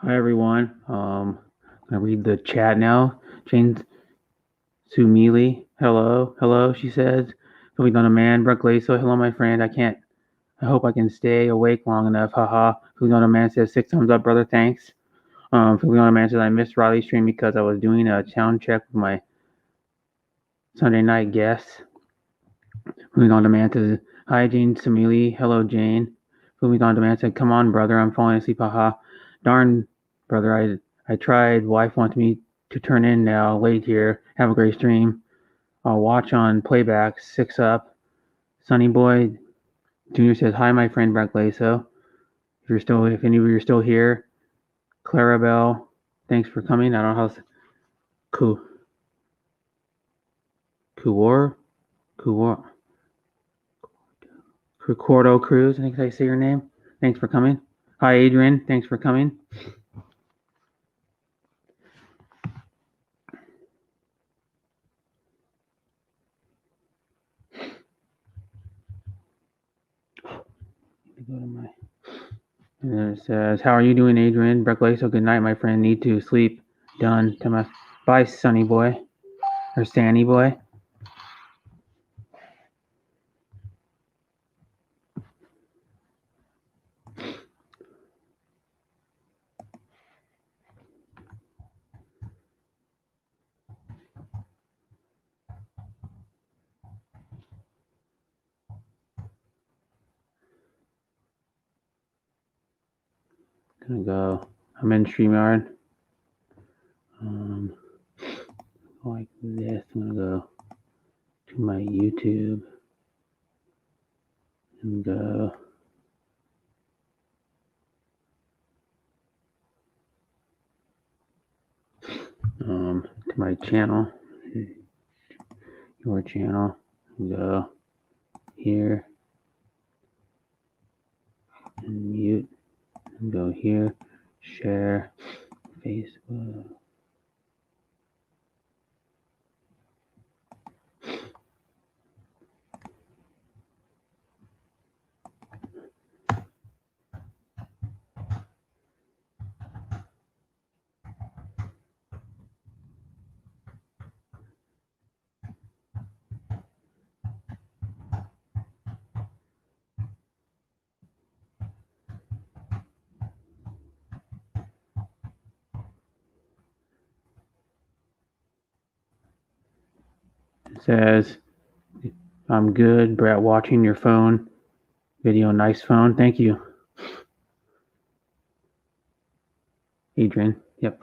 Hi everyone. I'm gonna read the chat now. Jane Sumili, hello. She says, "Feeling on a man, Brooke Laso, hello my friend. I can't. I hope I can stay awake long enough. Haha." Feeling on a man says, "6 thumbs up, brother. Thanks." Feeling on a man says, "I missed Riley's stream because I was doing a sound check with my Sunday night guests." Feeling on a man says, "Hi Jane Sumili, hello Jane." Feeling on a man said, "Come on, brother. I'm falling asleep. Haha." Darn, brother. I tried. Wife wants me to turn in now. Late here. Have a great stream. I'll watch on playback. 6 up. Sunny Boy Junior says, "Hi, my friend Brett Glaso. If any of you are still here, Clarabelle, thanks for coming. I don't know how Ku Kuor Kuor Cordo Cruz. I think I say your name. Thanks for coming. Hi, Adrian. Thanks for coming." Go to my. And it says, "How are you doing, Adrian? Brett Glaso, good night, my friend. Need to sleep. Done. Bye, Sunny Boy or Sanny Boy." Gonna go. I'm in StreamYard. Um, like this. I'm gonna go to my YouTube and go to my channel, your channel, and go here and mute and go here, share Facebook. It says, "I'm good, Brett. Watching your phone video. Nice phone. Thank you, Adrian." Yep.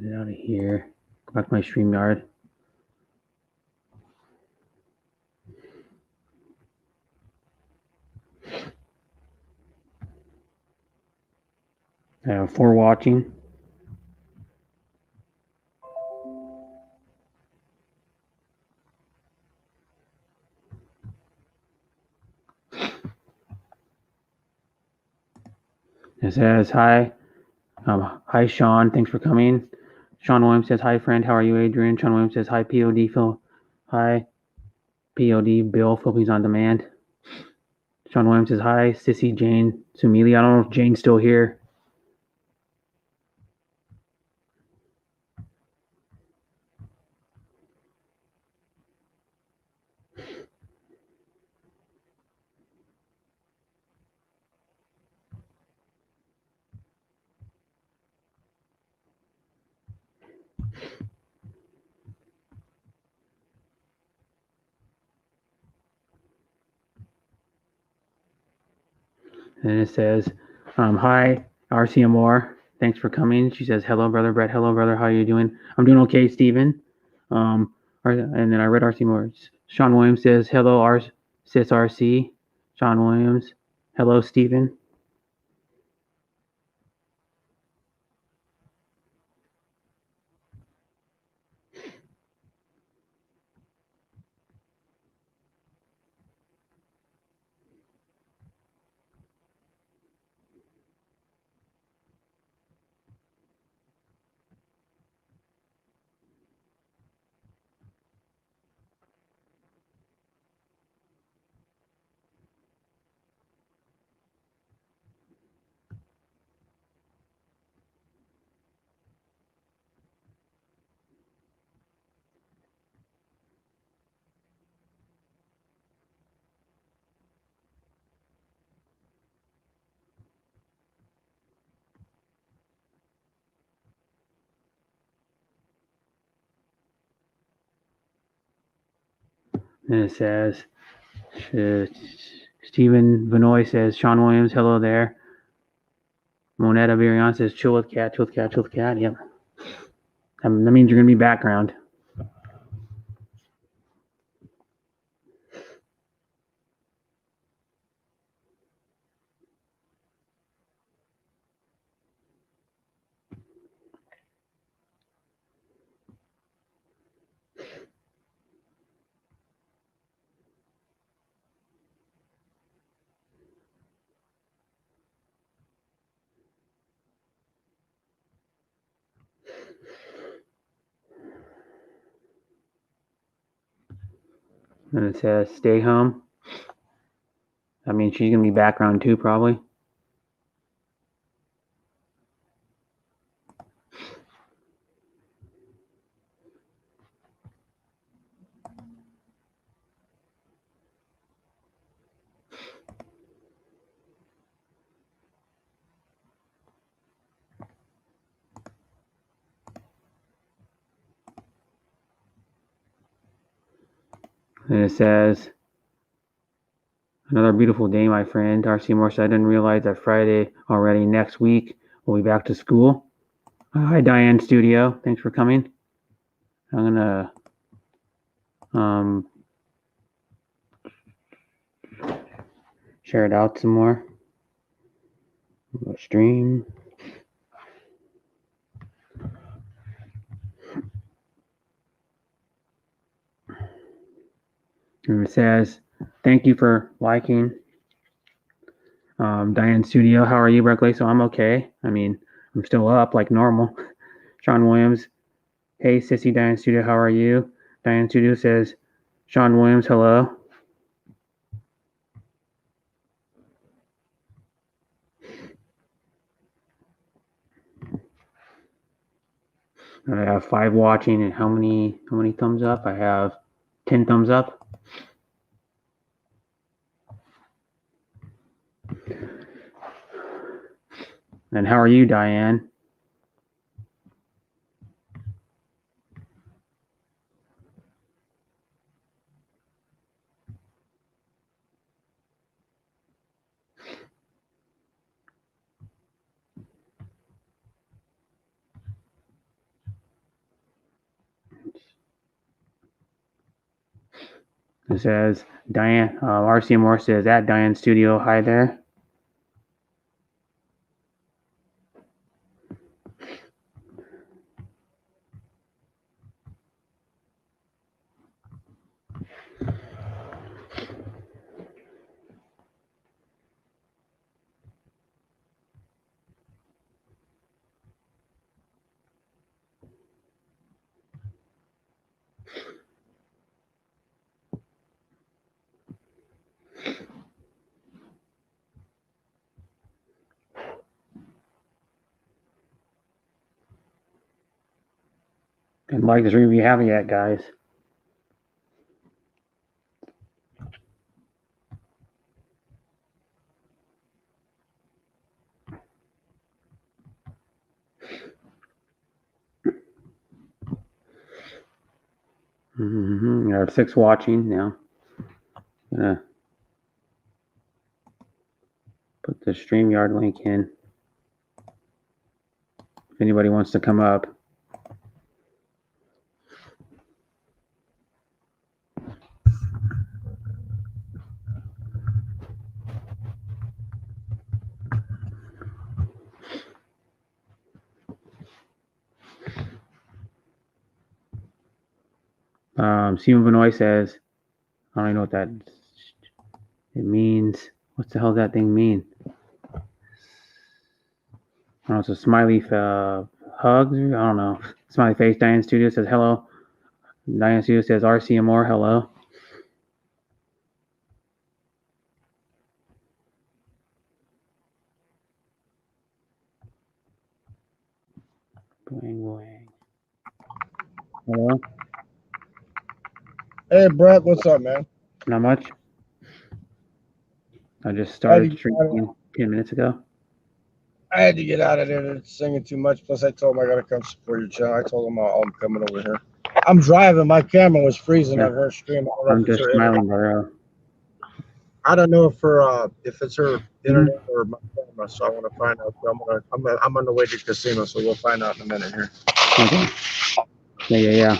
Get out of here. Go back to my StreamYard. For watching. It says, "Hi, Sean. Thanks for coming." Sean Williams says, "Hi, friend. How are you, Adrian?" Sean Williams says, "Hi, POD Phil. Hi, POD Bill. Philippines on Demand." Sean Williams says, "Hi, Sissy Jane Sumili." I don't know if Jane's still here. And it says, "Hi, RCMR. Thanks for coming." She says, "Hello, brother Brett. Hello, brother. How are you doing?" "I'm doing okay, Steven." And then I read RCMR. Sean Williams says, "Hello, Sis RC." Sean Williams. "Hello, Steven." And it says, Stephen Vinoy says, Sean Williams, hello there. Moneta Virion says, chill with cat, chill with cat, chill with cat. Yep. That means you're going to be background. And it says, stay home. I mean, she's going to be background too, probably. And it says, another beautiful day, my friend. R.C. Moore said, I didn't realize that Friday already. Next week, we'll be back to school. Hi, Diane Studio. Thanks for coming. I'm going to share it out some more. Stream. And it says, thank you for liking Diane Studio. How are you, Berkeley? So I'm okay. I mean, I'm still up like normal. Sean Williams. Hey, Sissy Diane Studio. How are you? Diane Studio says, Sean Williams, hello. I have 5 watching, and how many thumbs up? I have 10 thumbs up. And how are you, Diane? It says, Diane, RC Moore says, at Diane Studio, hi there. And like this review you haven't yet, guys. I have 6 watching now. I'm gonna put the StreamYard link in. If anybody wants to come up. Stephen Benoit says, I don't even know what that it means. What the hell does that thing mean? I don't know. It's a smiley hugs. I don't know. Smiley face. Diane Studio says hello. Diane Studio says RCMR hello. Boing boing. Hello. Hey, Brett, what's up, man? Not much. I just started streaming 10 minutes ago. I had to get out of there. They're singing too much. Plus, I told them I got to come support your channel. I told them I'm coming over here. I'm driving. My camera was freezing Yeah. on her stream. I don't know I'm if it's just her smiling, internet. bro. I don't know if it's her internet or my camera. So I want to find out. So I'm on the way to the casino, so we'll find out in a minute here. Okay. Yeah.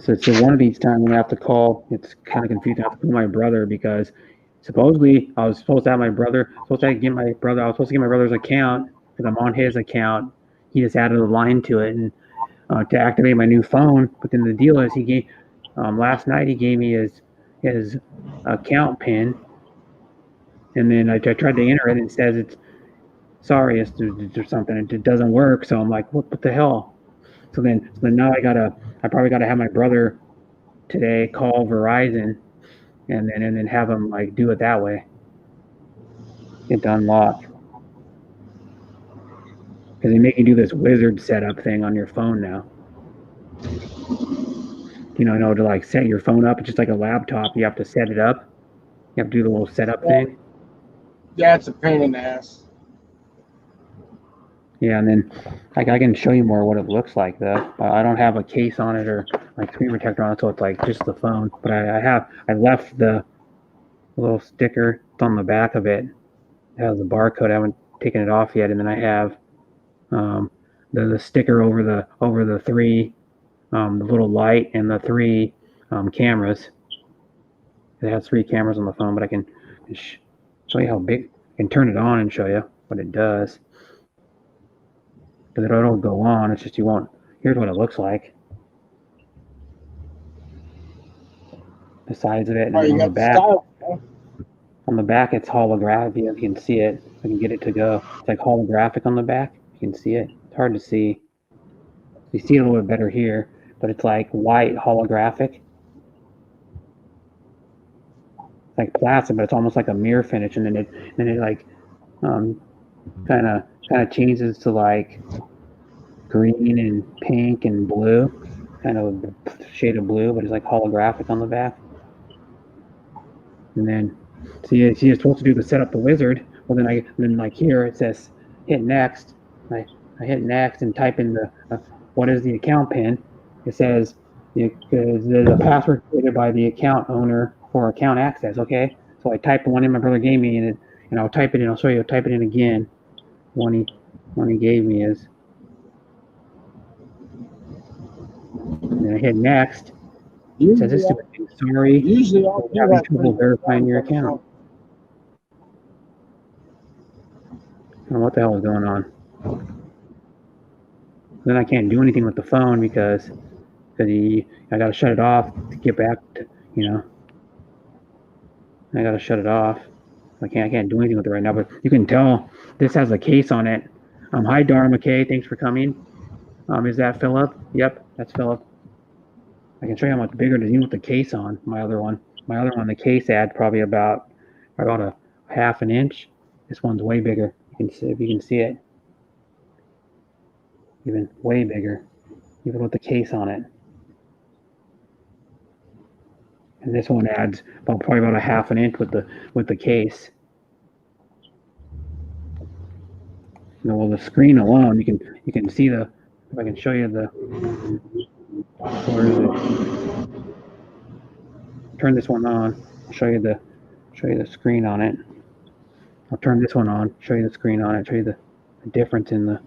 So one of these times I'm gonna have to call. It's kind of confusing. I have to call my brother because supposedly I was supposed to have my brother. I was supposed to get my brother's account because I'm on his account. He just added a line to it and to activate my new phone. But then the deal is he gave last night he gave me his account pin, and then I tried to enter it and it says it's sorry it's or something. It doesn't work. So I'm like, what the hell? So then now I probably gotta have my brother today call Verizon and then have them like do it that way. Get to unlock. Because they make you do this wizard setup thing on your phone now. To like set your phone up. It's just like a laptop. You have to set it up. You have to do the little setup thing. Yeah, it's a pain in the ass. Yeah, and then I can show you more what it looks like though. I don't have a case on it or like screen protector on it, so it's like just the phone. But I left the little sticker on the back of it. It has the barcode. I haven't taken it off yet, and then I have the sticker over the three, the little light and the three cameras. It has 3 cameras on the phone, but I can show you how big. I can turn it on and show you what it does. Because it'll go on. It's just you won't. Here's what it looks like. The sides of it, and on the back. On the back, it's holographic. You can see it. I can get it to go. It's like holographic on the back. You can see it. It's hard to see. You see it a little bit better here, but it's like white holographic. It's like plastic, but it's almost like a mirror finish, and then it like kind of changes to like green and pink and blue, kind of a shade of blue, but it's like holographic on the back. And then you're supposed to do the setup the wizard. Well, then like here it says hit next. I hit next and type in the what is the account pin. It says there's a password created by the account owner for account access. Okay, so I type the one in my brother gave me, and I'll type it in. I'll show you. I'll type it in again. One he gave me is. And then I hit next. It says this is sorry. Usually you're having trouble verifying your account. I don't know what the hell is going on. Then I can't do anything with the phone because I got to shut it off to get back to, I got to shut it off. I can't do anything with it right now, but you can tell this has a case on it. Hi, Dharma K. Thanks for coming. Is that Philip? Yep, that's Philip. I can show you how much bigger it is even with the case on. My other one, the case adds probably about a half an inch. This one's way bigger. You can see if you can see it. Even way bigger, even with the case on it. And this one adds probably about a half an inch with the case. Well, the screen alone, you can see if I can show you where is it? Turn this one on. I'll show you the screen on it. I'll turn this one on. Show you the screen on it. Show you the difference in the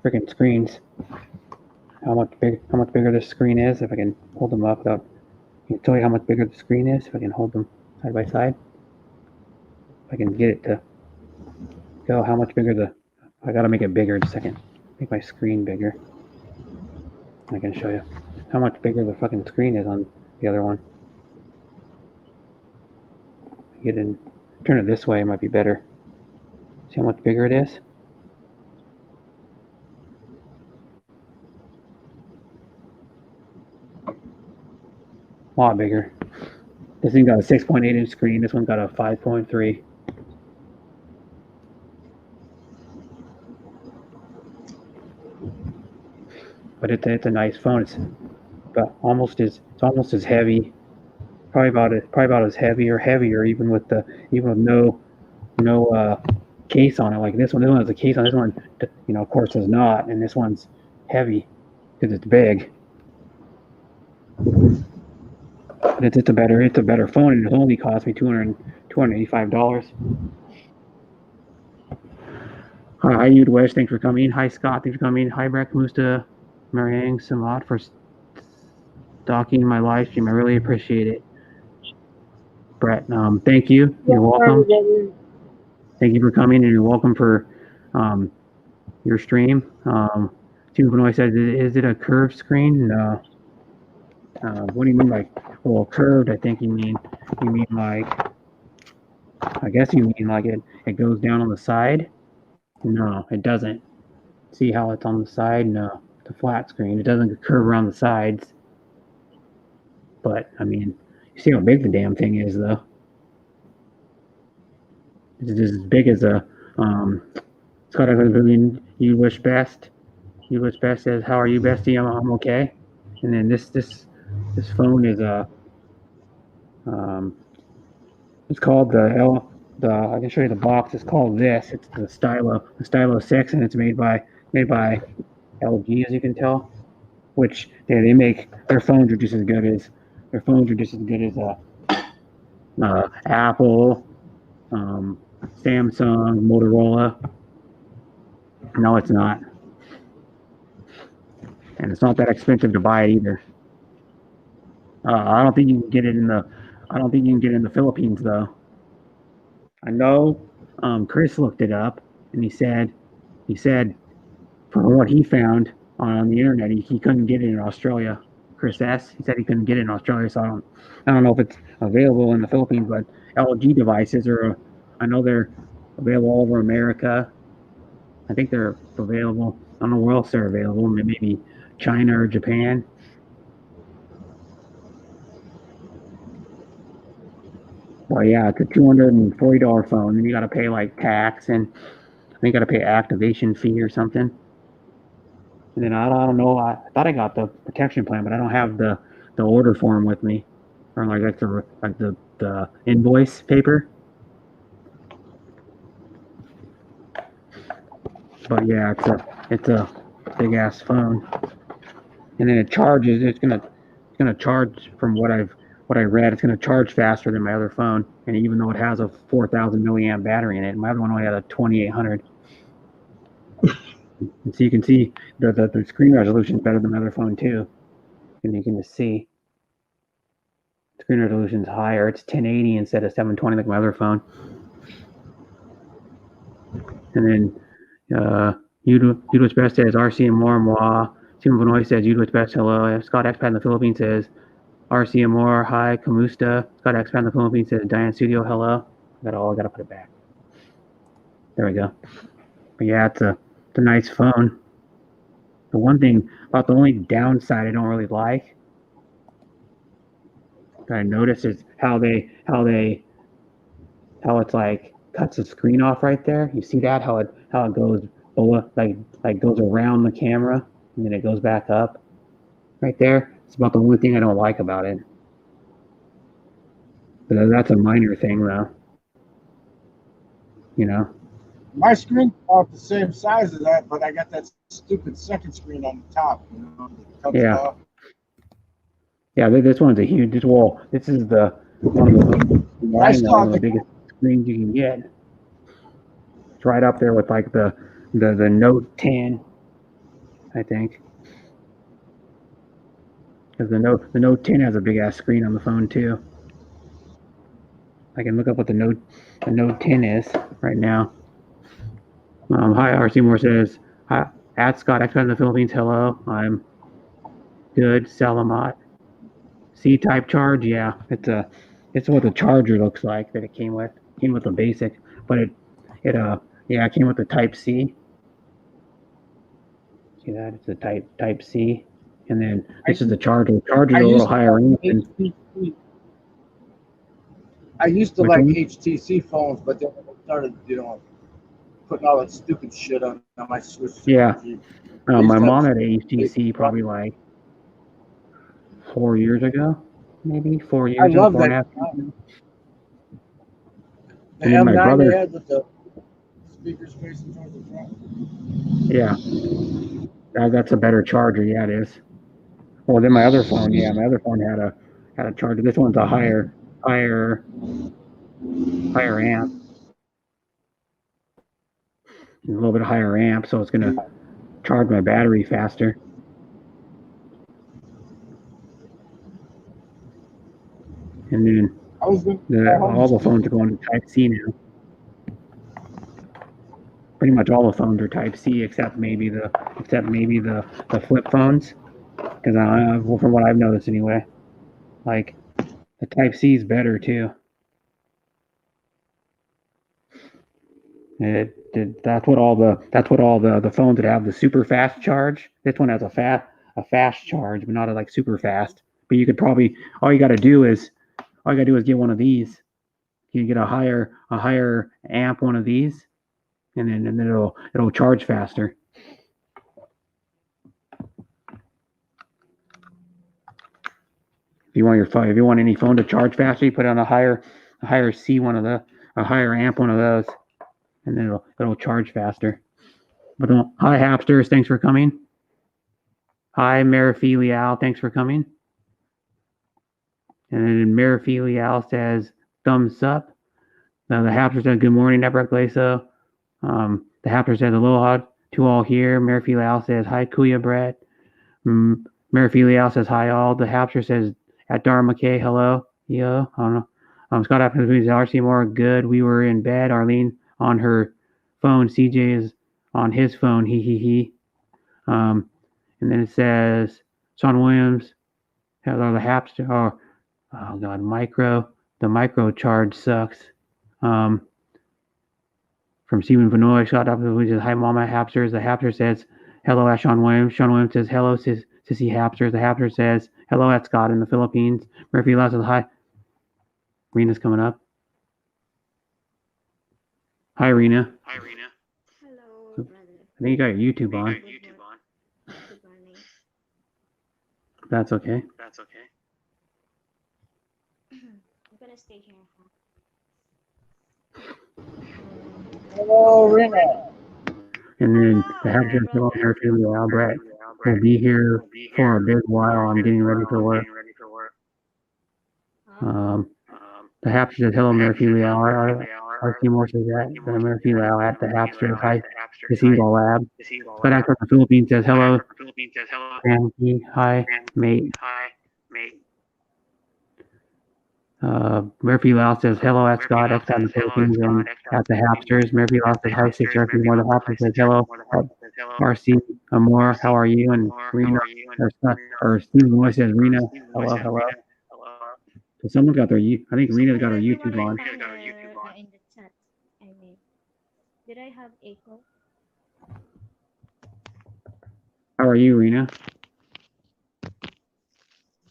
freaking screens. How much bigger this screen is. If I can hold them up without. I can tell you how much bigger the screen is if I can hold them side by side. If I can get it to go, how much bigger I gotta make it bigger in a second. Make my screen bigger. I can show you how much bigger the fucking screen is on the other one. Turn it this way, it might be better. See how much bigger it is? A lot bigger. This thing got a 6.8 inch screen. This one got a 5.3. But it's a nice phone. It's almost as heavy. Probably about as heavy or heavier even with no case on it. Like this one has a case on. This one, of course, does not. And this one's heavy. because it's big. But it's a better phone, and it only cost me $285. Hi, You'd Wish. Thanks for coming. Hi, Scott. Thanks for coming. Hi, Breck Musta, Mariang Samat for stalking my live stream. I really appreciate it. Brett, thank you. You're welcome. Thank you for coming, and you're welcome for your stream. Tim Benoit said, "Is it a curved screen?" No. What do you mean by curved? I think you mean like. I guess you mean like it goes down on the side. No, it doesn't. See how it's on the side? No, it's a flat screen. It doesn't curve around the sides. But I mean, you see how big the damn thing is, though. It's as big as a Scott. You wish best. You wish best says, "How are you, bestie? I'm okay." And then this phone is it's called the I can show you the box. It's called this. It's the Stylo 6, and it's made by LG, as you can tell. Which they make their phones are just as good as Apple, Samsung, Motorola. No, it's not, and it's not that expensive to buy it either. I don't think you can get it in the Philippines though. I know Chris looked it up, and he said from what he found on the internet, he couldn't get it in Australia. Chris S. He said he couldn't get it in Australia, so I don't know if it's available in the Philippines, but LG devices I know they're available all over America. I think they're available. I don't know where else they're available. Maybe China or Japan. Well, yeah, it's a $240 phone, and you got to pay like tax, and I think you got to pay activation fee or something. And then I don't know. I thought I got the protection plan, but I don't have the order form with me, or like the invoice paper. But yeah, it's a big ass phone, and then it charges. It's gonna charge from what I read. It's gonna charge faster than my other phone, and even though it has a 4,000 milliamp battery in it, my other one only had a 2,800. And so you can see the screen resolution is better than my other phone too, and you can just see screen resolution is higher. It's 1080 instead of 720 like my other phone. And then Udo's Best says RCMR Moi. Simon Vanoy says Udo's Best hello. Scott Expat in the Philippines says RCMR hi. Kamusta. Scott Expat in the Philippines says Diane Studio hello. I gotta put it back. There we go. But yeah, it's a nice phone. The one thing about the only downside I don't really like that I noticed is how it's like cuts the screen off right there. You see that how it goes below, like goes around the camera and then it goes back up right there. It's about the only thing I don't like about it. But that's a minor thing though. You know. My screen's about the same size as that, but I got that stupid second screen on the top. You know, that comes off. Yeah, this one's a huge. This is one of the biggest screens you can get. It's right up there with like the Note 10, I think. Because the Note 10 has a big ass screen on the phone too. I can look up what the Note 10 is right now. Hi, RC Moore says, hi, at Scott Expat in the Philippines. Hello, I'm good. Salamat. C-type charge, yeah, it's what the charger looks like that it came with. It came with the basic, but it came with the Type C. See that? It's the Type C, and then this is the charger. The charger a little higher end. I used to like HTC phones, but then I started, putting all that stupid shit on my Switch. Yeah, my mom had a HTC probably like 4 years ago, maybe 4 years. I love that. The M9 they had with the speakers facing towards the front. Yeah. That's a better charger. Yeah, it is. Well, then my other phone. Yeah, my other phone had a charger. This one's a higher amp, a little bit higher amp, so it's gonna charge my battery faster. And then all the phones are going to Type C now. Pretty much all the phones are Type C except maybe the flip phones. Because well, from what I've noticed anyway, like the Type C is better too. That's what all the phones that have the super fast charge. This one has a fast charge, but not a like super fast. But you could probably all you got to do is get one of these. You get a higher amp one of these, and then it'll charge faster. If you want any phone to charge faster, you put on a higher C one of a higher amp one of those, and then it'll charge faster. But hi Hapsters, thanks for coming. Hi Marifilial, thanks for coming. And then Marifilial says thumbs up. The Hapster says good morning, Nebrak Laso. The Hapster says aloha to all here. Marifilial says hi Kuya Brett. Marifilial says hi all. The Hapster says at Dharma K, hello. Yo, I don't know. Scott Atkins says RC Moore, good. We were in bed. Arlene on her phone. CJ is on his phone. He. And then it says Sean Williams. Hello, the Hapster. Oh God, the micro charge sucks. From Stephen Vanoy, Scott Atkins says hi, Mama Hapsters. The Hapster says hello at Sean Williams. Sean Williams says hello, Sissy Hapsters. The Hapster says hello at Scott in the Philippines. Murphy Lau says hi. Rena's coming up. Hi, Rena. Hello, brother. I think you got your YouTube on. Good morning. That's okay. I'm gonna stay here. Hello, Rena. And then the Hapster says Murphy Lau Brett will be here for a big while. I'm getting ready for work. The Hapster says hello, Murphy Lau. RC Moore says that. Murphy Lau at the Hapster. Hi, the Seagull Lab. Scott Atkins from the Philippines says hello. Frankie, hi, mate. Murphy Lau says hello at Scott in the Philippines and at the Hapsters. Murphy Lau says hi, 6 RC Moore. The Hapster says hello at RC Moore. How are you? And Rena or Steve Moore says Rena. Hello. So someone's got I think Rena's got her YouTube on. In the chat, I mean, did I have echo? How are you, Rena?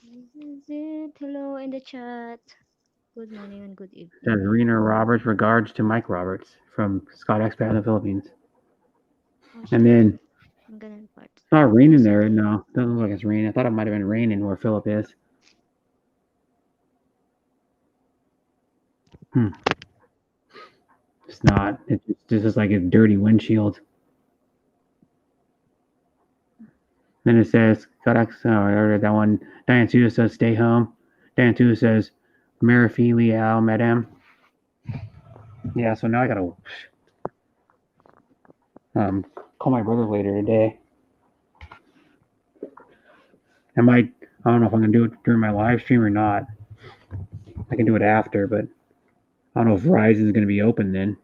This is it. Hello in the chat. Good morning and good evening. Says Rena Roberts, regards to Mike Roberts from Scott Expat in the Philippines. And then I'm gonna report. it's not raining there. No, doesn't look like it's raining. I thought it might have been raining where Philip is. It's not. It's just like a dirty windshield. Then it says, I read that one. Diane Suda says, stay home. Diane Suda says, Marifilial, madam. Yeah, so now I gotta call my brother later today. I don't know if I'm gonna do it during my live stream or not. I can do it after, but I don't know if Verizon is gonna be open then.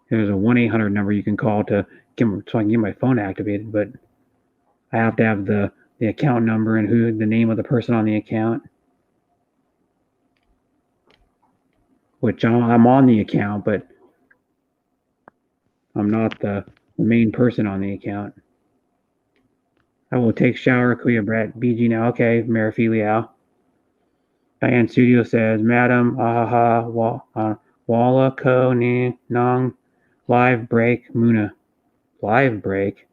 There's a 1-800 number you can call so I can get my phone activated, but I have to have the account number and the name of the person on the account. Which I'm on the account, but I'm not the main person on the account. I will take shower, Kuya Brett. BG now. Okay, Marifilial. Diane Studio says, Madam, Walla Ko Ni Nong, live break, Muna. Live break?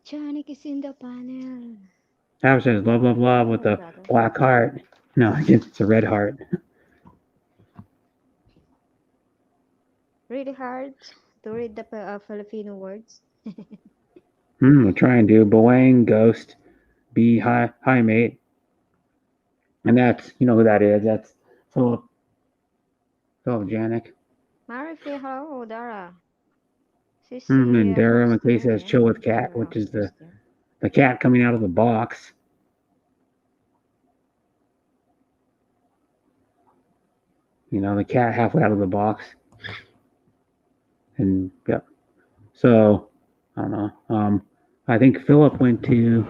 Johnny is in the panel. Howard says, love with the black heart. No, it's a red heart. Really hard. to read the Filipino words. I'll try and do Boang, Ghost, B, Hi, Mate. And that's, you know who that is. That's Philip Janik. Marifi, hello, Dara. Sissy, And Dara who's McKay says there? Chill with I Cat, don't know which is who's there. the cat coming out of the box. You know, the cat halfway out of the box. And yeah. So I don't know. I think Philip went to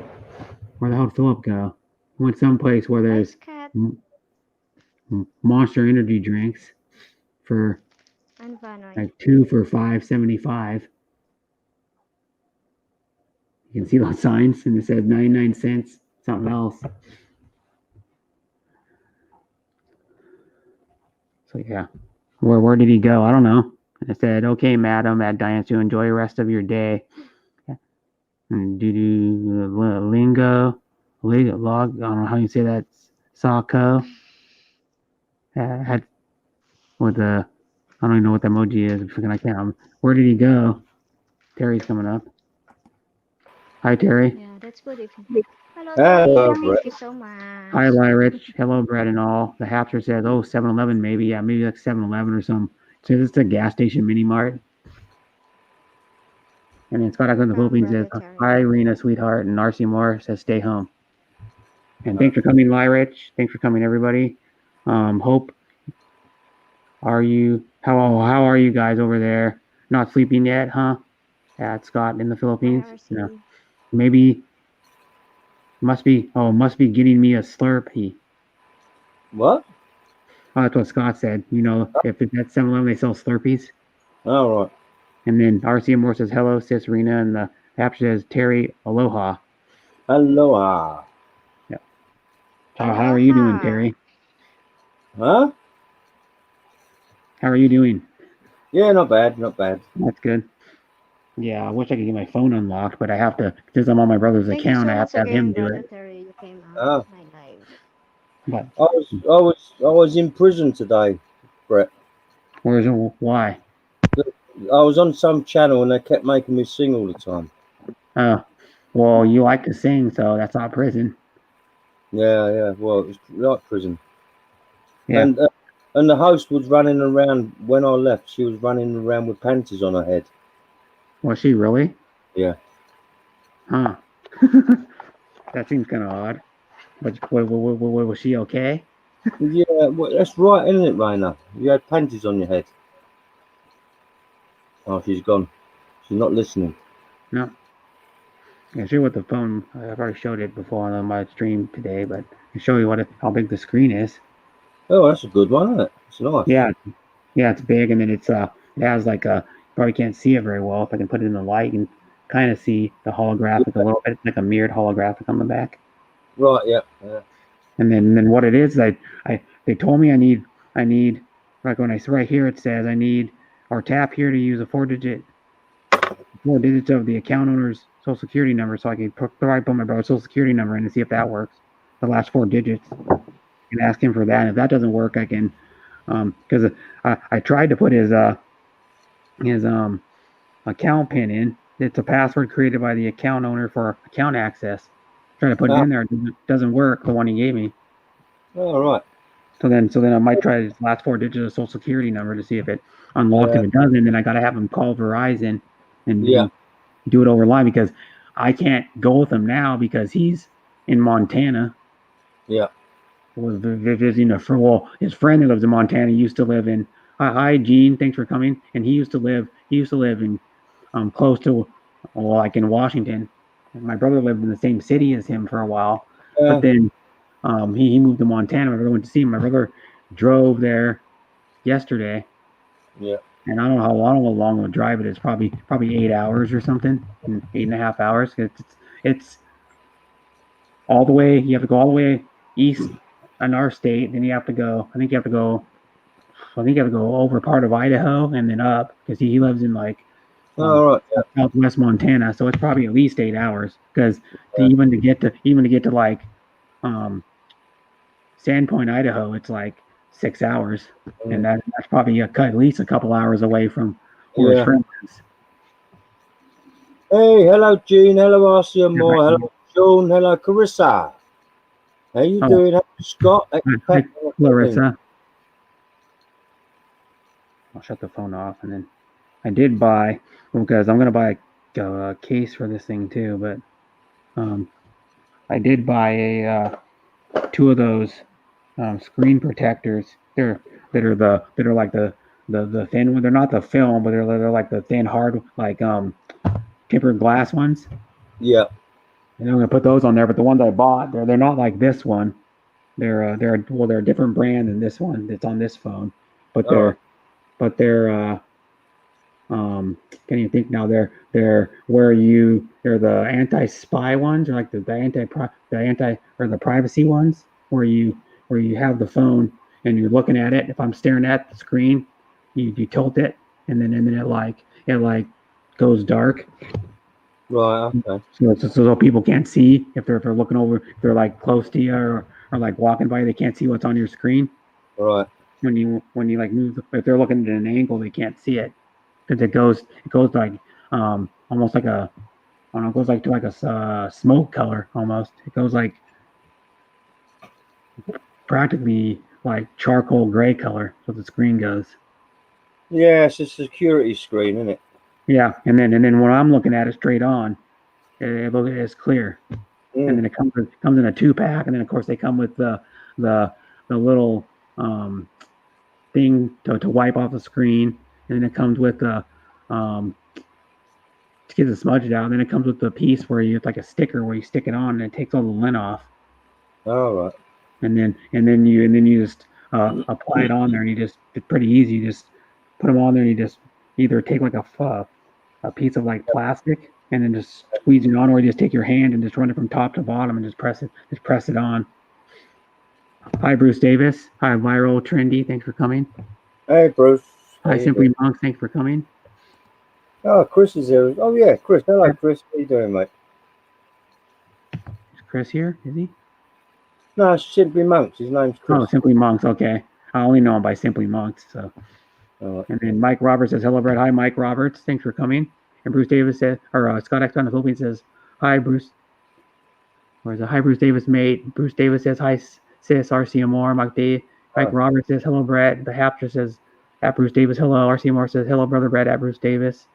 where the hell did Philip go? He went someplace where there's Cat Monster Energy drinks for and Vanoy. like 2 for $5.75. You can see those signs, and it says 99 cents, something else. So yeah, where did he go? I don't know. And it said, "Okay, madam, at Diane, to enjoy the rest of your day." And lingo, log. I don't know how you say that. Sako. Had with the. I don't even know what the emoji is. I can't. Where did he go? Terry's coming up. Hi, Terry. Yeah, that's good. Hello, Hello, Terry. Brett. Thank you so much. Hi, Rich. Hello, Brett and all. The Hapster says, "Oh, 7-Eleven maybe. Yeah, maybe like 7-Eleven or some." So this is a gas station mini mart. And then Scott out in the Philippines says, "Hi, Rena, sweetheart." And RC Moore says, "Stay home." And thanks for coming, Rich. Thanks for coming, everybody. Hope. How are you guys over there? Not sleeping yet, huh? At Scott in the Philippines. No. Maybe must be getting me a Slurpee. What? Oh, that's what Scott said. You know, if it's at 7-Eleven, they sell Slurpees. All right. And then RC Moore says, "Hello, sis Rena," and the app says, "Terry, aloha." Aloha. Yeah. How are you doing, Terry? Huh? How are you doing? Yeah, not bad, not bad. That's good. Yeah, I wish I could get my phone unlocked, but I have to, since I'm on my brother's account, I have to have him do it. Terry, you came out Oh. of my life. But I was in prison today, Brett. Why? I was on some channel and they kept making me sing all the time. Oh, well, you like to sing, so that's not prison. Yeah. Well, it was like prison. Yeah. And the host was running around when I left. She was running around with panties on her head. Was she really? Yeah. Huh. That seems kind of odd. But was she okay? Yeah, well, that's right, isn't it, Raina? You had panties on your head. Oh, she's gone. She's not listening. No. I show you what the phone. I've already showed it before on my stream today, but I show you how big the screen is. Oh, that's a good one, isn't it? It's nice. Yeah, it's big, and then it has like a. You probably can't see it very well. If I can put it in the light, you can kind of see the holographic a little bit, like a mirrored holographic on the back. Right. Yeah. And then what it is, they told me I need like when I right here it says I need or tap here to use four digits of the account owner's social security number, so I can put my brother's social security number in and see if that works. The last 4 digits. And ask him for that. And if that doesn't work, I can because I tried to put his account pin in. It's a password created by the account owner for account access. Trying to put it in there, it doesn't work. The one he gave me. All right. So then I might try his last 4 digits of social security number to see if it unlocks. If it doesn't, then I got to have him call Verizon and do it over line because I can't go with him now because he's in Montana. Yeah. Was visiting his friend who lives in Montana used to live in. Hi, Gene. Thanks for coming. And he used to live in close to, like in Washington. And my brother lived in the same city as him for a while, but then he moved to Montana. My brother went to see him. My brother drove there yesterday. Yeah. And I don't know how long of a drive it is. Probably 8 hours or something, 8.5 hours. It's all the way. You have to go all the way east in our state. Then you have to go. I think you have to go over part of Idaho and then up because he lives in like southwest Montana. So it's probably at least 8 hours because even to get to like Sandpoint, Idaho, it's like 6 hours, and that's probably at least a couple hours away from who his Yeah. friend is. Hey, hello, Gene. Hello, Arcia Moore. right. Hello, Sean. Hello, Carissa. How you Oh. doing? Hello, Scott. Hi, Expat. Larissa. I'll shut the phone off, and then I did buy, because I'm gonna buy a case for this thing too, but I did buy a two of those screen protectors. That are like the thin one. They're not the film, but they're like the thin hard like tempered glass ones. Yeah. And I'm gonna put those on there. But the ones I bought, they're not like this one. They're a different brand than this one that's on this phone. But they're can't even think now. They're the anti-spy ones, or like the anti or the privacy ones, where you have the phone and you're looking at it. If I'm staring at the screen, you tilt it, and then it goes dark. Right. Okay. So people can't see if they're looking over, if they're like close to you, or like walking by, they can't see what's on your screen. Right. When you like move, if they're looking at an angle, they can't see it, because it goes like almost like a, I don't know, it goes like to like a smoke color almost. It goes like practically like charcoal gray color. So the screen goes. Yeah, it's a security screen, isn't it? Yeah, and then when I'm looking at it straight on, it's clear. And then it comes in a 2-pack, and then of course they come with the little thing to wipe off the screen, and then it comes with the to get the smudge out. And then it comes with the piece where it's like a sticker where you stick it on and it takes all the lint off. All right. And then you just apply it on there, and it's pretty easy. You just put them on there, and you just either take like a piece of like plastic and then just squeeze it on, or you just take your hand and just run it from top to bottom and just press it on. Hi, Bruce Davis. Hi, Viral Trendy. Thanks for coming. Hey, Bruce. Hi, Simply Monk. Thanks for coming. Oh, Chris is here. Oh, yeah, Chris. Hello, Chris. How you doing, mate? Is Chris here? Is he? No, it's Simply Monks. His name's Chris. Oh, Simply Monks. Okay. I only know him by Simply Monks. So. Right. And then Mike Roberts says, hello, Brett. Hi, Mike Roberts. Thanks for coming. And Bruce Davis says, or Scott X on the Philippines says, hi, Bruce. Or is it hi, Bruce Davis, mate? Bruce Davis says, hi, sis, RC Moore. Mike Roberts says, hello, Brett. The Hapster says, at Bruce Davis, hello. RC Moore says, hello, brother Brett, at Bruce Davis.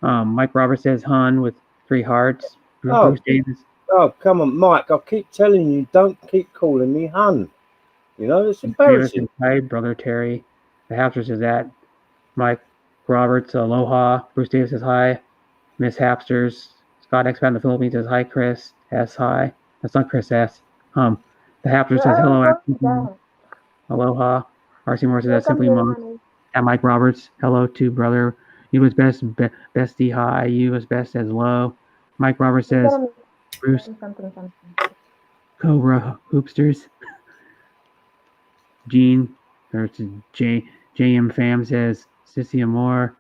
Mike Roberts says, hun, with 3 hearts. Bruce Davis. Oh, come on, Mike. I keep telling you, don't keep calling me hun. You know, it's embarrassing. Davis says, hi, brother Terry. The Hapster says that. Mike Roberts, aloha. Bruce Davis says, hi. Miss Hapsters. Scott Expat in the Philippines says, hi, Chris S. Hi. That's not Chris S. The Hapster says, hello. Aloha. RC Moore says, that's Simply Monk. At Mike Roberts, hello to brother. You was best, bestie, hi. You was best as low. Mike Roberts says, Bruce. Cobra Hoopsters. Gene, or JM Fam says, Sissy Amore.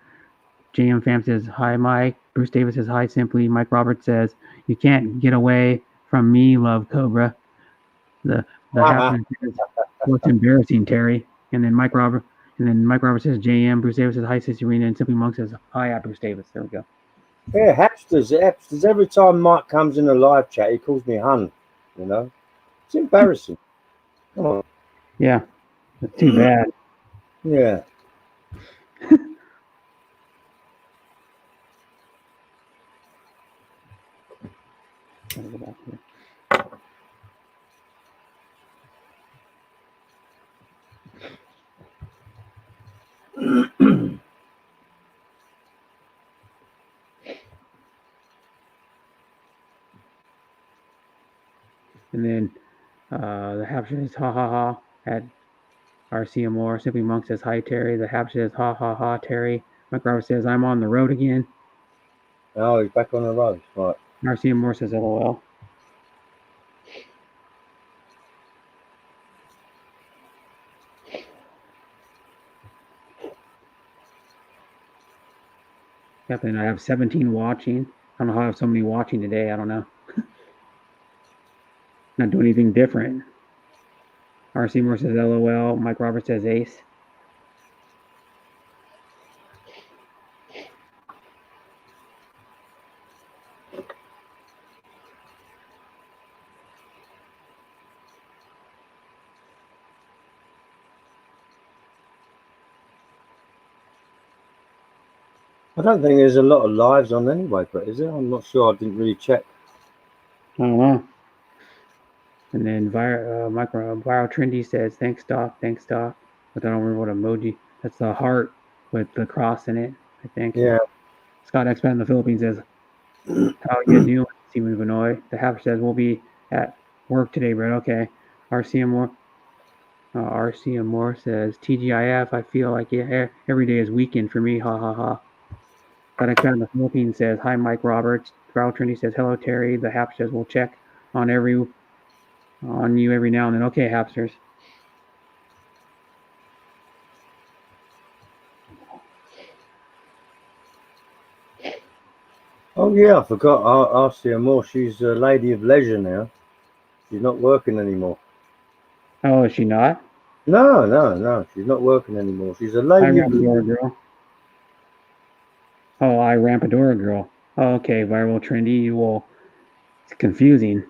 JM Fam says, hi, Mike. Bruce Davis says, hi, Simply. Mike Roberts says, you can't get away from me, love Cobra. The happening says, what's embarrassing, Terry? And then Mike Roberts says, JM. Bruce Davis says, hi, Sissy Arena. And Simply Monk says, hi, at Bruce Davis. There we go. Yeah, Hapsters. Every time Mike comes in a live chat, he calls me hun. You know, it's embarrassing. Come on. Yeah, that's too bad. Yeah. Go back here. And then the Hapster says, ha ha ha, at RC Moore. Simply Monk says, hi, Terry. The Hapster says, ha ha ha, Terry. Mike Roberts says, I'm on the road again. Oh, he's back on the road. Right. RC Moore says, LOL. Yep, and I have 17 watching. I don't know how I have so many watching today. I don't know. Not doing anything different. RC Moore says, LOL. Mike Roberts says, Ace. I don't think there's a lot of lives on anyway, but is there? I'm not sure. I didn't really check. I don't know. And then Viral Trendy says, thanks, Doc. Thanks, Doc. But I don't remember what emoji. That's the heart with the cross in it, I think. Yeah. Scott Expat in the Philippines says, how you doing, Simon Vinoy? The Haver says, we'll be at work today, Brett. Okay. RCM Moore says, TGIF, I feel like every day is weekend for me. Ha, ha, ha. Scott Expat in the Philippines says, hi, Mike Roberts. Viral Trendy says, hello, Terry. The Haver says, we'll check on you every now and then. Okay, Hapsters. Oh yeah, I forgot. RCM Moore. She's a lady of leisure now. She's not working anymore. Oh, is she not? No. She's not working anymore. She's a I lady of Rampadora girl. Oh, I Rampadora girl. Oh, okay, viral trendy. Well, it's confusing.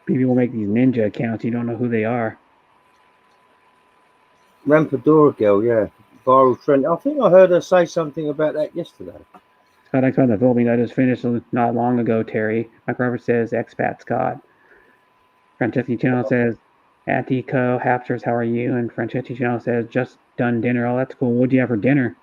People make these ninja accounts. You don't know who they are. Rampadora girl. Yeah, viral trend. I think I heard her say something about that yesterday. Scott Expat in the Philippines. I just finished not long ago, Terry. Mike Roberts says, Expat Scott. Franceschi Channel says, Attico, Hapsters, how are you? And Franceschi Channel says, just done dinner. Oh, that's cool. What'd you have for dinner?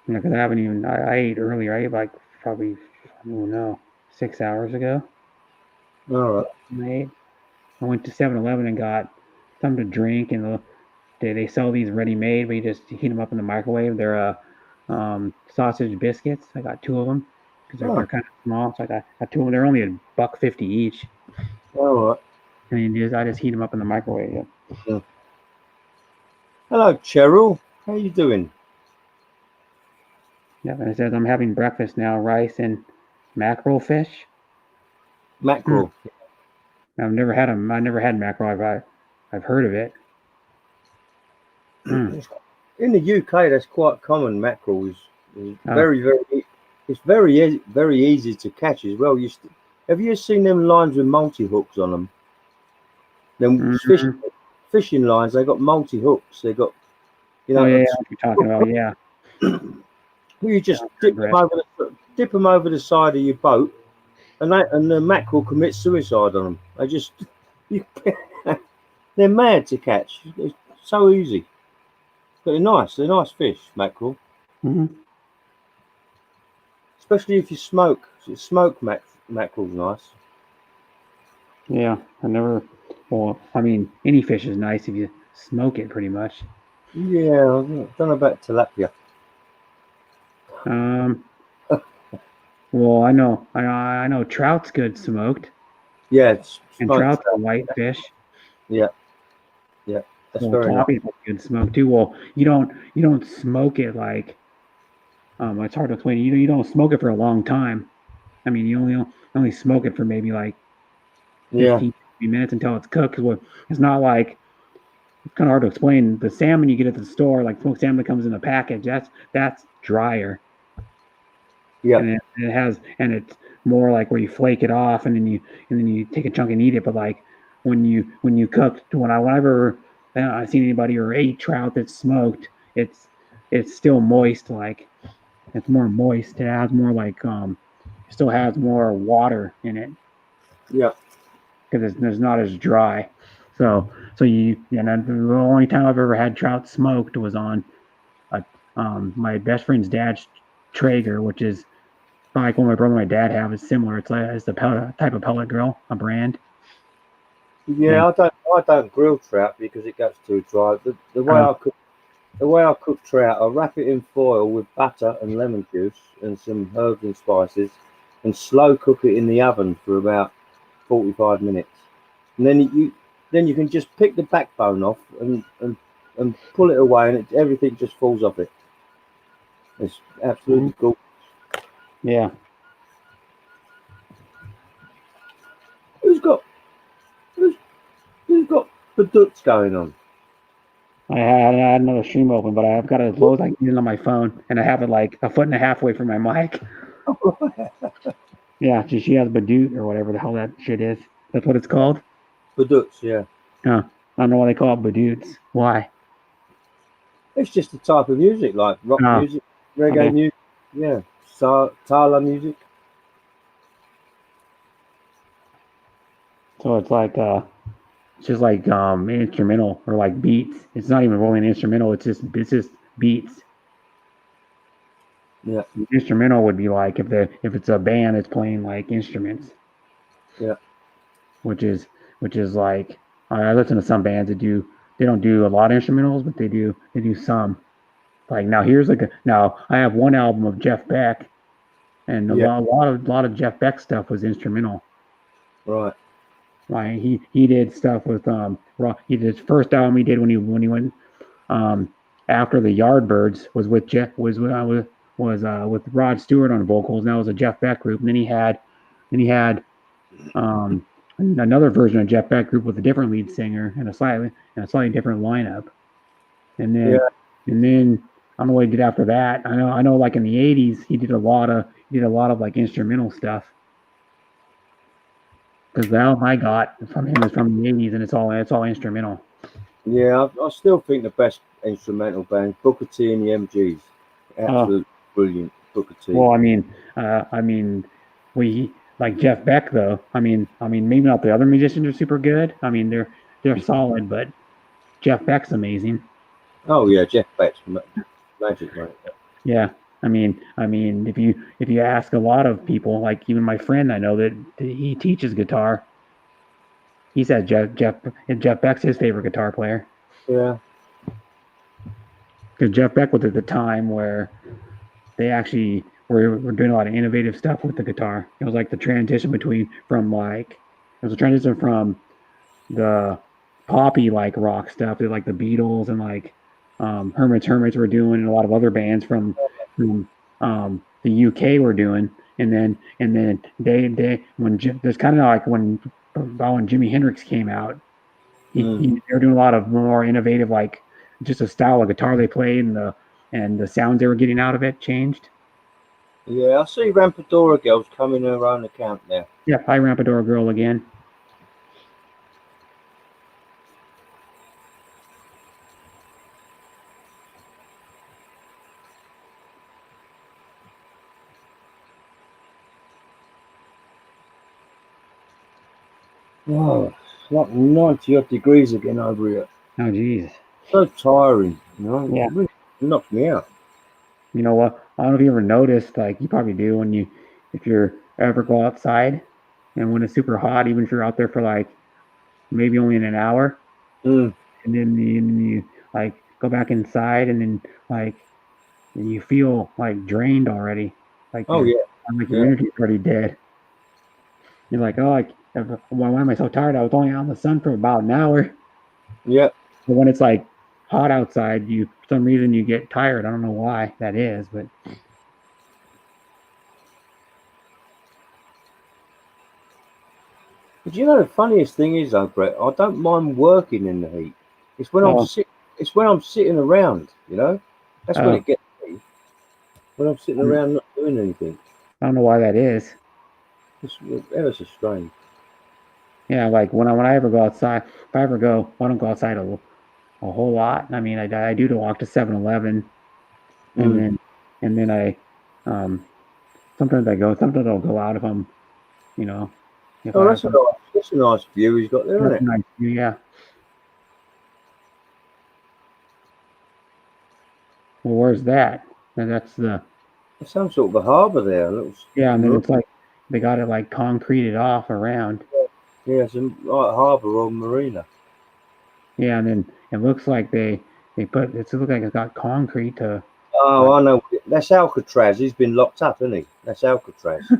Yeah, because I haven't even, I ate earlier. I ate like probably, I don't know, 6 hours ago. All right. I went to 7-Eleven and got something to drink, and they sell these ready-made, but you just heat them up in the microwave. They're sausage biscuits. I got 2 of them because they're kind of small. So I got 2 of them. They're only $1.50 each. All right. And I just heat them up in the microwave. Yeah. Hello, Cheryl. How you doing? Yeah, and it says I'm having breakfast now, rice and mackerel fish. Mackerel. I've never had them. I never had mackerel. I've heard of it. In the UK, that's quite common. Mackerel is very. It's very easy to catch as well. Have you seen them lines with multi hooks on them? Them fishing lines. They got multi hooks. They got, you know. Oh yeah, what you're talking about. Yeah. You just dip them over the side of your boat, and the mackerel commit suicide on them. They're mad to catch. It's so easy. But they're nice. They're nice fish, mackerel. Mm-hmm. Especially if you smoke. Smoked mackerel's nice. Yeah, well, I mean, any fish is nice if you smoke it, pretty much. Yeah, I don't know about tilapia. Well, I know trout's good smoked. Yeah, and trout's a white fish. Yeah, that's very nice. Good smoked too. Well, you don't smoke it like, it's hard to explain. You don't smoke it for a long time. I mean, you only smoke it for maybe like 15 minutes until it's cooked. Because it's not like, it's kind of hard to explain. The salmon you get at the store, like smoked salmon that comes in a package, that's drier. Yeah, and it's more like where you flake it off and then you take a chunk and eat it. But like when you cook, whenever I've seen anybody or ate trout that's smoked, it's still moist. Like it's more moist. It has more like still has more water in it. Yeah, because it's not as dry. So the only time I've ever had trout smoked was on my best friend's dad's Traeger, which is like what my brother and my dad have. Is similar. It's like it's the type of pellet grill, a brand. Yeah, I don't grill trout because it gets too dry. The way I cook trout, I wrap it in foil with butter and lemon juice and some herbs and spices, and slow cook it in the oven for about 45 minutes. And then you can just pick the backbone off and pull it away, and everything just falls off it. It's absolutely cool. Yeah. Who's got Baduts going on? I had another stream open, but I've got it as low as I can get it on my phone, and I have it like a foot and a half away from my mic. Yeah, she has Badut or whatever the hell that shit is. That's what it's called. Baduts, yeah. Yeah. I don't know why they call it badoots. Why? It's just a type of music, like rock Oh, music, reggae okay. music, yeah, Tala music. So it's like it's just like instrumental or like beats. It's not even really an instrumental. It's just beats. Yeah. The instrumental would be like if it's a band that's playing like instruments. Yeah. Which is like I listen to some bands that they don't do a lot of instrumentals, but they do some. Like now now I have one album of Jeff Beck, and a Yeah. lot of Jeff Beck stuff was instrumental. Right. Like he did stuff with he did his first album he did when he went after the Yardbirds was with with Rod Stewart on vocals, and that was a Jeff Beck group. And then he had another version of Jeff Beck group with a different lead singer and a slightly different lineup. And then Yeah. I don't know what he did after that. I know like in the 80s he did a lot of like instrumental stuff. Because the album I got from him is from the 80s and it's all instrumental. Yeah, I still think the best instrumental band, Booker T and the MGs, absolutely brilliant. Booker T. Well, I mean, we like Jeff Beck though. I mean, maybe not the other musicians are super good. I mean, they're solid, but Jeff Beck's amazing. Oh yeah, Jeff Beck's magic, mate. Yeah, I mean, if you ask a lot of people, like even my friend I know that he teaches guitar, he said Jeff Beck's his favorite guitar player. Yeah. Because Jeff Beck was at the time where they actually were doing a lot of innovative stuff with the guitar. It was like the transition from the poppy like rock stuff that like the Beatles and like Hermits were doing, and a lot of other bands from the UK were doing. And then they when there's kind of like when Jimi Hendrix came out, they were doing a lot of more innovative, like just a style of guitar they played and the sounds they were getting out of it changed. Yeah, I see Rampadora girls coming around the camp now. Yeah, hi Rampadora girl again. Oh, it's like 90 odd degrees again over here. Oh geez. So tiring, you know. Yeah. It really knocks me out. You know what? I don't know if you ever noticed, like you probably do if you're ever go outside and when it's super hot, even if you're out there for like maybe only in an hour, and then you like go back inside and then like you feel like drained already. Like Oh yeah. like your energy's already dead. You're like, oh, why am I so tired? I was only out in the sun for about an hour. Yeah. But when it's like hot outside, for some reason you get tired. I don't know why that is, but But you know the funniest thing is though, Brett, I don't mind working in the heat. It's when I'm sitting around, you know? That's when it gets me. When I'm sitting around not doing anything. I don't know why that is. It's ever so strange. Yeah, like when I ever go outside, if I ever go, I don't go outside a whole lot. I mean, I do to walk to 7-Eleven, and then I sometimes I'll go out if I'm, you know. That's a nice view he's got there, isn't it? Nice view, yeah. Well, where's that? And that's There's some sort of a harbour there. Yeah, and then it's like they got it like concreted off around. Yeah, some like harbour or marina. Yeah, and then it looks like it looks like it's got concrete to. Oh, I know. That's Alcatraz. He's been locked up, isn't he? That's Alcatraz.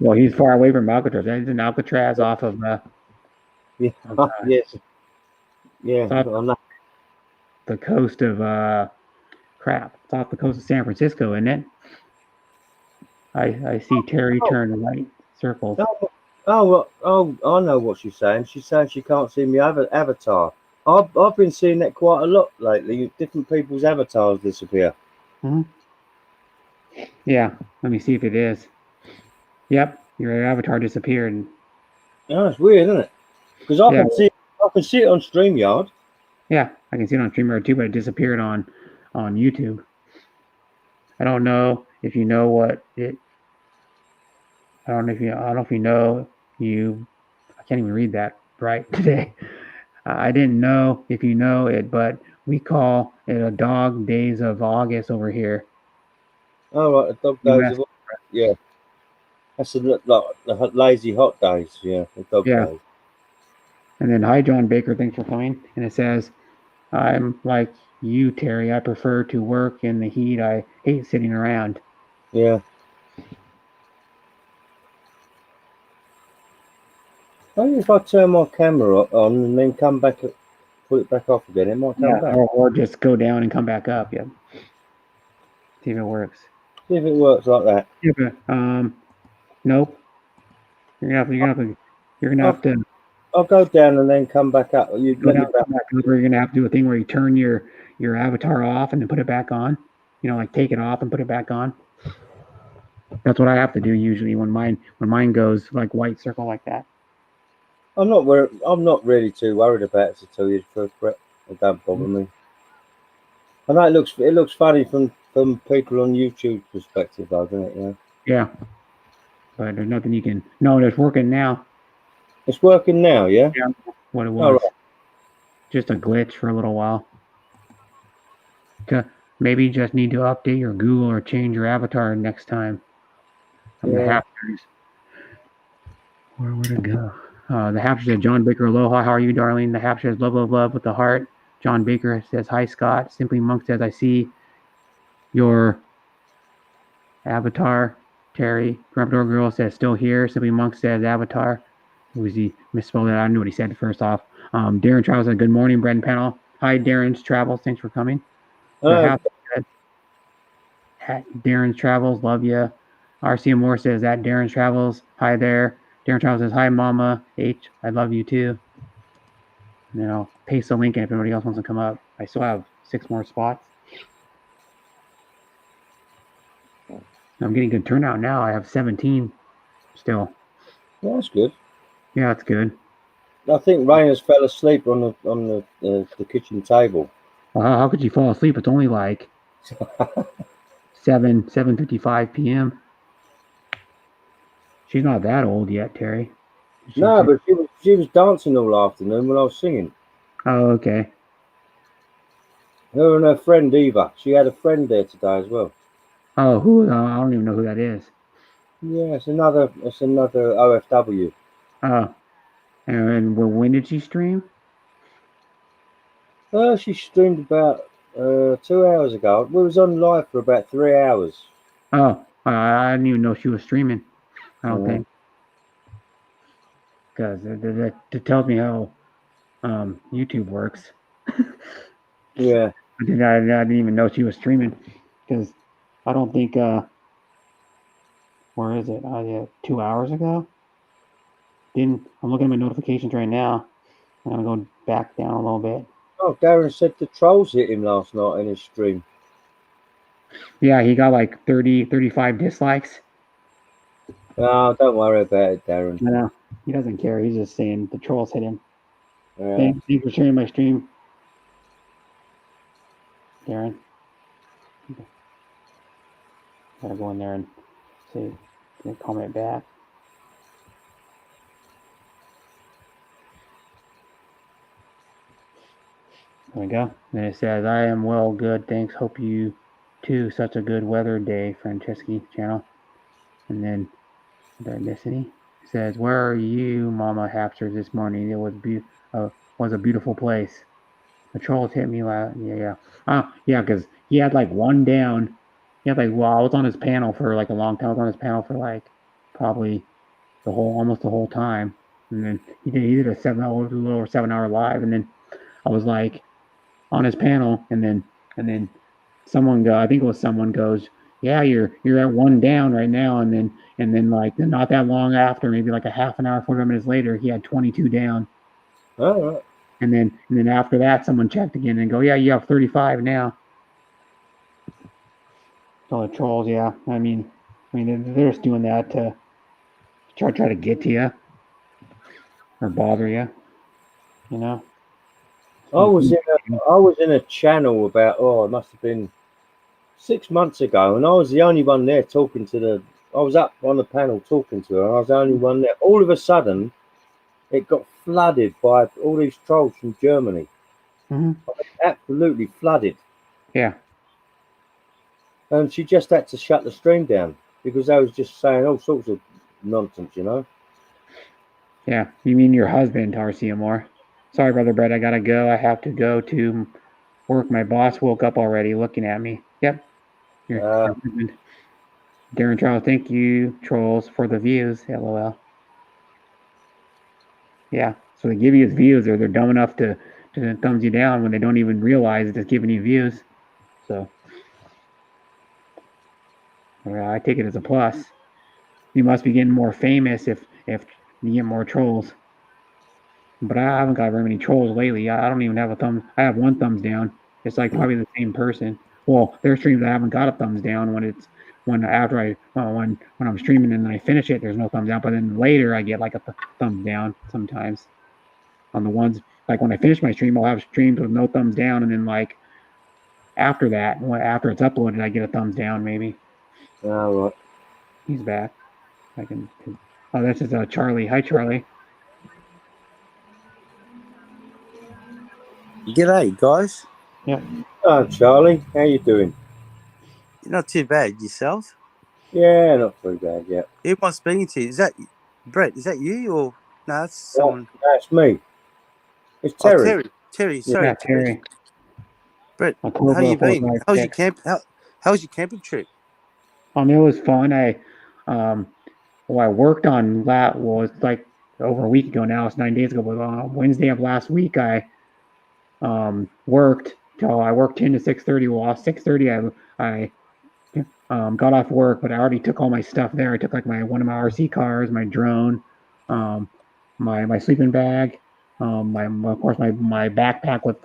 Well, he's far away from Alcatraz. He's in Alcatraz off of yeah. Yes. Yeah. The coast of it's off the coast of San Francisco, isn't it? I see Terry turn right circles. I know what she's saying. She's saying she can't see me avatar. I've been seeing that quite a lot lately. Different people's avatars disappear. Mm-hmm. Yeah, let me see if it is. Yep, your avatar disappeared. Oh, it's weird, isn't it? Because I Yeah. can see it on StreamYard. Yeah, I can see it on StreamYard too, but it disappeared on YouTube. I don't know if you know what it. I don't know if you know you. I can't even read that right today. I didn't know if you know it, but we call it a dog days of August over here. Oh, right, the dog US. days. Yeah. That's like the lazy hot days. Yeah, the dog Yeah. days. And then hi John Baker, thanks for coming. And it says, I'm like you, Terry. I prefer to work in the heat. I hate sitting around. Yeah. Maybe if I turn my camera on and then come back, put it back off again, it might come back. Or just go down and come back up. Yeah. See if it works. See if it works like that. Yeah, but, nope. You're gonna have to I'll go down and then come back up. You go let me down, back. come back up, or you're gonna have to do a thing where you turn your avatar off and then put it back on. Like take it off and put it back on. That's what I have to do usually when mine goes like white circle like that. I'm not really too worried about it, to tell you the truth, Brett. It don't bother me. I know it looks funny from people on YouTube perspective, though, doesn't it? Yeah. Yeah. But there's nothing you can. No, it's working now. It's working now, yeah. Yeah. What it was. All right. Just a glitch for a little while. Maybe you just need to update your Google or change your avatar next time. The Hapsters. Where would it go? The Hapster said, John Baker, aloha, how are you, darling? The Hapster says, love, love, love with the heart. John Baker says, hi, Scott. Simply Monk says, I see your avatar. Terry, Grumpdor Girl says, still here. Simply Monk says, avatar. Was he misspelled that? I don't know what he said first off. Darren Travels said, good morning, Brent Panel. Hi, Darren's Travels. Thanks for coming. Darren's Travels, love you. RC Moore says, that Darren's Travels. Hi there. Darren Travels says, hi, Mama H. I love you too. And then I'll paste the link in if anybody else wants to come up. I still have 6 more spots. I'm getting good turnout now. I have 17 still. Yeah, that's good. Yeah, that's good. I think Raina's fell asleep on the kitchen table. Well, how could you fall asleep? It's only like 7:55 p.m. She's not that old yet, Terry. No, but she was dancing all afternoon when I was singing. Oh, okay. Her and her friend Eva. She had a friend there today as well. Oh, who? I don't even know who that is. Yeah, it's another OFW. Oh, and when did she stream? She streamed about 2 hours ago. We was on live for about 3 hours. Oh, I didn't even know she was streaming. I don't think. Because that tells me how YouTube works. Yeah. I didn't even know she was streaming. Because I don't think. Where is it? 2 hours ago? I'm looking at my notifications right now. I'm going to go back down a little bit. Oh, Darren said the trolls hit him last night in his stream. Yeah, he got like 35 dislikes. Oh, don't worry about it, Darren. I know. He doesn't care. He's just saying the trolls hit him. Yeah. Thanks for sharing my stream, Darren. Gotta go in there and see. Comment back. There we go. And it says, I am well, good, thanks. Hope you too. Such a good weather day, Franceschi channel. And then, did I miss any? It says, where are you, Mama Hapsters, this morning? It was a beautiful place. The trolls hit me loud. Yeah. Oh, yeah, because he had like one down. He had like, well, I was on his panel for like a long time. I was on his panel for like probably almost the whole time. And then he did a little over 7 hour live. And then I was like on his panel. And then someone goes, yeah, you're at one down right now. And then like not that long after, maybe like a half an hour, 45 minutes later, he had 22 down. All right. And then after that, someone checked again and go, yeah, you have 35 now. So the trolls, yeah. I mean, they're just doing that to try to get to you or bother you. You know. I was in a channel about it must have been 6 months ago, and I was the only one there talking to the. I was up on the panel talking to her, and I was the only one there. All of a sudden, it got flooded by all these trolls from Germany. Hmm. Absolutely flooded, Yeah. and she just had to shut the stream down because they was just saying all sorts of nonsense, you know. Yeah. You mean your husband, RC Moore? Sorry, Brother Brett. I gotta go. I have to go to work. My boss woke up already, looking at me. Yep. Your husband. Darren Charles, thank you, trolls, for the views. LOL. Yeah. So they give you views, or they're dumb enough to thumbs you down when they don't even realize it's giving you views. So I take it as a plus. You must be getting more famous if you get more trolls. But I haven't got very many trolls lately. I don't even have a thumb. I have one thumbs down. It's like probably the same person. Well, there's streams I haven't got a thumbs down when after when I'm streaming and then I finish it, there's no thumbs down. But then later I get like a thumbs down sometimes on the ones like when I finish my stream, I'll have streams with no thumbs down, and then like after that, after it's uploaded, I get a thumbs down maybe. Oh, right. He's back. I can. Oh, this is Charlie. Hi, Charlie. G'day, guys. Yeah. Oh, Charlie, how you doing? Not too bad. Yourself? Yeah, not too bad. Yeah. Who am I speaking to? Is that Brett? Is that you or no? That's someone. That's me. It's Oh, Terry. Terry. Terry. Sorry, Yeah, Terry. Brett, how you been? How's your camp? How's your camping trip? It was fun. I worked on that. Well, it's like over a week ago now. It's 9 days ago. But Wednesday of last week, I worked till I worked 10 to 6:30. Well, 6:30, I got off work, but I already took all my stuff there. I took like one of my RC cars, my drone, my sleeping bag, of course my backpack with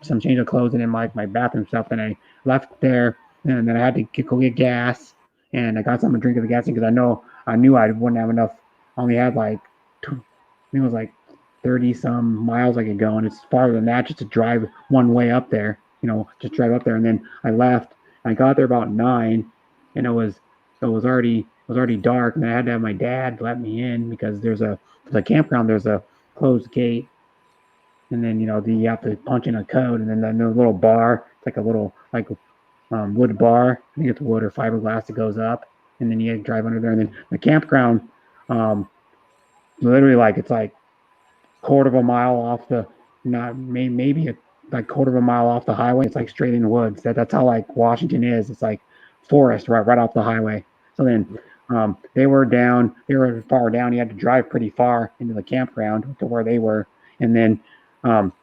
some change of clothes, and then my bathroom stuff. Then I left there, and then I had to go get gas, and I got something to drink at the gas station because I knew I wouldn't have enough. I only had like I think it was like 30 some miles I could go, and it's farther than that just to drive one way up there. Just drive up there, and then I left. I got there about 9, and it was already dark, and I had to have my dad let me in because there's the campground. There's a closed gate, and then you have to punch in a code, and then the little bar. It's like a little wood bar. I think it's wood or fiberglass that goes up, and then you drive under there, and then the campground, literally it's like quarter of a mile off the maybe like quarter of a mile off the highway. It's like straight in the woods. That's how Washington is. It's like forest right off the highway. So then they were far down. You had to drive pretty far into the campground to where they were. And then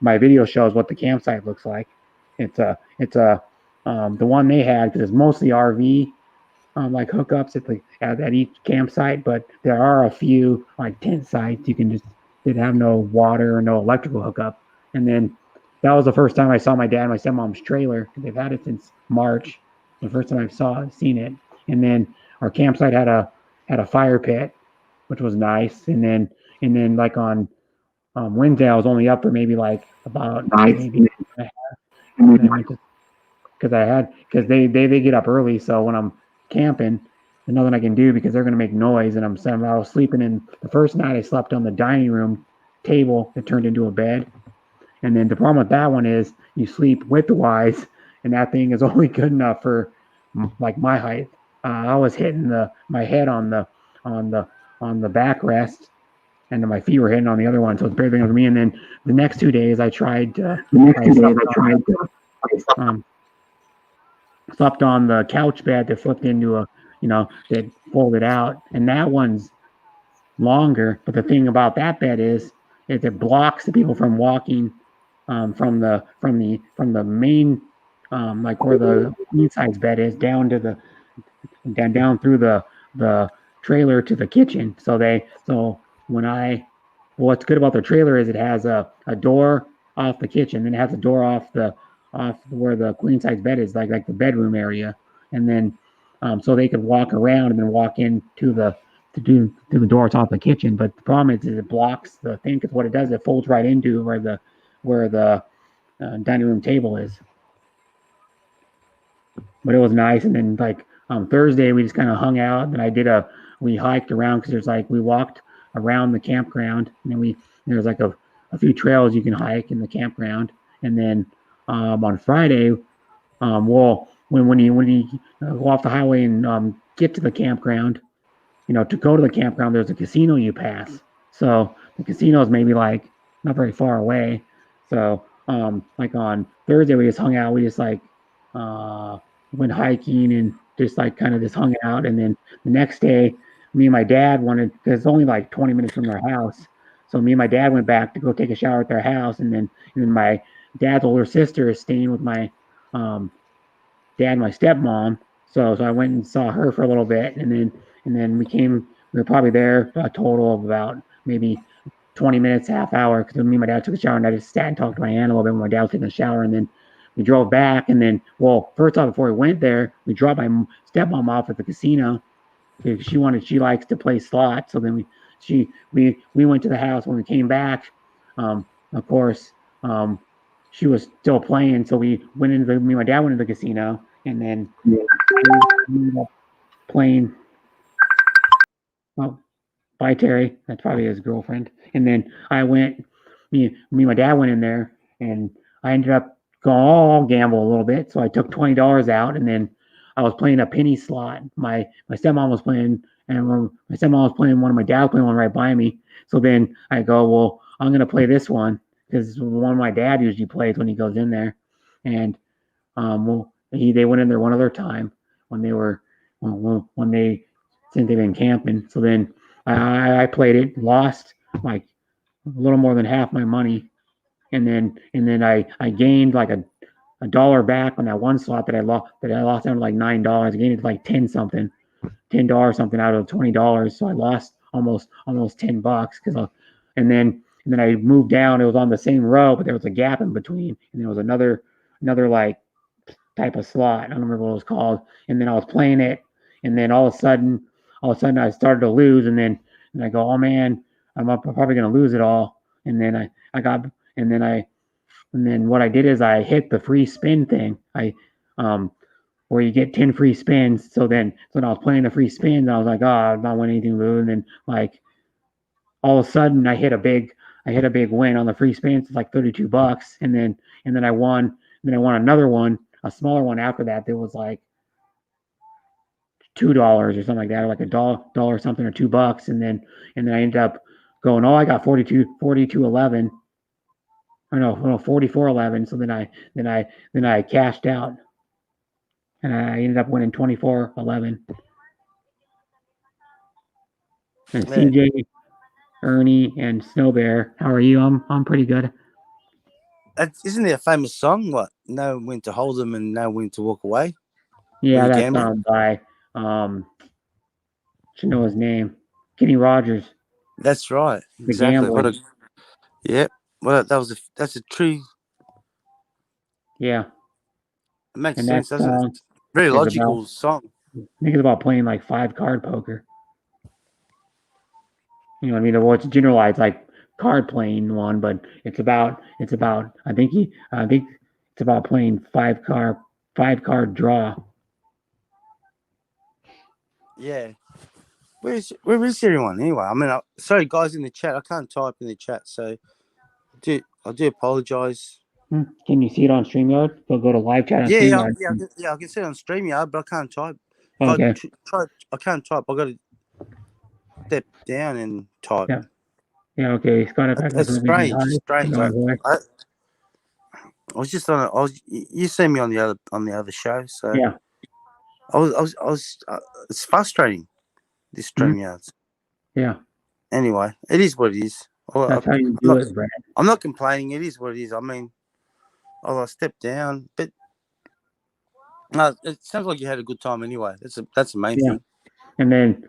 my video shows what the campsite looks like. It's the one they had, because it's mostly RV hookups at each campsite, but there are a few tent sites you can just that have no water or no electrical hookup. And then that was the first time I saw my dad and my stepmom's trailer. They've had it since March. The first time I've seen it. And then our campsite had a fire pit, which was nice. And then on Wednesday, I was only up for maybe about maybe because they get up early. So when I'm camping, there's nothing I can do because they're going to make noise. And I was sleeping in the first night. I slept on the dining room table that turned into a bed. And then the problem with that one is you sleep widthwise, and that thing is only good enough for my height. I was hitting my head on the backrest, and then my feet were hitting on the other one, so it's very big for me. And then the next 2 days, I slept on the couch bed that flipped into that folded out, and that one's longer. But the thing about that bed is it blocks the people from walking from the main where the inside bed is down to down through the trailer to the kitchen. What's good about the trailer is it has a door off the kitchen, then it has a door off where the queen size bed is, like the bedroom area, and then so they could walk around and then walk into the to do through the door. It's off the kitchen, but the problem is it blocks the thing because what it does, it folds right into where the dining room table is. But it was nice. And then like Thursday, we just kind of hung out. And we hiked around because we walked around the campground, and then there's like a few trails you can hike in the campground. And then on Friday, when you go off the highway and get to the campground, to go to the campground, there's a casino you pass. So the casino is maybe like not very far away. So like on Thursday, we just hung out. We just went hiking and just kind of just hung out. And then the next day, me and my dad because it's only like 20 minutes from their house. So me and my dad went back to go take a shower at their house. And then my dad's older sister is staying with my dad and my stepmom. So I went and saw her for a little bit. And then we were probably there a total of about maybe 20 minutes, half hour, because me and my dad took a shower and I just sat and talked to my aunt a little bit when my dad was taking a shower. And then we drove back, and then, first off, before we went there, we dropped my stepmom off at the casino because she likes to play slots. So then we went to the house. When we came back, of course, she was still playing. So me and my dad went to the casino, and then we ended up playing. Oh, bye, Terry. That's probably his girlfriend. And then me and my dad went in there, and I ended up I'll gamble a little bit. So I took $20 out, and then I was playing a penny slot. My stepmom was playing, and my stepmom was playing one, and my dad was playing one right by me. So then I go, I'm going to play this one because one my dad usually plays when he goes in there. And they went in there one other time when since they've been camping. So then I played it, lost like a little more than half my money. And then I gained like a dollar back on that one slot that I lost down to like $9. I gained it like $10 something out of $20. So I lost almost $10 and then I moved down. It was on the same row, but there was a gap in between, and there was another like type of slot. I don't remember what it was called. And then I was playing it, and then all of a sudden I started to lose, and then I go, oh man, I'm probably gonna lose it all. And then and then what I did is I hit the free spin thing. Where you get 10 free spins. So when I was playing the free spins, I was like, I'm not winning anything, Lou. And then like all of a sudden I hit a big win on the free spins. It's like $32. And then I won. Then I won another one, a smaller one after that. There was like $2 or something like that, or like a dollar something, or $2. And then I ended up going, I got 42.11. Or no, 44.11. So then I cashed out, and I ended up winning 24.11. And CJ, Ernie, and Snow Bear, how are you? I'm pretty good. Isn't there a famous song? What? Know when to hold them and know when to walk away. Yeah, that's by should know his name, Kenny Rogers. That's right. Exactly. Well, that's a true. Yeah. It makes sense, doesn't it? Very logical song. I think it's about playing like 5-card poker. You know what I mean? Well, it's generalized like card playing one, but it's about I think it's about playing 5-card draw. Yeah. Where is everyone anyway? I mean, sorry guys in the chat, I can't type in the chat, so I do apologize. Can you see it on StreamYard? Go to live chat on StreamYard. Yeah, I can see it on StreamYard, but I can't type. Okay. I can't type. I got to step down and type. Yeah. Okay. That's strange. I was just on. You see me on the other show, so yeah. I was. It's frustrating. This StreamYards. Yeah. Anyway, it is what it is. That's how you do it, Brad. I'm not complaining. It is what it is. I mean, I stepped down, but no, it sounds like you had a good time anyway. That's the main thing. And then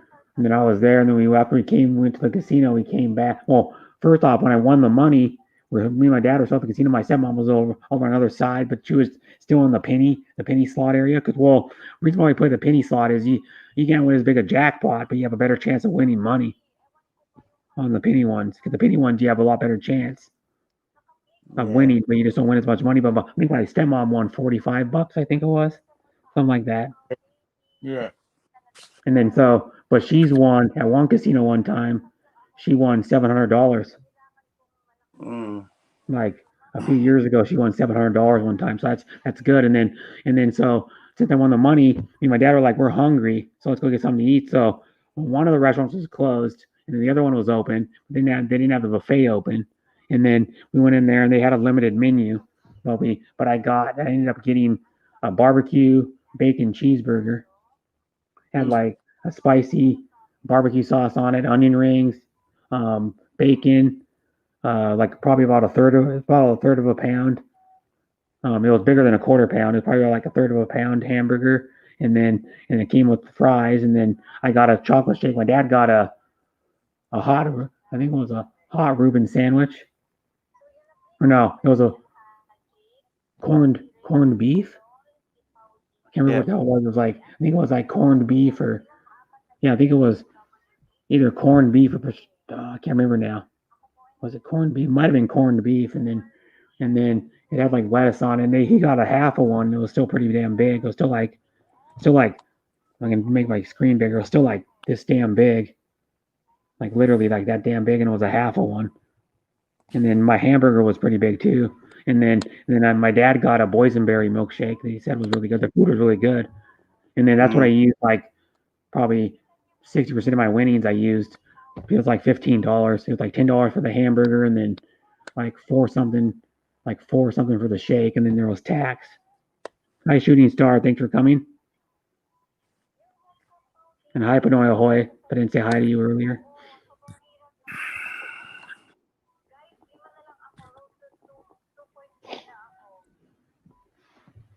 I was there, and then we went to the casino. We came back. Well, first off, when I won the money, me and my dad were still at the casino. My stepmom was over on the other side, but she was still in the penny slot area. Because reason why we play the penny slot is you can't win as big a jackpot, but you have a better chance of winning money on the penny ones. Because the penny ones you have a lot better chance of winning, but you just don't win as much money. But I think my stepmom won $45, I think it was, something like that. Yeah. And then but she's won at one casino one time. She won $700. Like a few years ago, she won $700 one time. So that's good. And then so since I won the money, me and my dad were like, we're hungry, so let's go get something to eat. So one of the restaurants was closed, and then the other one was open. They didn't have the buffet open. And then we went in there, and they had a limited menu. But I ended up getting a barbecue bacon cheeseburger. Had like a spicy barbecue sauce on it, onion rings, bacon, like probably about a third of a pound. It was bigger than a quarter pound. It was probably like a third of a pound hamburger, and it came with fries. And then I got a chocolate shake. My dad got a hot, I think it was a hot Reuben sandwich, or no, it was a corned beef. I can't remember what the hell it was. It was like, I think it was like corned beef or, I think it was either corned beef or I can't remember now. Was it corned beef? Might have been corned beef, and then it had like lettuce on it. And he got a half of one. It was still pretty damn big. It was still like I can make my screen bigger. It was still like this damn big, like literally like that damn big, and it was a half of one. And then my hamburger was pretty big too. And then my dad got a boysenberry milkshake that he said was really good. The food was really good. And then that's what I used, like probably 60% of my winnings I used. It was like $15. It was like $10 for the hamburger, and then like four something for the shake, and then there was tax. Hi, Shooting Star. Thanks for coming. And hi, Panoy Ahoy. I didn't say hi to you earlier.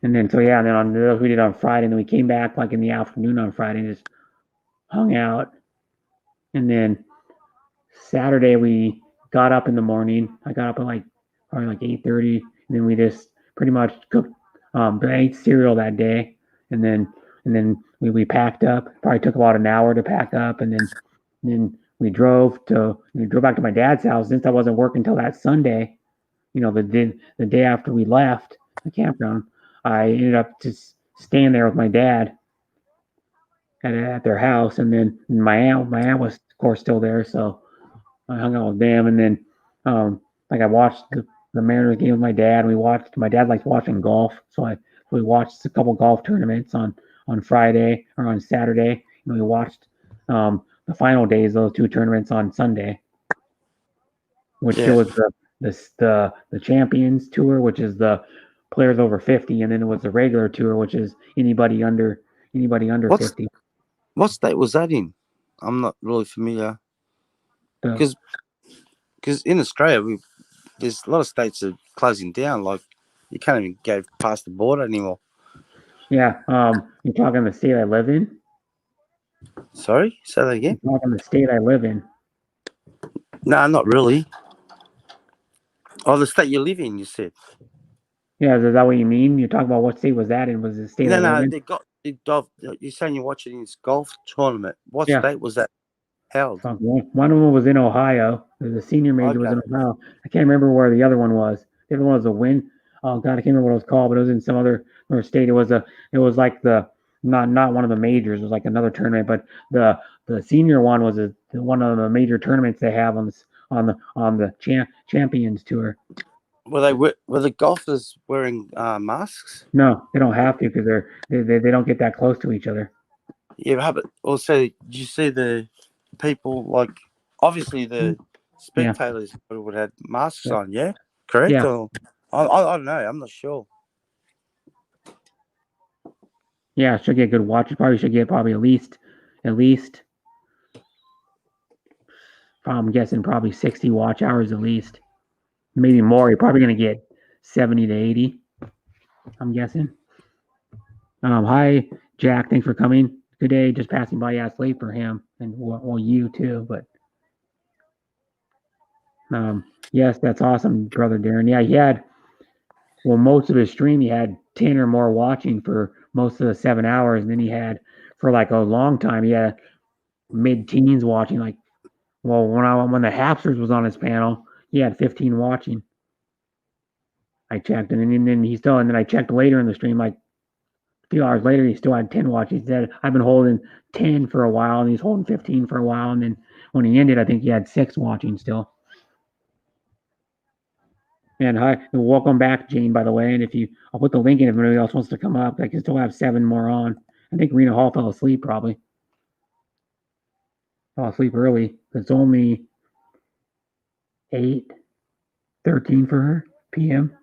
And then then we did on Friday, and then we came back like in the afternoon on Friday and just hung out. And then Saturday we got up in the morning. I got up at probably 8:30, and then we just pretty much cooked, ate cereal that day, and then we packed up. Probably took about an hour to pack up, and then we drove back to my dad's house. Since I wasn't working until that Sunday, the day after we left the campground, I ended up just staying there with my dad at their house, and then my aunt was of course still there, so I hung out with them. And then I watched the Mariners game with my dad. My dad likes watching golf, so we watched a couple golf tournaments on Friday or on Saturday. We watched the final days of those two tournaments on Sunday, which there was the Champions Tour, which is the players over 50, and then it was the regular tour, which is anybody under 50. What state was that in? I'm not really familiar. Because in Australia, there's a lot of states are closing down. Like you can't even go past the border anymore. Yeah. You're talking the state I live in? Sorry? Say that again? You're talking the state I live in? No, not really. Oh, the state you live in, you said. Yeah, is that what you mean? You're talking about what state was that in? Was the state I live in? You're saying you're watching this golf tournament. What state was that held? One of them was in Ohio. The senior major was in Ohio. I can't remember where the other one was. The other one was a win. Oh God, I can't remember what it was called, but it was in some other state. It was like the not one of the majors. It was like another tournament, but the senior one was one of the major tournaments they have on the Champions Tour. Were the golfers wearing masks? No, they don't have to because they don't get that close to each other. Yeah, but also, did you see the people, like, obviously the spectators would have masks on, yeah? Correct? Yeah. Or, I don't know. I'm not sure. Yeah, should get good watch. Probably should get at least. I'm guessing probably 60 watch hours at least. Maybe more. You're probably going to get 70 to 80. I'm guessing. Hi, Jack. Thanks for coming. Good day. Just passing by. Yeah, it's late for him, and well, you too. But yes, that's awesome, brother Darren. Yeah, well, most of his stream, he had 10 or more watching for most of the 7 hours. And then he had, for like a long time, he had mid-teens watching. Like, well, when the Hapsters was on his panel, he had 15 watching. I checked, and then I checked later in the stream, like a few hours later, he still had 10 watching. He said, I've been holding 10 for a while, and he's holding 15 for a while. And then when he ended, I think he had 6 watching still. And hi, welcome back, Gene, by the way. And I'll put the link in if anybody else wants to come up. I can still have 7 more on. I think Rena Hall fell asleep probably. Fell asleep early. It's only 8:13 for her p.m.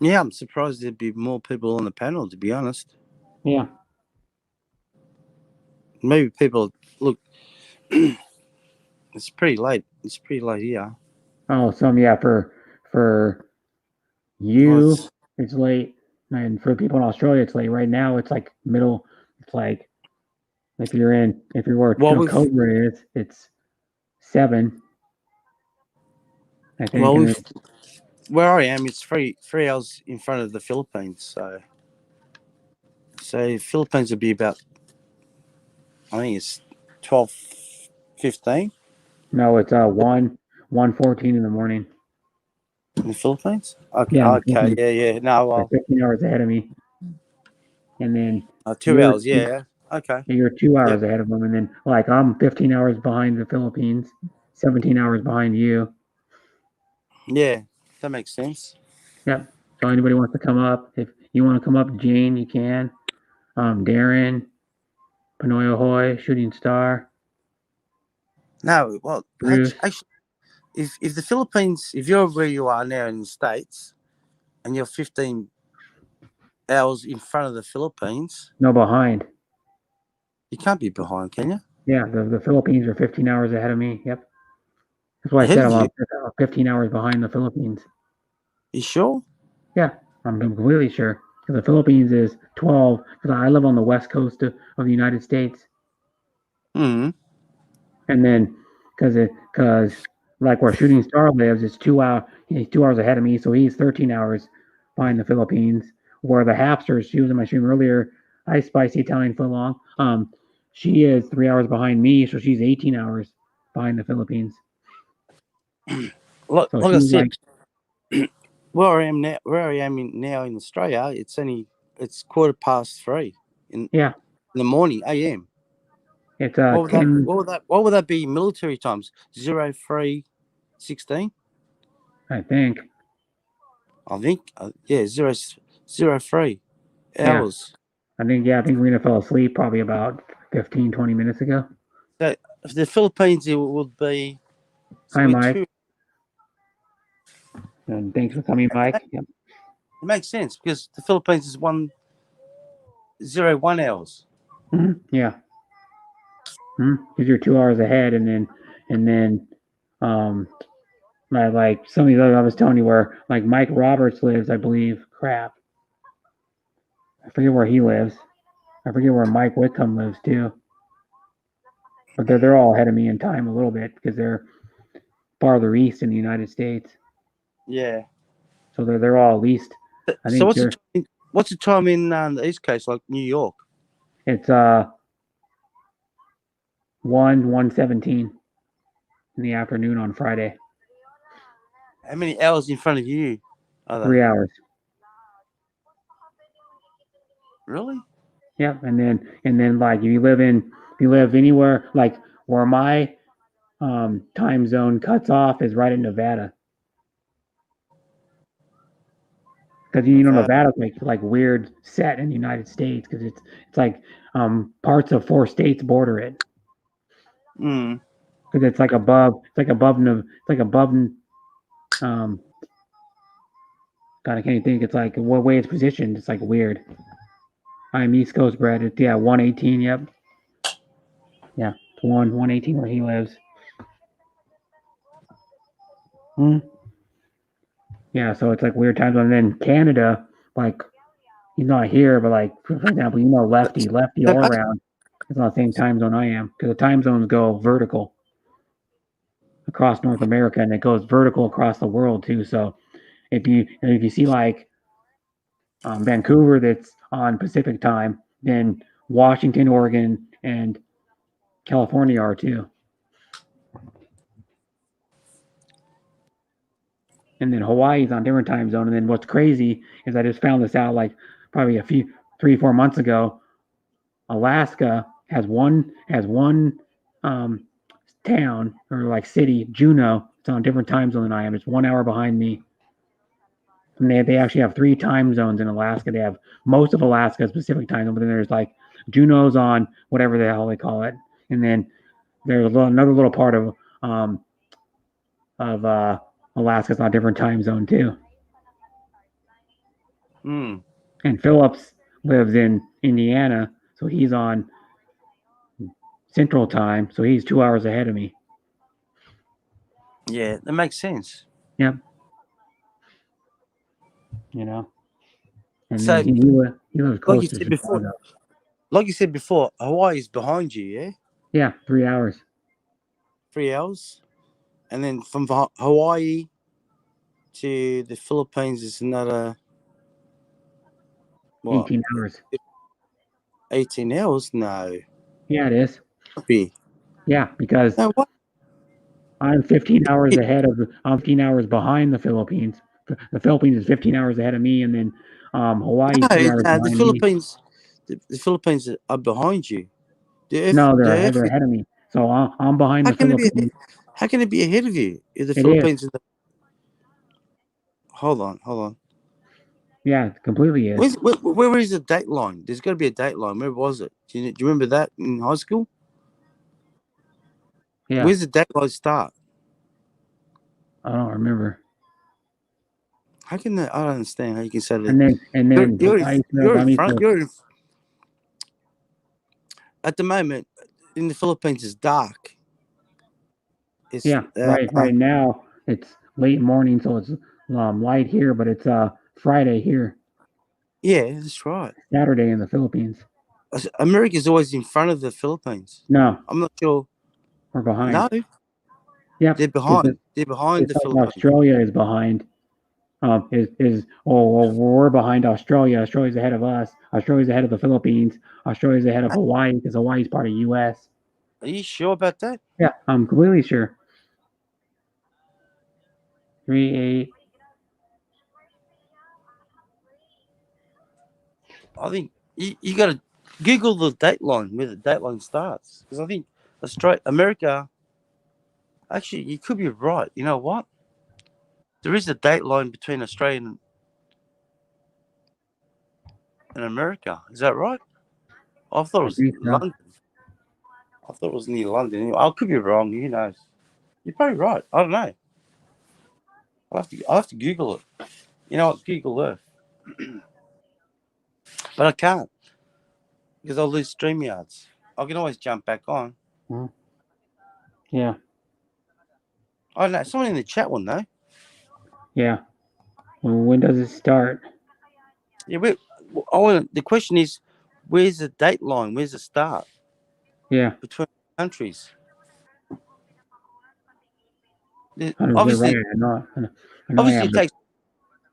Yeah, I'm surprised there'd be more people on the panel, to be honest. Yeah. Maybe people look. It's pretty late. It's pretty late here. Oh, for you, it's late, and for people in Australia, it's late. Right now, it's like middle. It's like if you're where Cobra is, it's 7. I think. Well, where I am, it's 3 hours in front of the Philippines. So Philippines would be about, I think it's 12:15. No, it's 1:14 in the morning. In the Philippines? Okay, Yeah, yeah. No, well, 15 hours ahead of me. And then 2 hours, yeah. Okay. You're 2 hours ahead of them, and then like I'm 15 hours behind the Philippines, 17 hours behind you. Yeah, that makes sense. Yep. So anybody wants to come up, if you want to come up, Jane, you can. Darren, Panoy Ahoy, Shooting Star. No, well, Bruce. actually, if the Philippines, if you're where you are now in the States, and you're 15 hours in front of the Philippines. No, behind. You can't be behind, can you? Yeah, the Philippines are 15 hours ahead of me. Yep. That's why I said I'm 15 hours behind the Philippines. You sure? Yeah, I'm completely sure. Because the Philippines is 12, because I live on the west coast of the United States. Mm-hmm. And then, because like where Shooting Star lives, it's 2 hours. He's 2 hours ahead of me, so he's 13 hours behind the Philippines. Where the Hapsters, she was in my stream earlier. Hi, Spicy Italian Footlong. She is 3 hours behind me, so she's 18 hours behind the Philippines. Like I said, where I am now in Australia, it's 3:15 in the morning AM. It's what would that be military times? 03:16? I think. Yeah, 03 hours. I think Rena fell asleep probably about 15, 20 minutes ago. So if the Philippines, it would be. Hi, Mike. And thanks for coming, Mike. Yep. It makes sense because the Philippines is 1:01 hours. Mm-hmm. Yeah. Because you're 2 hours ahead, and then like some of these other, I was telling you where like Mike Roberts lives, I believe. Crap. I forget where he lives. I forget where Mike Whitcomb lives too. But they're all ahead of me in time a little bit because they're farther east in the United States. Yeah. So they're all at least. So what's the time in the East Coast, like New York? It's 1:17 in the afternoon on Friday. How many hours in front of you? 3 hours. Really? Yeah, and then like if you live anywhere like where my time zone cuts off is right in Nevada. Because Nevada's like weird set in the United States because it's like parts of 4 states border it. Because it's like above God, I can't even think. It's like what way it's positioned. It's like weird. I'm East Coast bred. It's 1:18. Yep. Yeah, it's 1:18 where he lives. Yeah, so it's like weird times. And then Canada, like he's not here, but like for example, lefty all around. It's on the same time zone I am because the time zones go vertical. across North America, and it goes vertical across the world too. So if you see like Vancouver, that's on Pacific time, then Washington, Oregon, and California are too. And then Hawaii's on different time zone. And then what's crazy is I just found this out like probably 3-4 months ago. Alaska has one town or like city, Juneau. It's on a different time zone than I am. It's 1 hour behind me. And they actually have 3 time zones in Alaska. They have most of Alaska's Pacific time zone, but then there's like Juneau's on whatever the hell they call it, and then there's another little part of Alaska's on a different time zone too. Hmm. And Phillips lives in Indiana, so he's on Central Time, so he's 2 hours ahead of me. Yeah, that makes sense. Yep. You know, and So, then he lives close you to said before, Chicago. like you said before, Hawaii is behind you, yeah? Yeah, 3 hours. 3 hours. And then from Hawaii to the Philippines is another, what, 18 hours. 18 hours? No. Yeah, it is. Be. Yeah, because No, what? I'm 15 hours ahead of. I'm 15 hours behind the Philippines. The Philippines is 15 hours ahead of me, and then Hawaii No, 3 hours the behind me. Philippines, the Philippines are behind you. No, they're ahead of me. So I'm behind the Philippines. How can it be ahead of you? If the It Philippines is. is hold on. Yeah, it completely is. Where is the date line? There's got to be a date line. Where was it? Do you remember that in high school? Yeah, Where's the date line start? I don't remember. How can that? I don't understand how you can say that. And then You're Hawaii in got me front. for- You're in. At the moment in the Philippines, it's dark. It's, yeah, right now it's late morning, so it's light here, but it's Friday here, Yeah, that's right. Saturday in the Philippines. America's always in front of the Philippines. No, I'm not sure. we're behind. No, Yep, they're behind. They're behind the like Philippines. Australia is behind. We're behind Australia. Australia's ahead of us. Australia's ahead of the Philippines. Australia's ahead of Hawaii because Hawaii's part of U.S. Are you sure about that? Yeah, I'm completely sure. 3-8. I think you got to Google the dateline where the dateline starts, because I think America. Actually, you could be right. You know what? There is a dateline between Australia and America. Is that right? I thought it was London. I thought it was near London. I could be wrong. Who knows? You're probably right. I don't know. I'll have to Google it. You know what? Google Earth. But I can't because I'll lose StreamYards. I can always jump back on. Yeah. I don't know. Someone in the chat will know. Yeah. Well, when does it start? Yeah, the question is, where's the date line? Where's the start? Yeah. Between countries. Obviously,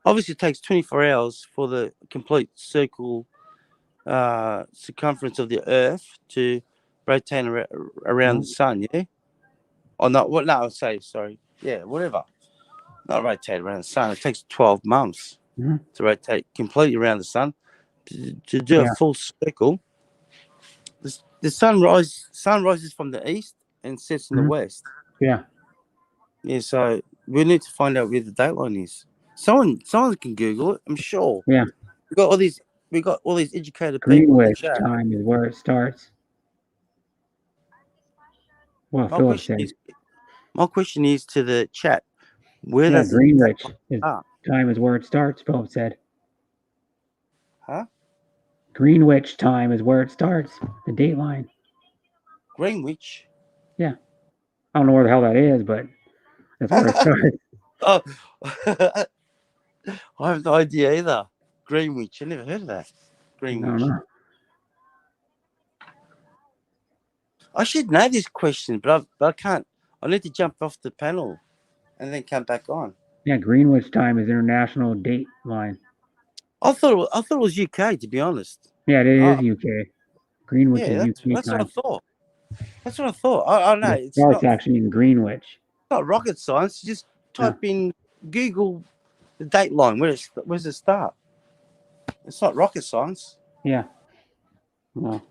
it takes 24 hours for the complete circumference of the Earth to rotate around the sun. Yeah. Or not? What? No, sorry. Yeah, whatever. Not rotate around the sun. It takes 12 months to rotate completely around the sun to do a full circle. The sun rises from the east and sets in the west. Yeah. Yeah. So we need to find out where the dateline is. Someone can Google it. I'm sure. Yeah. We got all these educated Greenwich people. time is where it starts. Well, Philip said. My question is to the chat. Where does Greenwich time is where it starts, Philip said. Huh? Greenwich time is where it starts. The dateline. Greenwich? Yeah. I don't know where the hell that is, but that's where it starts. Oh, I have no idea either. Greenwich. I never heard of that. Greenwich. I don't know. I should know this question, but I can't. I need to jump off the panel and then come back on. Yeah, Greenwich time is international date line. I thought it was UK, to be honest. Yeah, it Oh, is UK. Greenwich yeah, is UK that's what I time. thought. That's what I thought. I know It it's starts not actually in Greenwich. rocket science. Just type in Google the date line. Where's it start? It's not rocket science. Yeah. No.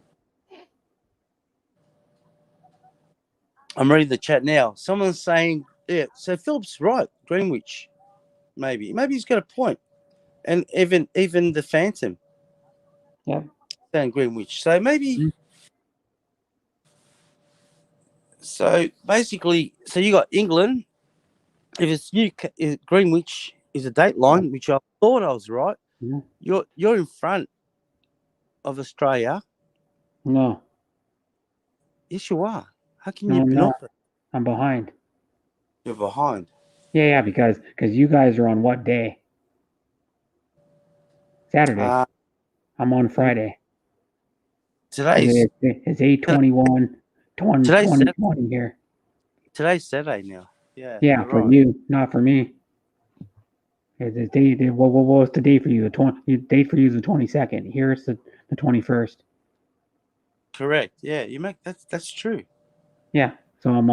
I'm reading the chat now. Someone's saying, yeah, so Philip's right. Greenwich, maybe he's got a point. And even the Phantom, Yeah. saying Greenwich. So maybe. Mm. So basically, you got England. If it's UK, Greenwich is a date line, which I thought I was right. Yeah. You're in front of Australia. No. Yes, you are. How can No, you I'm not? not. I'm behind. You're behind. Yeah, because you guys are on what day? Saturday. I'm on Friday. Today's It's 8/21, Today's 2020 here. Today's Saturday now. Yeah. Yeah, you're for right. you, not for me. The date. What was the date for you? The date for you is the 22nd. Here it's the 21st. Correct. Yeah, you make that's true. Yeah. So I'm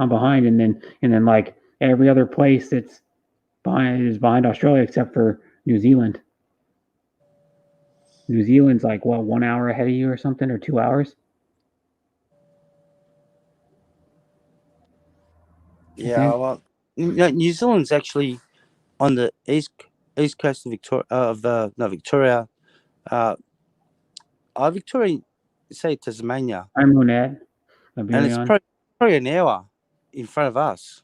behind, and then like every other place that's behind Australia except for New Zealand. New Zealand's like what, 1 hour ahead of you or something, or 2 hours. Yeah. Okay. Well, New Zealand's actually on the east coast of Victoria. No, Victoria. Victoria, say Tasmania, I'm Monette, and it's Abelion. probably an hour in front of us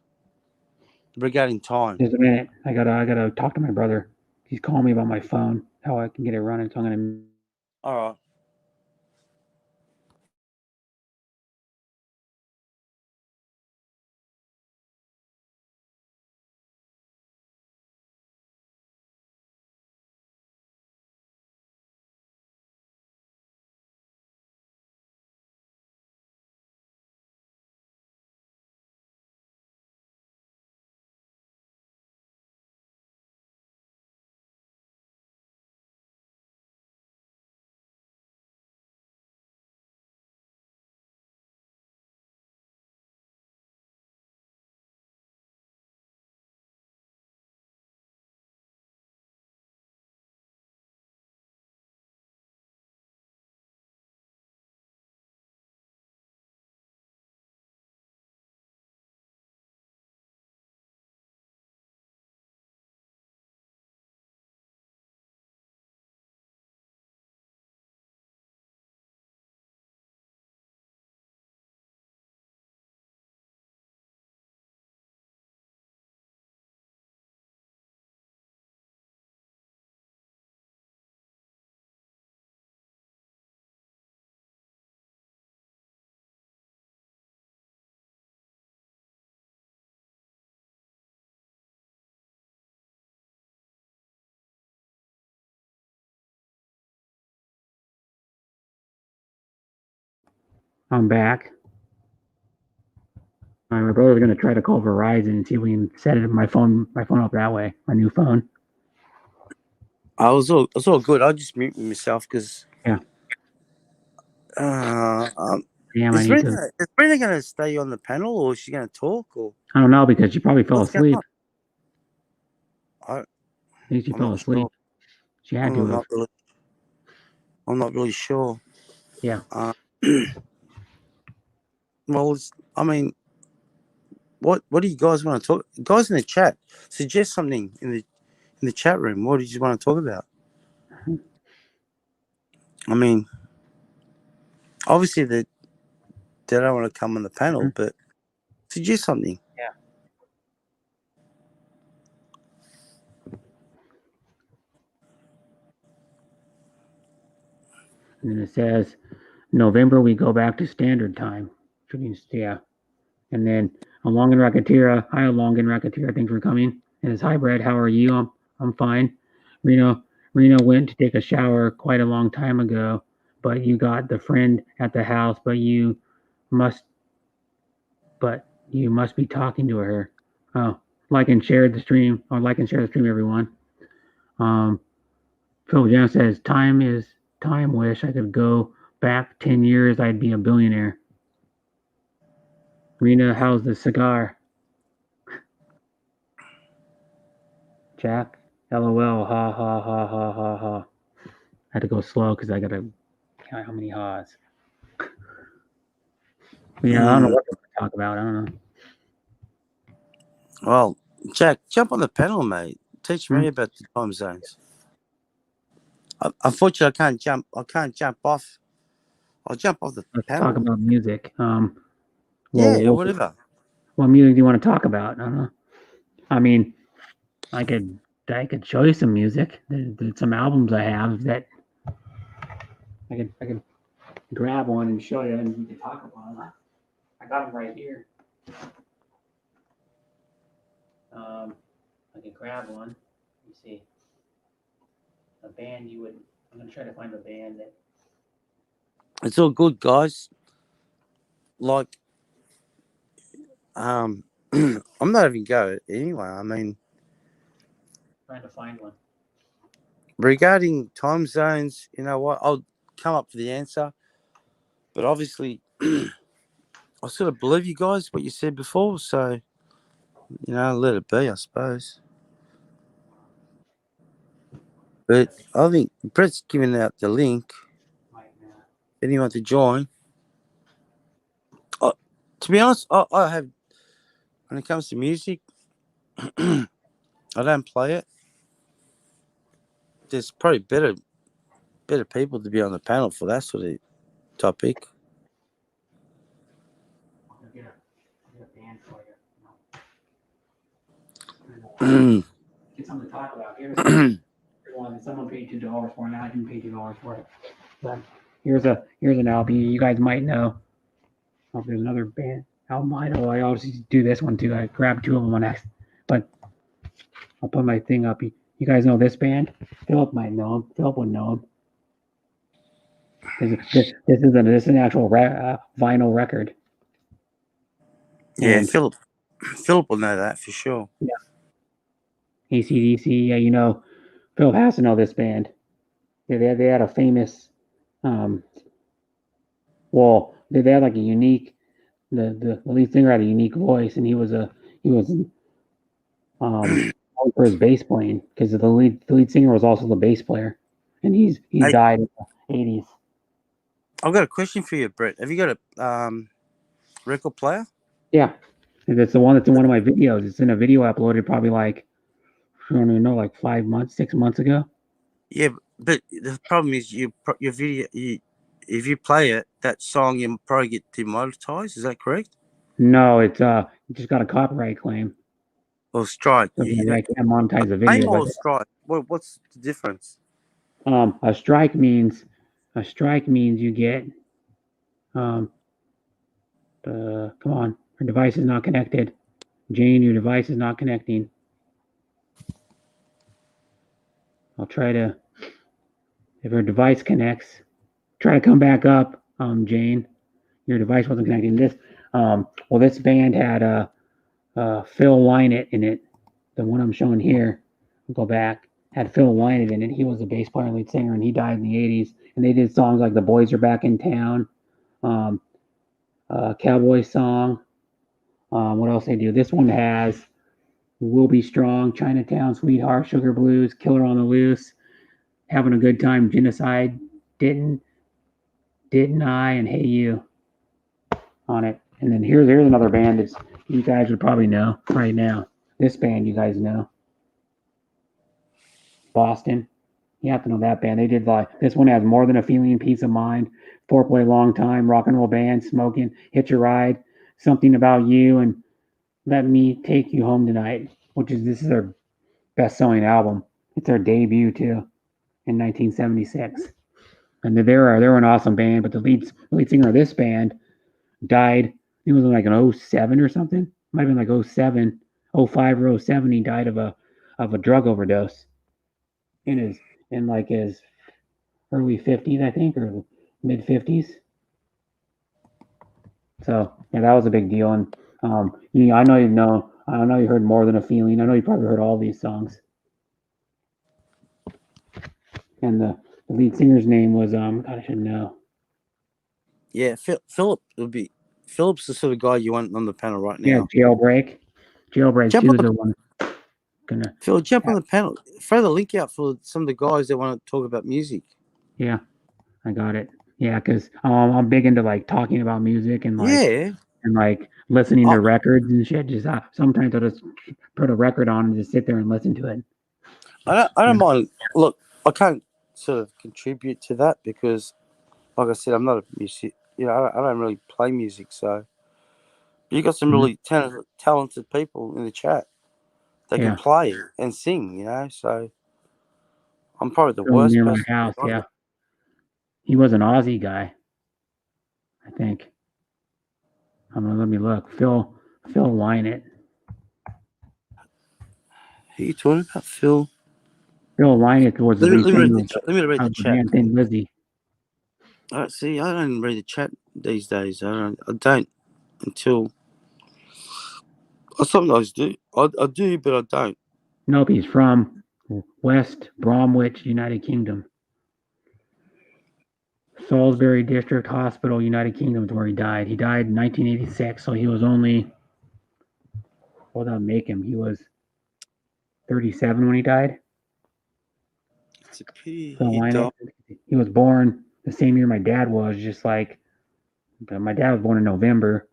regarding time. Just a minute. I gotta talk to my brother. He's calling me about my phone, how I can get it running. So I'm gonna. All right. I'm back. My brother's gonna try to call Verizon and see if we can set it my phone up that way. My new phone. It's all good. I just mute myself because. Yeah. Damn, I Is need to. Brenda going to stay on the panel, or is she going to talk, or I don't know because she probably fell what's going asleep. on? I think she I'm fell not asleep. sure. She had to have. I'm not really sure. Yeah. Well, I mean, what do you guys want to talk? Guys in the chat, suggest something in the chat room. What do you want to talk about? I mean, obviously they don't want to come on the panel, but suggest something. Yeah. And then it says November we go back to standard time. Yeah. And then Along in Racketeer, hi Along in Racketeer, thanks for coming. And it's hi Brad, how are you? I'm fine. Reno went to take a shower quite a long time ago, but you got the friend at the house, but You must be talking to her. Oh, like and share the stream. Or like and share the stream, everyone. Phil Jones says, time is time. Wish I could go back 10 years. I'd be a billionaire. Rena, how's the cigar? Jack, LOL, ha ha ha ha ha ha. I had to go slow because I gotta count how many ha's. Yeah, I don't know what to talk about. I don't know. Well, Jack, jump on the panel, mate. Teach me about the time zones. Unfortunately, I can't jump off. I'll jump off the Let's panel. talk about music. Yeah, whatever. What music do you want to talk about? I don't know. I mean, I could show you some music. There's some albums I have that I could grab one and show you, and we can talk about them. I got them right here. I can grab one. Let me see. A band you would. I'm gonna try to find a band that. It's all good, guys. Like, I'm not even going anyway. I mean, Trying to find one. regarding time zones, you know what? I'll come up with the answer. But obviously, I sort of believe you guys, what you said before. So, you know, let it be, I suppose. But I think Brett's giving out the link. Anyone to join. To be honest, I have, when it comes to music, I don't play it. There's probably better people to be on the panel for that sort of topic. Get a band for you. Get something to talk about. Here's one. Someone paid $2 for it. Now I didn't pay $2 for it. But here's an album you guys might know. Oh, there's another band album I know. I always do this one too. I grabbed two of them on X, but I'll put my thing up. You guys know this band? Philip might know him. Philip would know him. This is an actual vinyl record. Yeah, And Philip will know that for sure. Yeah. AC/DC. Yeah, you know, Philip has to know this band. Yeah, they had a famous, well, they had like a unique. The lead singer had a unique voice, and he was for his bass playing because the lead singer was also the bass player, and he died in the 80s. I've got a question for you, Brett. Have you got a record player? Yeah, that's the one that's in one of my videos. It's in a video I uploaded probably like I don't even know, like 5 months, 6 months ago. Yeah, but the problem is your video. If you play it, that song, you probably get demonetized. Is that correct? No, it's you just got a copyright claim. Or strike. So I can't monetize the video. Claim or strike? What's the difference? A strike means you get come on, your device is not connected. Jane, your device is not connecting. I'll try to, if your device connects, try to come back up, Jane. Your device wasn't connecting. This band had Phil Lynott in it. The one I'm showing here, I'll go back, had Phil Lynott in it. He was the bass player and lead singer, and he died in the 80s. And they did songs like The Boys Are Back in Town, Cowboy Song. What else they do? This one has We'll Be Strong, Chinatown, Sweetheart, Sugar Blues, Killer on the Loose, Having a Good Time, Genocide, Didn't I, and Hey You on it. And then here's another band that you guys would probably know right now. This band you guys know. Boston. You have to know that band. They did this one has More Than a Feeling, Peace of Mind, Foreplay Long Time, Rock and Roll Band, Smoking, Hitch a Ride, Something About You, and Let Me Take You Home Tonight, this is their best-selling album. It's their debut too, in 1976. And they're an awesome band, but the lead singer of this band died. It was like an 07 or something. Might have been like 07, 05 or 07. He died of a drug overdose in his early 50s, I think, or mid 50s. So yeah, that was a big deal. And I know I know you heard More Than a Feeling. I know you probably heard all these songs. And the lead singer's name was God, I should know. Yeah, Philip would be. Philip's the sort of guy you want on the panel right Yeah, now. Jailbreak. Jailbreak. Jump She on was the, the one gonna. Phil, jump on the panel. Throw the link out for some of the guys that want to talk about music. Yeah, I got it. Yeah, because I'm big into like talking about music and like Yeah, and like listening I- to records and shit. Just sometimes I'll just put a record on and just sit there and listen to it. I don't mind. Look, I can't sort of contribute to that because, like I said, I'm not a music. You know, I don't really play music. So you got some really talented people in the chat that Yeah. can play and sing. You know, so I'm probably the Phil worst near my person. house. Yeah, he was an Aussie guy, I think. Let me look. Phil Lynott. Who are you talking about, Phil? Phil Lynott was the Let lead me read singer the of the chat. band Thin Lizzy. See, I don't read the chat these days. I don't until I sometimes do. I do, but I don't. Nope, he's from West Bromwich, United Kingdom. Salisbury District Hospital, United Kingdom is where he died. He died in 1986, so he was only, what did that make him? He was 37 when he died. It's a pity Phil he died. Lynott. He was born the same year my dad was, but my dad was born in November.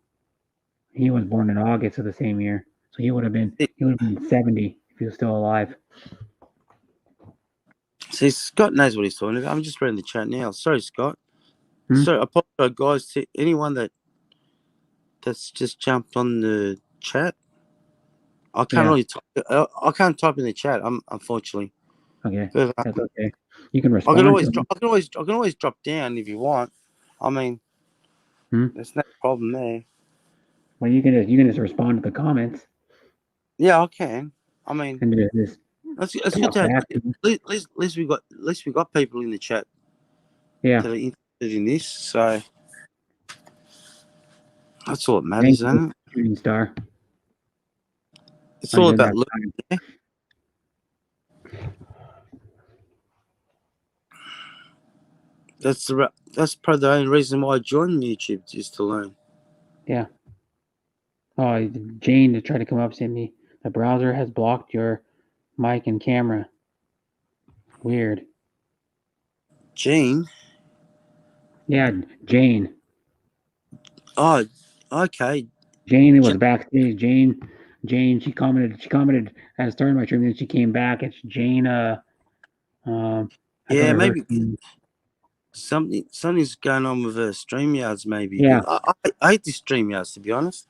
He was born in August of the same year. So he would have been 70 if he was still alive. See, Scott knows what he's talking about. I'm just reading the chat now. Sorry, Scott. Hmm? Sorry, I apologize, guys, to anyone that's just jumped on the chat. I can't really I can't type in the chat. Unfortunately. Okay, But, that's okay. You can I respond. can always drop down if you want. I mean, Hmm? there's no problem there. Well, you can just respond to the comments Yeah, I can. I mean, and just that's good to have. At least we got people in the chat yeah. that are interested in this. So that's all that Thank matters, you, isn't it? Shooting Star. It's all about that look. time. That's probably the only reason why I joined YouTube, is to learn. Yeah. Oh, Jane to try to come up sent me the browser has blocked your mic and camera. Weird. Gene. Yeah, Jane. Oh, okay. Jane was backstage. Jane. She commented at the start of my stream, then she came back. It's Jane. Yeah, maybe something's going on with StreamYards. Maybe. Yeah. I hate this StreamYards, to be honest.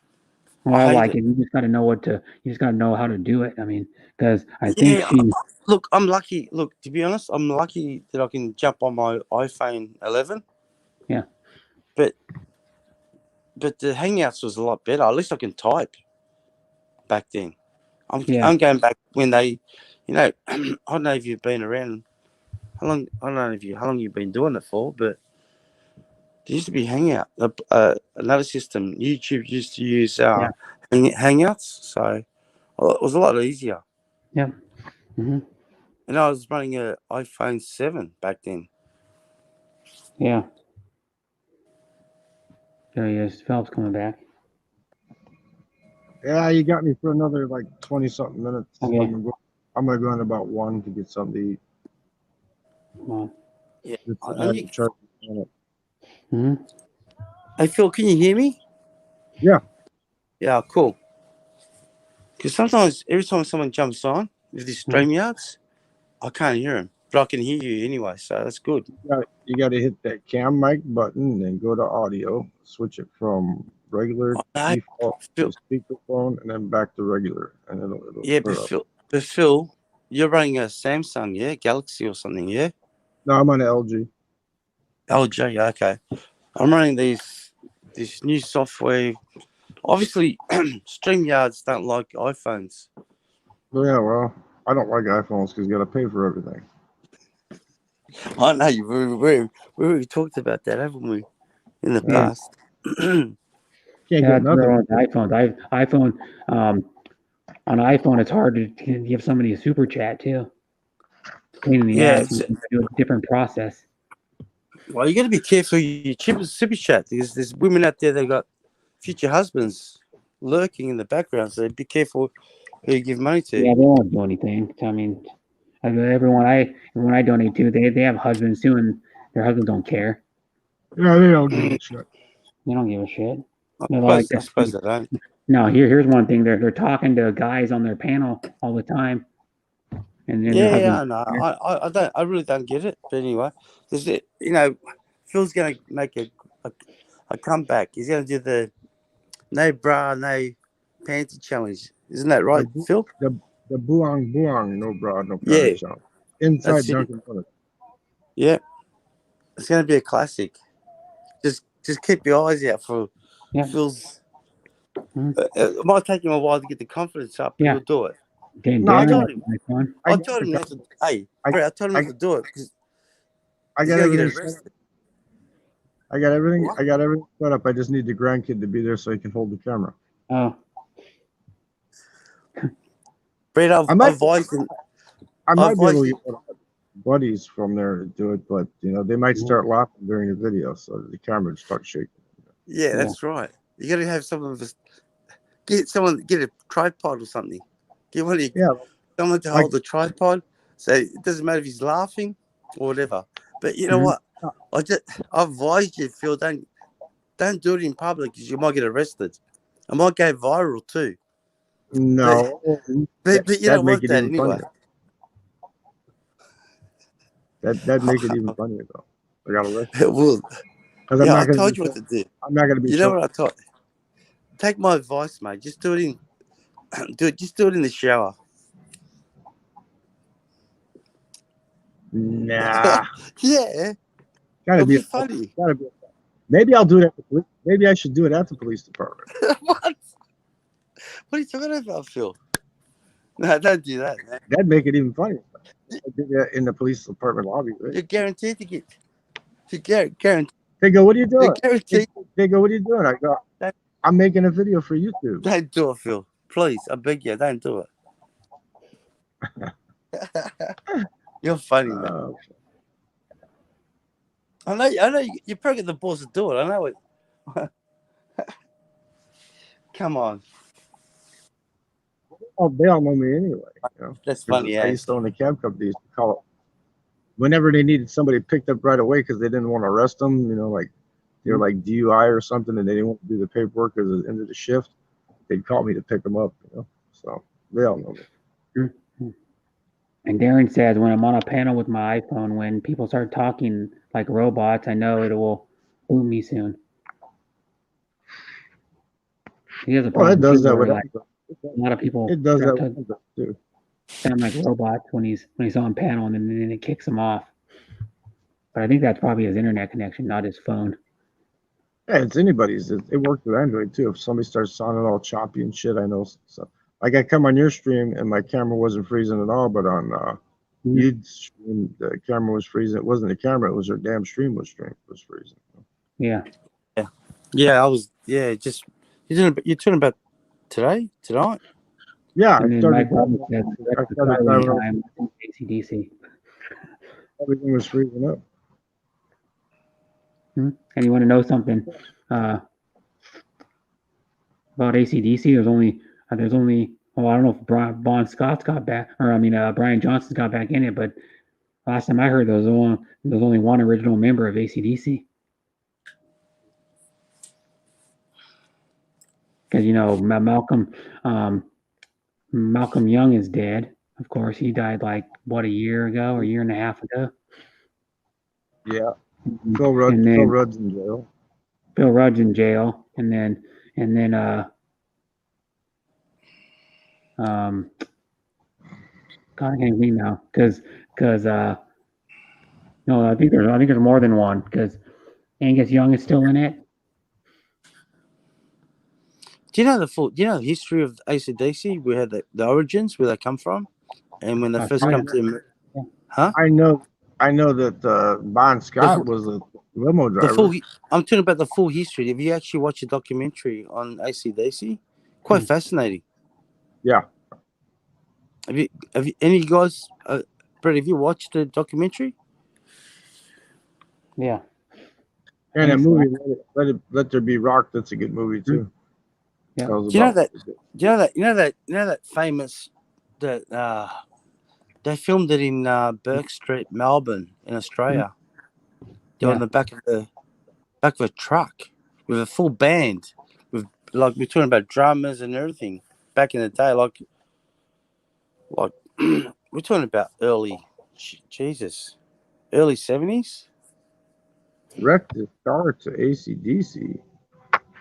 Well, like it. You just got to know how to do it. I mean, because I think look, I'm lucky. Look, to be honest, I'm lucky that I can jump on my iPhone 11. Yeah. But the Hangouts was a lot better. At least I can type back then. I'm going back when they, I don't know if you've been around. How long you've been doing it for, but there used to be Hangout, another system. YouTube used to use Hangouts, so it was a lot easier. Yeah. Mm-hmm. And I was running an iPhone 7 back then. Yeah. There he is. Phelps coming back. Yeah, you got me for another like 20-something minutes. Okay. I'm gonna go in about 1 to get something to eat. Come on. Yeah. Mm-hmm. Hey, Phil, can you hear me? Yeah. Yeah, cool. Because sometimes, every time someone jumps on with these StreamYards, I can't hear him, but I can hear you anyway, so that's good. You got to hit that cam mic button and go to audio. Switch it from regular default to speakerphone, and then back to regular, and then it'll yeah, but Phil, you're running a Samsung, yeah, Galaxy or something, yeah? No, I'm on LG. LG, okay. I'm running this new software. Obviously, StreamYards don't like iPhones. Yeah, well, I don't like iPhones because you got to pay for everything. I know we talked about that, haven't we, in the past? Can't Yeah, get they're nothing. on iPhone. On iPhone, it's hard to give somebody a super chat too. Pain in the Yeah, ass. You can do a different process. well, you got to be careful you super chat because there's women out there that got future husbands lurking in the background. So be careful who you give money to. Yeah, they won't do anything. I mean, everyone I donate to, they have husbands too, and their husbands don't care. Yeah, they don't give a shit. They don't give a shit. I They're like, suppose I don't. no, here's one thing. They're talking to guys on their panel all the time, and then their Yeah, husbands. I know. I don't. I really don't get it. But anyway, there's it. You know, Phil's going to make a comeback. He's going to do the no bra, no panty challenge. Isn't that right, Phil? The buang no bra, no Yeah. panty challenge. Inside That's it. Dunkin' Donuts. Yeah, it's going to be a classic. Just keep your eyes out for Phil's. It might take him a while to get the confidence up, but he'll do it. I told him not to. Hey, I told him not to do it because I got everything. I got everything set up. I just need the grandkid to be there so he can hold the camera. Oh. Brett, I might be able to get buddies from there to do it, but they might start laughing during the video, so the camera would start shaking. Yeah, that's right. You got to have someone get a tripod or something. Get someone to hold the tripod. So it doesn't matter if he's laughing or whatever. But you know what? I advise you, Phil, don't do it in public because you might get arrested. I might go viral too. No, but you don't want that anyway. That make it even funnier though. I got arrested. It will. Yeah, I told you what to do. I'm not gonna be. You know what I told? Take my advice, mate. Just do it in. Just do it in the shower. Nah. Yeah. Gotta be funny. Gotta be. Maybe I'll do it at the police. Maybe I should do it at the police department. What? What are you talking about, Phil? No, don't do that, man. That'd make it even funnier. I did that in the police department lobby. Right? You're guaranteed to get. You're guaranteed. They go, "What are you doing?" They go, "What are you doing?" I go, "I'm making a video for YouTube." Don't do it, Phil. Please, I beg you, don't do it. You're funny, man. I know. You probably get the balls to do it. I know it. Come on. Oh, they all know me anyway. That's funny. I used to own the cab company. Used to call it whenever they needed somebody picked up right away because they didn't want to arrest them. Like they were like DUI or something, and they didn't want to do the paperwork at the end of the shift. They'd call me to pick them up. So they all know me. And Darren says, when I'm on a panel with my iPhone, when people start talking like robots, I know it will boot me soon. He has a problem. It does that with a lot of people. It does that too. Sound like robots when he's on panel, and then it kicks him off. But I think that's probably his internet connection, not his phone. Yeah, it's anybody's. It worked with Android too. If somebody starts sounding all choppy and shit, I know. So, like I come on your stream and my camera wasn't freezing at all, but on you'd stream, the camera was freezing. It wasn't the camera; it was your damn stream was freezing. Yeah. Yeah, I was. Yeah, just you're talking about tonight. Yeah, and I started AC/DC. Everything was freezing up. And you want to know something about AC/DC? There's only I don't know if Brian Scott's got back, or Brian Johnson's got back in it, but last time I heard there was only one original member of AC/DC. Because Malcolm Young is dead. Of course, he died like a year and a half ago. Yeah, Phil Rudd's in jail. Phil Rudd's in jail, and then God, I can't think now because no, I think there's more than one because Angus Young is still in it. Do you know the history of AC/DC? We had the origins, where they come from, and when they first come to, huh? I know that Bon Scott was limo driver. I'm talking about the full history. Have you actually watched a documentary on AC/DC? Quite fascinating. Yeah. Have you any of you guys, Brett? Have you watched the documentary? Yeah. And a think so. movie, Let There Be Rock. That's a good movie too. Yeah. Tells Do you know about- that? You know that famous that they filmed it in Burke Street, Melbourne, in Australia. They're on the back of a truck with a full band, with like we're talking about drummers and everything. Back in the day, like we're talking about early 70s. Wrecked the star to AC/DC.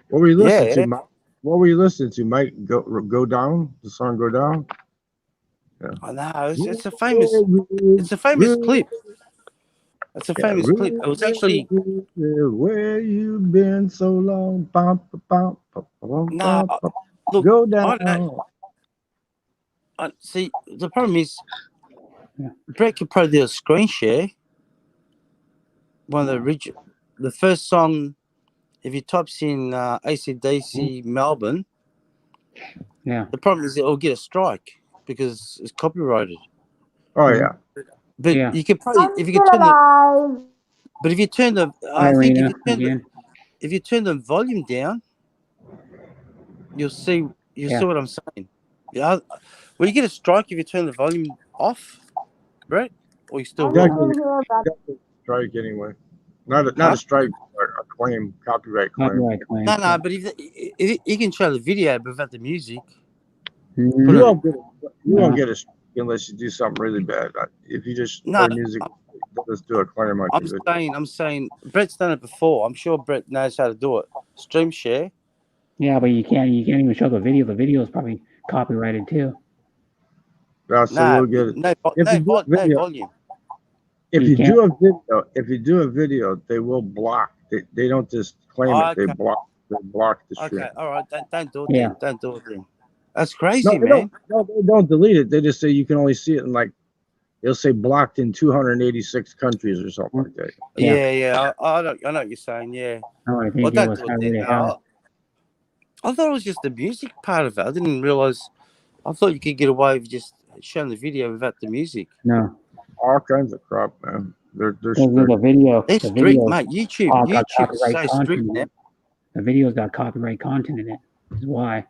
What were you listening to, Mike? What were you listening to, Mike? Go down. The song "Go Down." Yeah. I know it's a famous clip. It's a famous clip. It was actually where you been so long. Look, Go down. See, the problem is, Brett could probably do a screen share. One of the first song, if he types in AC/DC Melbourne, the problem is it'll get a strike because it's copyrighted. Oh yeah. But you could probably if you turn the if you turn the volume down, you'll see what I'm saying. Yeah, will you get a strike if you turn the volume off, Brett? Or you still strike anyway? Not a strike, a claim, copyright claim. No, but if you can show the video but without the music, you won't get a strike unless you do something really bad. If you just play music, let's do a claim on I'm saying Brett's done it before. I'm sure Brett knows how to do it. Stream share. Yeah, but you can't even show the video. The video is probably copyrighted too. So we'll get no volume. If you do a video, they will block. They don't just claim it. They block the stream. Okay, all right. Don't do it then. Don't do it then. That's crazy, man. No, they don't delete it. They just say you can only see it in they'll say blocked in 286 countries or something like that. Yeah. I know what you're saying. Yeah. I think it was I thought it was just the music part of it. I didn't realize. I thought you could get away with just showing the video without the music. No. All kinds of crap, man. They're strict. The video. They're strict, mate. YouTube is so strict now. The video's got copyright content in it. That's why.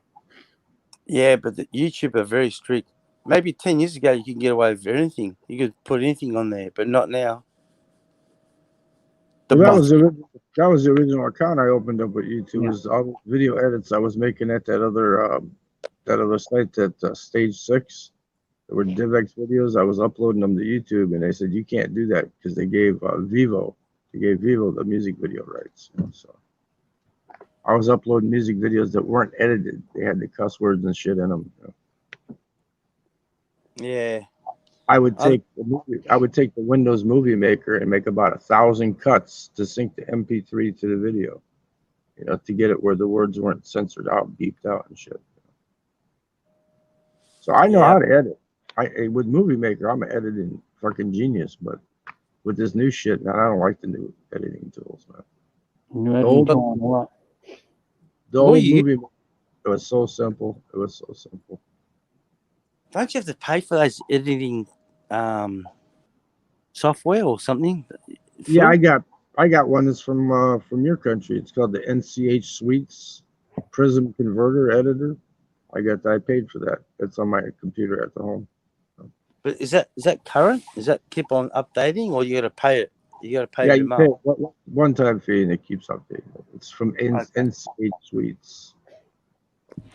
Yeah, but the YouTube are very strict. Maybe 10 years ago you could get away with anything. You could put anything on there, but not now. That was the original account I opened up with YouTube. Yeah. Was all the video edits I was making at that other site, that Stage 6. There were DivX videos. I was uploading them to YouTube, and they said you can't do that because they gave Vivo the music video rights. So I was uploading music videos that weren't edited. They had the cuss words and shit in them. Yeah. I would take the Windows Movie Maker and make about 1,000 cuts to sync the MP3 to the video, to get it where the words weren't censored out, beeped out and shit. So I know how to edit. With Movie Maker, I'm an editing fucking genius, but with this new shit, man, I don't like the new editing tools, man. The old Movie Maker, it was so simple. Don't you have to pay for those editing software or something? Yeah, I got one that's from your country. It's called the NCH Suites Prism Converter Editor. I paid for that. It's on my computer at the home. But is that current? Does that keep on updating, or you got to pay it? You got to pay it. Yeah, you pay one-time fee, and it keeps updating. It's from NCH Suites.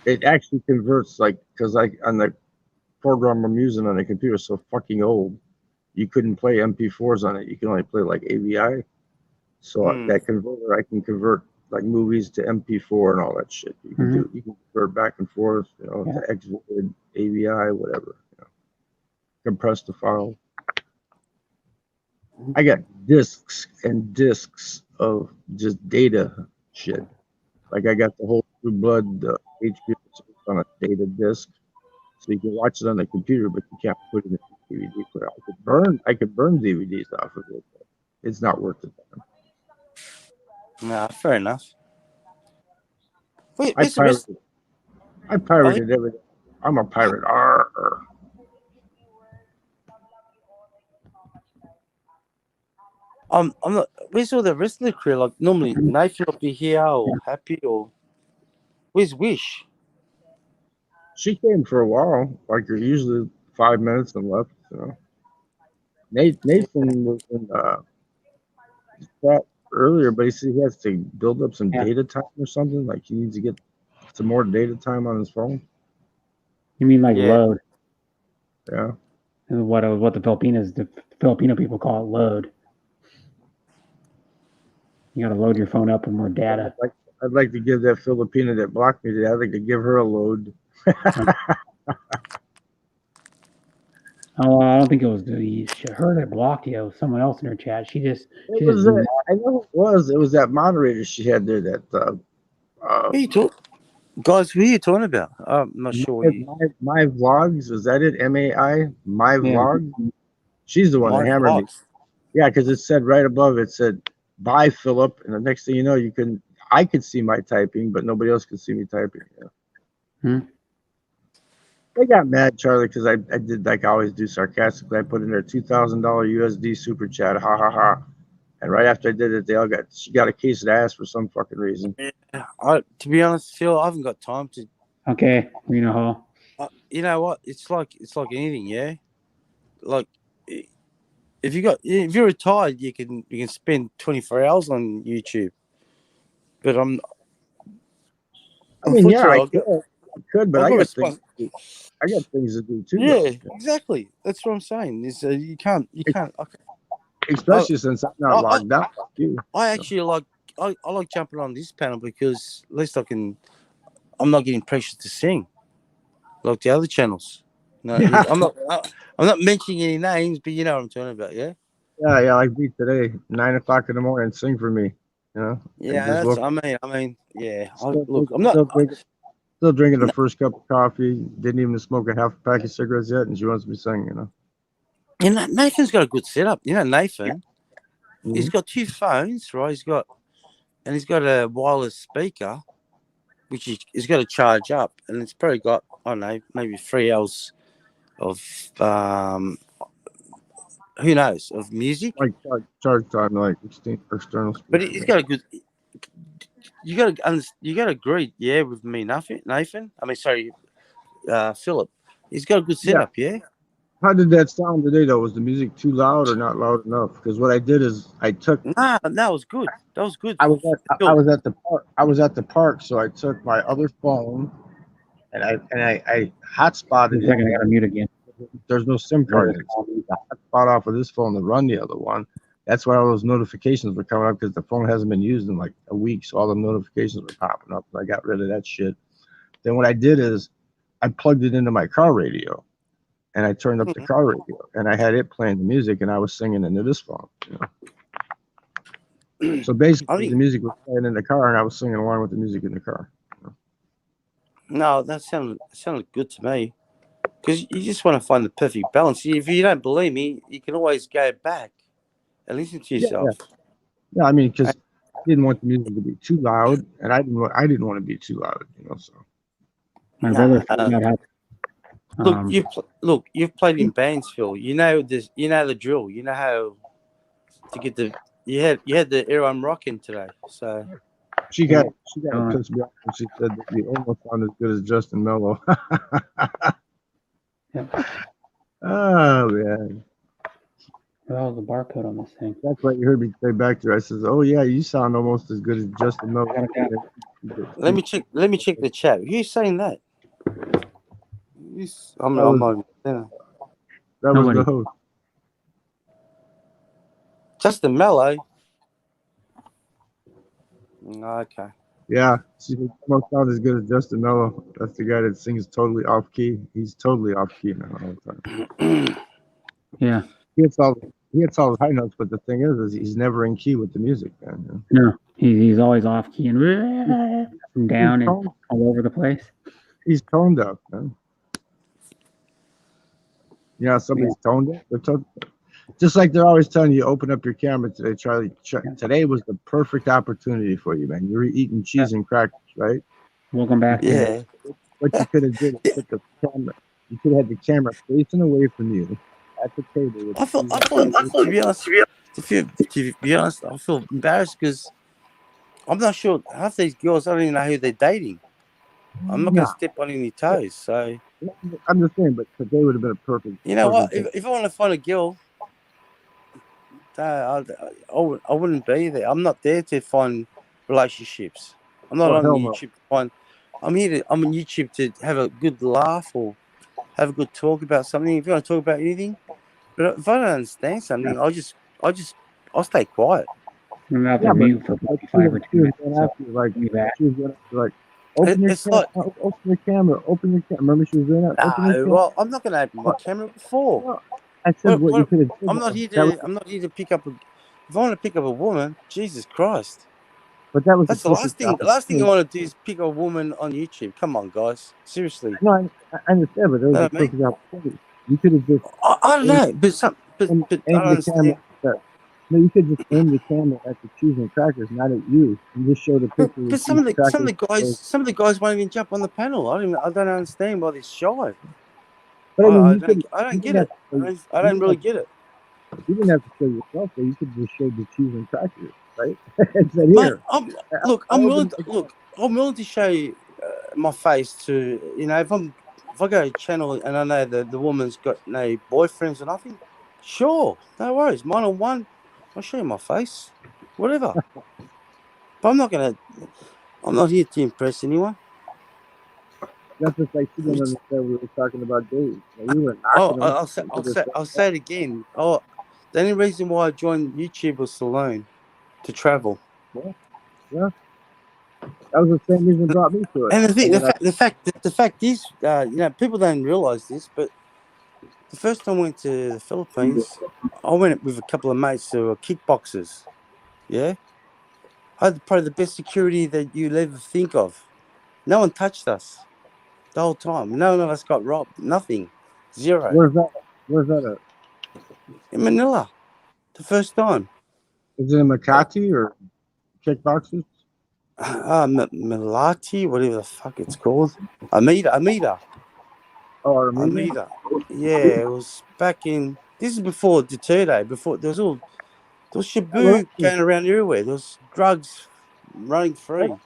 It actually converts because on the program I'm using on the computer is so fucking old, you couldn't play MP4s on it. You can only play AVI. So that converter, I can convert movies to MP4 and all that shit. You can you can convert back and forth, to XVID, AVI, whatever. Compress the file. I got discs and discs of just data shit. I got the whole True Blood HBO on a data disc, so you can watch it on the computer, but you can't put it in a DVD player. I could burn DVDs off of it, but it's not worth it. Nah, fair enough. Wait, I where's the rest? pirated everything. I'm a pirate. Arr. I'm not. Where's all the rest of the crew? Like normally, Nathan will be here or Happy or where's Wish? She came for a while. Like there's usually 5 minutes and left. Nathan was in chat earlier, but he said he has to build up some data time or something. Like he needs to get some more data time on his phone. You mean like Yeah. load? Yeah. What the Filipino people call it load. You got to load your phone up with more data. I'd like to give that Filipina that blocked me today. I'd like to give her a load. Oh, I don't think it was her that blocked you. It was someone else in her chat. I know it was. It was that moderator she had there. That Who you guys? Who are you talking about? I'm not sure. my vlogs, is that it? MAI my vlog. She's the one that hammered me. Yeah, because it said right above it said bye Philip, and the next thing you know, I could see my typing, but nobody else could see me typing. They got mad, Charlie, because I did like I always do sarcastically. I put in their $2,000 USD super chat, ha ha ha. And right after I did it, she got a case of ass for some fucking reason. Yeah, to be honest, Phil, I haven't got time to. Okay, Reno Hall. You know what? It's like anything, yeah. Like if you're retired, you can spend 24 hours on YouTube. But I could, but I got things to do too. Yeah, exactly. That's what I'm saying. Is you can't. Okay. Especially since I'm not logged out like you. I actually like jumping on this panel because at least I'm not getting pressure to sing like the other channels. No, yeah. I'm not mentioning any names, but you know what I'm talking about, yeah. Yeah, like me today, 9 o'clock in the morning, sing for me. You know. Yeah, I mean, yeah. Still drinking the first cup of coffee. Didn't even smoke a half a pack of cigarettes yet, and she wants me to sing. You know. And Nathan's got a good setup. You know, Nathan. Mm-hmm. He's got 2 phones, right? He's got a wireless speaker, which he's got to charge up, and it's probably got, I don't know, maybe 3 hours of who knows, of music. Like charge time, like external speaker. But he's got a good. You got to agree, yeah, with me, Nathan. I mean, sorry, Philip. He's got a good setup, yeah. How did that sound today, though? Was the music too loud or not loud enough? Because what I did is I took. Nah, that was good. That was good. I was at the park. I was at the park, so I took my other phone, and I hotspotted. I gotta mute again. There's no SIM card. I hotspot off of this phone to run the other one. That's why all those notifications were coming up because the phone hasn't been used in like a week, so all the notifications were popping up. I got rid of that shit. Then what I did is I plugged it into my car radio. And I turned up the car radio, and I had it playing the music, and I was singing into this phone. You know? So basically, the music was playing in the car, and I was singing along with the music in the car. You know? No, that sounded good to me, because you just want to find the perfect balance. If you don't believe me, you can always go back and listen to yourself. Yeah, I mean, because I didn't want the music to be too loud, and I didn't want to be too loud. You know, so my brother found out how. You've played in bands, Phil. You know this. You know the drill. You know how to get the. You had the everyone rocking today. So she got pissed me off when she said that you almost sound as good as Justin Mello. Oh man. Well, the barcode on this thing. That's what you heard me say back there. I says, "Oh yeah, you sound almost as good as Justin Mello." Let me check the chat. Who's saying that? That was the host. Justin Mello. Okay. Yeah, she almost sound as good as Justin Mello. That's the guy that sings totally off key. He's totally off key now all the time. Yeah. He hits all the high notes, but the thing is he's never in key with the music, man. No, he's always off key and down and all over the place. He's toned up, man. Yeah, somebody's toned up. Just like they're always telling you, open up your camera today, Charlie. Today was the perfect opportunity for you, man. You were eating cheese and crackers, right? Welcome back. Yeah. What you could have did is put the camera. You could have had the camera facing away from you at the table. With I feel, cheese I and feel, crackers. to be honest, to be honest, I feel embarrassed because I'm not sure half these girls. I don't even know who they're dating. I'm not going to Nah, step on any toes. So I'm just saying, but today would have been a perfect. you know what? perfect If I want to find a girl, I wouldn't be there. I'm not there to find relationships. I'm not Oh, on hell no. YouTube to find. I'm on YouTube to have a good laugh or have a good talk about something. If you want to talk about anything, but if I don't understand something, I'll stay quiet. I'm about Yeah, to but mute for but 5 or 10 she was minutes. going So after you, like be back. she was going after you, like open your It's camera, like, open your camera, open your camera. Remember she was doing that? Open your no, camera. well, I'm not going to open my camera before. Well, I said what you could have did. I'm not here That was, to. I'm not here to pick up a. If I want to pick up a woman, Jesus Christ, but that was that's the the last perfect thing. The last thing I opportunity. want to do is pick a woman on YouTube. Come on, guys, seriously. No, I understand, but that You was know the what I mean? perfect opportunity. You could have just I don't know, but aim I don't the camera understand. at no, you could just aim the camera at the cheese and crackers, not at you. And just show the picture of the But cheese and crackers. some of the guys won't even jump on the panel. I don't understand why they're shy. But I mean, you could. I You don't get didn't have it. to show, I you don't didn't have really get it. you didn't have to show yourself, but you could just show the cheese and crackers, right? It said Mate, here. I'm willing to show you, my face to, if I go to a channel and I know the woman's got no boyfriends or nothing, sure, no worries, 1-on-1, I'll show you my face, whatever. But I'm not here to impress anyone. That's just like she didn't understand we were talking about days. Like, we were knocking them. I'll say it again. Oh, the only reason why I joined YouTube was to learn, to travel. Yeah, that was the same reason that brought me to it. And And then the fact is, people don't realize this, but the first time I went to the Philippines, I went with a couple of mates who were kickboxers. Yeah, I had probably the best security that you'll ever think of. No one touched us the whole time. None of us got robbed. Nothing. Zero. where's that? Where's that at? In Manila, the first time. Is it in Makati or kickboxers? Melati, whatever the fuck it's called. Amida. Oh, Armenia? Amida. Yeah, it was back in. This is before Duterte. Before there was Shabu going around everywhere. There was drugs running free. It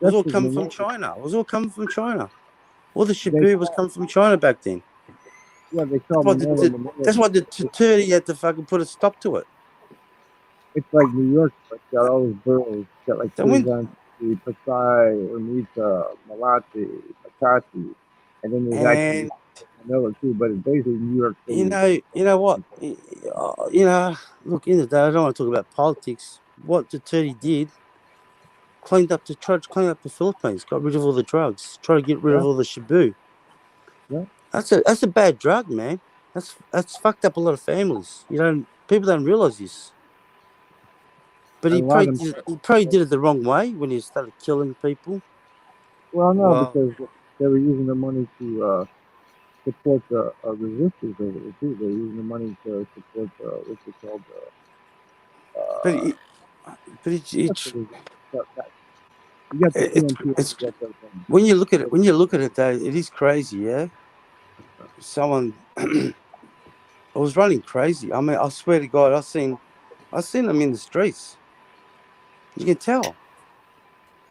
was all coming from China. All the Shabu was coming from China back then. Yeah, they call Manila. That's why the Duterte had to fucking put a stop to it. It's like New York, like got all those boroughs. Got like Quezon City, Pasay, Ermita, Malate, Makati, and then there's actually Manila too. But it's basically New York City. You know what? Look, in the day, I don't want to talk about politics. What Duterte did, tried to clean up the Philippines, got rid of all the drugs, tried to get rid of all the Shabu. Yeah. That's a bad drug, man. That's fucked up a lot of families. People don't realize this. But he probably did it the wrong way when he started killing people. Well, no, because they were using the money to support the resistors over there too. They were using the money to support what's it called? When you look at it, though, it is crazy. Yeah, someone I was running crazy. I mean, I swear to God, I seen them in the streets. You can tell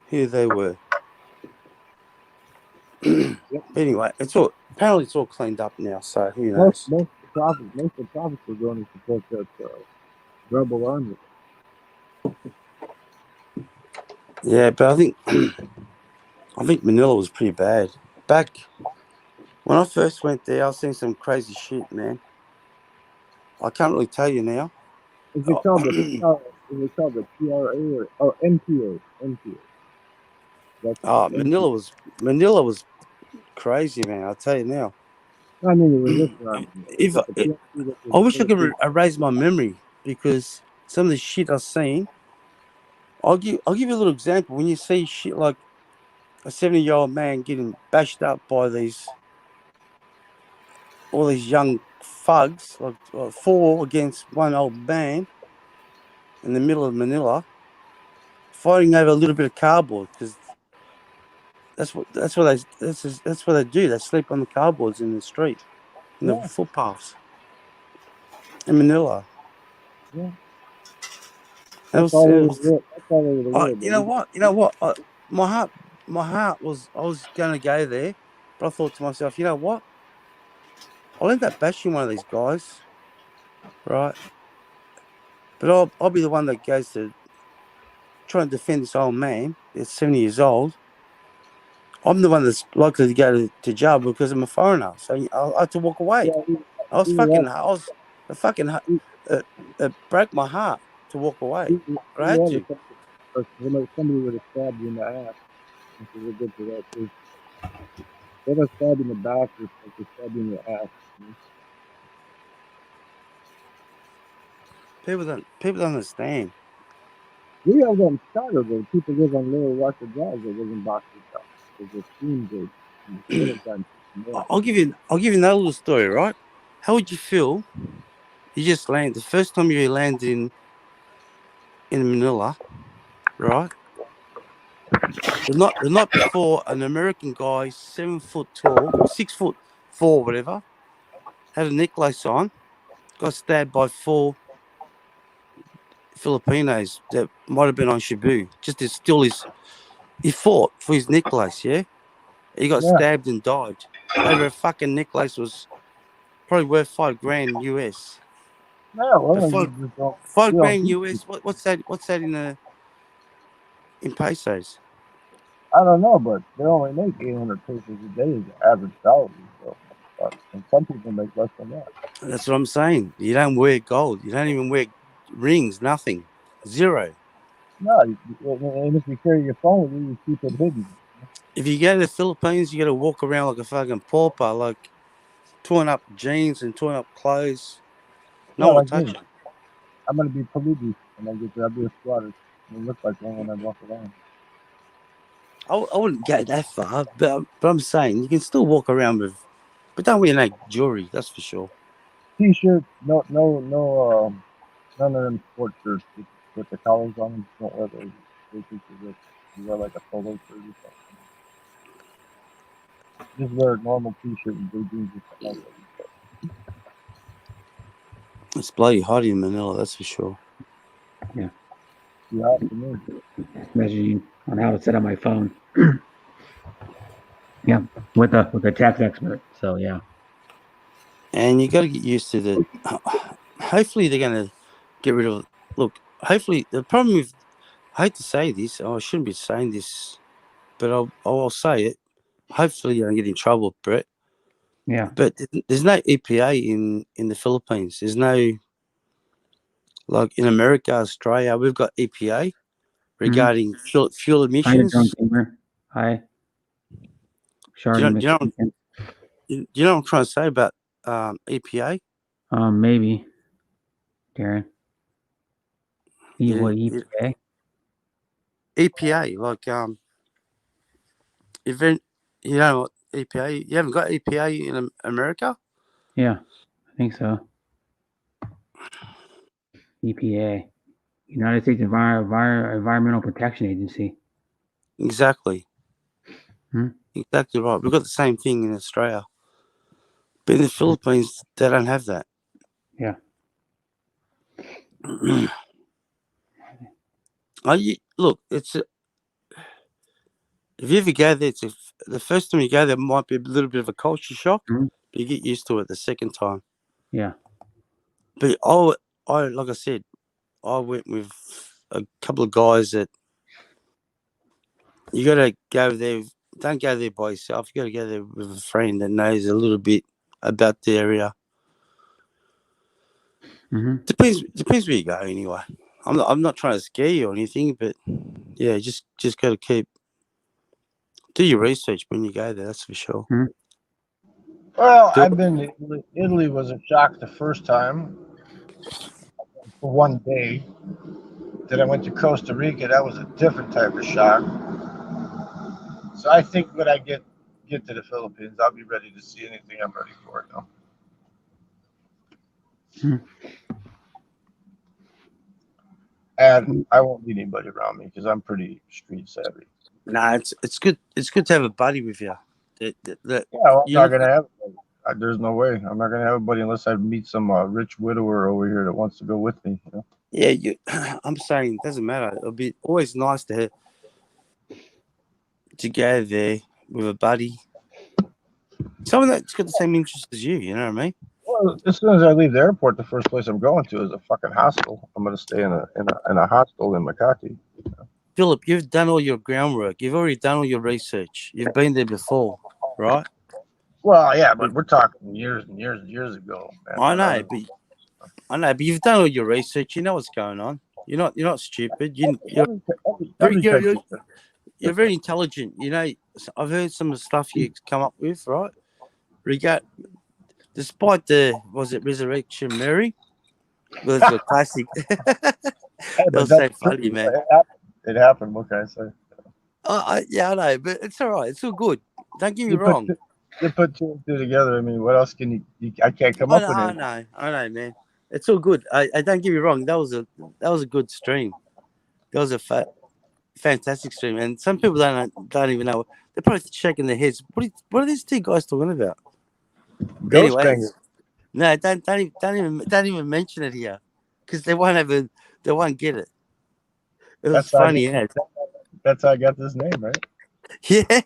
who they were. Anyway, apparently it's all cleaned up now. So who knows? Most of the profits were going to support that rebel army. Yeah, but I think Manila was pretty bad. Back when I first went there, I was seeing some crazy shit, man. I can't really tell you now. Is it called the PRA or NPA? NPA. Manila was crazy, man. I'll tell you now. I mean, it was I wish I could erase my memory because some of the shit I've seen. I'll give you a little example. When you see shit like a 70-year-old man getting bashed up by these all these young thugs, like 4 against one old man in the middle of Manila, fighting over a little bit of cardboard because that's what they do. They sleep on the cardboards in the street, in the footpaths in Manila. Yeah. It That's all over was, the world. That's all over the world. you know what? My heart was, I was going to go there, but I thought to myself, you know what? I'll end up bashing one of these guys, right? But I'll be the one that goes to try and defend this old man. That's 70 years old. I'm the one that's likely to go to jail because I'm a foreigner. So I had to walk away. I it broke my heart to walk away. But I had to. Somebody would have stabbed you in the ass. We're good for that too. They don't stab you in the back or they stab you in the ass. People don't understand. We have them Chicago though. People live on Lower Rocker Drive that live in Boxer Town. There's a team good. I'll give you another little story, right? How would you feel? You just land the first time you landed in Manila, right? The night before, an American guy, 7 foot tall, 6'4", whatever, had a necklace on, got stabbed by 4 Filipinos that might have been on Cebu, just to steal his. He fought for his necklace, yeah. He got stabbed and died over a fucking necklace was probably worth $5,000 US. $5,000 US. What's that? What's that in pesos? I don't know, but they only make 800 pesos a day as the average salary. So, and some people make less than that. That's what I'm saying. You don't wear gold. You don't even wear rings. Nothing. Zero. No, and if you carry your phone with you, you keep it hidden. If you go to the Philippines, you got to walk around like a fucking pauper, like torn up jeans and torn up clothes. No one will touch you. I'm gonna be Paludi when I get there. I'll be a squatter. It looks like one when I walk around. I wouldn't go that far, but I'm saying you can still walk around with, but don't wear no jewelry. That's for sure. T-shirts, none of them sport shirts with the collars on them. Don't wear those. You wear like a polo shirt or something. Just wear a normal T-shirt and blue jeans or something like that. It's bloody hot in Manila, that's for sure. Yeah. Yeah, for me. Messaging on how to set up my phone. Yeah, with the tax expert. So yeah. And you got to get used to the. Hopefully, they're going to get rid of. Look, hopefully, the problem with. I hate to say this. I shouldn't be saying this, but I'll say it. Hopefully, you don't get in trouble, Brett. Yeah. But there's no EPA in the Philippines. There's no. Like in America, Australia, we've got EPA regarding fuel emissions. Hi. Do you know what I'm trying to say about EPA? Maybe. Darren. What EPA? EPA, like you know what EPA? You haven't got EPA in America? Yeah, I think so. EPA, United States Environmental Protection Agency. Exactly. Exactly right. We've got the same thing in Australia, but in the Philippines, they don't have that. Yeah. Look, it's if you ever go there, the first time you go there might be a little bit of a culture shock, but you get used to it the second time. Yeah. But I like I said, I went with a couple of guys that you got to go there. Don't go there by yourself. You got to go there with a friend that knows a little bit about the area. Depends where you go anyway. I'm not trying to scare you or anything, but yeah, just got to do your research when you go there. That's for sure. Well, I've been to Italy. Italy was a shock the first time for one day. Then I went to Costa Rica. That was a different type of shock. So I think when I get to the Philippines, I'll be ready to see anything I'm ready for now. And I won't need anybody around me because I'm pretty street savvy. Nah, it's good. It's good to have a buddy with you. That Yeah, well, I'm you not look, gonna have. There's no way. I'm not gonna have a buddy unless I meet some rich widower over here that wants to go with me. You know? yeah. I'm saying it doesn't matter. It'll be always nice to go there with a buddy, someone that's got the same interests as you. You know what I mean? Well, as soon as I leave the airport, the first place I'm going to is a fucking hostel. I'm gonna stay in a hostel in Makati. Philip, you've done all your groundwork. You've already done all your research. You've been there before, right? Well, yeah, but we're talking years and years and years ago. Man. I know, but you've done all your research. You know what's going on. You're not stupid. You're very intelligent. You know, I've heard some of the stuff you come up with, right? Despite was it Resurrection Mary? Was a classic. That was so funny, man. It happened. What can I say? Yeah, I know, but it's all right. It's all good. Don't get me wrong. You put two and two together. I mean, what else can you I can't come up with it. I know, man. It's all good. I don't get me wrong. That was a good stream. That was a fantastic stream, and some people don't even know. They're probably shaking their heads. What are these two guys talking about? Ghost Anyways, no, don't even mention it here, because they won't get it. It was funny, yeah. That's how I got this name, right? Yeah.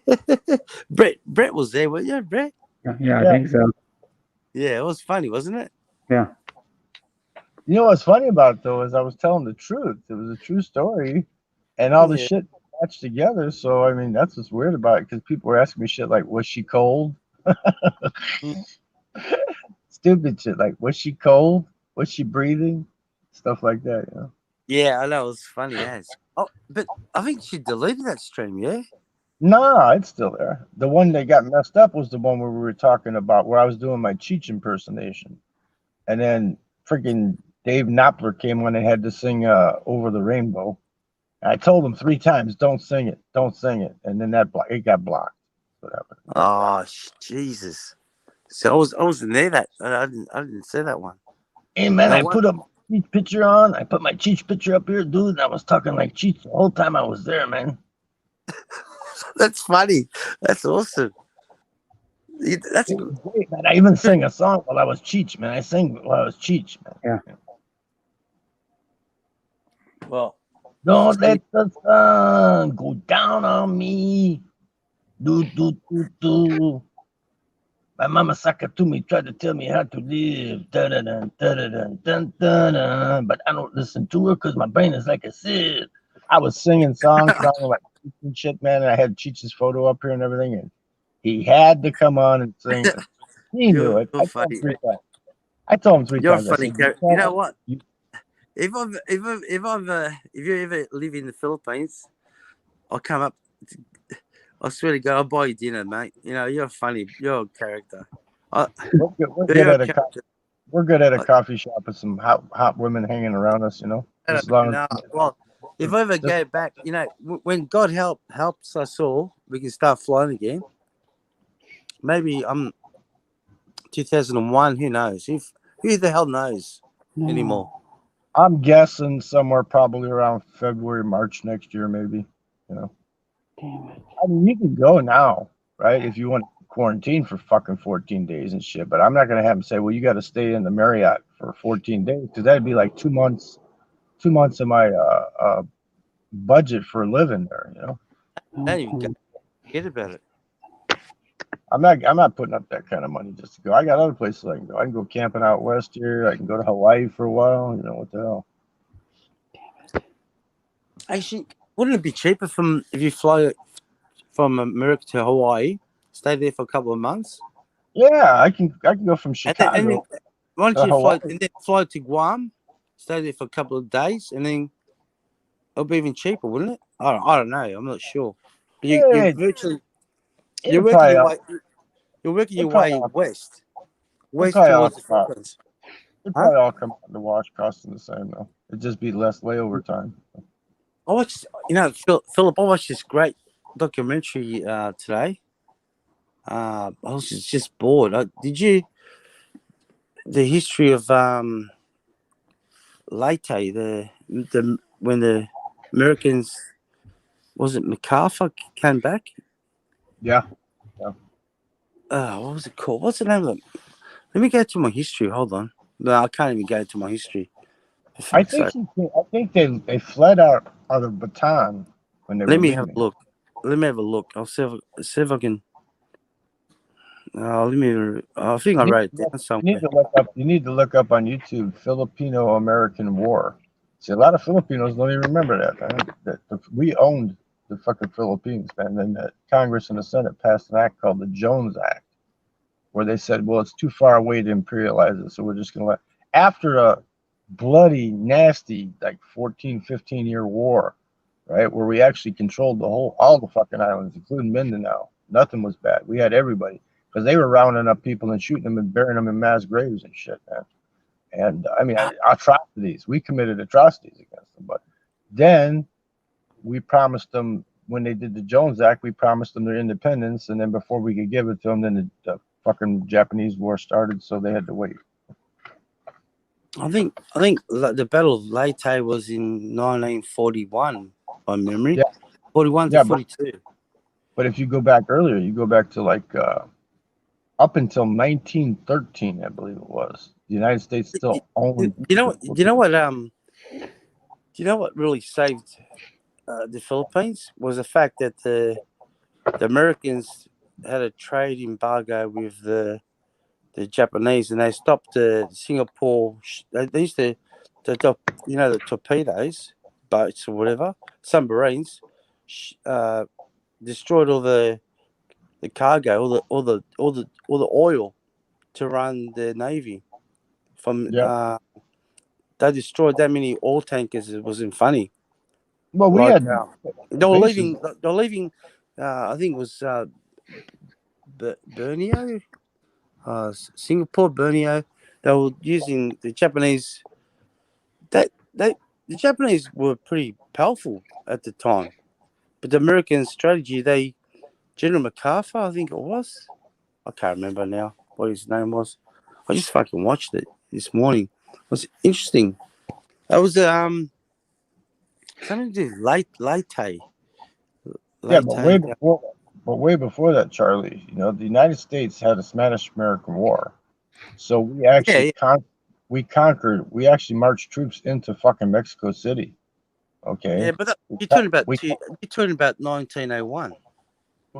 Brett was there, weren't you, Brett? Yeah, I think so. Yeah, it was funny, wasn't it? Yeah. You know what's funny about it though is I was telling the truth. It was a true story, and all the shit matched together. So I mean, that's what's weird about it because people were asking me shit like, "Was she cold?" Stupid shit like, "Was she cold? Was she breathing?" Stuff like that. You know. Yeah, I know, it was funny as. Oh, but I think she deleted that stream. Yeah. No, it's still there. The one that got messed up was the one where we were talking about where I was doing my Cheech impersonation, and then freaking Dave Knopfler came on and had to sing "Over the Rainbow." I told him 3 times, "Don't sing it, don't sing it," and then it got blocked. Whatever. Oh Jesus! So I wasn't there. I didn't say that one. Hey man, I put a Cheech picture on. I put my Cheech picture up here, dude. And I was talking like Cheech the whole time I was there, man. That's funny. That's awesome. That's great, man. I even sang a song while I was Cheech, man. I sang while I was Cheech, man. Yeah. Well, don't let the sun go down on me. Do do do do. My mama sucker to me, tried to tell me how to live. Da-da-dun, da-da-dun, dun, dun, but I don't listen to her because my brain is like a sieve. I was singing songs, sounding like shit, man. And I had Cheech's photo up here and everything, and he had to come on and sing it. He knew it. I told him 3 times. You're a funny character. You know what? If you ever live in the Philippines, I'll come up. I swear to God, I'll buy you dinner, mate. You know, you're a character. We're good at a coffee shop with some hot women hanging around us, you know. Well, if I ever go back, you know, when God helps us all, we can start flying again. Maybe 2001. Who knows? Who the hell knows anymore? I'm guessing somewhere probably around February, March next year, maybe. You know. Damn it. I mean, you can go now, right? If you want to quarantine for fucking 14 days and shit. But I'm not gonna have them say, "Well, you got to stay in the Marriott for 14 days," because that'd be like 2 months. 2 months of my budget for living there. You know. Don't even forget about it. I'm not putting up that kind of money just to go. I got other places I can go. I can go camping out west here. I can go to Hawaii for a while. You know what the hell? Actually, wouldn't it be cheaper if you fly from America to Hawaii, stay there for a couple of months? Yeah, I can go from Chicago. And then, once you fly to Guam, stay there for a couple of days, and then it'll be even cheaper, wouldn't it? I don't know. I'm not sure. You're working your way west towards the Philippines. It'd probably all come out in the wash, costing the same though. It'd just be less layover time. I watched, Philip. I watched this great documentary today. I was just bored. Did you? the history of Leyte, the when the Americans, was it MacArthur came back? Yeah. What was it called? What's the name of it? Let me go to my history. Hold on. No, I can't even go to my history. For I fuck's think sake. they fled out of Bataan when they were Let me leaving. have a look. Let me have a look. I'll see if I can. Let me. I think I wrote it down You somewhere. need to look up on YouTube Filipino-American War. See, a lot of Filipinos don't even remember that, man. We owned the fucking Philippines, man. And the Congress and the Senate passed an act called the Jones Act, where they said, well, it's too far away to imperialize it, so we're just going to let. After a bloody, nasty, like 14, 15-year war, right, where we actually controlled all the fucking islands, including Mindanao. Nothing was bad. We had everybody. Because they were rounding up people and shooting them and burying them in mass graves and shit, man. And I mean, atrocities. We committed atrocities against them. But then we promised them, when they did the Jones Act, we promised them their independence. And then before we could give it to them, then the fucking Japanese war started. So they had to wait. I think the Battle of Leyte was in 1941 by memory. Yeah. 41 to 42. But if you go back earlier, you go back to like up until 1913, I believe it was. The United States still owned. You know what really saved the Philippines was the fact that the Americans had a trade embargo with the Japanese, and they stopped the Singapore. They used to, the torpedoes, boats or whatever, submarines, destroyed all the cargo, all the oil to run the navy. They destroyed that many oil tankers. It wasn't funny. Well, we Like, had. they were leaving. They were leaving. I think it was Borneo, Singapore, Borneo. They were using the Japanese. The Japanese were pretty powerful at the time, but the American strategy, General MacArthur, I think it was. I can't remember now what his name was. I just fucking watched it this morning. It was interesting. That was something to do Leyte. Yeah, but way before that, Charlie. You know, the United States had a Spanish-American War, so we actually conquered. We actually marched troops into fucking Mexico City. Okay. Yeah, but you're talking about 1901.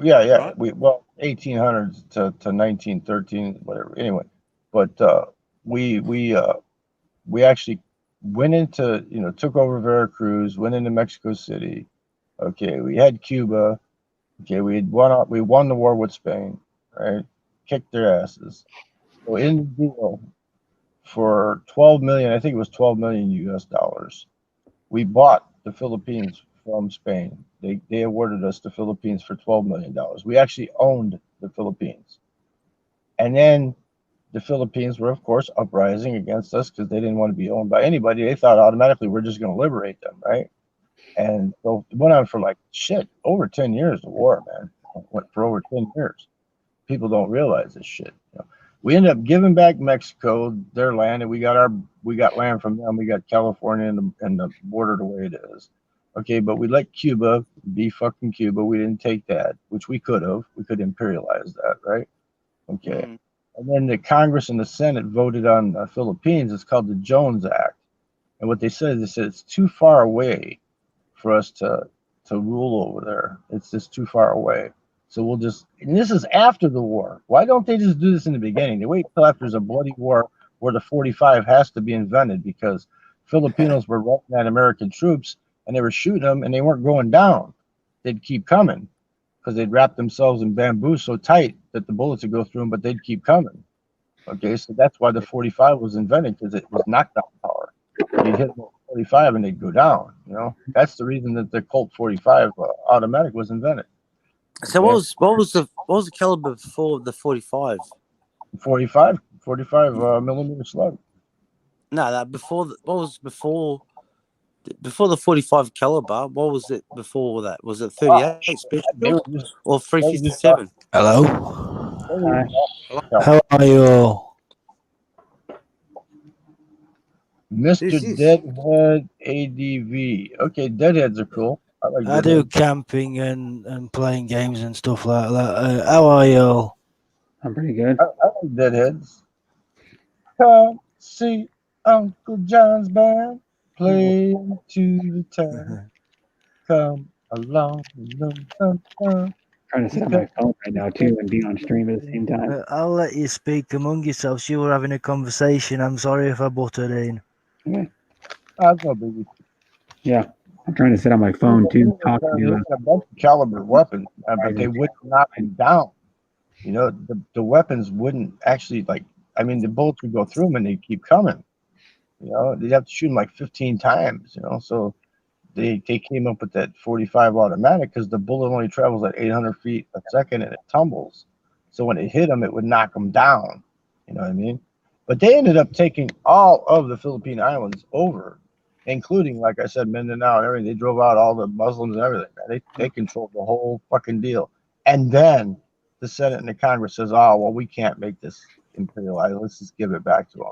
Yeah. Right? 1800s to 1913, whatever. Anyway, but we actually went into, took over Veracruz, went into Mexico City. Okay, we had Cuba. Okay, we won the war with Spain, right? Kicked their asses. So in the deal for 12 million, I think it was 12 million US dollars, we bought the Philippines from Spain. They awarded us the Philippines for $12 million. We actually owned the Philippines. And then the Philippines were, of course, uprising against us because they didn't want to be owned by anybody. They thought automatically we're just going to liberate them, right? And so it went on for over 10 years, the war, man. It went for over 10 years. People don't realize this shit. We ended up giving back Mexico their land, and we got land from them. We got California and the border the way it is. Okay, but we let Cuba be fucking Cuba. We didn't take that, which we could have. We could imperialize that, right? Okay. Mm-hmm. And then the Congress and the Senate voted on the Philippines. It's called the Jones Act. And what they said it's too far away for us to rule over there. It's just too far away. So and this is after the war. Why don't they just do this in the beginning? They wait till after there's a bloody war where the 45 has to be invented because Filipinos were running at American troops and they were shooting them and they weren't going down. They'd keep coming because they'd wrap themselves in bamboo so tight that the bullets would go through them, but they'd keep coming. Okay, so that's why the 45 was invented, because it was knockdown power. You'd hit them 45 and they'd go down. That's the reason that the Colt 45 automatic was invented. So what was the caliber before the 45? 45 millimeter slug. No, before what was before the 45 caliber? What was it before that? Was it 38 special or 357? Hello. How are you all? Mr. Who's this? Deadhead ADV. Okay, Deadheads are cool. I like I do Deadheads. camping and playing games and stuff like that. How are you all? I'm pretty good. I like Deadheads. Come see Uncle John's band play to the town. Come along. Trying to sit on my phone right now too and be on stream at the same time. I'll let you speak among yourselves. You were having a conversation. I'm sorry if I butted in. Okay. That's no biggie. Yeah, I'm trying to sit on my phone too, talk to They you. had a bunch of caliber weapons, but they would knock them down. You know, the weapons wouldn't actually the bullets would go through them and they'd keep coming. You know, they'd have to shoot them like 15 times. You know, so they came up with that 45 automatic because the bullet only travels at 800 feet a second and it tumbles. So when it hit them, it would knock them down. You know what I mean? But they ended up taking all of the Philippine Islands over, including, like I said, Mindanao and everything. They drove out all the Muslims and everything. Man. They controlled the whole fucking deal. And then the Senate and the Congress says, "Oh, well, we can't make this imperial island. Let's just give it back to them."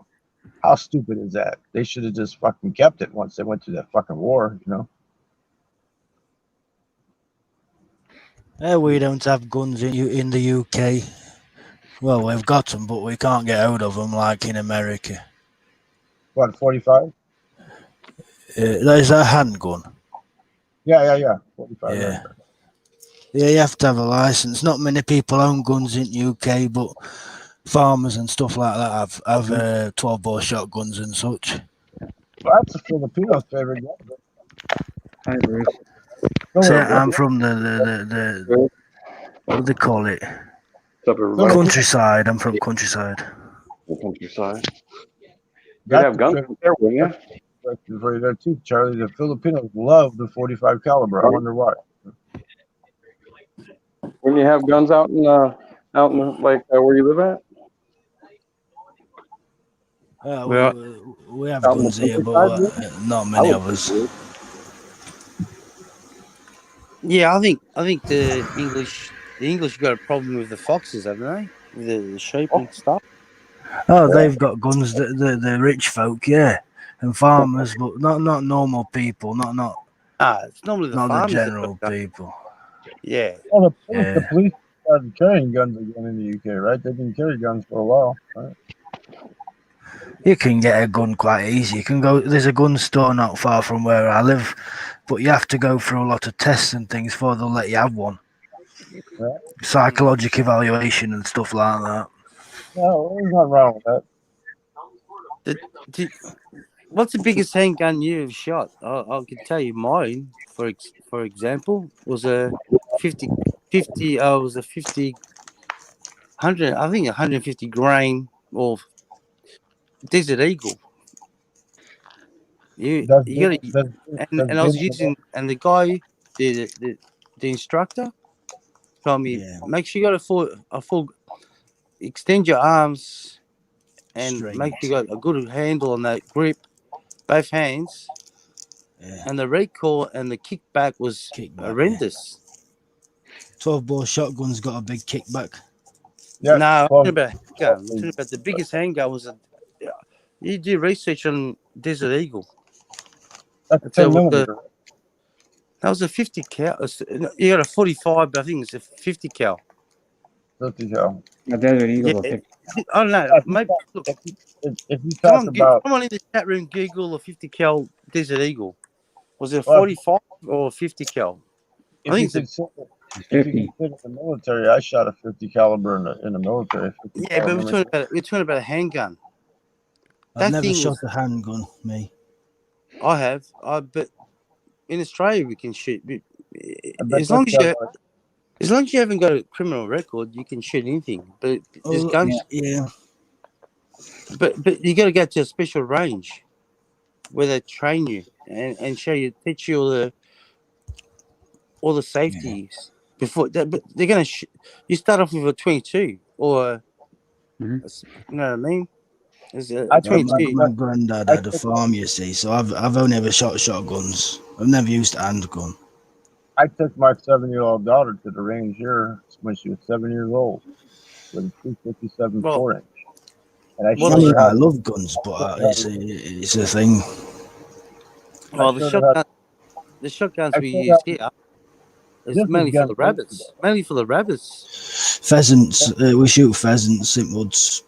How stupid is that? They should have just fucking kept it once they went through that fucking war, you know? We don't have guns in the UK. Well, we've got them, but we can't get out of them like in America. What, 45? There's a handgun. Yeah. 45. Yeah. Yeah, you have to have a license. Not many people own guns in UK, but farmers and stuff like that have 12-bore shotguns and such. Well, that's a Filipino's favorite gun. Hi, Bruce. So I'm from the what do they call it? What's up, everybody? Countryside. I'm from countryside. The countryside. You That's have guns a there, wouldn't you? question for you there too, Charlie. The Filipinos love the 45 caliber. I wonder why. When you have guns out in like where you live at? We have Out in guns the here, but countryside, not many of us. Yeah, I think the English got a problem with the foxes, haven't they? With the sheep and stuff. Oh, they've got guns. The rich folk, yeah, and farmers, but not normal people. Not It's normally the not the farmers that general got- people. Yeah. Well, Yeah. the police started carrying guns again in the UK, right? They didn't carry guns for a while. Right? You can get a gun quite easy. You can go. There's a gun store not far from where I live, but you have to go through a lot of tests and things before they'll let you have one. Yeah. Psychological evaluation and stuff like that. No, there's nothing wrong with that. What's the biggest handgun you've shot? I can tell you mine. For example, was a 50. Was a 50. 100. I think 150 grain of Desert Eagle. You got to, and I was using, and the guy, the instructor, told me, make sure you got a full, extend your arms, and Straight. make sure you got a good handle on that grip, both hands. Yeah. And the recoil and the kickback was horrendous. 12-bore shotgun's got a big kickback. Yeah, no, I'm talking about handgun. I'm talking about the biggest handgun was you do research on Desert Eagle. That's a 10 millimeter. That was a 50 cal. You got a 45, but I think it's a 50 cal. 50 cal. The Desert Eagle's a 50. I don't know. Maybe, look, if you talk about someone in the chat room, Google a 50 cal Desert Eagle. Was it a 45 or a 50 cal? I think it's a 50. In the military, I shot a 50 caliber in the military. Yeah, but we're talking about a handgun. I've never shot a handgun, me. I have. But in Australia we can shoot. As long as you haven't got a criminal record, you can shoot anything. But there's guns. Yeah. But you got to go to a special range where they train you and teach you all the safeties before that. But they're gonna you start off with a 22 or you know what I mean? My granddad had a farm, you see, so I've only ever shot shotguns. I've never used a handgun. I took my 7-year-old daughter to the range here when she was 7 years old with a 257 4-inch. And I Well, showed her I how. love guns, but it's a thing. well, the shotguns we use here is This is mainly for the gun rabbits. safety, Mainly for the rabbits. Pheasants, we shoot pheasants, simpwoods.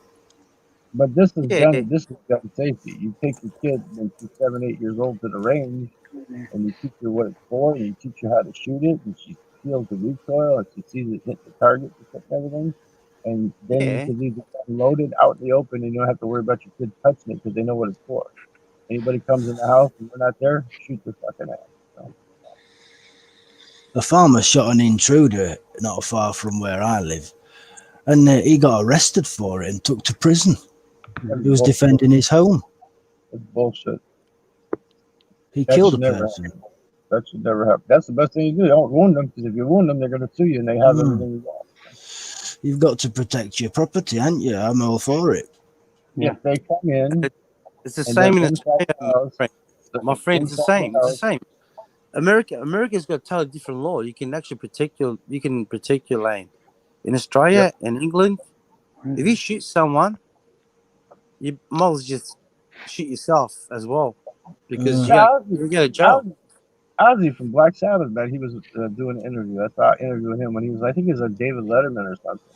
but this is Yeah. gun safety. You take your kid when she's 7, 8 years old to the range, and you teach her what it's for, and you teach her how to shoot it, and she feels the recoil, and she sees it hit the target and everything. And then you Yeah. can leave the gun loaded out in the open, and you don't have to worry about your kids touching it because they know what it's for. Anybody comes in the house and we're not there, shoot their fucking ass. So, A farmer shot an intruder not far from where I live, and he got arrested for it and took to prison. He was defending his home. It's bullshit. He That killed a should never person. happen. That should never happen. That's the best thing you do. Don't wound them, because if you wound them, they're going to sue you, and they have everything you want. You've got to protect your property, haven't you? I'm all for it. If they come in, It's the and same they're in inside the Australia, house, my friend. It's the inside same. the It's the house, same. America's got a totally different law. You can actually protect your land. In Australia and England, if you shoot someone, you might as well just shoot yourself as well, because you go to jail. Ozzy from Black Sabbath, man, he was doing an interview. I saw an interview with him when he was, I think he was on David Letterman or something.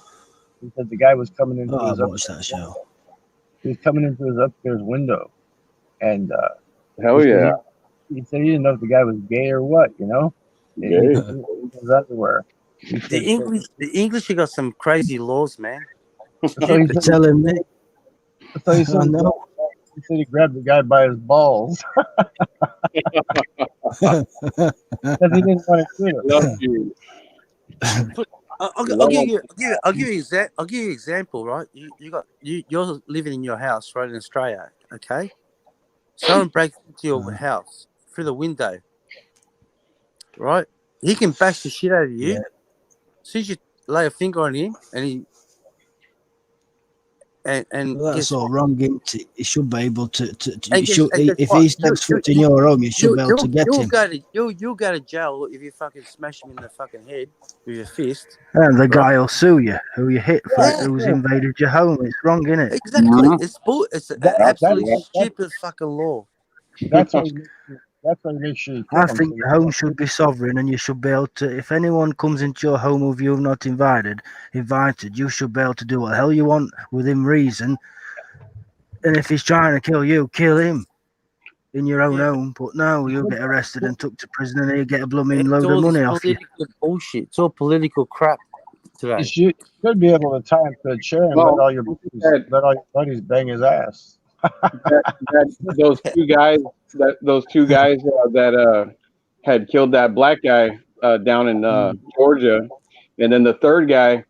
He said the guy was coming into Oh, his I watched that show. He was coming into his upstairs window, and Hell yeah. he said he didn't know if the guy was gay or what, you know. Gay. His underwear. He said, The English have got some crazy laws, man. so he You're said, telling me? so he said, I know. he said he grabbed the guy by his balls because he didn't want to shoot him. Love you. I'll give you an example, right? You're living in your house, right, in Australia, okay? Someone breaks into your house through the window, right? He can bash the shit out of you. Yeah. As soon as you lay a finger on him, and he and Well, that's guess all what? wrong, isn't it? You should be able to And you should, guess if what? he steps foot in your home, you should be able to get him. You'll go to jail if you fucking smash him in the fucking head with your fist. And the Right. guy will sue you, who you hit for Yeah. who's invaded your home. It's wrong, isn't it? Exactly. Mhm. It's an absolutely stupid fucking law. That's why you make sure you kill I him, think so your home should be sovereign, and you should be able to. If anyone comes into your home with you not invited, you should be able to do what the hell you want within reason. And if he's trying to kill you, kill him in your own home. But no, you'll get arrested and took to prison, and you get a blooming It's load all of money this off you. political bullshit. It's all political crap today. you should be able to tie him to a chair and Well, let all your buddies bang his ass. Those two guys that had killed that black guy down in Georgia, and then the third guy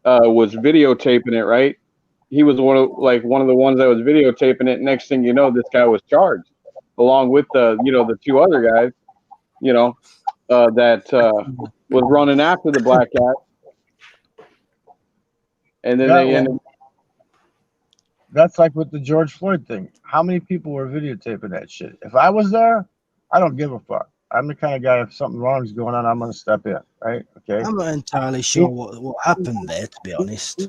was videotaping it. Right, he was one of the ones that was videotaping it. Next thing you know, this guy was charged along with the two other guys, that was running after the black guy, and then they ended. That's like with the George Floyd thing. How many people were videotaping that shit? If I was there, I don't give a fuck. I'm the kind of guy, if something wrong is going on, I'm going to step in, right? Okay. I'm not entirely sure what happened there, to be honest.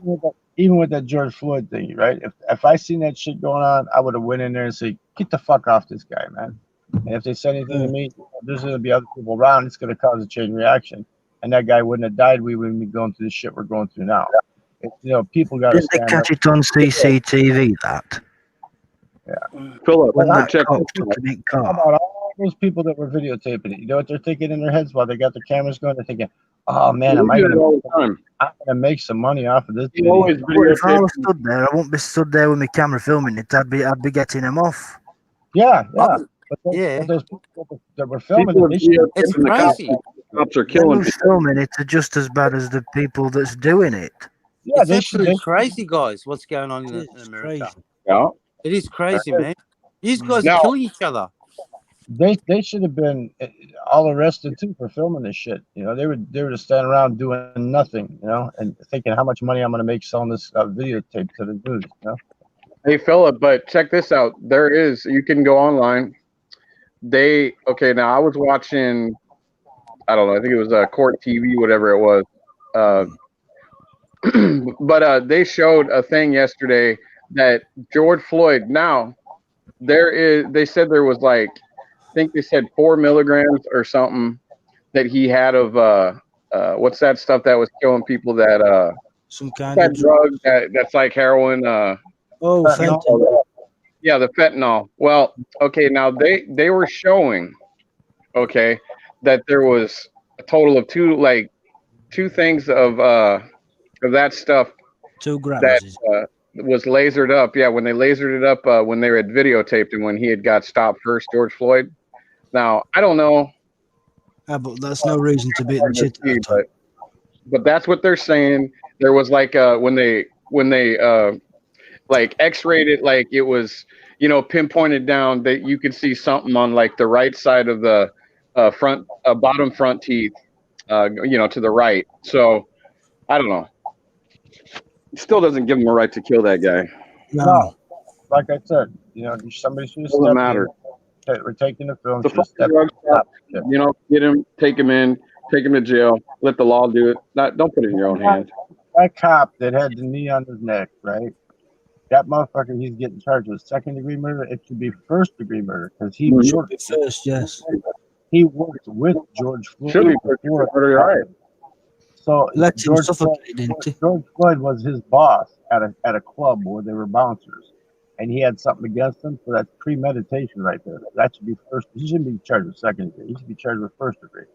Even with that George Floyd thing, right? If I seen that shit going on, I would have went in there and said, get the fuck off this guy, man. And if they said anything to me, there's going to be other people around. It's going to cause a chain reaction. And that guy wouldn't have died. We wouldn't be going through the shit we're going through now. People got to Didn't they stand catch up. it on CCTV, that? Philip, When that check cop this took out. it in How car. about all those people that were videotaping it? You know what they're thinking in their heads while they got the cameras going? They're thinking, "Oh man, We do that all the time. I'm gonna make some money off of this You video." always Well, if I videotape. was stood there, I wouldn't be stood there with my camera filming it. I'd be getting them off. Yeah. Yeah. But those people that were filming People it, are they should, It's videotaping the crazy. cops are Them killing who's people. filming it are just as bad as the people that's doing it. yeah, It's they should. absolutely crazy, guys. What's going on in It's America? crazy. Yeah. It is crazy, man. These guys Now- are killing each other. They should have been all arrested too for filming this shit. They were just standing around doing nothing, and thinking how much money I'm gonna make selling this videotape to the news. Hey, Philip, but check this out. You can go online. Now I was watching, I don't know, I think it was Court TV, whatever it was. But they showed a thing yesterday that George Floyd. Now they said there was like, I think they said 4 milligrams or something that he had of what's that stuff that was killing people, that Some kind that of drug that's like heroin, fentanyl. yeah, the fentanyl. Well, okay, now they were showing, okay, that there was a total of two things of that stuff 2 grams. that Is was lasered up. Yeah, when they lasered it up when they had videotaped him when he had got stopped first, George Floyd. Now I don't know, but that's no reason to beat the shit out of Tom. but that's what they're saying. There was like when they like X-rayed it, like it was, pinpointed down that you could see something on like the right side of the front bottom front teeth, to the right. So I don't know. Still doesn't give him a right to kill that guy. No, like I said, somebody should have Doesn't stepped matter. in. We're taking the film. The should have fucking stepped drug in. stop, get him, take him in, take him to jail. Let the law do it. Don't put it in your own hands. That cop that had the knee on his neck, right? That motherfucker, he's getting charged with 2nd-degree murder. It should be 1st-degree murder because he worked. First, yes. He worked with George Floyd. Should be before murder, all right. So Let him George suffocate, didn't he? George Floyd was his boss at a club where they were bouncers, and he had something against them. So that's premeditation right there. That should be first. He shouldn't be charged with 2nd-degree. He should be charged with 1st-degree.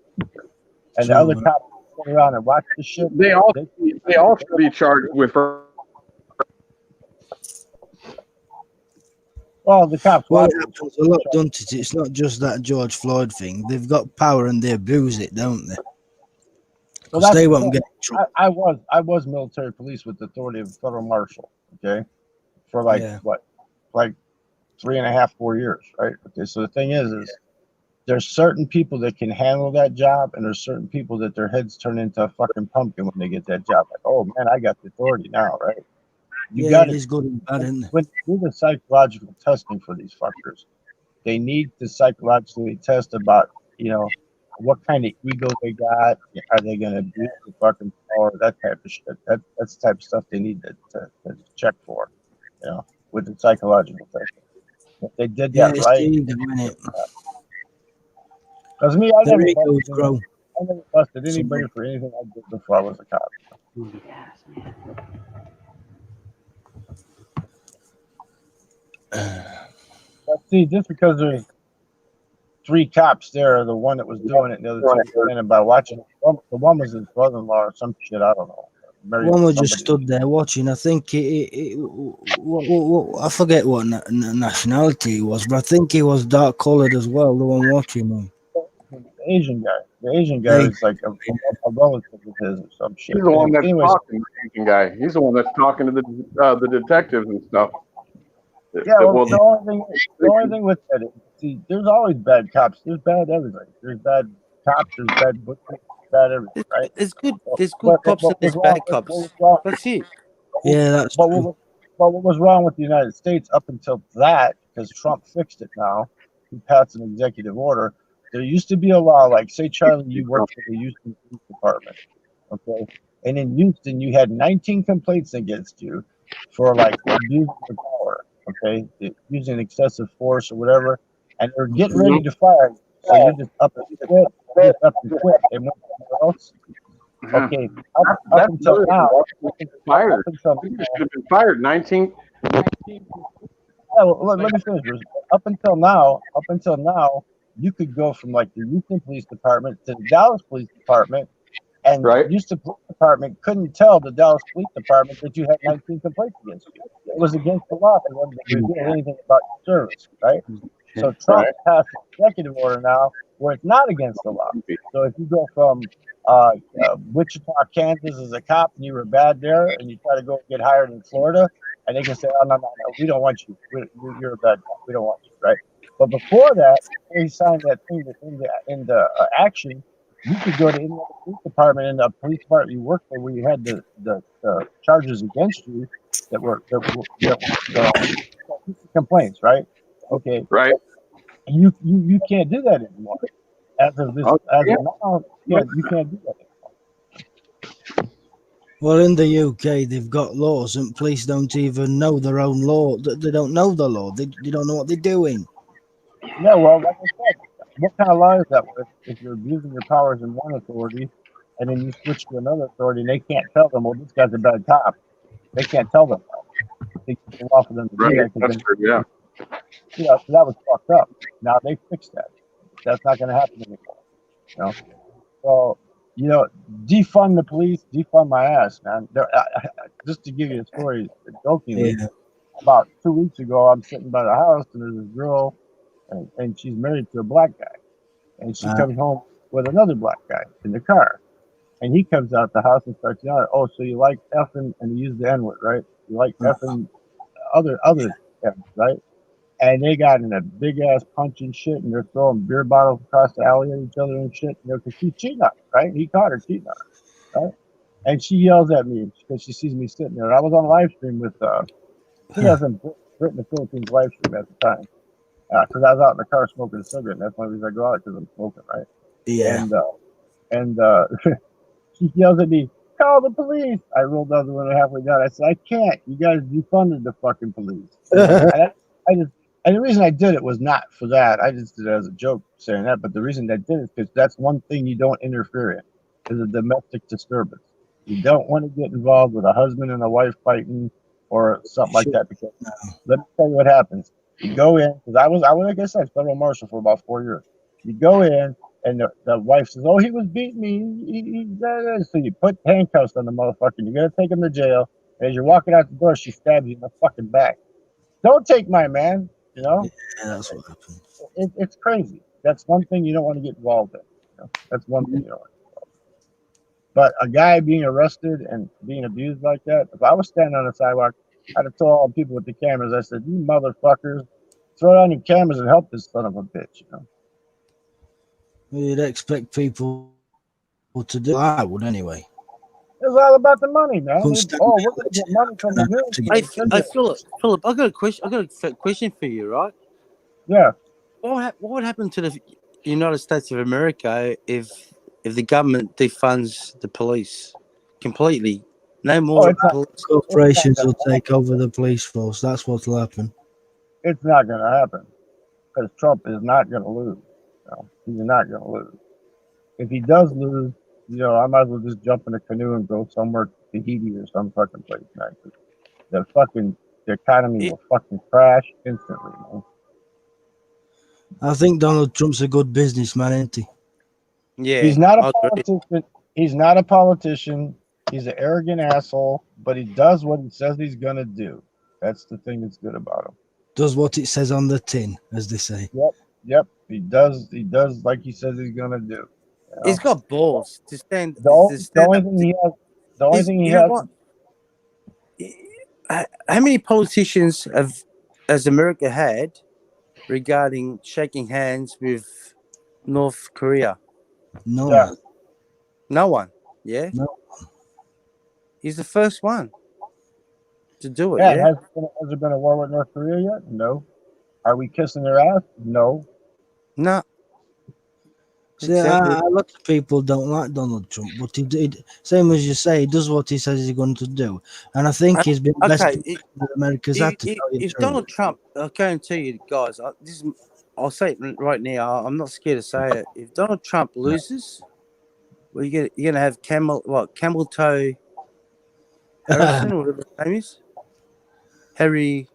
And the other cops sit around and watch the shit. They all should be charged with. Well, the cops. Well, it happens a lot, don't it? It's not just that George Floyd thing. They've got power and they abuse it, don't they? Because they won't get in trouble. I was military police with the authority of the federal marshal. Okay, for like 3.5, 4 years, right? Okay, so the thing is there's certain people that can handle that job, and there's certain people that their heads turn into a fucking pumpkin when they get that job. Like, oh man, I got the authority now, right? It is good and bad, isn't it? When you do the psychological testing for these fuckers, they need to psychologically test about, what kind of ego they got. Are they going to abuse the fucking power? That type of shit. That's the type of stuff they need to check for, with the psychological testing. If they did that right. Because me, I never busted anybody for anything I did before I was a cop. But see, just because there's 3 cops there, the one that was doing it, and the other 2 complaining about watching it. The one was his brother-in-law or some shit. I don't know. One was just stood there watching. I think I forget what nationality he was, but I think he was dark colored as well. The one watching him. The Asian guy is like a relative of his or some shit. He's the one that's talking to the Asian guy. He's the one that's talking to the detectives and stuff. Yeah, the only thing with that is, see, there's always bad cops. There's bad everything. There's bad cops. There's bad butchers. Bad everything, right? There's good cops and there's bad cops. That's it. Yeah, that's true. What was wrong with the United States up until that, because Trump fixed it now, he passed an executive order. There used to be a law, like, say, Charlie, you worked for the Houston Police Department, okay? And in Houston, you had 19 complaints against you for, like, abusing your power, okay? Using excessive force or whatever, and they're getting ready to fire you. So you just up and quit. And went somewhere else. Okay, up until now, fired. He should have been fired. 19. Yeah, well, let me finish. Up until now, you could go from like the Houston Police Department to the Dallas Police Department, and the Houston Police Department couldn't tell the Dallas Police Department that you had 19 complaints against you. It was against the law for them to do anything about your service, right? So Trump passed an executive order now where it's not against the law. So if you go from Wichita, Kansas as a cop and you were bad there and you try to go get hired in Florida, and they can say, oh, no, we don't want you. You're a bad cop. We don't want you, right? But before that, he signed that thing into action. You could go to any other police department in the police department you worked for where you had the charges against you that were complaints, right? Okay. Right. You can't do that anymore. As of now, you can't do that anymore. Well, in the UK, they've got laws, and police don't even know their own law. They don't know the law. They don't know what they're doing. Yeah, well, like I said, what kind of law is that if you're abusing your powers in one authority and then you switch to another authority and they can't tell them, well, this guy's a bad cop. They can't tell them that. It's a law for them to do Right. that. That's true. Yeah. You know, that was fucked up. Now they fixed that. That's not going to happen anymore. You know, so you know, defund the police, defund my ass, man. Just to give you a story, jokingly, Yeah. about 2 weeks ago, I'm sitting by the house and there's this girl, and she's married to a black guy, and she comes home with another black guy in the car, and he comes out the house and starts yelling, "Oh, so you like effing?" And he used the N word, right? You like effing other F's, right? And they got in a big ass punch and shit, and they're throwing beer bottles across the alley at each other and shit. You know, because he's cheating on her, right? He caught her cheating on her, right? And she yells at me because she sees me sitting there. I was on live stream with I think I was in Britain, the Philippines live stream at the time because I was out in the car smoking a cigarette. And that's one reason I go out because I'm smoking, right? Yeah. And she yells at me, "Call the police!" I rolled down the window halfway down. I said, "I can't. You guys defunded the fucking police." And the reason I did it was not for that. I just did it as a joke saying that. But the reason I did it is because that's one thing you don't interfere in is a domestic disturbance. You don't want to get involved with a husband and a wife fighting or something like that. Because let me tell you what happens. You go in, because I was like I said, federal marshal for about 4 years. You go in, and the wife says, "Oh, he was beating me." So you put handcuffs on the motherfucker. You're gonna take him to jail. And as you're walking out the door, she stabs you in the fucking back. Don't take my man. You know, Yeah, that's what happened. it's crazy. That's one thing you don't want to get involved in. You know? That's one thing you don't want to get involved in. But a guy being arrested and being abused like that, if I was standing on the sidewalk, I'd have told all the people with the cameras, I said, "You motherfuckers, throw down your cameras and help this son of a bitch." You know. You'd expect people to do. I would anyway. It's all about the money, man. Couldn't stand We're it. gonna get money from the news. Hey, Philip, I got a question. I got a question for you, right? Yeah. What would happen to the United States of America if the government defunds the police completely? No more police. Corporations will take over the police force. That's what'll happen. It's not going to happen because Trump is not going to lose. You know, he's not going to lose. If he does lose, you know, I might as well just jump in a canoe and go somewhere to Tahiti or some fucking place, man. The economy will fucking crash instantly, man. I think Donald Trump's a good businessman, isn't he? Yeah, He's not a politician. He's not a politician. He's an arrogant asshole, but he does what he says he's gonna do. That's the thing that's good about him. Does what it says on the tin, as they say. Yep. He does like he says he's gonna do. You know? He's got balls to stand. The only thing he has. How many politicians has America had regarding shaking hands with North Korea? No one. No one. Yeah. No. He's the first one to do it. Yeah. Yeah. Has there been a war with North Korea yet? No. Are we kissing their ass? No. No. See, a lot of people don't like Donald Trump, but he did. Same as you say, he does what he says he's going to do, and I think he's been best that America's had to. If Donald Trump, I guarantee you, guys, I'll say it right now. I'm not scared to say it. If Donald Trump loses, well, you're gonna have camel toe Harrison, or whatever his name is, Harry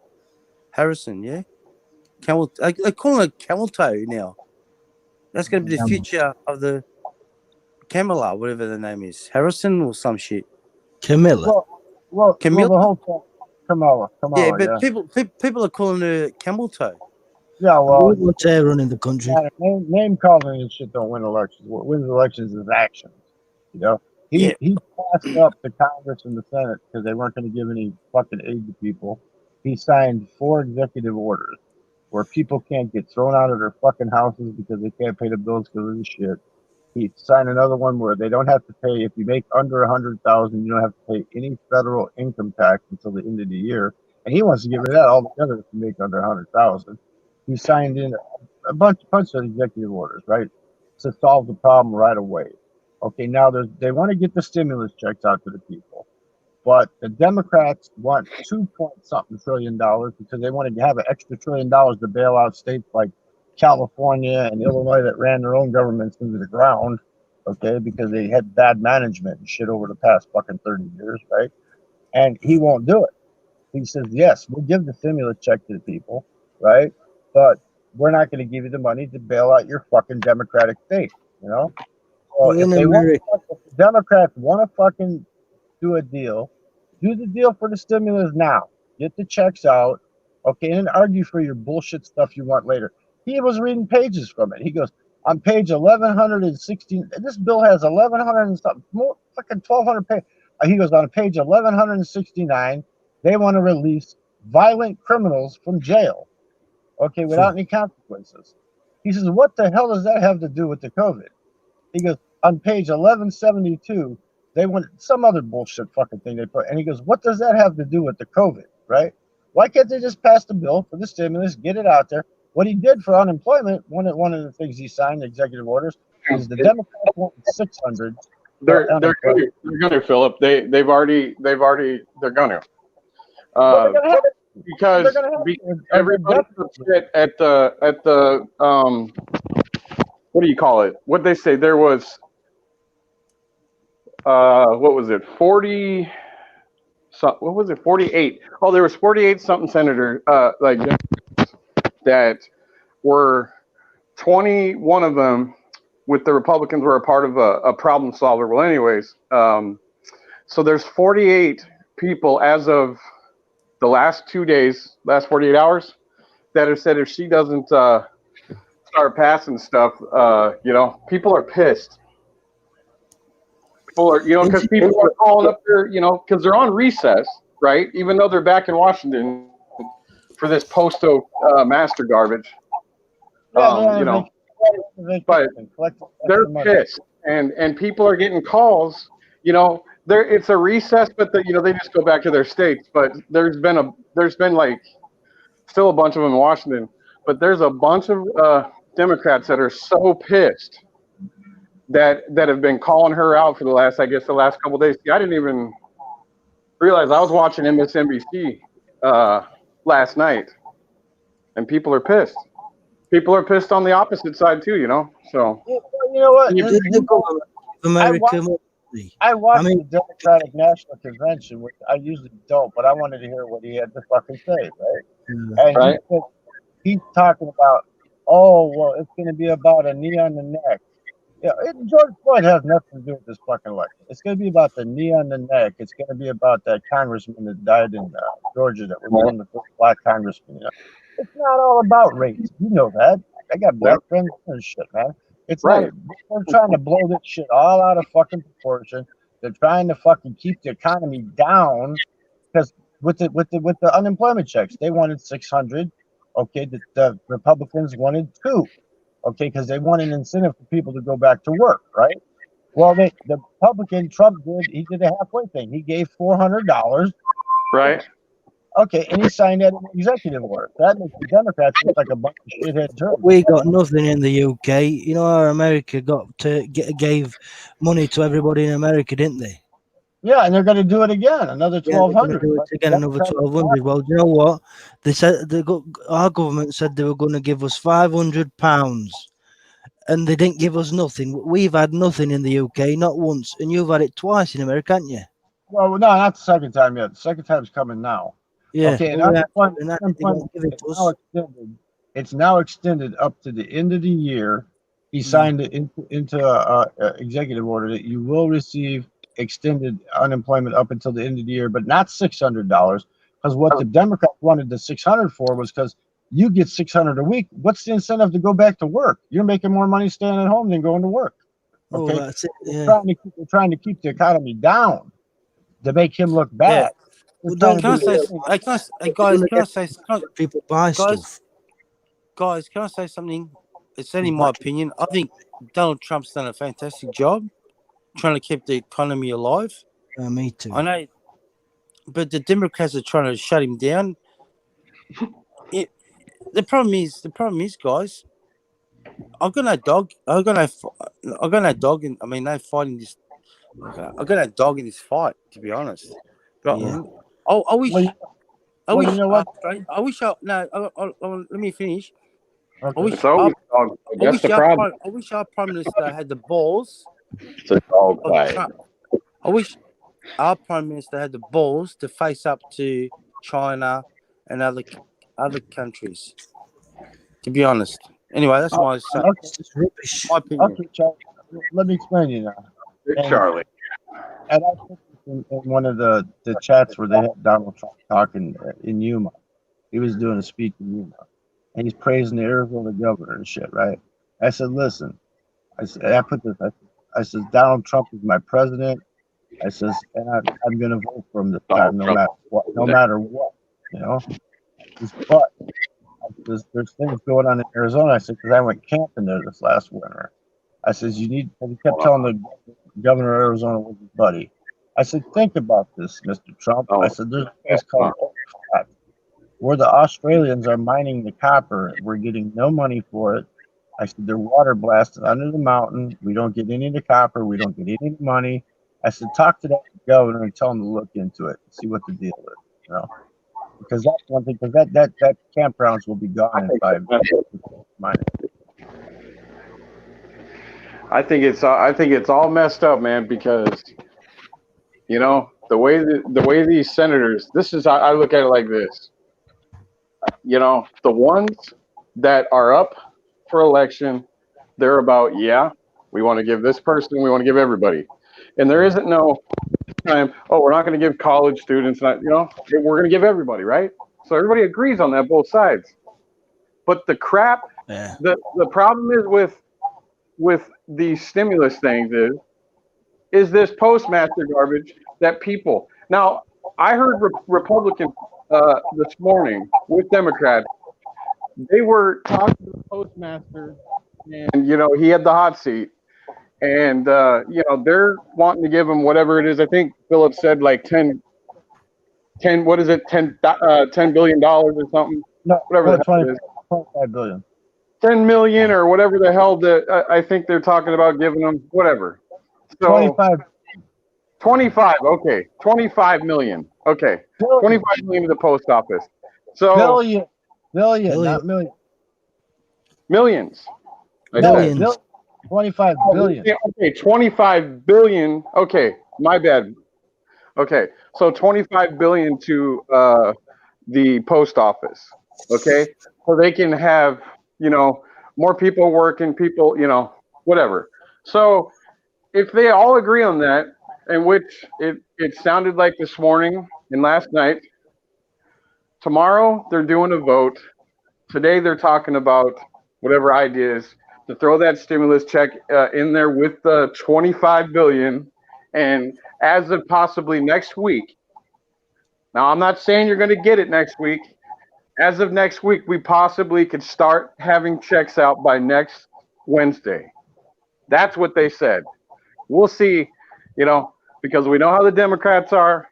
Harrison, yeah. I call him camel toe now. That's going to be the future of the Kamala, whatever the name is. Harrison or some shit. Camilla. Well, the whole thing. Kamala. Yeah, but people are calling her camel toe. Yeah, well. What's air running the country? Name calling and shit don't win elections. What wins elections is actions. You know? He passed up the Congress and the Senate because they weren't going to give any fucking aid to people. He signed 4 executive orders where people can't get thrown out of their fucking houses because they can't pay the bills because of the shit. He signed another one where they don't have to pay, if you make under 100,000, you don't have to pay any federal income tax until the end of the year. And he wants to get rid of that altogether if you make under 100,000. He signed in a bunch of executive orders, right, to solve the problem right away. Okay, now they want to get the stimulus checks out to the people. But the Democrats want 2 point something trillion because they wanted to have an extra $1 trillion to bail out states like California and Illinois that ran their own governments into the ground, okay, because they had bad management and shit over the past fucking 30 years, right? And he won't do it. He says, yes, we'll give the stimulus check to the people, right? But we're not going to give you the money to bail out your fucking Democratic state, you know? So Well, if in they want, America, if the Democrats want to fucking do a deal, do the deal for the stimulus now. Get the checks out, okay, and argue for your bullshit stuff you want later. He was reading pages from it. He goes, on page 1116, this bill has 1100 and something, more fucking 1200 pages. He goes, on page 1169, they want to release violent criminals from jail, okay, without any consequences. He says, what the hell does that have to do with the COVID? He goes, on page 1172, they want some other bullshit fucking thing they put. And he goes, what does that have to do with the COVID, right? Why can't they just pass the bill for the stimulus, get it out there? What he did for unemployment, one of the things he signed, the executive orders, is the Democrats want 600. They're gonna, Philip. They're gonna. Because everybody's upset at the what do you call it? What they say there was what was it? 40 what was it? 48. Oh, there was 48 something senators like that were 21 of them with the Republicans were a part of a problem solver. Well, anyways, so there's 48 people as of the last 2 days, last 48 hours, that have said if she doesn't start passing stuff, people are pissed. People are, because people are calling up there, because they're on recess, right? Even though they're back in Washington for this master garbage, but they're pissed, and people are getting calls, it's a recess, but they just go back to their states. But there's been like still a bunch of them in Washington, but there's a bunch of Democrats that are so pissed that have been calling her out for the last couple of days. See, I didn't even realize I was watching MSNBC last night, and people are pissed. People are pissed on the opposite side too, So you know what? I watched the Democratic National Convention, which I usually don't, but I wanted to hear what he had to fucking say, right? And he's talking about, it's going to be about a knee on the neck. Yeah, George Floyd has nothing to do with this fucking election. It's going to be about the knee on the neck. It's going to be about that congressman that died in Georgia that was one of the first black congressmen. It's not all about race. You know that. I got black friends and shit, man. It's right. They're trying to blow this shit all out of fucking proportion. They're trying to fucking keep the economy down because with the unemployment checks, they wanted 600. Okay, the Republicans wanted 2. Okay, because they want an incentive for people to go back to work, right? Well, the Republican Trump did a halfway thing. He gave $400. Right. Okay, and he signed that executive order. That makes the Democrats look like a bunch of shithead turds. We got nothing in the UK. Our America gave money to everybody in America, didn't they? Yeah, and they're going to do it again, another 1,200. Do it again, another 1,200. Well, do you know what? They said our government said they were going to give us £500, and they didn't give us nothing. We've had nothing in the UK, not once, and you've had it twice in America, haven't you? Well, no, not the second time yet. The second time's coming now. Yeah. Okay, it's now extended up to the end of the year. He signed it into a executive order that you will receive extended unemployment up until the end of the year, but not $600. Because what the Democrats wanted the 600 for was because you get 600 a week. What's the incentive to go back to work? You're making more money staying at home than going to work. Okay, that's it. Yeah. They're trying to keep the economy down to make him look bad. Yeah. Well, can I say, people buy stuff? Guys, can I say something? It's only my opinion. I think Donald Trump's done a fantastic job trying to keep the economy alive. Me too. I know, but the Democrats are trying to shut him down. The problem is, guys. I've got no dog. I've got no dog, and I mean, no fighting this. I've got no dog in this fight, to be honest. Right. Yeah. I wish. Well, I well, wish. you know what? I wish. Let me finish. I Okay. wish. It's always dog. That's the problem. I wish our prime minister had the balls It's a dog of fight. Trump. I wish our prime minister had the balls to face up to China and other countries. To be honest. Anyway, that's my It's rubbish. opinion. Okay, Charlie, let me explain you now. Big And- Charlie. And I put this in one of the chats where they had Donald Trump talking in Yuma. He was doing a speech in Yuma, and he's praising the Arizona governor and shit, right? I said, listen, I put this, I said, Donald Trump is my president. I says, and I'm going to vote for him this time, no matter what, you know. But there's things going on in Arizona. I said, because I went camping there this last winter. I says, you need, and he kept telling the governor of Arizona was his buddy. I said, think about this, Mr. Trump. I said, there's a place called Oakshott where the Australians are mining the copper. We're getting no money for it. I said, they're water blasted under the mountain. We don't get any of the copper. We don't get any of the money. I said, talk to that governor and tell him to look into it and see what the deal is, you know? Because that's one thing, because that campgrounds will be gone in 5 years. I think it's all messed up, man, because you know the way these senators. This is I look at it like this. You know, the ones that are up for election, they're about, yeah, we want to give this person, we want to give everybody, and there isn't no time. Oh, we're not going to give college students, we're going to give everybody, right? So everybody agrees on that, both sides. But the crap, the problem is with these stimulus things is this postmaster garbage that people. Now, I heard Republicans this morning with Democrats. They were talking to the postmaster, and he had the hot seat, and they're wanting to give him whatever it is. I think Philip said like 10 what is it, $10 billion or something? No, whatever 25 billion. 10 million or whatever the hell that I think they're talking about giving them, whatever. So 25, okay. 25 million. Okay. 25 million to the post office. So Billion, not million. Millions. Billions. 25 billion. Okay, 25 billion. Okay, my bad. Okay, so 25 billion to the post office. Okay, so they can have more people working, people, whatever. So if they all agree on that, and which it sounded like this morning and last night, tomorrow they're doing a vote. Today they're talking about whatever ideas to throw that stimulus check in there with the 25 billion, and as of possibly next week. Now, I'm not saying you're going to get it next week. As of next week, we possibly could start having checks out by next Wednesday. That's what they said. We'll see, because we know how the Democrats are,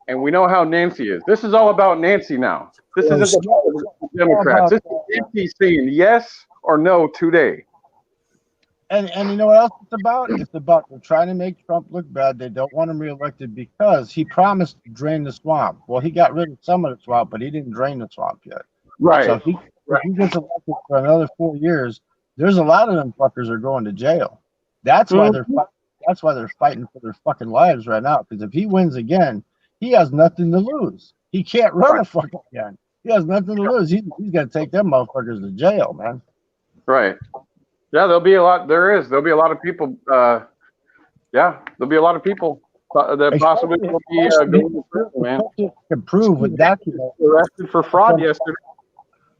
and we know how Nancy is. This is all about Nancy now. This isn't about the Democrats. This is Nancy saying yes or no today. And you know what else it's about? It's about they're trying to make Trump look bad. They don't want him reelected because he promised to drain the swamp. Well, he got rid of some of the swamp, but he didn't drain the swamp yet. Right. So if he gets elected for another 4 years, there's a lot of them fuckers are going to jail. That's why they're fighting for their fucking lives right now. Because if he wins again, he has nothing to lose. He can't run a fucking again. He has nothing to lose. He's got to take them motherfuckers to jail, man. Right. Yeah, there'll be a lot. There'll be a lot of people. There'll be a lot of people that possibly will be going to prison, man. Can prove with documents arrested for fraud yesterday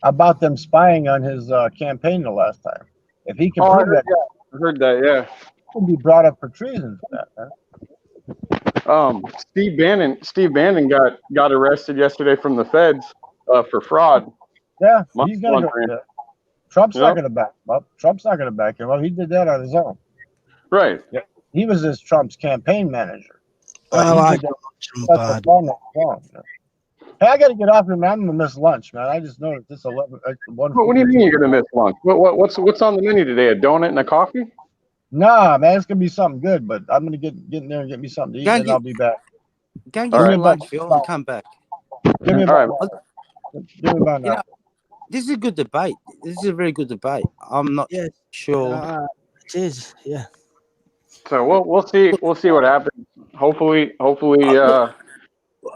about them spying on his campaign the last time. If he can prove that, I heard that. Yeah, he can be brought up for treason for that, man. Steve Bannon got arrested yesterday from the feds for fraud. Yeah, he's gonna go. Trump's not going to back him up. Trump's not going to back him up. He did that on his own. Right. Yeah. He was Trump's campaign manager. I like Trump. Hey, I got to get off here, man. I'm going to miss lunch, man. I just noticed this 11. What do you mean you're going to miss lunch? What's on the menu today? A donut and a coffee? Nah, man. It's going to be something good, but I'm going to get in there and get me something to eat, and I'll be back. Go and get All some right. lunch, Phil, and come back. Give me All right. about, give me about You now. know, this is a good debate. This is a very good debate. I'm not Yeah, sure. it is. Yeah. So we'll see what happens. Hopefully Look,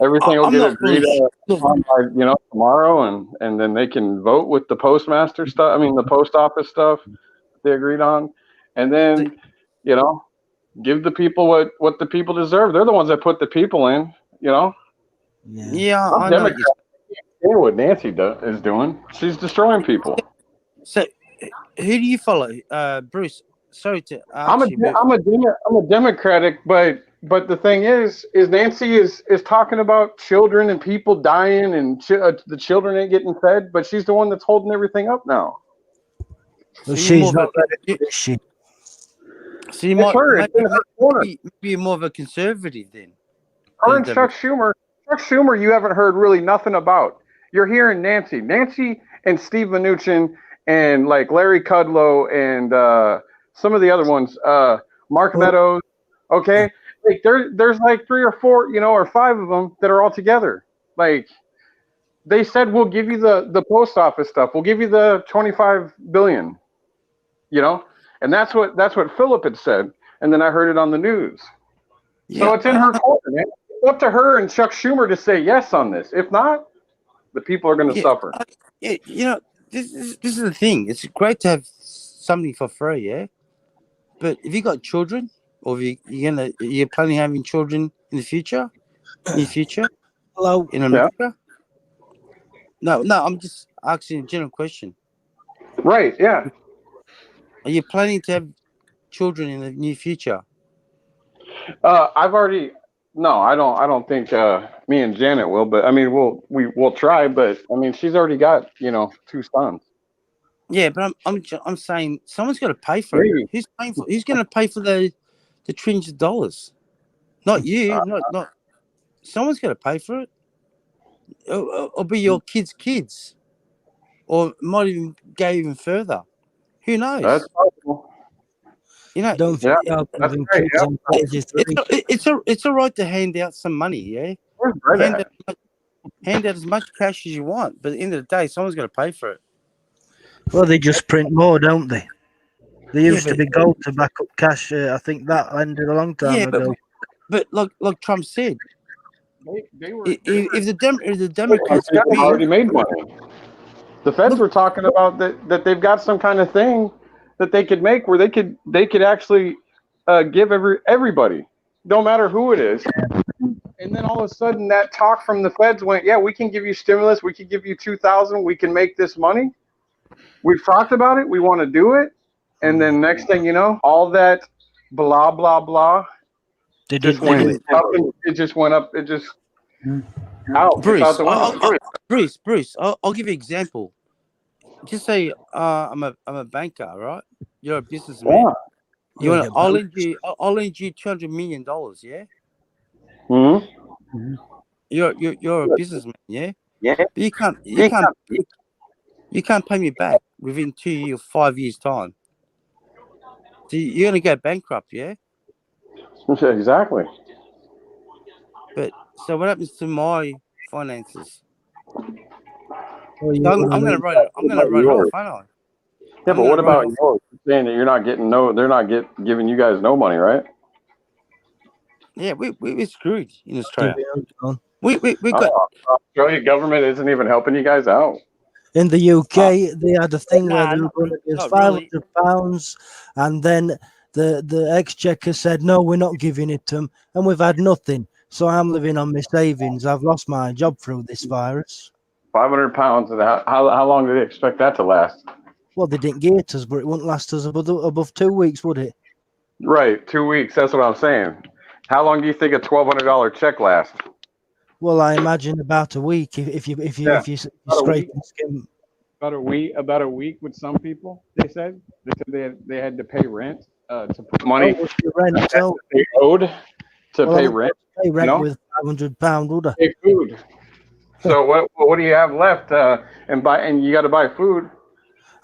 everything will I'm get not agreed really. Look, on by tomorrow, and then they can vote with the postmaster stuff. I mean the post office stuff they agreed on, and then give the people what the people deserve. They're the ones that put the people in. Yeah. yeah, I'm I know. Democrat. You know what Nancy is doing? She's destroying people. So, who do you follow, Bruce? Sorry to I'm ask you, but I'm a Democratic, but the thing is Nancy is talking about children and people dying and the children ain't getting fed, but she's the one that's holding everything up now. so But you're more she's of not a, ready, is she? so you It's her. It's in her corner. maybe you're more of a conservative then. Her and Chuck Schumer. Chuck Schumer, you haven't heard really nothing about. You're hearing Nancy and Steve Mnuchin and like Larry Kudlow and some of the other ones, Mark Meadows. Okay, like there's like 3 or 4, or 5 of them that are all together. Like they said, we'll give you the post office stuff. We'll give you the $25 billion. And that's what Philip had said. And then I heard it on the news. So it's in her corner, man. It's up to her and Chuck Schumer to say yes on this. If not, the people are going to suffer. This is the thing. It's great to have something for free, yeah. But if you got children, or if you're planning on having children in the future, Hello. in America. No, I'm just asking a general question. Right? Yeah. Are you planning to have children in the near future? I've already. No, I don't think me and Janet will. But I mean, we'll try. But I mean, she's already got 2 sons. Yeah, but I'm saying someone's got to pay for it. Who's paying for? Who's going to pay for the trillions of dollars? Not you. Not. Someone's got to pay for it. Or be your kids, or might even go even further. Who knows? That's possible. Don't Yeah, that's right, it's all right to hand out some money, yeah. Hand out as much cash as you want, but at the end of the day, someone's got to pay for it. Well, they just print more, don't they? There used to be gold to back up cash. I think that ended a long time ago. But like Trump said, if the Democrats already made money. The feds were talking about that they've got some kind of thing that they could make where they could actually give everybody, no matter who it is. And then all of a sudden that talk from the feds went, yeah, we can give you stimulus. We can give you 2,000. We can make this money. We've talked about it. We want to do it. And then next thing you know, all that blah, blah, blah. It just went up. It just out. Bruce, I'll give you an example. Just say I'm a banker, right? You're a businessman. Yeah. I'll lend you $200 million, yeah? Mm-hmm. You're a businessman, yeah? Yeah. But you can't pay me back within 2 or 5 years' time. So you're gonna go bankrupt, yeah? Exactly. But so what happens to my finances? Well, I'm gonna write it off, aren't I? Yeah, but what about yours? You're saying that you're not getting they're not giving you guys no money, right? Yeah, we're screwed in Australia. We got Australia government isn't even helping you guys out. In the UK, they had a thing where they were going to give £500, and then the Exchequer said, no, we're not giving it to them, and we've had nothing. So I'm living on my savings. I've lost my job through this virus. £500, and how long do they expect that to last? Well, they didn't get us, but it wouldn't last us above 2 weeks, would it? Right, 2 weeks. That's what I'm saying. How long do you think a $1,200 check lasts? Well, I imagine about a week if you scrape and skim. About a week with some people. They said they had to pay rent to put money they owed to pay rent. Pay rent with £500, would I? Pay food. So what do you have left? And you got to buy food.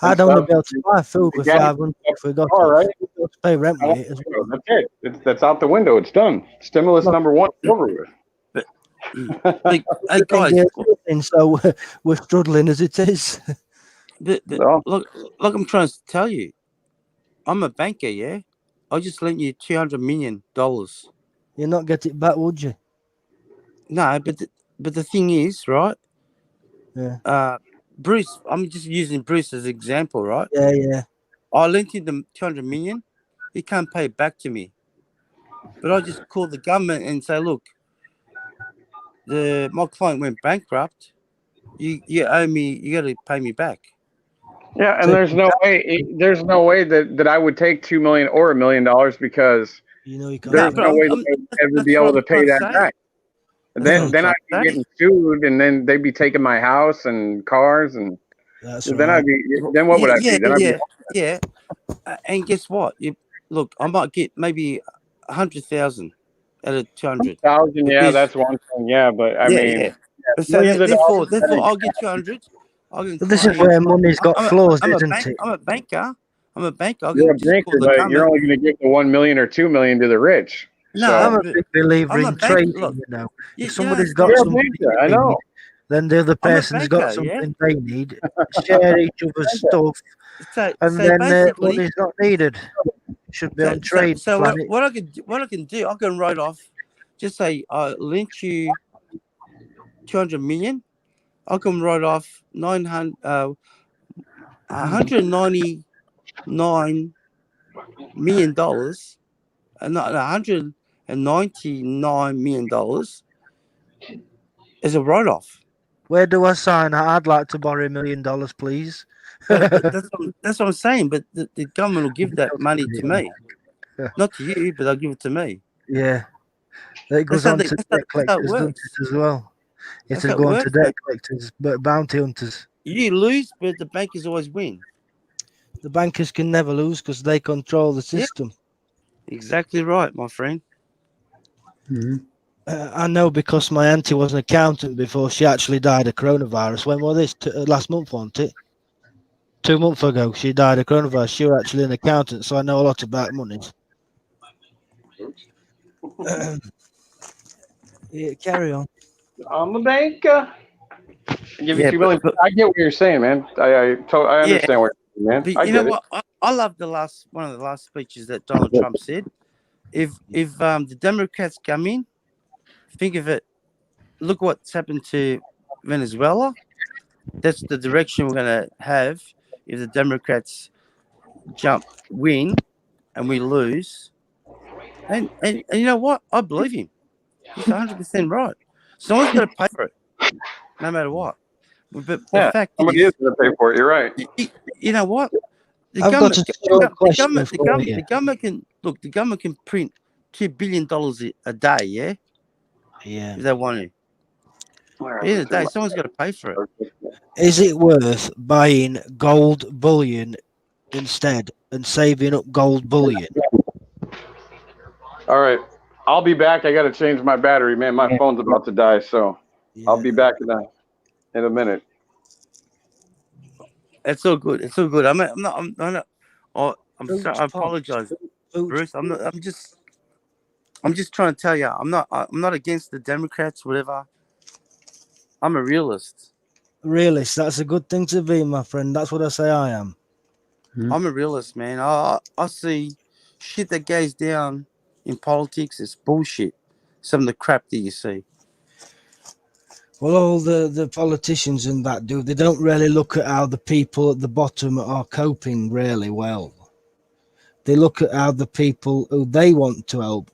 I'd only be able to buy food with $500 if we got right? to pay rent with it as well. That's it. That's out the window. It's done. Stimulus number 1 is over with. Like, hey Can't guys, get anything, so we're struggling as it is. Well, look, I'm trying to tell you, I'm a banker, yeah. I just lent you $200 million. You'll not get it back, would you? No, but the thing is, right? Yeah. Bruce, I'm just using Bruce as an example, right? Yeah. I lent him the $200 million. He can't pay it back to me. But I just call the government and say, look, my client went bankrupt. You owe me. You got to pay me back. yeah, and So- there's no way that I would take $2 million or $1 million because You know you can't. there's but no way that I'm- I would ever that's be what able to I'm pay trying to that say. back. That's what Then I'm I'd trying be to say. getting sued, and then they'd be taking my house and cars, and That's then right. then what would I be? Then I'd be Yeah. And guess what? Look, I might get maybe 100,000 out of 200. 1,000. Yeah, Because- that's one thing. Yeah, but I mean, Yeah. But so millions of therefore, dollars. I'll get 200. I'll get But this is where money's got flaws, isn't it? I'm a banker. I'm a banker. I You're can a just call banker, the but government. you're only going to give the 1 million or 2 million to the rich. No, So- I'm a but big believer I'm a in bank- trading, look, you know. you If somebody's know, got You're a something banker, I they know. need, then the other I'm a person's got banker, yeah? something they need. Share each other's stuff, So and then basically, money's not needed. Should be on trade planet. what I can do, I can write off. Just say I lent you 200 million. I can write off 199 million dollars, and $199 million as a write off. Where do I sign? I'd like to borrow $1 million, please. But that's what I'm saying. But the government will give that money to me, not to you, but they'll give it to me. Yeah. It goes how on they- to that's how debt it collectors, doesn't works. it, as well? That's It'll how it go on to works, debt mate. collectors, but bounty hunters. You lose, but the bankers always win. The bankers can never lose because they control the Yeah. system. Exactly right, my friend. Mhm. I know because my auntie was an accountant before she actually died of coronavirus. When was this? Last month, wasn't it? 2 months ago, she died of coronavirus. She was actually an accountant, so I know a lot about money. Yeah, carry on. I'm a banker. Give you Yeah, 2 million. but- I get what you're saying, man. I understand what you're saying, man. But I you get know it. what? I love one of the last speeches that Donald Trump said. If the Democrats come in, think of it. Look what's happened to Venezuela. That's the direction we're going to have if the Democrats win, and we lose. And you know what? I believe him. He's 100% right. Someone's got to pay for it, no matter what. But the Yeah, fact somebody is, is going to pay for it. You're right. you know what? The I've got a short question for you. the government can look. The government can print $2 billion a day. Yeah, Yeah. if they want to. At the end of the day, someone's got to pay for it. Is it worth buying gold bullion instead and saving up gold bullion? All right. I'll be back. I got to change my battery, man. My phone's about to die, so I'll be back in a minute. It's all good. It's all good. I'm not. Oh, Boots sorry. I pops. apologize, Boots Bruce. I'm just trying to tell you. I'm not against the Democrats. Whatever. I'm a realist. realist. That's a good thing to be, my friend. That's what I say I am. I'm a realist, man. I see shit that goes down in politics. It's bullshit. Some of the crap that you see. Well, all the politicians and that they don't really look at how the people at the bottom are coping really well. They look at how the people who they want to help.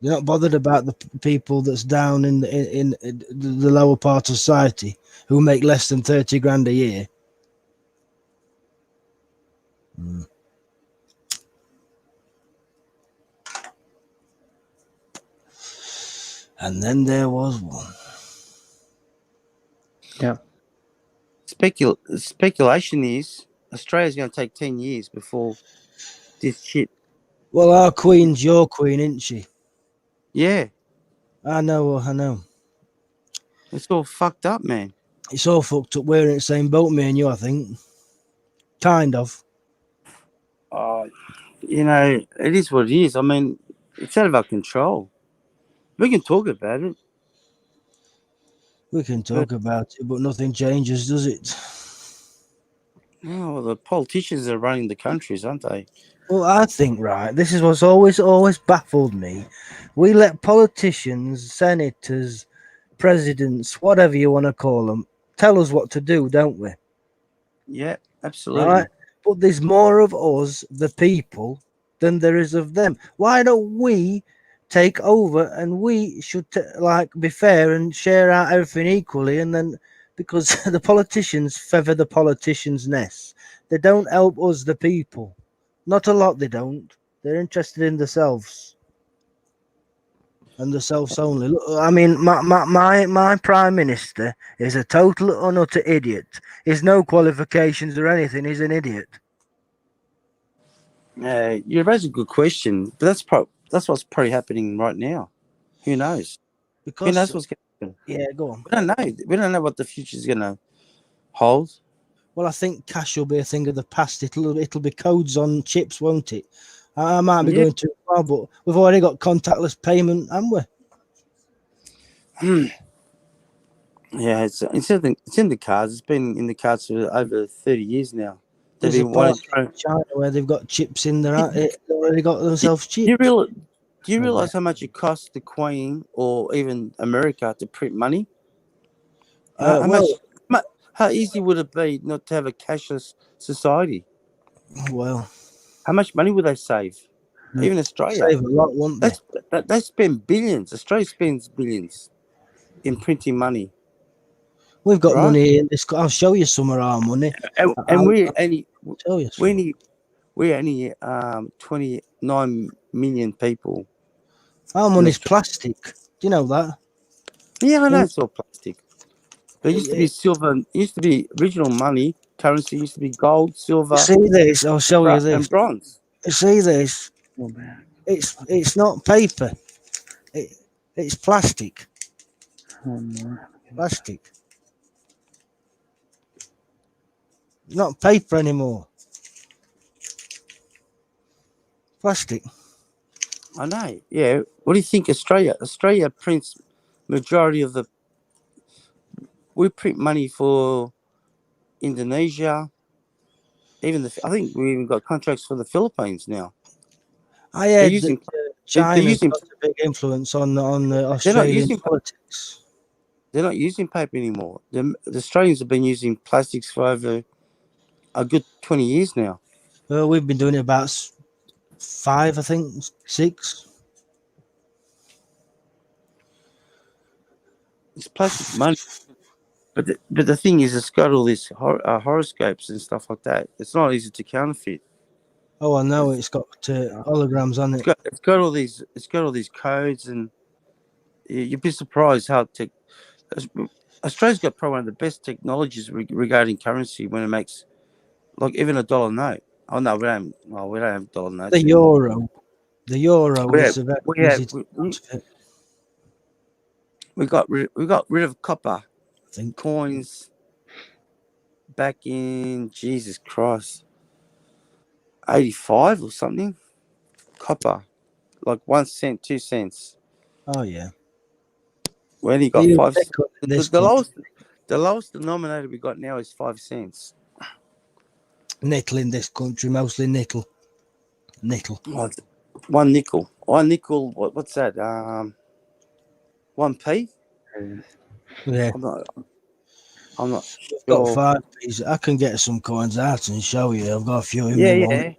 They're not bothered about the people that's down in the lower part of society who make less than 30 grand a year. And then there was one. Yeah. Speculation is Australia's going to take 10 years before this shit. Well, our queen's your queen, isn't she? Yeah, I know. it's all fucked up, man. It's all fucked up. We're in the same boat, me and you, I think. Kind of. You know, it is what it is. I mean, it's out of our control. We can talk about it. We can talk about it, but nothing changes, does it? Oh, well, the politicians are running the countries, aren't they? Well, I think, right, this is what's always baffled me. We let politicians, senators, presidents, whatever you want to call them, tell us what to do, don't we? Yeah, absolutely. Right? But there's more of us, the people, than there is of them. Why don't we take over and we should be fair and share out everything equally? And then, because the politicians feather the politicians' nests, they don't help us, the people. Not a lot, they don't. They're interested in themselves and themselves only. Look, I mean, my prime minister is a total and utter idiot. He's no qualifications or anything. He's an idiot. You raise a good question, but that's what's probably happening right now. Who knows? Who knows Because what's going to happen? yeah, go on. We don't know. We don't know what the future is going to hold. Well, I think cash will be a thing of the past. It'll be codes on chips, won't it? I might be going too far, but we've already got contactless payment, haven't we? Yeah, it's in the cards. It's been in the cards for over 30 years now. They've There's a been part wanting in China where they've got chips in there. They've already got themselves chips. Do you realize how much it costs the Queen or even America to print money? How easy would it be not to have a cashless society? Well, how much money would they save? Even Australia. Save a lot, won't they? They spend billions. Australia spends billions in printing money. We've got money in this. I'll show you some of our money. And we're only 29 million people. Our money's plastic. Do you know that? Yeah, I know it's all plastic. There used to be silver. It used to be original money. Currency used to be gold, silver. See this? I'll show you this. And bronze. You see this? It's not paper. It's plastic. Plastic. Not paper anymore. Plastic. I know. Yeah. What do you think, Australia? Australia prints majority of the. We print money for Indonesia. I think we even got contracts for the Philippines now. I heard China's got a big influence on the Australian politics. They're not using paper anymore. The Australians have been using plastics for over a good 20 years now. Well, we've been doing it about 5, I think, 6. It's plastic money. But the thing is, it's got all these horoscopes and stuff like that. It's not easy to counterfeit. Oh, I know. It's got holograms on it. It's got all these codes, and you'd be surprised how Australia's got probably one of the best technologies regarding currency when it makes like even a dollar note. Oh no, we don't have a dollar note. The euro is a very easy to counterfeit. We got rid of copper coins back in Jesus Christ 85 or something. Copper, like 1 cent, 2 cents. Oh yeah. We only got 5 cents. The lowest denominator we got now is 5 cents. Nickel in this country, mostly nickel. Nickel. One nickel. What's that? 1p. Yeah. I'm not sure. Got 5 p's. I can get some coins out and show you. I've got a few in my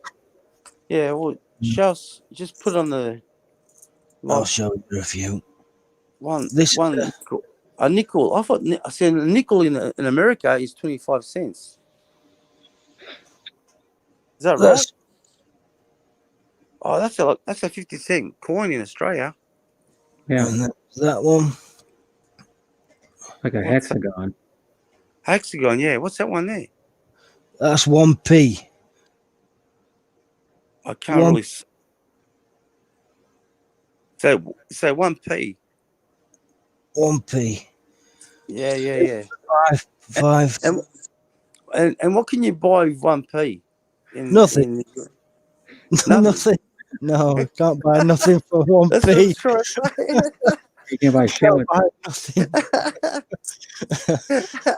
Yeah, well, just put on the. I'll show you a few. One nickel. A nickel. I said a nickel in America is 25 cents. Is that right? Oh, that's a 50-cent coin in Australia. Yeah. And that one. Like a hexagon. Hexagon, yeah. What's that one there? That's 1p. I can't really say 1p. 1p. Yeah. 5. And what can you buy with 1p? Nothing. Nothing. No, I can't buy nothing for 1p. You can't buy shit with. Buy nothing.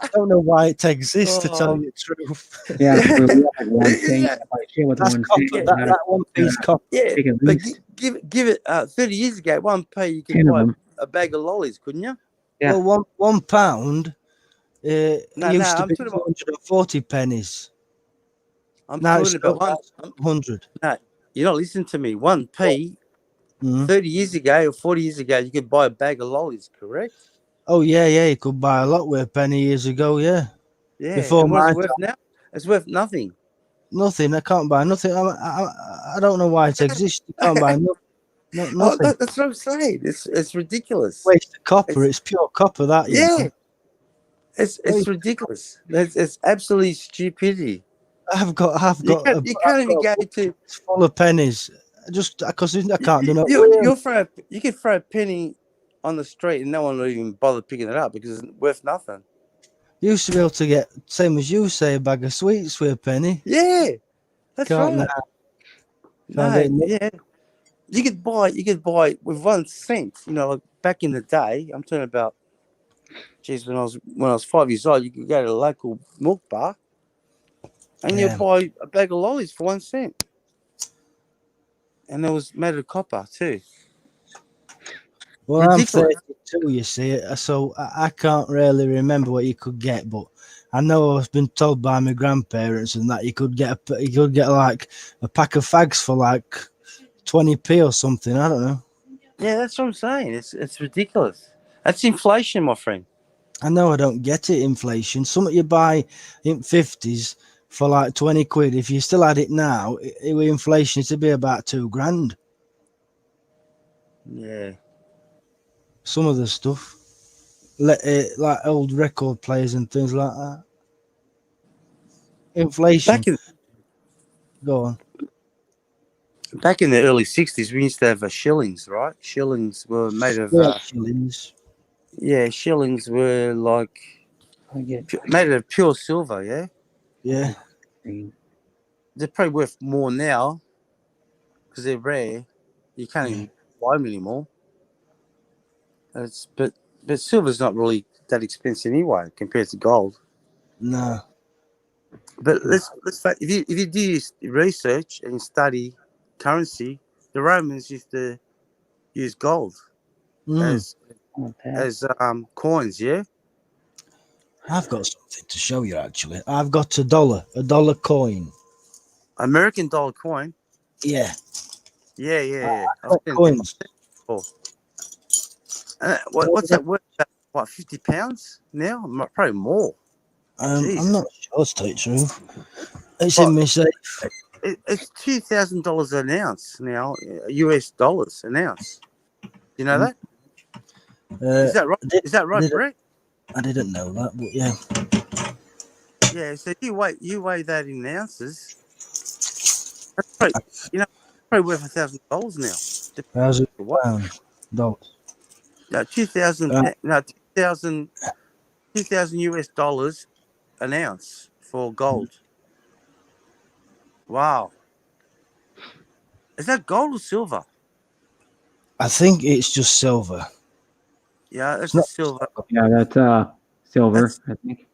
I don't know why it exists, to tell you the truth. Yeah, we have like one Isn't cent. You that- can't buy shit with That's one copper. cent. That one piece copper. Yeah, Take at but least give it 30 years ago, 1p you 10 could of buy them. a bag of lollies, couldn't you? Yeah. Well, £1 No, used to I'm be talking about 240 pennies. I'm Now it's talking about one. 100. No, you're not listening to me. 1p Mhm. 30 years ago or 40 years ago, you could buy a bag of lollies, correct? Oh yeah, you could buy a lot with a penny years ago. Yeah, Yeah. Before and what's my it worth now? It's worth nothing. nothing. I can't buy nothing. I don't know why it exists. You can't buy Oh, nothing. that's what I'm saying. It's ridiculous. Waste of copper. It's- It's pure copper. That you Yeah. know. It's ridiculous. It's absolutely stupidity. I've got You can't even go to. It's full of pennies. Just because I can't do no. You could throw a penny on the street and no one will even bother picking it up because it's worth nothing. You used to be able to get, same as you say, a bag of sweets with a penny. Yeah, that's Can't right. now. No, yeah, you could buy with 1 cent. You know, like back in the day. I'm talking about, geez, when I was 5 years old, you could go to the local milk bar and Yeah. you'd buy a bag of lollies for 1 cent, and it was made of copper too. Well, Ridiculous. I'm 32, you see, so I can't really remember what you could get, but I know I've been told by my grandparents and that you could get like a pack of fags for like 20p or something. I don't know. Yeah, that's what I'm saying. It's ridiculous. That's inflation, my friend. I know I don't get it. Inflation. Something you buy in 50s for like 20 quid. If you still had it now, with inflation, it'd be about £2,000. Yeah. Some of the stuff, like old record players and things like that. Inflation. Go on. Back in the early 60s, we used to have shillings, right? Shillings were made of Shillings. yeah, shillings were like made of pure silver. Yeah, Yeah. they're probably worth more now because they're rare. You can't even buy them anymore. But silver's not really that expensive anyway compared to gold. No. But let's if you do research and study currency, the Romans used to use gold as coins. Yeah. I've got something to show you. Actually, I've got a dollar coin. American dollar coin. Yeah. Yeah. Coins. What's that worth? What, £50 now? Probably more. I'm not sure, to tell you the truth. It's in my safe. It's $2,000 an ounce now, US dollars an ounce. You know that? Is that right? Is that right, Brett? I didn't know that, but yeah. Yeah. So you weigh that in ounces. That's probably, probably worth $1,000 now. $1,000. No, 2,000 US dollars an ounce for gold. Wow. Is that gold or silver? I think it's just silver. Yeah, that's just silver. Yeah, that's silver, I think.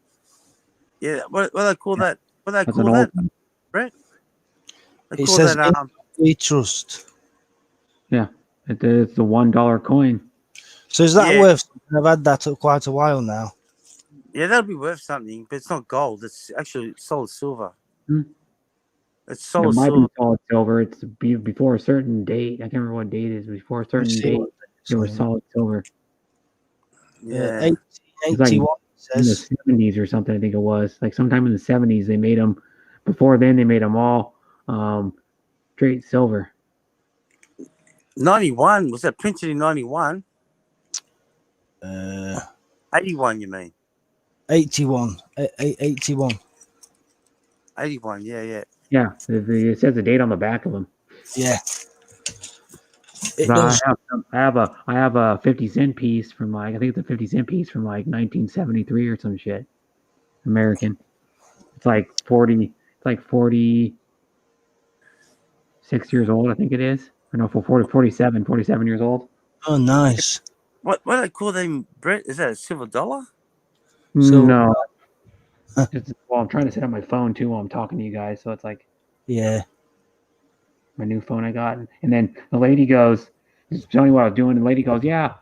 Yeah, what do they call that? What do they That's call an that, old one. Brett? They It call says that we trust. Yeah, it's the $1 coin. So is that Yeah. worth something? I've had that for quite a while now. yeah, that'll be worth something, but it's not gold. It's actually solid silver. Hmm. It's It solid might silver. be solid silver. It's before a certain date. I can't remember what date it is. Before a certain see date, what it was solid silver. Yeah. 81 In the says. 70s or something, I think it was. Like sometime in the 70s, they made them. Before then, they made them all straight silver. 91, was that printed in 91? 81, you mean? 81. 81. 81, yeah. Yeah, it says the date on the back of them. Yeah. It I does. have a 50-cent piece from I think it's a 50-cent piece from 1973 or some shit. American. It's like 46 years old, I think it is. Or no, 47 years old. Oh, nice. What do they call them, Brett? Is that a silver dollar? So- No. Well, I'm trying to set up my phone too while I'm talking to you guys, so it's like Yeah. my new phone I got. And then the lady goes, just telling me what I was doing. And the lady goes, yeah,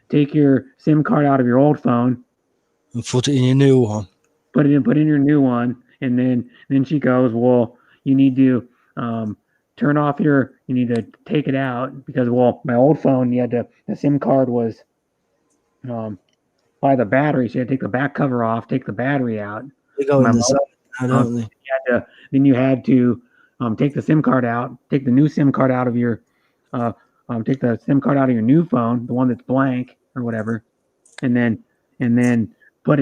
take your SIM card out of your old phone, And put it in your new one. put in your new one, and then she goes, well, you need to you need to take it out because my old phone, the SIM card was by the battery, so you had to take the back cover off, take the battery out. They go My in the mom- side, don't they? Then you had to take the SIM card out, take the new SIM card out of your, take the SIM card out of your new phone, the one that's blank or whatever, and then put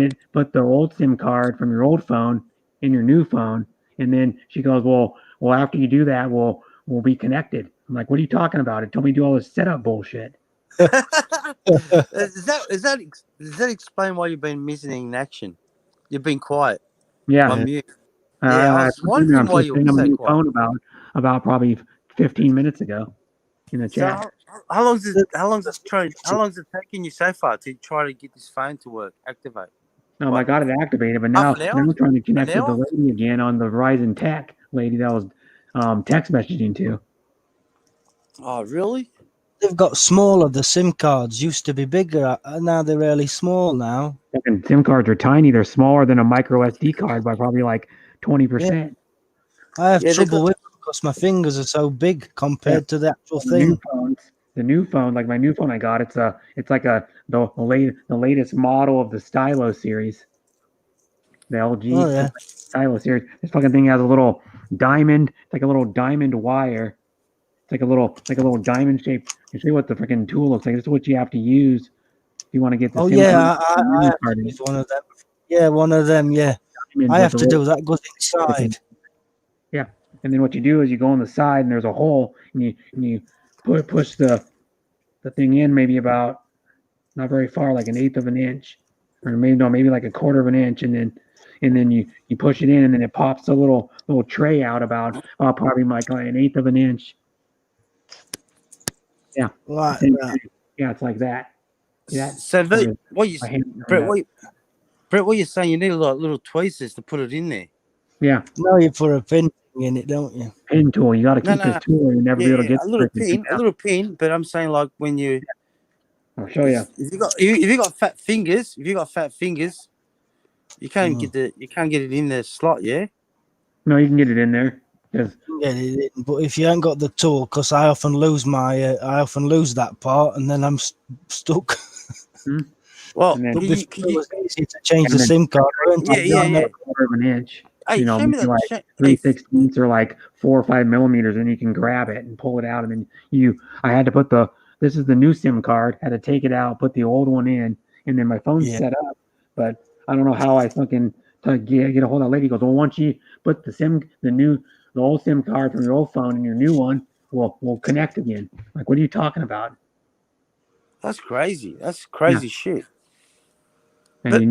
the old SIM card from your old phone in your new phone, and then she goes, well, after you do that, we'll be connected. I'm like, what are you talking about? It told me to do all this setup bullshit. Does that explain why you've been missing in action? You've been quiet Yeah, on mute. Yeah, I was wondering why you were on my so new quiet. phone about probably 15 minutes ago in the So chat. how long's it taking you so far to try to get this phone to work, activate? I got it activated, but now Half an hour? I'm trying to connect An with the hour? lady again on the Verizon Tech lady that was text messaging to. Oh, really? They've got smaller. The SIM cards used to be bigger. Now they're really small now. Fucking SIM cards are tiny. They're smaller than a micro SD card by probably like 20%. I have Yeah, they trouble got- with them because my fingers are so big compared to the actual The new phone, like my new phone I got, it's like the latest model of the Stylo series. The LG Oh, yeah. Stylo series. This fucking thing has a little diamond. It's like a little diamond wire. It's like a little diamond shape. You see what the freaking tool looks like. This is what you have to use if you want to get the Oh SIM yeah, card. I have to use one of them. Yeah, one of them. Yeah, Diamond I with have the to little- do that. Goes inside. Yeah, and then what you do is you go on the side and there's a hole, and you push the thing in maybe about not very far, like an eighth of an inch, or maybe like a quarter of an inch, and then you push it in, and then it pops a little tray out about probably like an eighth of an inch. Yeah, Like Same that. thing. Yeah, it's like that. Yeah. So what you My hand- Brett, what you saying? You need a lot of little tweezers to put it in there. Yeah, Now you put a pin in it, don't you? pin tool. You got to keep No. this tool, and you never be able to get a little the freaking pin, a little pin. But I'm saying like when you, I'll show you. if you got fat fingers, you can't get it in the slot. Yeah. No, you can get it in there. 'Cause- Get it in, but if you ain't got the tool, because I often lose that part, and then I'm stuck. Well, And then- But can before you, it was easy to change the And then- SIM card. weren't it? Yeah. a quarter of an inch. hey, show me maybe that. like 3/16 or like 4 or 5 millimeters, and you can grab it and pull it out. And then I had to put this is the new SIM card, had to take it out, put the old one in, and then my phone's Yeah. set up. But I don't know how I fucking to get a hold of that lady. Goes, well, once you put the old SIM card from your old phone and your new one, we'll connect again. Like, what are you talking about? That's crazy. That's crazy shit. And But-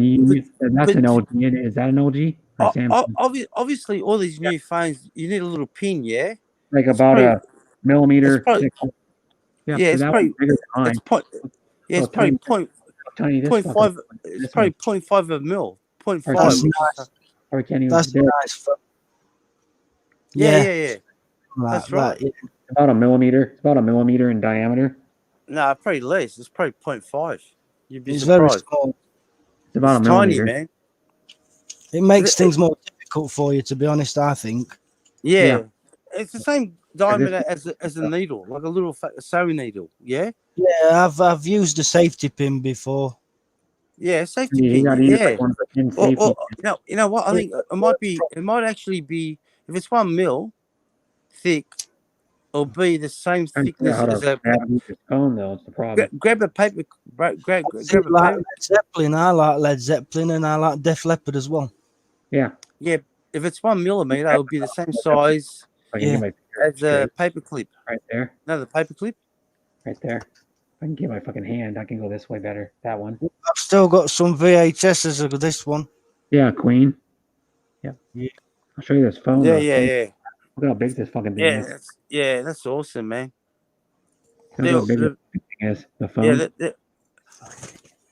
that's but- an LG. Is that an LG? Or Samsung? Obviously, all these new phones, you need a little pin. Yeah. Like it's about probably- a millimeter. it's probably- thick. Yeah, so it's that probably- one's bigger than mine. It's point. Yeah, it's Oh, probably tiny. Tiny. This point fucking- five. this It's probably one. 0.5 of a mil. 0.5. That's which is- nice. Or can't even. That's there. nice. Yeah. Like That's right. that, yeah. About a millimeter. It's about a millimeter in diameter. No, probably less. It's probably 0.5. You'd be It's very surprised. small. It's about It's a tiny, millimeter. man. It makes things more difficult for you, to be honest. I think. Yeah. Yeah. It's the same diameter as a needle, like a little sewing needle. Yeah. Yeah, I've used a safety pin before. Yeah, safety You pin. got to use Yeah. like one of the pin Or, safety. you know what? I think it might actually be, if it's 1 mil thick, it'll be the same I don't know thickness how as to a. grab your phone though. It's the problem. Grab a paper. Grab a See, like paper. Led Zeppelin, I like Led Zeppelin, and I like Def Leppard as well. Yeah. Yeah, if it's 1 millimeter, it'll be the same size I can Yeah. get my finger as a straight paper clip. right there. Another paper clip. Right there. If I can get my fucking hand, I can go this way better. That one. I've still got some VHSs of this one. Yeah, Queen. Yeah. Yeah. I'll show you this phone. Yeah, though. yeah. Look how big this fucking thing is. That's awesome, man. Look how big this thing is. The phone. Yeah,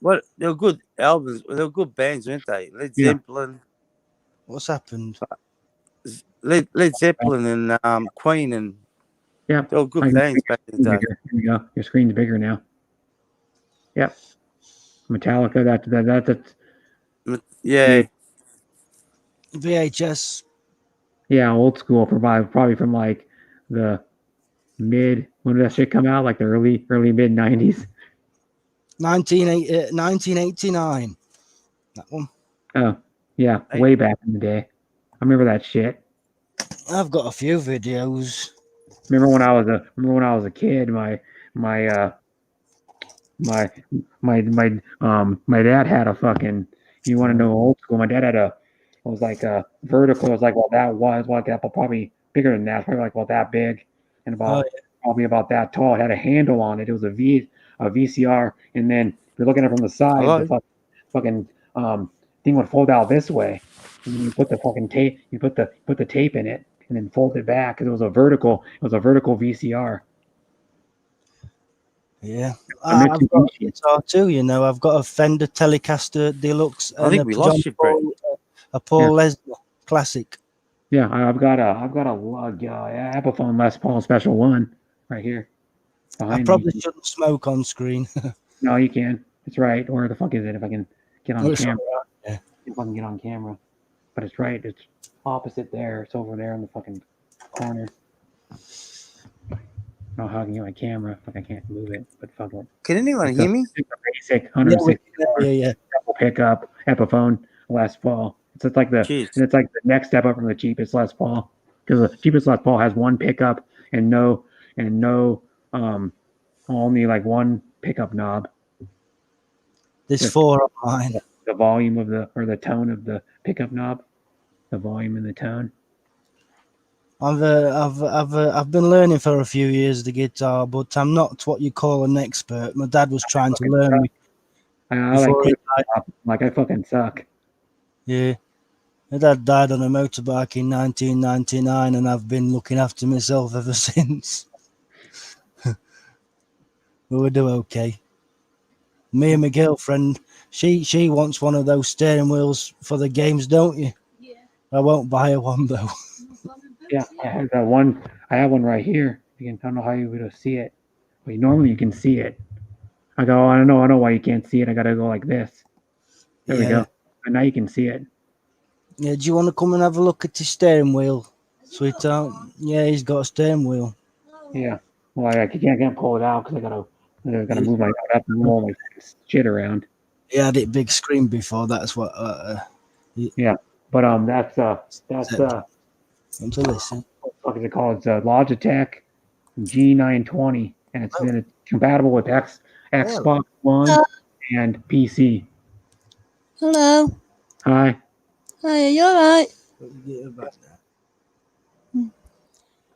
What they were good albums. They were good bands, weren't they? Led Yeah. Zeppelin, What's happened? Led Zeppelin, and Queen, and Yep. they were good Like, bands back in the day. bigger. Here we go. Your screen's bigger now. Yep. Metallica. That's Yeah, VHS. yeah, old school. Probably from like the mid. When did that shit come out? Like the early mid 90s. 1989. That one. Oh yeah, way back in the day. I remember that shit. I've got a few videos. Remember when I was a kid, my dad had a fucking, you want to know old school, my dad had it was like a vertical. It was like, well, that was like that, but probably bigger than that, probably like about that big and about probably about that tall. It had a handle on it. It was a VCR, and then if you're looking at it from the side, the fucking thing would fold out this way, and then you put the fucking tape, you put the tape in it, and then fold it back because it was a vertical VCR. Yeah, I've got a guitar too. You know, I've got a Fender Telecaster Deluxe. I think we lost you, Brett. A Paul Leslie classic. Yeah, I've got a Epiphone Les Paul Special 1 right here. I probably shouldn't smoke on screen. No, you can. It's right. Where the fuck is it? If I can get on camera. Yeah. If I can get on camera. But it's right. It's opposite there. It's over there in the fucking corner. I don't know how I can get my camera. Fuck, I can't move it. But fuck it. Can anyone hear me? It's a basic 160 yeah. double pickup Epiphone Les Paul. It's like the next step up from the cheapest Les Paul, because the cheapest Les Paul has one pickup and no only like one pickup knob. There's 4 on mine. The volume of the tone of the pickup knob, the volume and the tone. I've been learning for a few years the guitar, but I'm not what you call an expert. My dad was trying to learn me. I fucking suck. Yeah. My dad died on a motorbike in 1999, and I've been looking after myself ever since. But we do okay. Me and my girlfriend, she wants one of those steering wheels for the games, don't you? Yeah. I won't buy her one though. Yeah, I have that one. I have one right here. I don't know how you would see it, but normally you can see it. I don't know why you can't see it. I gotta go like this. There we go. And now you can see it. Yeah, do you want to come and have a look at his steering wheel, sweetheart? Yeah, he's got a steering wheel. Yeah. Well, I can't pull it out because I gotta move my shit around. He had it big screen before. That's what. Yeah, but that's to listen. What the fuck is it called? It's a Logitech G920, and it's compatible with Xbox One and PC. Hello. Hi. Hi, are you alright?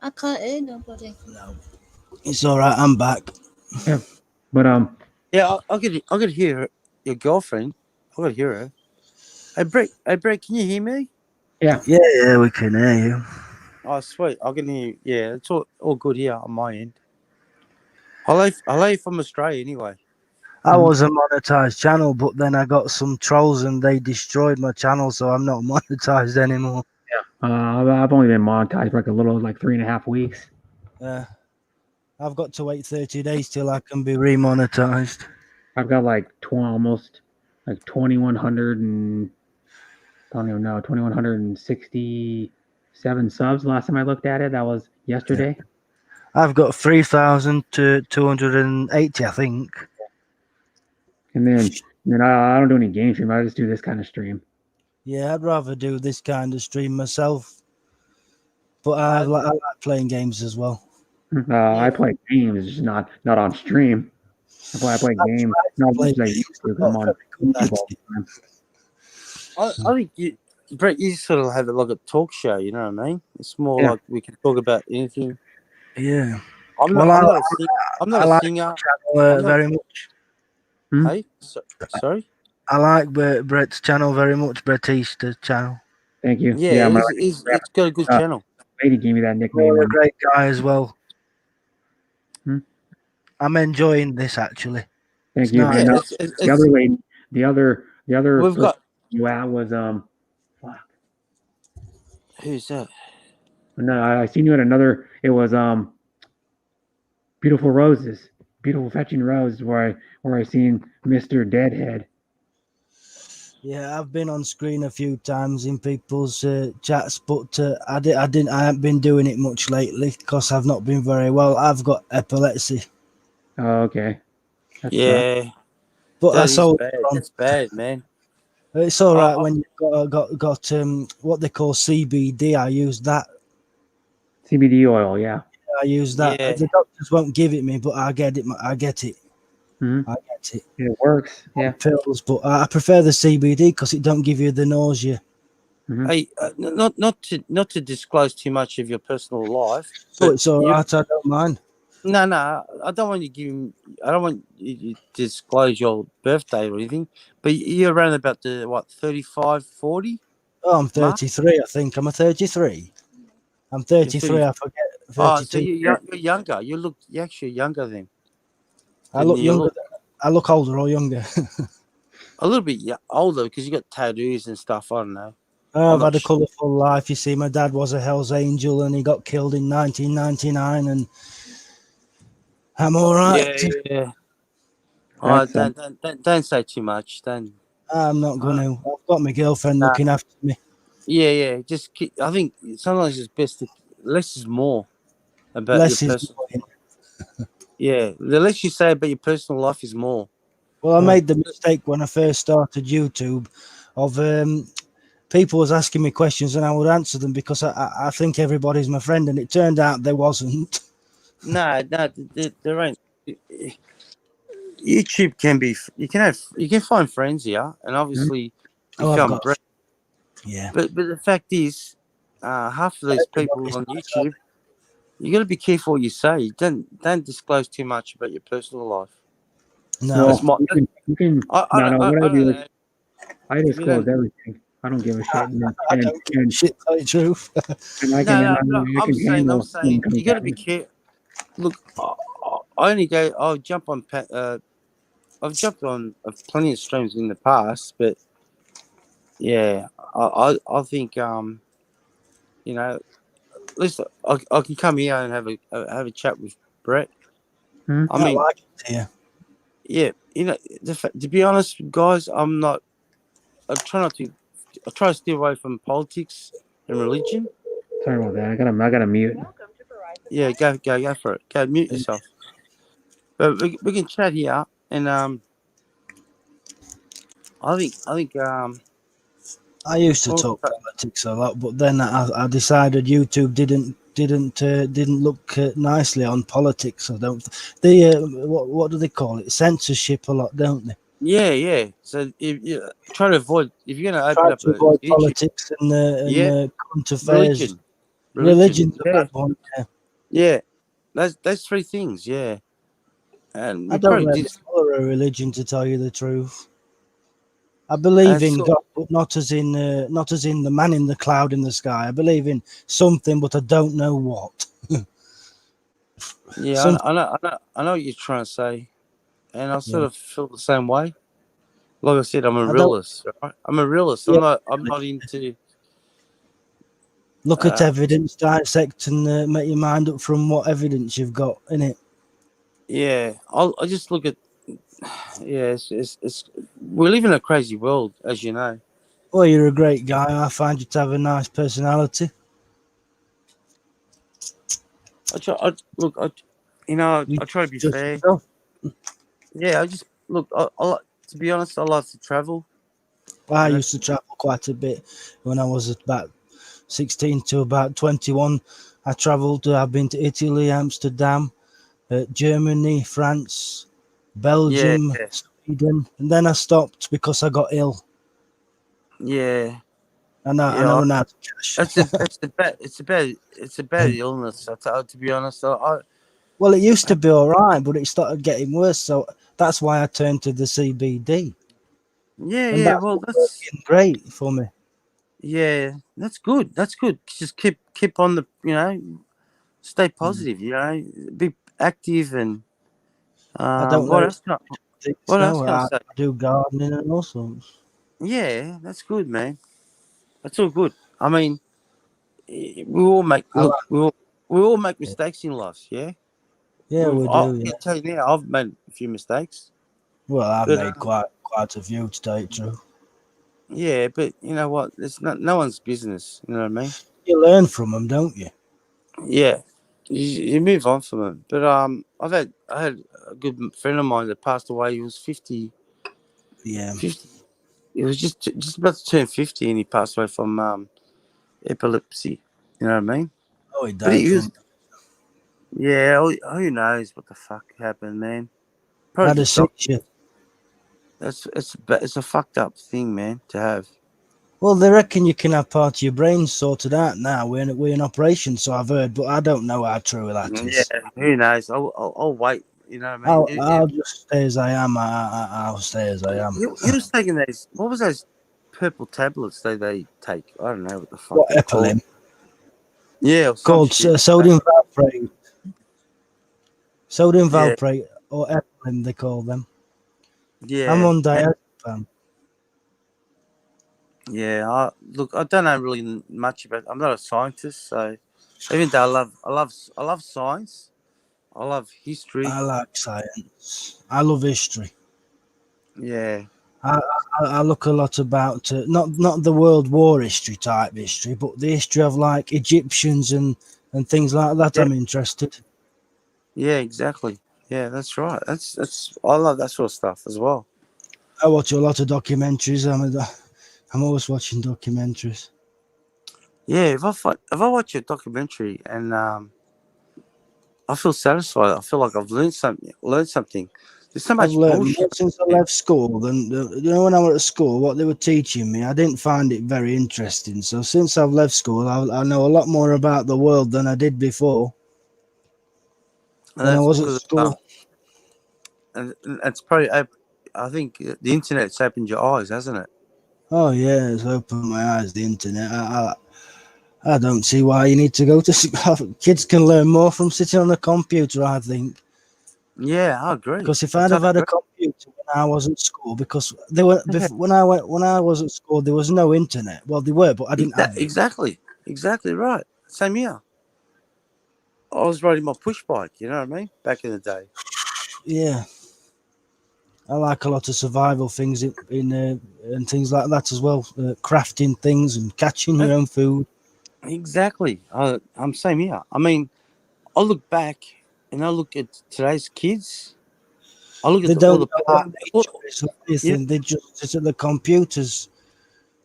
I can't hear nobody. No. It's alright, I'm back. Yeah. But yeah, I could hear your girlfriend. I could hear her. Hey Brett, can you hear me? Yeah. Yeah, we can hear you. Oh sweet, I can hear you. Yeah, it's all good here on my end. I live from Australia anyway. I was a monetized channel, but then I got some trolls and they destroyed my channel, so I'm not monetized anymore. Yeah. I've only been monetized for like 3.5 weeks. I've got to wait 30 days till I can be remonetized. I've got like almost like 2,100 and I don't even know, 2,167 subs last time I looked at it. That was yesterday. Yeah. I've got 3,280, I think. And then I don't do any game stream. I just do this kind of stream. Yeah, I'd rather do this kind of stream myself. But I like playing games as well. I play games, just not on stream. I play games. Not like I used to. I'm on YouTube all the time. I think Brett, you sort of have like a talk show. You know what I mean? It's more like we can talk about anything. Yeah. I'm not a singer. Very much. Hey, sorry. I like Brett's channel very much. Brett Easter channel. Thank you. Yeah, it's got a good channel. Lady gave me that nickname. You're a great guy as well. I'm enjoying this actually. Thank It's you. nice. And, Yeah, the other lady, the other we've person got you out was fuck. who's that? No, I seen you at another. It was Beautiful Roses, Beautiful Fetching Roses, where I seen Mr. Deadhead. Yeah, I've been on screen a few times in people's chats, but I haven't been doing it much lately because I've not been very well. I've got epilepsy, Oh, okay. That's Yeah, but I that is sold bad. it on. That's bad, man. It's all right I, when you've got what they call CBD. I use that. CBD oil. Yeah. I use that. yeah, The doctors won't give it me, but I get it. I get it. hmm I get it. It works. Yeah. Pills, but I prefer the CBD because it don't give you the nausea. Hmm. hey, not to disclose too much of your personal life, So but it's all you, right. I don't mind. no, I don't want you I don't want you to disclose your birthday or anything, but you're around about the what 35, 40 Oh, I'm mark. 33. I think I'm a 33. I'm You're 33. 30. I forget. Oh, so 32. you're younger. You're actually younger then. I look You younger. look I look older or younger. a little bit older because you got tattoos and stuff. I don't know. I'm I've not had a sure. colourful life. You see, my dad was a Hell's Angel and he got killed in 1999, and I'm all right. Yeah. Oh, That's don't say too much. Don't. I'm not going to. I've got my girlfriend Nah. looking after me. Yeah. Just keep, I think sometimes it's best to less is more about Less your is person. more. Yeah, the less you say about your personal life is more. Well, I made the mistake when I first started YouTube of people was asking me questions and I would answer them because I think everybody's my friend, and it turned out they wasn't. No, there ain't. YouTube can be. You can find friends here, and obviously Oh, I've become got. friends. Yeah. But the fact is, half of these people Everybody's on my YouTube, you got to be careful what you say. Don't disclose too much about your personal life. No. That's my. well. You can. I No, what I don't do is know. I If you disclose don't, everything. I don't give a shit, I don't give a shit, tell you the truth. and I no, can no, but I I'm can saying, handle when it comes you got to down. be careful. Look, I only go. I'll jump on. I've jumped on plenty of streams in the past, but yeah, I think you know, at least I can come here and have a chat with Brett. Hmm? I mean, like it here. yeah, you know, to be honest, guys, I'm not. I try not to. I try to stay away from politics and religion. Sorry about that. I gotta mute. Yeah, go for it. Go mute yourself. But we can chat here, and I think I used to oh, talk politics a lot, but then I decided YouTube didn't look nicely on politics. I don't. They what do they call it? Censorship a lot, don't they? yeah. So if you try to avoid if you're going to open Try up to a avoid YouTube, politics and yeah, current affairs. religion, Religion's a bad one. Yeah. yeah. That's three things, yeah. And I we don't probably really did. follow a religion, to tell you the truth. I believe in So, God, but not as in the man in the cloud in the sky. I believe in something, but I don't know what. yeah, Some, I know what you're trying to say, and I sort yeah. of feel the same way. Like I said, I'm a I don't. realist. Right? I'm a realist. Yeah. I'm not into. Look at evidence, dissect, and make your mind up from what evidence you've got in it. Yeah, I just look at. Yeah, it's we live in a crazy world, as you know. Well, you're a great guy. I find you to have a nice personality. I try. I try to be Just fair. yourself. Yeah, I just look. To be honest, I like to travel. I And used to travel quite a bit when I was about 16 to about 21. I travelled. I've been to Italy, Amsterdam, Germany, France, Belgium, yeah, Sweden, and then I stopped because I got ill. yeah. And I Yeah, ran out of cash. it's a bad illness. To be honest, Well, it used to be all right, but it started getting worse. So that's why I turned to the CBD. And yeah. that's Well, working great for me. that's good. That's good. Just keep on the stay positive. Be active and I don't what know. else? think What else so. can I I say? do gardening and all sorts. Yeah, that's good, man. That's all good. I mean, we all make I like, we all make mistakes in life. Yeah, yeah, we I do. Yeah. can tell you now, I've made a few mistakes, Well, I've but made quite a few to tell you the truth. yeah, but you know what? It's not no one's business. You know what I mean? You learn from them, don't you? Yeah, you move on from it. But I had a good friend of mine that passed away. He was 50. Yeah. 50 He was just about to turn 50, and he passed away from epilepsy. You know what I mean? Oh, he But died he from. was, yeah. Who knows what the fuck happened, man? I Probably had a just dropped. seizure. It's a fucked up thing, man, to have. Well, they reckon you can have part of your brain sorted out now. We're in operation, so I've heard, but I don't know how true that Yeah, is. who knows? I'll wait. You know what I mean? I'll just stay as I am. I'll stay as I am. He was taking those. What was those purple tablets they take? I don't know what the fuck What they're called. epilim? Yeah, or some Called shit. sodium valproate. Sodium Yeah, valproate or epilim, they call them. yeah. I'm on And diazepam. yeah, look, I don't know really much about. I'm not a scientist, so even though I love science, I love history. I like science. I love history. Yeah, I look a lot about not the World War history type history, but the history of like Egyptians and things like that. yeah, I'm interested. yeah, exactly. Yeah, that's right. That's I love that sort of stuff as well. I watch a lot of documentaries. I'm always watching documentaries. Yeah, if I watch a documentary and I feel satisfied. I feel like I've learned something. There's so I've much learned more bullshit. since I left school than when I was at school. What they were teaching me, I didn't find it very interesting. So since I've left school, I know a lot more about the world than I did before And when I that's was at because school. and it's probably I think the internet's opened your eyes, hasn't it? Oh yeah, it's opened my eyes. The internet. I don't see why you need to go to school. Kids can learn more from sitting on a computer, I think. Yeah, I agree. Because if I I'd have totally had a agree. computer when I was at school, because they were when I was at school, there was no internet. Well, they were, but I didn't have them. Exactly right. Same here. I was riding my push bike. You know what I mean? Back in the day. Yeah, I like a lot of survival things in and things like that as well. Crafting things and catching your own food. Exactly. I'm same here. I mean, I look back and I look at today's kids. I look They at all don't the know park. what nature is or anything. They just sit at the computers.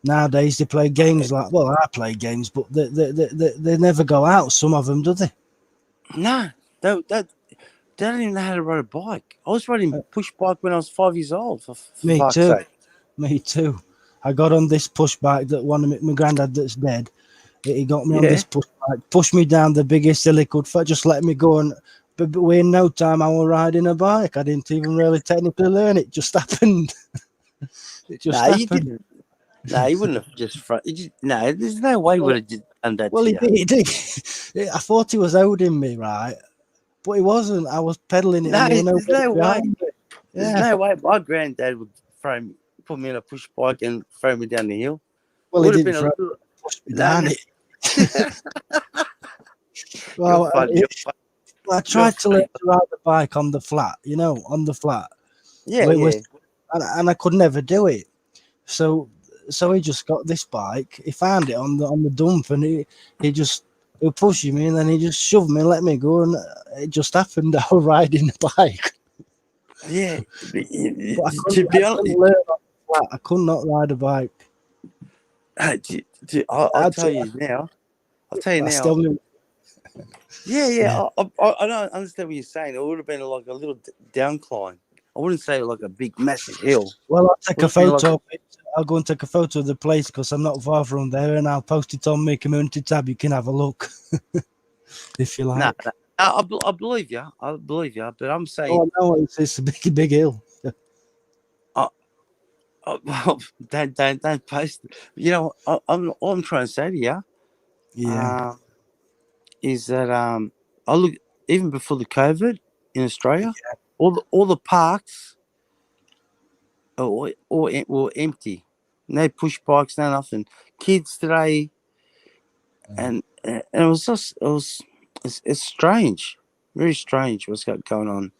Nowadays, they play games like, well, I play games, but they never go out, some of them, do they? No, they don't even know how to ride a bike. I was riding push bike when I was 5 years old, for Me fuck's too. sake. Me too. I got on this push bike that one of my granddad that's dead. He got me on this push bike, pushed me down the biggest hill he could, just let me go. And but in no time, I was riding a bike. I didn't even really technically learn it. Just happened. It just No, you happened. didn't. No, he wouldn't have just. No, there's no way he would have done that Well, to he you. did. He did. I thought he was holding me, right? But he wasn't. I was pedaling it, No, and there was there's nobody no way. behind me. There's Yeah. no way my granddad would put me on a push bike and throw me down the hill. Well, It he would have didn't been a throw little. push me No, down no. it. Well, You're funny. You're funny. I tried to learn to ride the bike on the flat, on the flat. Yeah, It yeah. was, and I could never do it. So he just got this bike. He found it on the dump, and he was pushing me, and then he just shoved me and let me go, and it just happened. I was riding the bike. Yeah. But To be honest, couldn't learn on the flat. I could not ride a bike. I'll tell you now. I still knew. Yeah. I don't understand what you're saying. It would have been like a little downcline. I wouldn't say like a big, massive hill. Well, I'll take a Would have been photo like- of it. I'll go and take a photo of the place because I'm not far from there, and I'll post it on my community tab. You can have a look if you like. No, I believe you. I believe you. But I'm saying, Oh no, it's a big hill. well, don't post it. You know, all I'm trying to say to you, Yeah. is that I look even before the COVID in Australia, all the parks all empty. No push bikes, no nothing. Kids today, and it was just it's strange, very strange what's going on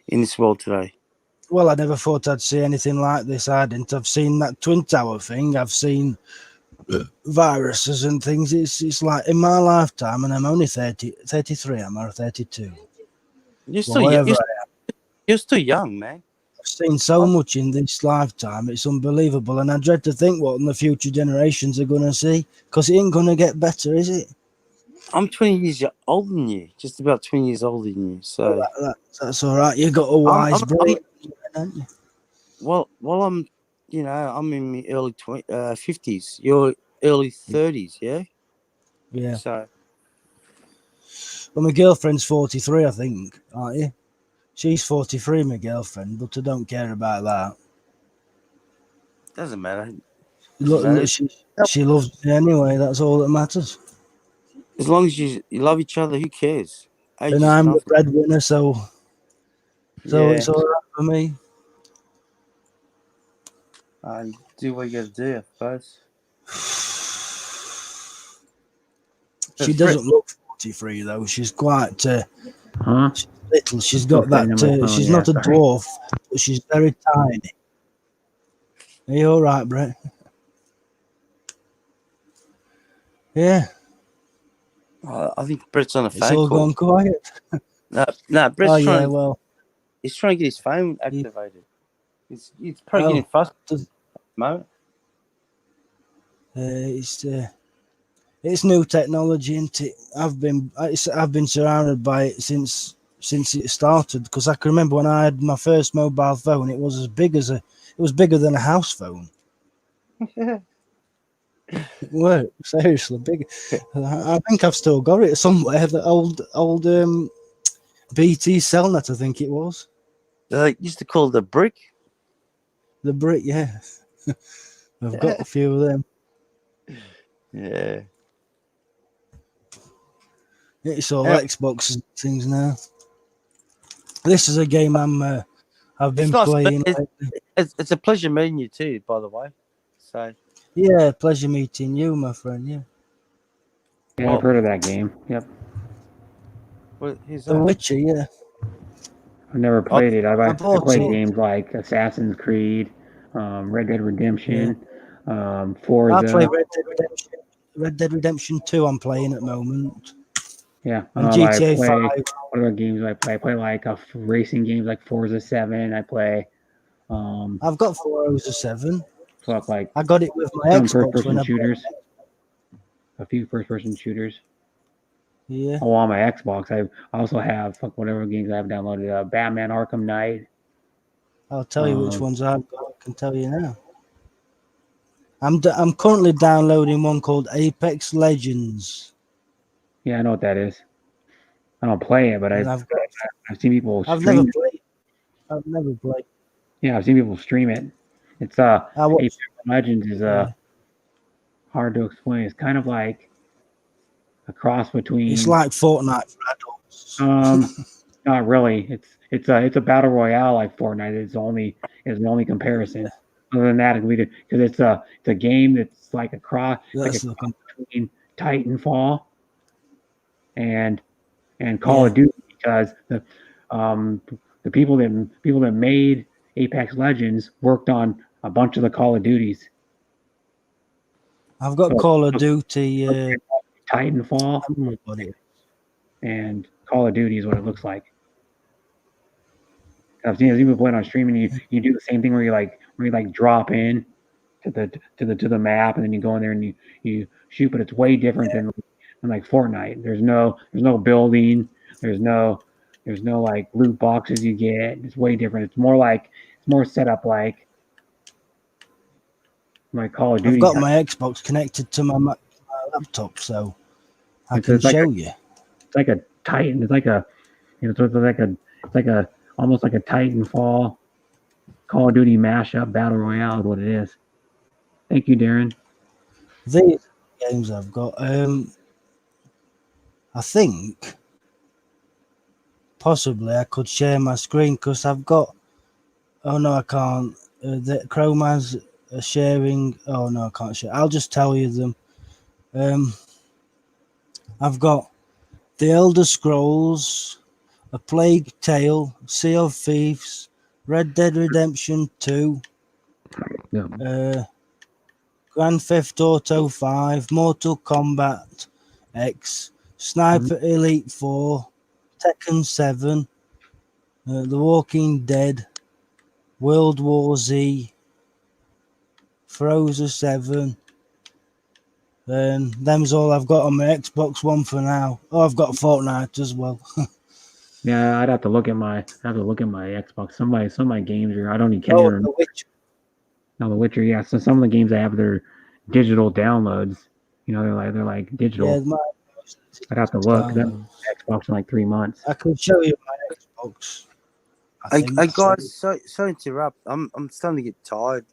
in this world today. Well, I never thought I'd see anything like this. I didn't. I've seen that Twin Tower thing. I've seen viruses and things. It's like in my lifetime, and I'm only 33, am I, or 32? You're Well, whatever. you're still young, man. I've seen so much in this lifetime. It's unbelievable, and I dread to think what the future generations are going to see, because it ain't going to get better, is it? I'm 20 years older than you, just about 20 years older than you. So that's all right. You got a wise brain, haven't you? Well, I'm, I'm in my early 50s. You're early 30s, yeah. Yeah. So, well, my girlfriend's 43, I think, aren't you? She's 43, my girlfriend, but I don't care about that. doesn't matter. Look, she loves me anyway. That's all that matters. As long as you love each other, who cares? And I'm the breadwinner, so it's all right for me. Do what you got to do, I suppose. She doesn't look 43 though. She's quite she's little. She's got that. She's not a dwarf, but she's very tiny. Are you all right, Brett? Yeah. I think Brett's on a phone It's all call. gone quiet. No, Brett's Oh trying. yeah, well, he's trying to get his phone activated. He's probably getting frustrated at the moment. It's new technology, isn't it? I've been surrounded by it since it started, because I can remember when I had my first mobile phone, it was bigger than a house phone. It worked, seriously big. I think I've still got it somewhere. The old BT Cellnet, I think it was. They used to call it the brick. The brick, yeah. I've got a few of them. Yeah. It's all Xbox and things now. This is a game I've been playing. It's a pleasure meeting you too, by the way. So. Yeah, pleasure meeting you, my friend. Yeah. Yeah, I've heard of that game. Yep. The Witcher, yeah. I've never played it. I played it. games like Assassin's Creed, Red Dead Redemption, Forza. I play Red Dead Redemption 2 I'm playing at the moment. Yeah. And GTA 5. What other games do I play? I play like racing games like Forza 7. I play. I've got Forza 7. Like I got it with my Xbox. First-person shooters. A few first-person shooters. Yeah. Oh, on my Xbox, I also have whatever games I've downloaded. Batman: Arkham Knight. I'll tell you which ones I've got. I can tell you now. I'm currently downloading one called Apex Legends. Yeah, I know what that is. I don't play it, but I've seen people stream I've never played. Yeah, I've seen people stream it. It's Apex Legends is hard to explain. It's kind of like a cross between. It's like Fortnite for adults. Not really. It's a battle royale like Fortnite. Is the only comparison. Other than that, because it's a game that's like a cross between Titanfall and Call of Duty, because the people that made Apex Legends worked on a bunch of the Call of Duties. I've got Call of Duty, Titanfall, and Call of Duty is what it looks like. I've seen people playing on stream, and you do the same thing where you drop in to the map, and then you go in there and you shoot, but it's way different than like Fortnite. There's no building. There's no like loot boxes you get. It's way different. It's more set up like Call of Duty. I've got my Xbox connected to my laptop, so I can show you. It's like a Titan. It's like a almost like a Titanfall Call of Duty mashup battle royale is what it is. Thank you, Darren. These games I've got. I think possibly I could share my screen because I've got. Oh no, I can't. that Chrome has sharing. Oh no, I can't share. I'll just tell you them. I've got The Elder Scrolls, A Plague Tale, Sea of Thieves, Red Dead Redemption 2, Yeah. Grand Theft Auto 5, Mortal Kombat X, Sniper Elite 4, Tekken 7, The Walking Dead, World War Z, Frozen 7. Them's all I've got on my Xbox One for now. Oh, I've got Fortnite as well. Yeah, I'd have to look at my Xbox. Some of my games are I don't even can't Oh, even The remember. Witcher. Now The Witcher, yeah. So some of the games I have they're digital downloads. You know, they're like digital. Yeah, my I'd have to look. That downloads. Xbox in like 3 months. I could show you my Xbox. I think. I guys, sorry to interrupt. I'm starting to get tired.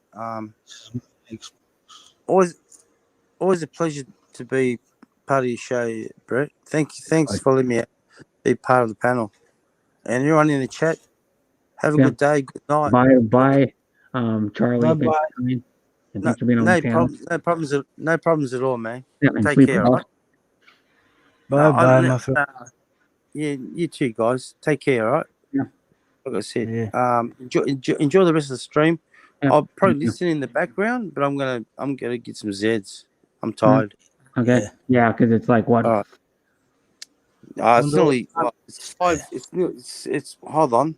Always a pleasure to be part of your show, Brett. Thanks for letting me be part of the panel. And everyone in the chat, have a good day, good night. Bye, Charlie. Bye-bye. And thanks for being on the panel. No problems at all, man. Yeah, and Take sleep care, well. right? Bye, my friend. Yeah, you too, guys. Take care, all right? Yeah. Like I said, Yeah. enjoy the rest of the stream. Yeah, I'll probably thank you. listen in the background, but I'm gonna get some Zeds. I'm tired. Okay. Yeah, because it's like what? All right. It's nearly. It's 5. It's. Hold on.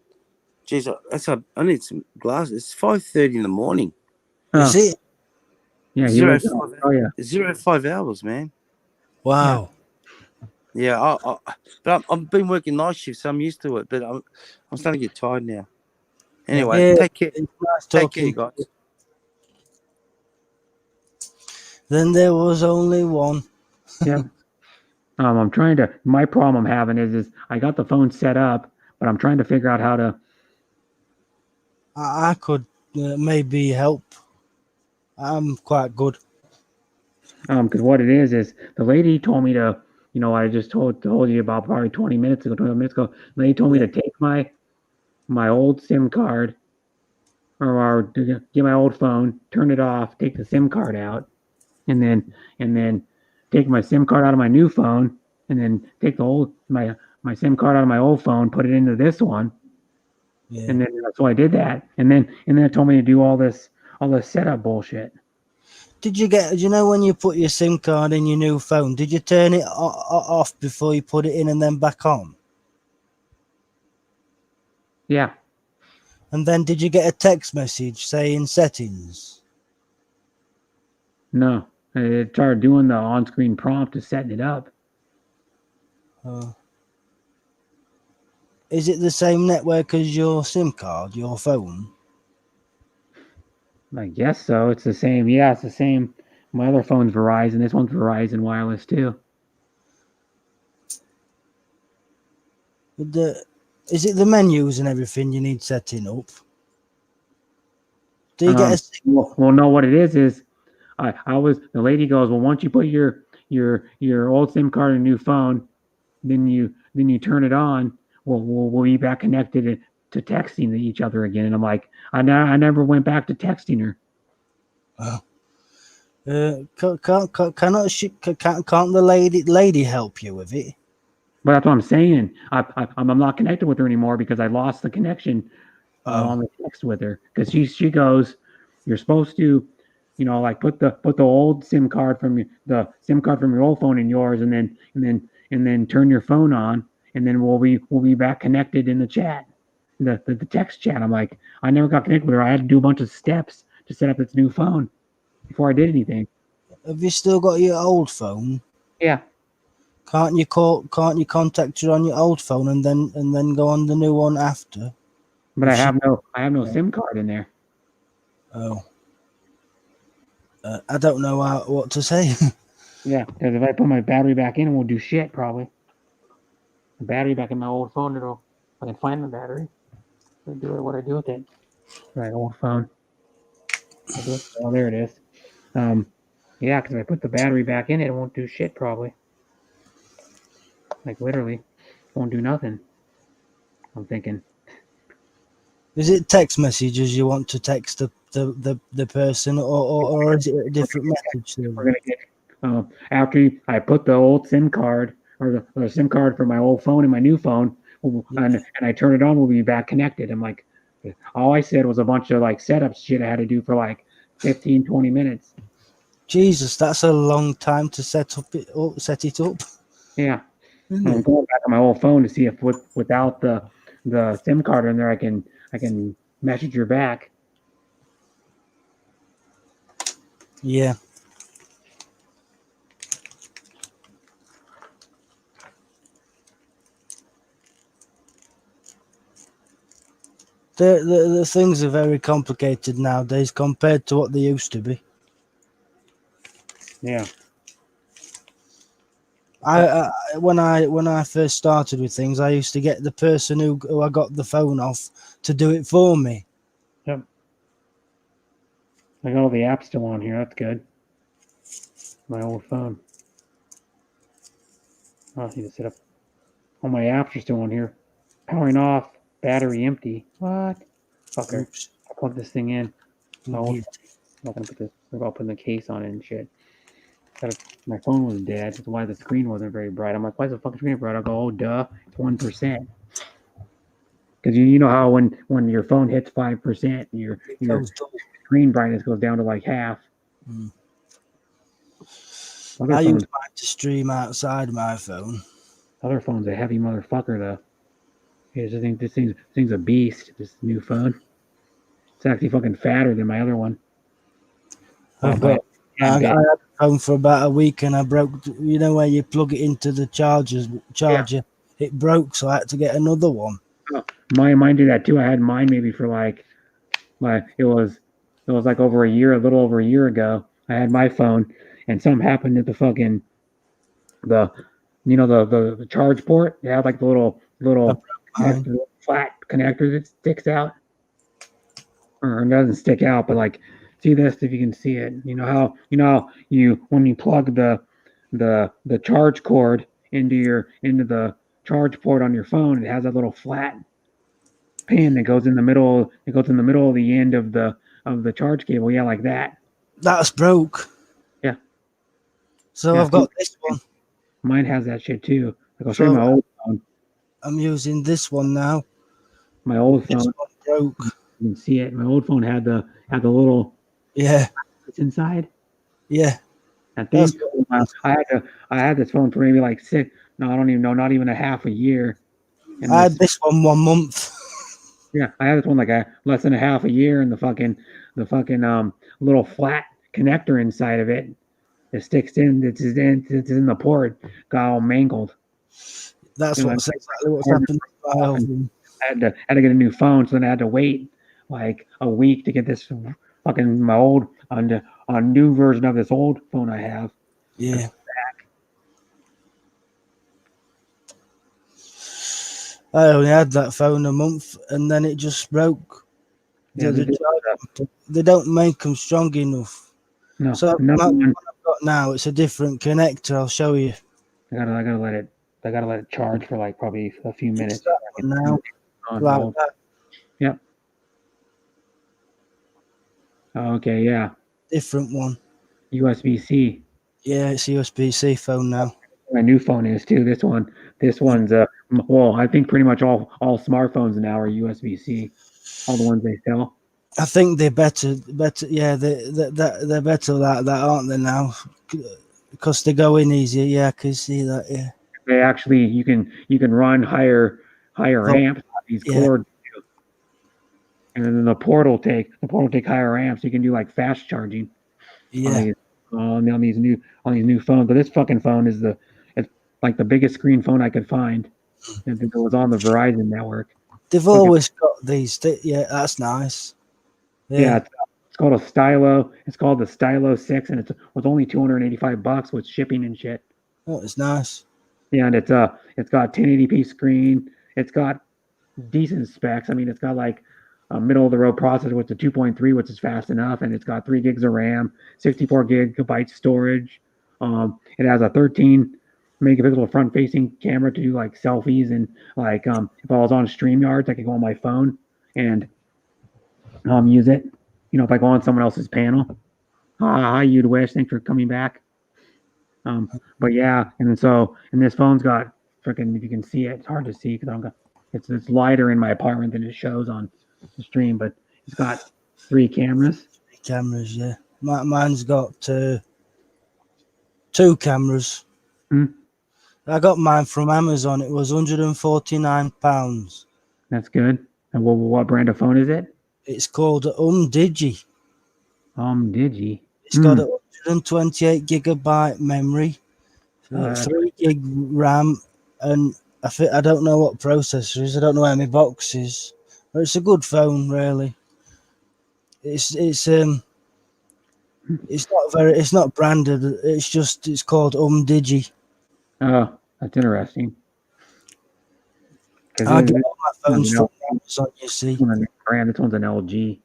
Jeez, I need some glasses. It's 5:30 in the morning. Is it? Yeah, 05 hours, man. Wow. Yeah, but I've been working night shifts, so I'm used to it. But I'm starting to get tired now. Anyway, take care. Nice Take care, talking. guys. Then there was only one. Yeah. I'm trying to. My problem I'm having is I got the phone set up, but I'm trying to figure out how to. I could maybe help. I'm quite good. Because what it is the lady told me to. You know, I just told you about probably 20 minutes ago. The lady told me to take my old SIM card, or get my old phone, turn it off, take the SIM card out, and then take my SIM card out of my new phone, and then take my SIM card out of my old phone, put it into this one, and then so I did that, and then it told me to do all this setup bullshit. Did you know when you put your SIM card in your new phone, did you turn it off before you put it in and then back on? Yeah. And then did you get a text message saying settings? No. It started doing the on-screen prompt to setting it up. Is it the same network as your SIM card, your phone? I guess so. It's the same. Yeah, it's the same. My other phone's Verizon. This one's Verizon Wireless too. Is it the menus and everything you need setting up? Do you get a well, no, what it is the lady goes, well, once you put your old SIM card in a new phone, then you turn it on, we'll be back connected to texting to each other again. And I'm like, I never went back to texting her. Can't the lady help you with it? But that's what I'm saying. I'm not connected with her anymore because I lost the connection on the text with her. Because she goes, you're supposed to, like put the old SIM card from your old phone in yours, and then turn your phone on, and then we'll be back connected in the chat, the text chat. I'm like, I never got connected with her. I had to do a bunch of steps to set up this new phone before I did anything. Have you still got your old phone? Yeah. Can't you contact her on your old phone and then go on the new one after? But I have no SIM card in there. Oh. I don't know what to say. Yeah, because if I put my battery back in, it won't do shit, probably. The battery back in my old phone, I can find the battery. What I do with it. My old phone. Oh, there it is. Yeah, because if I put the battery back in it, it won't do shit, probably. Like, literally. Won't do nothing. I'm thinking. Is it text messages you want to text the person, or is it a different message? We're gonna get after I put the old SIM card or the SIM card for my old phone in my new phone, and I turn it on, we'll be back connected. I'm like, all I said was a bunch of like setup shit I had to do for like 15, 20 minutes. Jesus, that's a long time to set it up. Yeah. Isn't I'm it? going back on my old phone to see if without the SIM card in there, I can message her back. Yeah. The things are very complicated nowadays compared to what they used to be. Yeah. When I first started with things, I used to get the person who I got the phone off to do it for me. Yep. I got all the apps still on here. That's good. My old phone. I need to set up. All my apps are still on here. Powering off. Battery empty. What? Fucker. Oops. I plugged this thing in. Oh, Yeah. I'm not gonna put this. We're about putting the case on it and shit. My phone was dead. That's why the screen wasn't very bright. I'm like, why is the fucking screen bright? I go, oh duh, it's 1%. Because you know how when your phone hits 5%, your screen brightness goes down to like half. Mm. Other I phones, use mine to stream outside my phone. other phone's a heavy motherfucker though. I just think this thing's a beast. This new phone. It's actually fucking fatter than my other one. I had a phone for about a week and I broke. You know where you plug it into the charger? It broke, so I had to get another one. Mine did that too. I had mine maybe for like it was like over a year, a little over a year ago. I had my phone, and something happened at the fucking the charge port. It had like the little flat connector that sticks out, or it doesn't stick out, but like see this if you can see it. You know how when you plug the charge cord into the charge port on your phone, it has that little flat pin that goes in the middle. It goes in the middle of the end of the charge cable. Yeah, like that. That's broke. Yeah. So Yeah, I've got this one. Mine has that shit too. Like I'll show you my old phone. I'm using this one now. My old phone. This one broke. You can see it. My old phone had the little it's inside. Yeah. That thing. I had this phone for maybe like I don't even know, not even a half a year. And I had this one 1 month. Yeah, I had this one like less than a half a year, and the fucking little flat connector inside of it that sticks in. It's in the port. Got all mangled. That's exactly what's happened. I had to get a new phone, so then I had to wait like a week to get this fucking my old on a new version of this old phone I have. Yeah. I only had that phone a month, and then it just broke. Yeah, they don't make them strong enough. No. So no what I've got now, it's a different connector. I'll show you. I gotta let it charge for like probably a few minutes. Now, like that. Yep. Okay, yeah. Different one. USB-C. Yeah, it's a USB-C phone now. My new phone is too. This one's I think pretty much all smartphones now are USB-C. All the ones they sell. I think they're better. Yeah, they're better like that, aren't they now? Because they go in easier. Yeah, I can see that. Yeah. They actually you can run higher amps on these cords, and then the port will take higher amps. You can do like fast charging. Yeah. On these new phones. But this fucking phone is it's like the biggest screen phone I could find. It was on the Verizon network. They've always got these. Yeah, that's nice. Yeah, it's called a Stylo. It's called the Stylo 6, and it was only $285 with shipping and shit. Oh, it's nice. Yeah, and it's got 1080p screen. It's got decent specs. I mean, it's got like a middle of the road processor with the 2.3, which is fast enough, and it's got 3 gigs of RAM, 64 gigabytes storage. It has a 13 megapixel front-facing camera to do like selfies, and like if I was on StreamYards, I could go on my phone and use it. if I go on someone else's panel. Hi, you'd wish. Thanks for coming back. But yeah, and this phone's got freaking. If you can see it, it's hard to see because it's lighter in my apartment than it shows on the stream. But it's got 3 cameras. Cameras, yeah. Mine's got 2 cameras. Hmm. I got mine from Amazon. It was £149. That's good. And what brand of phone is it? It's called Digi. Digi. It's got 128 gigabyte memory, 3 gig RAM, and I don't know what processor is. I don't know how many boxes. But it's a good phone, really. It's not branded. It's called Digi. Oh, that's interesting. I get all my phones from Amazon, you see. Brand. This one's an LG.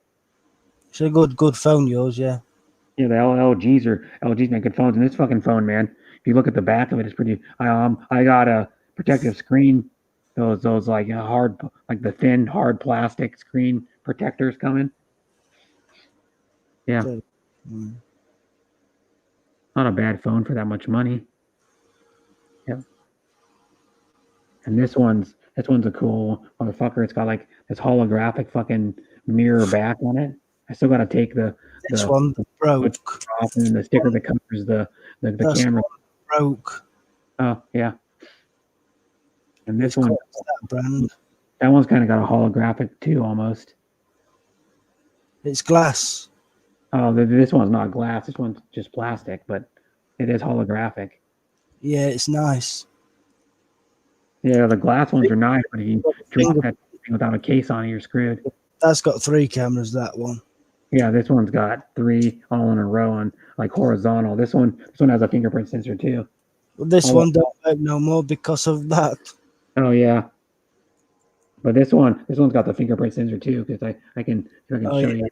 It's a good phone, yours, yeah. Yeah, the LGs make good phones, and this fucking phone, man. If you look at the back of it, it's pretty. I got a protective screen. Those like hard, like the thin hard plastic screen protectors coming. Yeah, not a bad phone for that much money. Yep. And this one's a cool motherfucker. It's got like this holographic fucking mirror back on it. I still gotta take the one broke off and the sticker that covers the camera. Broke. Oh yeah. And this It's one, that brand. that one's kind of got a holographic too, almost. It's glass. Oh, this one's not glass. This one's just plastic, but it is holographic. Yeah, it's nice. Yeah, the glass ones are nice, but if you drop that thing without a case on it, you're screwed. That's got 3 cameras, that one. Yeah, this one's got 3 all in a row on like horizontal. This one has a fingerprint sensor too. But this one don't work no more because of that. Oh yeah. But this one's got the fingerprint sensor too, because I can show you.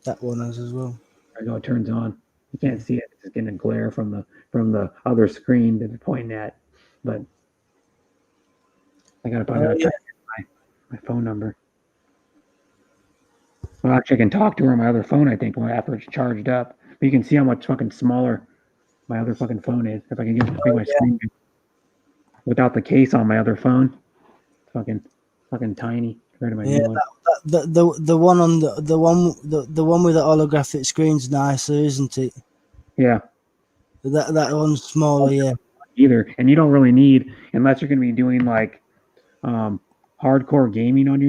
That one has as well. There you go, it turns on. You can't see it; it's getting a glare from the other screen that it's pointing at. But I gotta check my phone number. Well, actually, I can talk to her on my other phone. I think after it's charged up. But you can see how much fucking smaller my other fucking phone is. If I can make my screen without the case on my other phone, it's fucking tiny compared to my new one. The one on the one with the holographic screen's nicer, isn't it? Yeah. That one's smaller, yeah. Either, and you don't really need, unless you're going to be doing like hardcore gaming on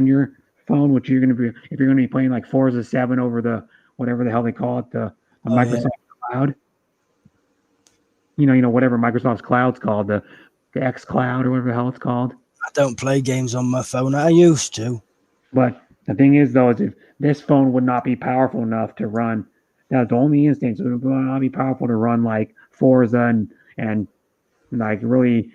your phone, which you're going to be, if you're going to be playing like Forza 7 over the whatever the hell they call it, the Microsoft Cloud. You know whatever Microsoft's Cloud's called, the X Cloud or whatever the hell it's called. I don't play games on my phone. I used to. But the thing is, though, is if this phone would not be powerful enough to run, that's the only instance it would not be powerful to run like Forza and like really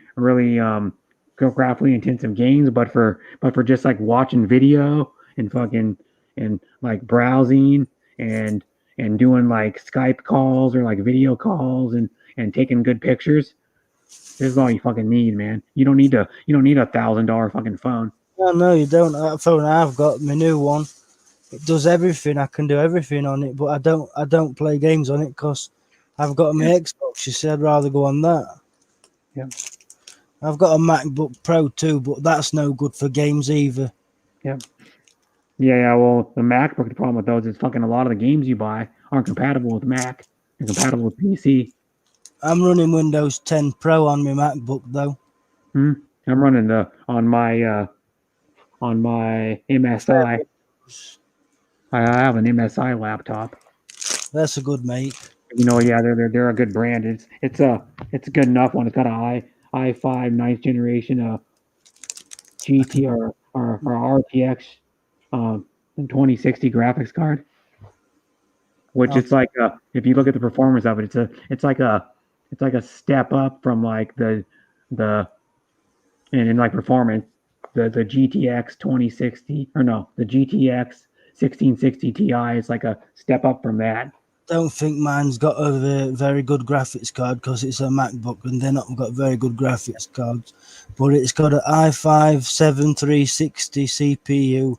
graphically intensive games, but for just like watching video and fucking and like browsing and doing like Skype calls or like video calls and taking good pictures. This is all you fucking need, man. You don't need a $1,000 fucking phone. No, you don't. That phone I've got, my new one, it does everything. I can do everything on it, but I don't play games on it because I've got my Xbox. You see, I'd rather go on that. Yeah. I've got a MacBook Pro too, but that's no good for games either. Yep. Yeah. Well, the MacBook, the problem with those is fucking a lot of the games you buy aren't compatible with Mac. They're compatible with PC. I'm running Windows 10 Pro on my MacBook though. I'm running on my MSI. I have an MSI laptop. That's a good mate. Yeah, they're a good brand. It's a good enough one. It's got a i5 9th generation GT or RTX 2060 graphics card, which it's like if you look at the performance of it, it's like a step up from like the in like performance the GTX 2060 or no the GTX 1660 Ti is like a step up from that. Don't think mine's got a very good graphics card because it's a MacBook and they're not got very good graphics cards, but it's got an i5 7360 CPU,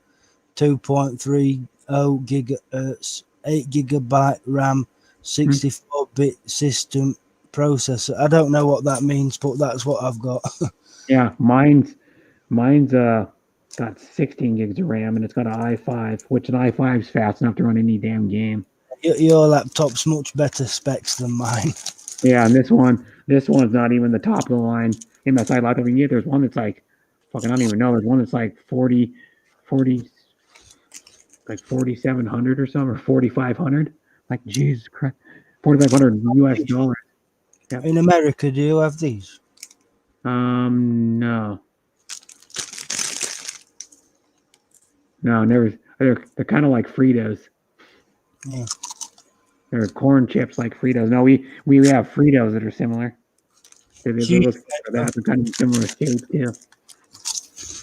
2.3 gigahertz, 8 gigabyte RAM, 64-bit system processor. I don't know what that means, but that's what I've got. Yeah, mine's got 16 gigs of RAM, and it's got an i5, which an i5 is fast enough to run any damn game. Your laptop's much better specs than mine. Yeah, and this one's not even the top of the line MSI laptop you can get. There's one that's like, fucking, I don't even know. There's one that's like 40, like 4,700 or something, or 4,500. Like, Jesus Christ, 4,500 US dollars. Yep. In America, do you have these? No, never. They're kind of like Fritos. Yeah. They're corn chips like Fritos. No, we have Fritos that are similar. They're kind of similar shape too.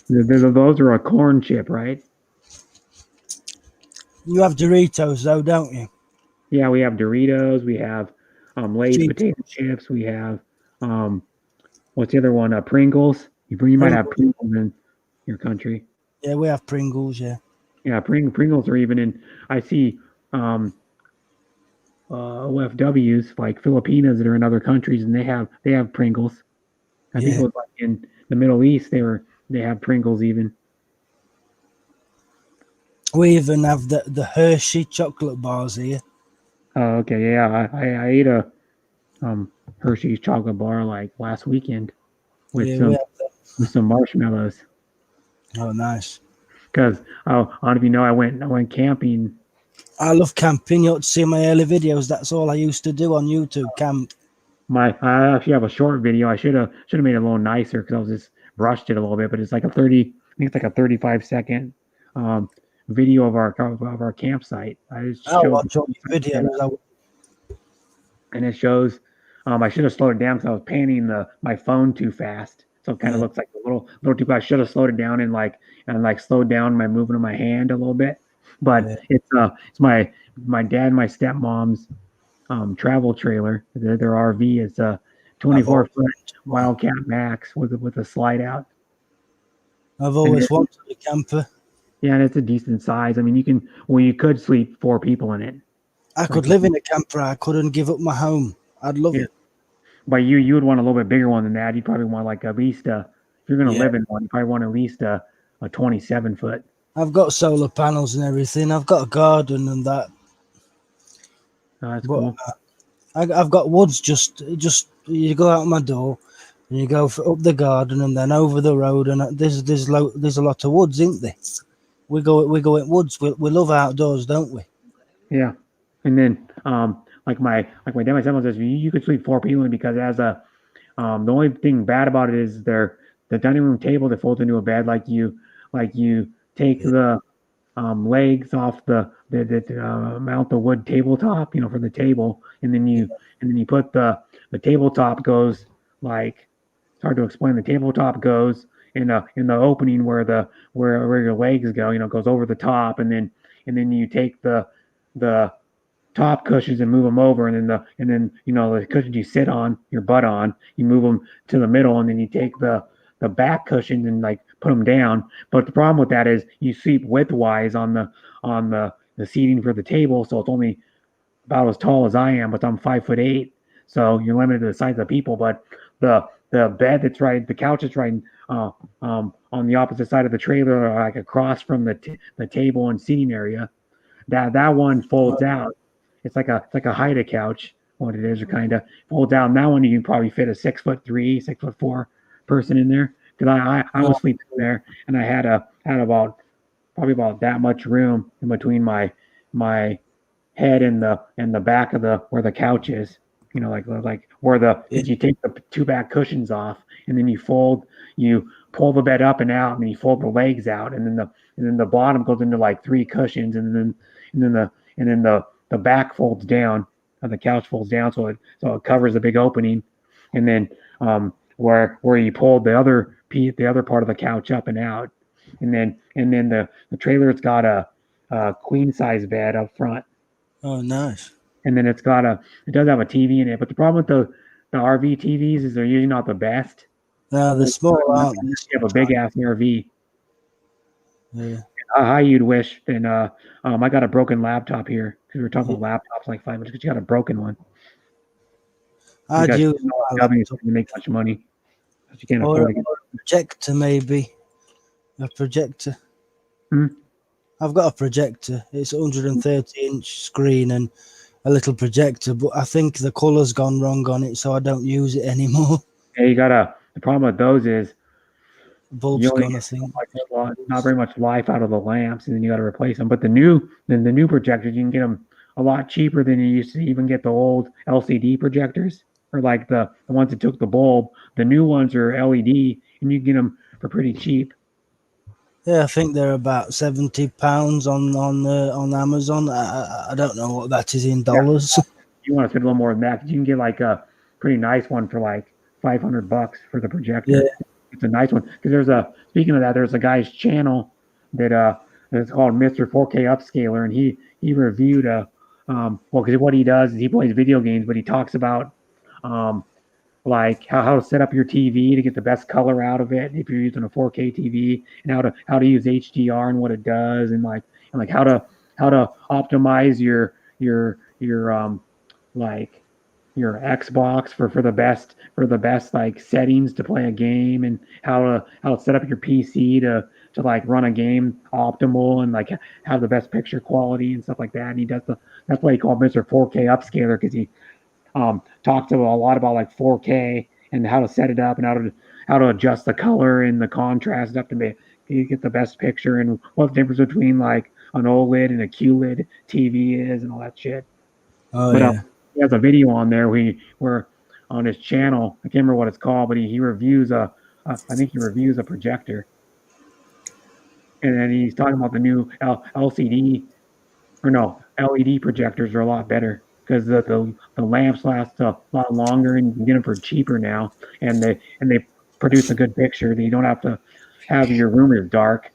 Those are a corn chip, right? You have Doritos though, don't you? Yeah, we have Doritos. We have Lay's potato chips. We have what's the other one? Pringles. You might have Pringles in your country. Yeah, we have Pringles. Yeah. Yeah, Pringles are even in. I see OFWs like Filipinas that are in other countries, and they have Pringles. I think it was like in the Middle East they have Pringles even. We even have the Hershey chocolate bars here. Oh, okay, yeah. I ate a Hershey's chocolate bar like last weekend with some marshmallows. Oh, nice. Because I don't know if you know, I went camping. I love camping. You ought to see my early videos. That's all I used to do on YouTube. Camp. I actually have a short video. I should have made it a little nicer because I was just rushed it a little bit. But it's like I think it's like a 35-second video of our campsite. I'll watch all your videos. And it shows. I should have slowed it down because I was panning my phone too fast, so it kind of looks like a little too fast. I should have slowed it down and slowed down my movement of my hand a little bit. But it's my dad and my stepmom's travel trailer. Their RV is a 24-foot Wildcat Max with a slide out. I've always wanted a camper. Yeah, and it's a decent size. I mean, you could sleep 4 people in it. I could live in a camper. I couldn't give up my home. I'd love it. But you would want a little bit bigger one than that. You'd probably want like at least if you're going to live in one, you probably want at least a 27-foot. I've got solar panels and everything. I've got a garden and that. Oh, that's cool. I've got woods. Just you go out my door and you go up the garden and then over the road, and there's a lot of woods, isn't there? We go in woods. We love outdoors, don't we? Yeah, and then like my dad, my stepmom says you could sleep 4 people in because the only thing bad about it is the dining room table that folds into a bed. Like you take the legs off the mount the wood tabletop, for the table, and then you put the tabletop goes like, it's hard to explain. The tabletop goes in the opening where your legs go, goes over the top, and then you take the top cushions and move them over, and then the cushions you sit on your butt on, you move them to the middle, and then you take the back cushions and like put them down. But the problem with that is you sleep widthwise on the seating for the table, so it's only about as tall as I am, but I'm 5'8", so you're limited to the size of people. But the bed the couch that's right on the opposite side of the trailer, like across from the table and seating area, that one folds out. It's like a Haida couch, what it is, or kind of folds out. And that one you can probably fit a 6'3", 6'4" person in there. Because I was sleeping there, and I had probably about that much room in between my head and the back of where the couch is. Like where you take the 2 back cushions off, and then you pull the bed up and out, and then you fold the legs out, and then the bottom goes into like 3 cushions, and then the back folds down, the couch folds down, so it covers the big opening, and then where you pulled the other part of the couch up and out, and then the trailer's got a queen size bed up front. Oh, nice. And then it does have a TV in it, but the problem with the RV TVs is they're usually not the best. No, they're small, aren't they? You have a big ass RV. Yeah. How you'd wish. Then I got a broken laptop here because we were talking about laptops like 5 minutes. But you got a broken one. I'd Because use my companies laptop. to make much money. You can't Or afford a to get. projector, maybe. A projector. Hmm? I've got a projector. It's a 130-inch screen and a little projector, but I think the colour's gone wrong on it, so I don't use it anymore. Yeah, you gotta. The problem with those is The bulb's you only gone, I get think. not very much life out of the lamps, and then you got to replace them. But the new projectors, you can get them a lot cheaper than you used to even get the old LCD projectors, or like the ones that took the bulb. The new ones are LED, and you can get them for pretty cheap. Yeah, I think they're about £70 on Amazon. I don't know what that is in dollars. You want to spend a little more than that, 'cause you can get like a pretty nice one for like $500 for the projector. Yeah. It's a nice one because speaking of that, there's a guy's channel that's called Mr. 4K Upscaler, and he reviewed because what he does is he plays video games, but he talks about like how to set up your TV to get the best color out of it if you're using a 4K TV, and how to use HDR and what it does, and like how to optimize your like your Xbox for the best like settings to play a game, and how to set up your PC to like run a game optimal and like have the best picture quality and stuff like that. And that's why he called Mr. 4K Upscaler, because he talked a lot about like 4K and how to set it up and how to adjust the color and the contrast up to make you get the best picture, and what the difference between like an OLED and a QLED TV is and all that shit. Oh, But yeah. he has a video on there where on his channel, I can't remember what it's called, but he reviews I think he reviews a projector, and then he's talking about the new LCD or no LED projectors are a lot better because the lamps last a lot longer, and you can get them for cheaper now, and they produce a good picture. You don't have to have your room is dark,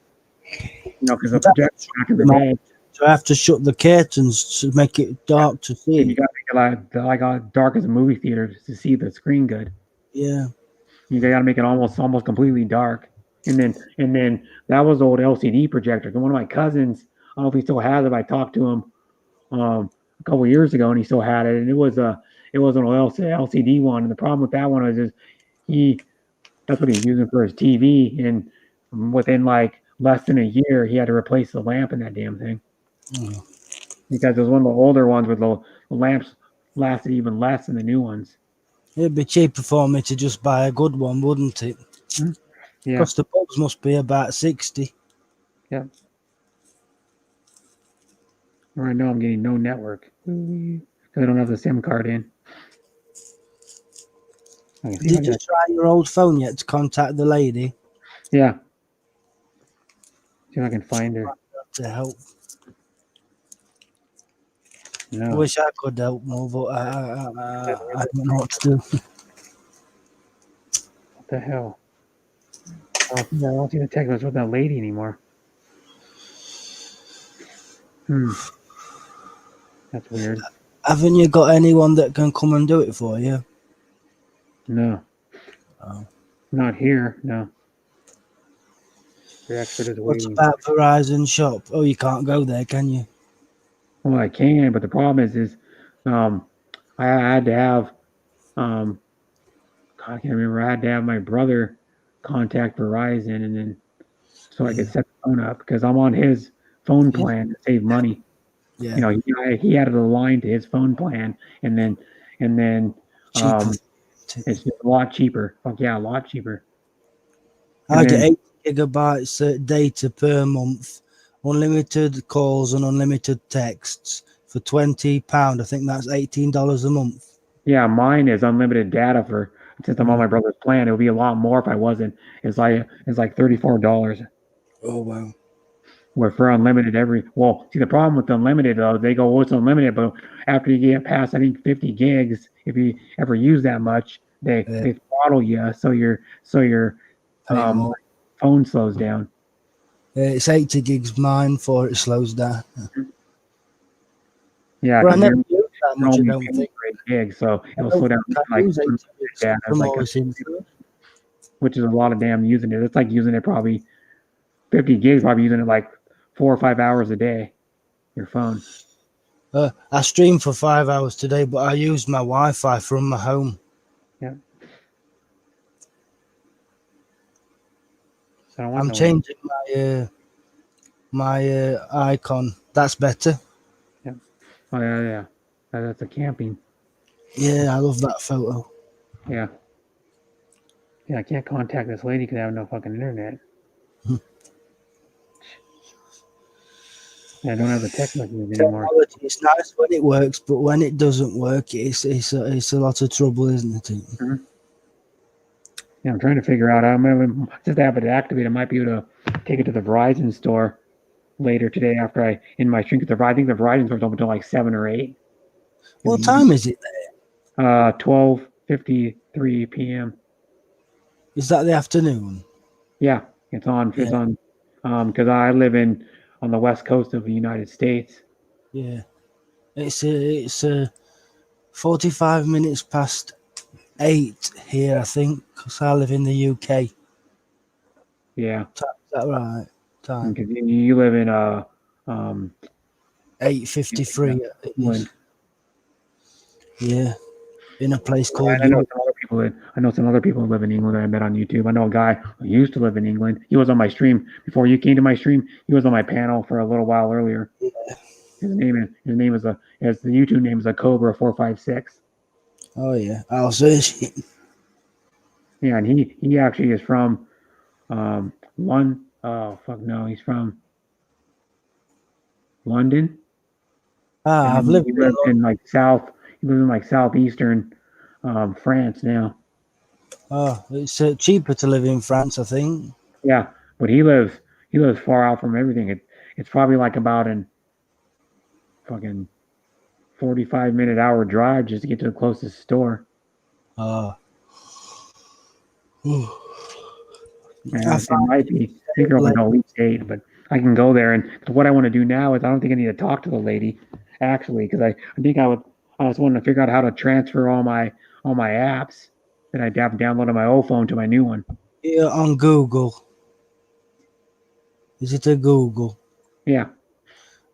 because the projector's back in the day. So I have to shut the curtains to make it dark to see. You got to make it like dark as a movie theater to see the screen good. Yeah. You got to make it almost completely dark. And then that was old LCD projector. And one of my cousins, I don't know if he still has it. I talked to him a couple of years ago, and he still had it. And it was an LCD one. And the problem with that one was that's what he's using for his TV. And within like less than a year, he had to replace the lamp in that damn thing. Oh. Because it was one of the older ones where the lamps lasted even less than the new ones. It'd be cheaper for me to just buy a good one, wouldn't it? Yeah. Because the bulbs must be about 60. Yeah. Right now I'm getting no network because I don't have the SIM card in. Did you try your old phone yet to contact the lady? Yeah. See if I can find her. To help. No. I wish I could help more, but I don't know what to do. What the hell? I don't see the text message with that lady anymore. That's weird. Haven't you got anyone that can come and do it for you? No. Oh. Not here, no. The expert is What waiting. about Verizon Shop? Oh, you can't go there, can you? Well, I can, but the problem is I had to have God, I can't remember. I had to have my brother contact Verizon, and then so I could set the phone up because I'm on his phone plan to save money. Yeah. He added a line to his phone plan, and then it's just a lot cheaper. Fuck yeah, a lot cheaper. I get 8 gigabytes data per month, unlimited calls and unlimited texts for £20. I think that's $18 a month. Yeah, mine is unlimited data since I'm on my brother's plan. It would be a lot more if I wasn't. It's like $34. Oh wow. Where for unlimited see the problem with unlimited though, they go, well, it's unlimited, but after you get past I think 50 gigs, if you ever use that much, they throttle you, so your phone slows down. It's 80 gigs mine for it slows down. Yeah, but I never use that much. I don't think. Gigs, so it'll slow down like data, which is a lot of damn using it. It's like using it probably 50 gigs, probably using it like 4 or 5 hours a day. Your phone. I streamed for 5 hours today, but I used my Wi-Fi from my home. Yeah. So I don't want I'm no- changing my icon. That's better. Oh yeah. That's a camping. Yeah, I love that photo. Yeah. Yeah, I can't contact this lady because I have no fucking internet. I don't have the text messages anymore. Technology is nice when it works, but when it doesn't work, it's a lot of trouble, isn't it? Yeah, I'm trying to figure out. I'm gonna just have it activated. I might be able to take it to the Verizon store later today after I in my stream. Because I think the Verizon store's open until like 7 or 8. What time is it there? 12:53 p.m. Is that the afternoon? Yeah, it's on. It's Yeah. on. Because I live on the west coast of the United States. Yeah, it's 45 minutes past 8 here, I think, because I live in the UK. Yeah, Is that right? Time because you live in 8:53. England. Yeah, in a place called. I know some other people. I know some other people who live in England that I met on YouTube. I know a guy who used to live in England. He was on my stream before you came to my stream. He was on my panel for a little while earlier. Yeah. His name is the YouTube name is a Cobra 456. Oh yeah, I'll search it. Yeah, and he actually is from London. Oh fuck no, he's from London. I've And lived he lives in like southeastern France now. Oh, it's cheaper to live in France, I think. Yeah, but he lives far out from everything. It's probably like about an fucking 45-minute hour drive just to get to the closest store. Oh. And it might be. I think they're open at least 8, but I can go there. And what I want to do now is I don't think I need to talk to the lady, actually, because I think I was wanting to figure out how to transfer all my apps that I have downloaded on my old phone to my new one. Yeah, on Google. Is it a Google? Yeah.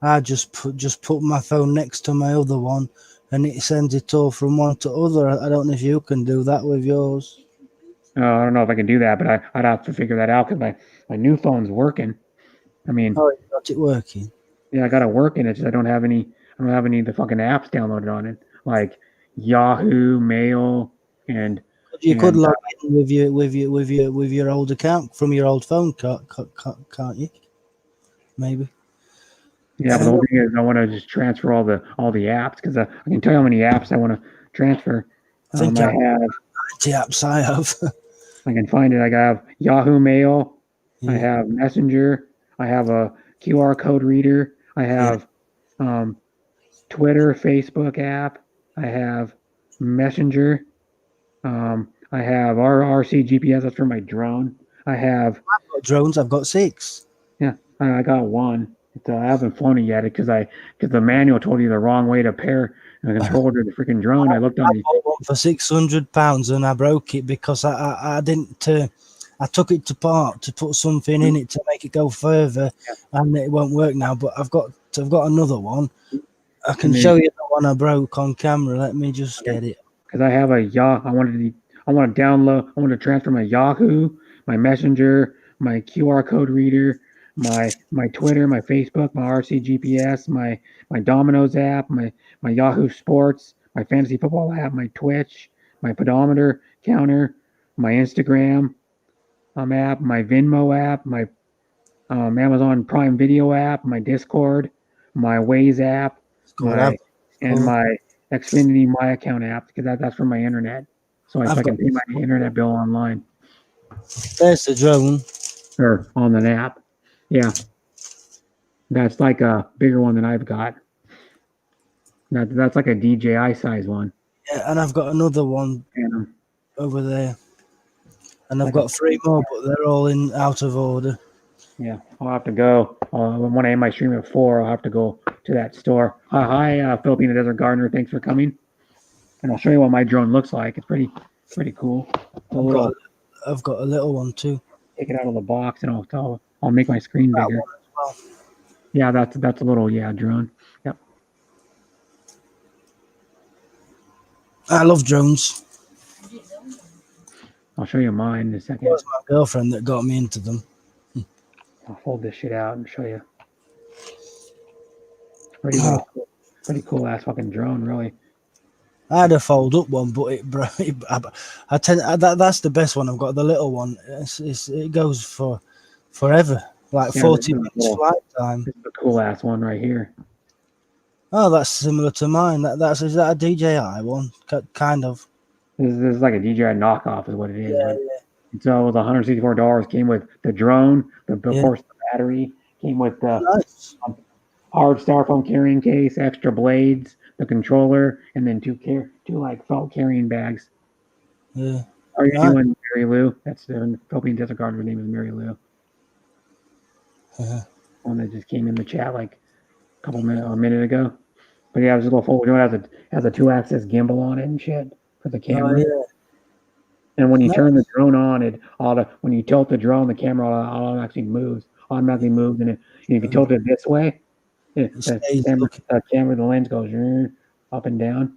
I just put my phone next to my other one, and it sends it all from one to other. I don't know if you can do that with yours. I don't know if I can do that, but I'd have to figure that out because my new phone's working. I mean, you got it working? Yeah, I got it working. It's just I don't have any of the fucking apps downloaded on it, like Yahoo Mail and. You could log in with your old account from your old phone, can't you? Maybe. Yeah, but the whole thing is I want to just transfer all the apps because I can tell you how many apps I want to transfer. I think I have 90 apps I have. I can find it. I have Yahoo Mail. I have Messenger. I have a QR code reader. I have Twitter, Facebook app. I have Messenger. I have RC GPS. That's for my drone. I've got drones. I've got 6. Yeah, I got one. I haven't flown it yet because the manual told you the wrong way to pair the controller to the freaking drone. I looked on I bought one for £600 and I broke it because I didn't. I took it to part to put something in it to make it go further, and it won't work now. But I've got another one. I can show you the one I broke on camera. Let me just get it. Because I have a I want to transfer my Yahoo, my Messenger, my QR code reader, my Twitter, my Facebook, my RC GPS, my Domino's app, my Yahoo Sports, my fantasy football app, my Twitch, my pedometer counter, my Instagram app, my Venmo app, my Amazon Prime Video app, my Discord, my Waze app, my Xfinity My Account app because that's for my internet. So I can pay my internet bill online. There's the drone. Or on an app. Yeah. That's like a bigger one than I've got. That's like a DJI size one. Yeah, and I've got another one over there. And I've got 3 more, but they're all out of order. Yeah, I'll have to go. When I end my stream at 4, I'll have to go to that store. Hi, Filipino Desert Gardener. Thanks for coming. And I'll show you what my drone looks like. It's pretty cool. I've got a little one too. Take it out of the box and I'll make my screen bigger. Yeah, that's a little drone. Yep. I love drones. I'll show you mine in a It second. was my girlfriend that got me into them. I'll fold this shit out and show you. Pretty cool ass fucking drone, really. I had a fold up one, but that's the best one I've got. The little one, it goes for forever, like Yeah, 40 this is minutes cool. flight time. This is a cool ass one right here. Oh, that's similar to mine. Is that a DJI one? Kind of. This is like a DJI knockoff, is what it is. Yeah, And so it was $164. Came with the drone, of Yeah. course, the battery. Came with the Nice. hard styrofoam carrying case, extra blades, the controller, and then two like felt carrying bags. Yeah. Are you Nice. doing Mary Lou? That's the Philippine disregard. Her name is Mary Lou. One that just came in the chat like a minute ago. But yeah, it was a little fold drone. Has a 2-axis gimbal on it and shit for the camera. yeah. And when you Nice. turn the drone on, when you tilt the drone, the camera automatically moves. And if you tilt it this way, the stays camera, the lens goes up and down.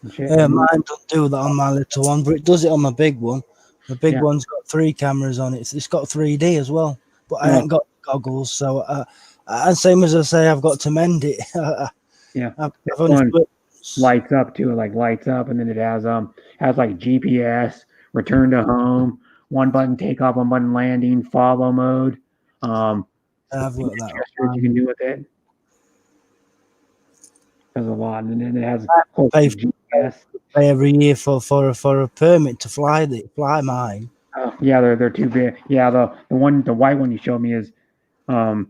And shit. Yeah, mine doesn't do that on my little one, but it does it on my big one. The big Yeah. one's got 3 cameras on it. It's got 3D as well, but I ain't got goggles, so and same as I say, I've got to mend it. Yeah. I've This only one split- lights up too. It like lights up, and then it has like GPS, return to home, one button takeoff, one button landing, follow mode. I've got that. Gestures you can do with it. There's a lot, and then it has Pay GPS. pay every year for a permit to fly mine. Yeah, they're too big. Yeah, the white one you showed me is Yeah.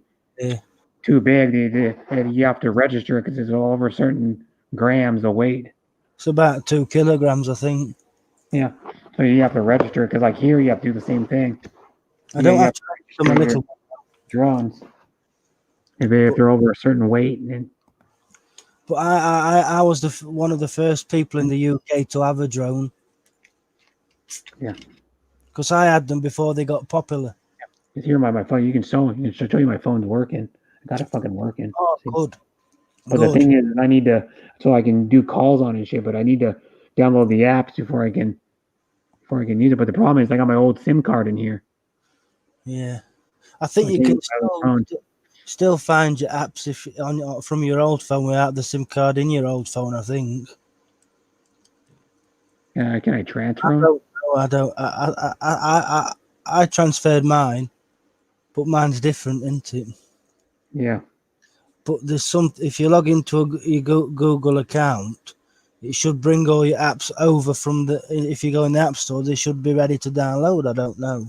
too big. You have to register because it's all over certain grams of weight. It's about 2 kilograms, I think. Yeah, so you have to register because like here you have to do the same thing. I don't you have to register my register little. drones if they're over a certain weight. And But I was one of the first people in the UK to have a drone. Yeah. Because I had them before they got popular. it's here my phone. You can show you my phone's working. I got it fucking working. Oh, See? good. But the thing is, I need to so I can do calls on and shit. But I need to download the apps before I can use it. But the problem is, I got my old SIM card in here. Yeah, I think I you can't can use my phone. still find your apps from your old phone without the SIM card in your old phone. I think. Can I transfer I them? don't know. I transferred mine, but mine's different, isn't it? Yeah. But there's some. If you log into your Google account, it should bring all your apps over from the. If you go in the App Store, they should be ready to download. I don't know.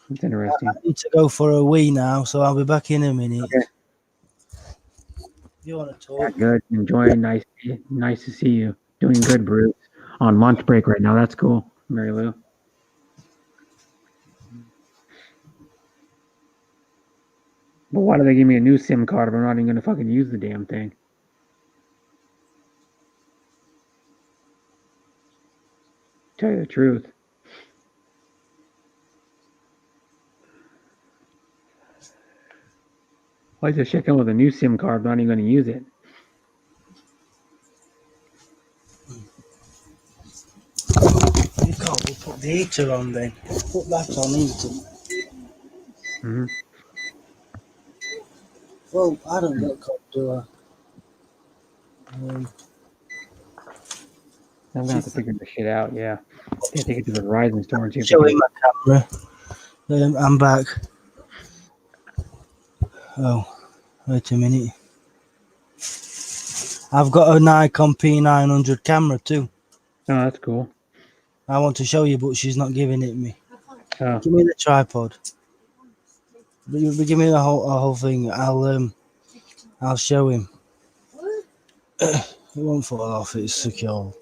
That's interesting. I need to go for a wee now, so I'll be back in a minute. Okay. You want to Yeah, talk? good. Enjoy. Nice to see you. Doing good, Bruce. On lunch break right now. That's cool, Mary Lou. But why do they give me a new SIM card if I'm not even going to fucking use the damn thing? Tell you the truth. Why is this shit come with a new SIM card? I'm not even going to use it. You can't. We'll put the heater on then. Put that on heater. Mm-hmm. Well, I don't get cold, do I? I'm gonna have to figure this shit out. Yeah, take it to the Verizon store and see if they Showing can- my camera. I'm back. Oh, wait a minute. I've got a Nikon P900 camera too. Oh, that's cool. I want to show you, but she's not giving it me. Oh, Give me the tripod. Give me the whole thing. I'll show him. It won't fall off. It's secure.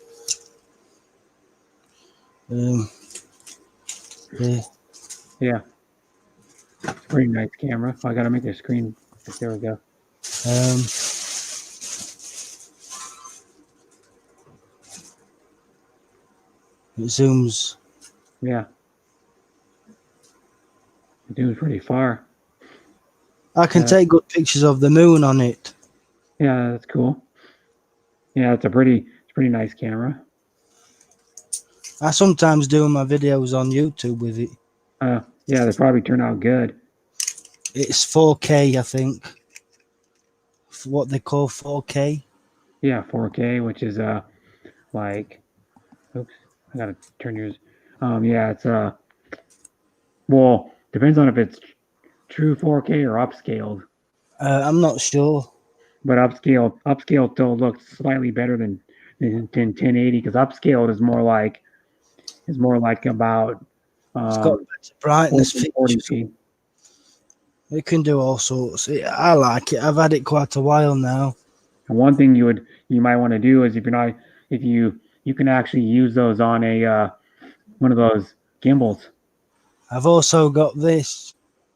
Yeah. yeah. It's a pretty nice camera. I gotta make the screen. There we go. It zooms. Yeah. It zooms pretty far. I can Yeah. take good pictures of the moon on it. Yeah, that's cool. Yeah, it's a pretty nice camera. I sometimes do my videos on YouTube with it. Yeah, they probably turn out good. It's 4K, I think. What they call 4K. Yeah, 4K, which is like, oops, I gotta turn yours. Yeah, it's well, depends on if it's true 4K or upscaled. I'm not sure. But upscale still looks slightly better than 1080 because upscaled is more like about It's got better brightness features. 40p. It can do all sorts. I like it. I've had it quite a while now. And one thing you might want to do is if you can actually use those on a one of those gimbals. I've also got this.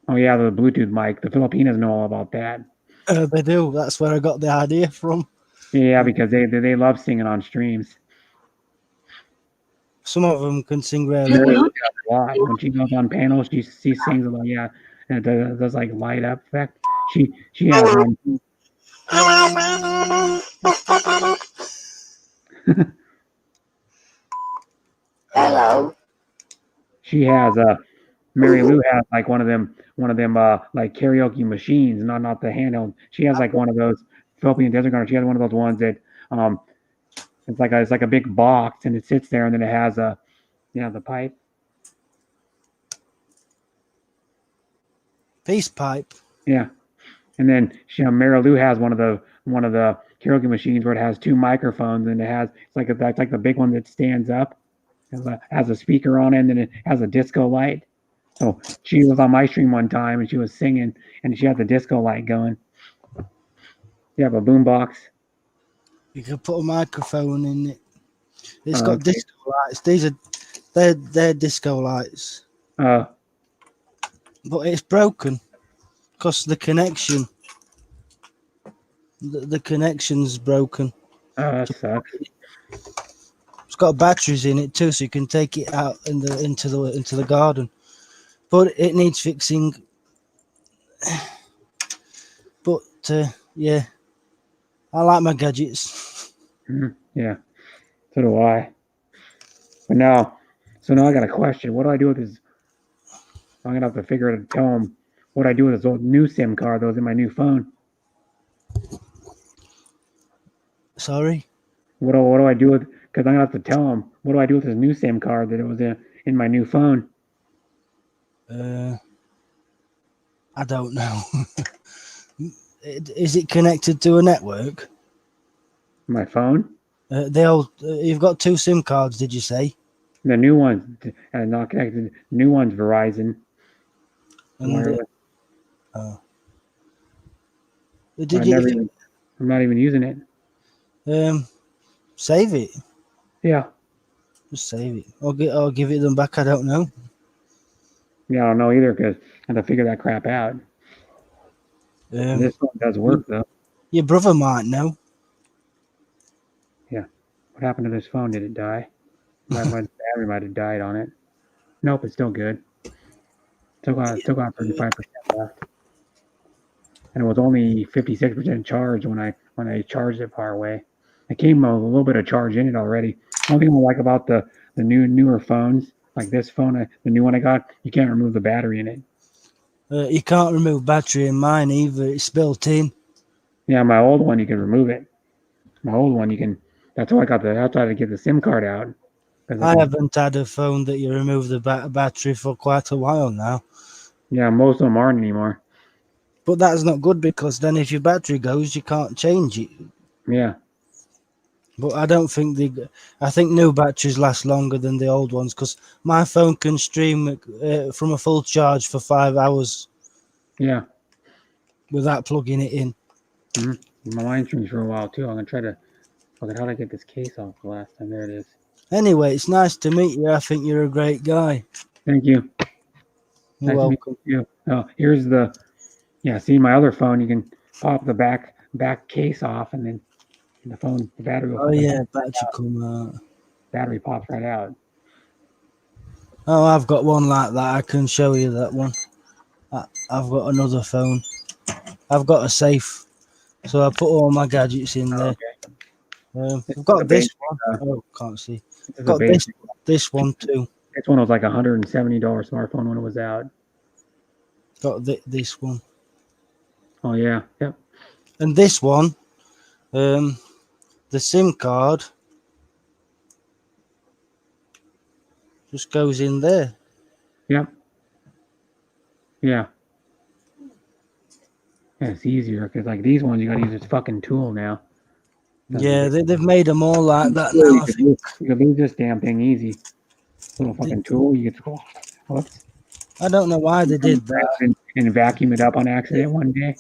Oh yeah, the Bluetooth mic. The Filipinos know all about that. They do. That's where I got the idea from. Yeah, because they love singing on streams. Some of them can sing really Mary well. Lou does a lot. When she goes on panels, she sings a lot. Yeah, and it does like light up effect. She has one. Hello. She has Mary Lou has like one of them like karaoke machines, not the handheld. She has like one of those Philippine Desert Garden. She has one of those ones that it's like a big box and it sits there and then it has the pipe. Peace pipe. Yeah. And then Mary Lou has one of the karaoke machines where it has two microphones and it's like the big one that stands up. Has a speaker on it and then it has a disco light. So she was on my stream one time and she was singing and she had the disco light going. You have a boombox. You can put a microphone in it. It's got disco lights. They're disco lights. But it's broken because the connection. The connection's broken. That sucks. It's got batteries in it too, so you can take it out into the garden. But it needs fixing. But yeah, I like my gadgets. Yeah, so do I. But now I got a question. What do I do with this? I'm gonna have to figure it out. Tell him what I do with this old new SIM card that was in my new phone. Sorry. What do I do with? Because I'm gonna have to tell him what do I do with this new SIM card that it was in my new phone. I don't know. Is it connected to a network? My phone? You've got two SIM cards, did you say? The new one's not connected. New one's Verizon. I'm not even using it. Save it. Yeah. Just save it. I'll give it them back. I don't know. Yeah, I don't know either because I have to figure that crap out. This one does work though. Your brother might know. Yeah. What happened to this phone? Did it die? My battery might have died on it. Nope, it's still good. Still got 35% left. And it was only 56% charged when I charged it far away. It came a little bit of charge in it already. One thing I like about the newer phones, like this phone, the new one I got, you can't remove the battery in it. You can't remove battery in mine either. It's built in. Yeah, my old one you can remove it. My old one you can. That's how I got that's how I had to get the SIM card out. I haven't had a phone that you remove the battery for quite a while now. Yeah, most of them aren't anymore. But that's not good because then if your battery goes, you can't change it. Yeah. But I don't think I think new batteries last longer than the old ones because my phone can stream from a full charge for 5 hours. Yeah. Without plugging it in. Mm-hmm. Mine streams for a while too. I'm gonna try to. Okay, how did I get this case off the last time? There it is. Anyway, it's nice to meet you. I think you're a great guy. Thank you. You're welcome. You. Oh, here's the. Yeah, see my other phone. You can pop the back case off, and then the phone, the battery. Battery come out. Battery pops right out. Oh, I've got one like that. I can show you that one. I've got another phone. I've got a safe, so I put all my gadgets in there. This I've is got a this basic, one. Oh, can't see. this is a Got basic. this one too. This one was like $170 smartphone when it was out. Got this one. Oh yeah, yep. And this one, the SIM card just goes in there. Yep. Yeah. Yeah, it's easier because like these ones, you gotta use this fucking tool now. Yeah, they've made them all like that now. I think. You can lose this damn thing easy. Little fucking tool, you get to go. Whoops. I don't know why they did that. And vacuum it up on accident one day.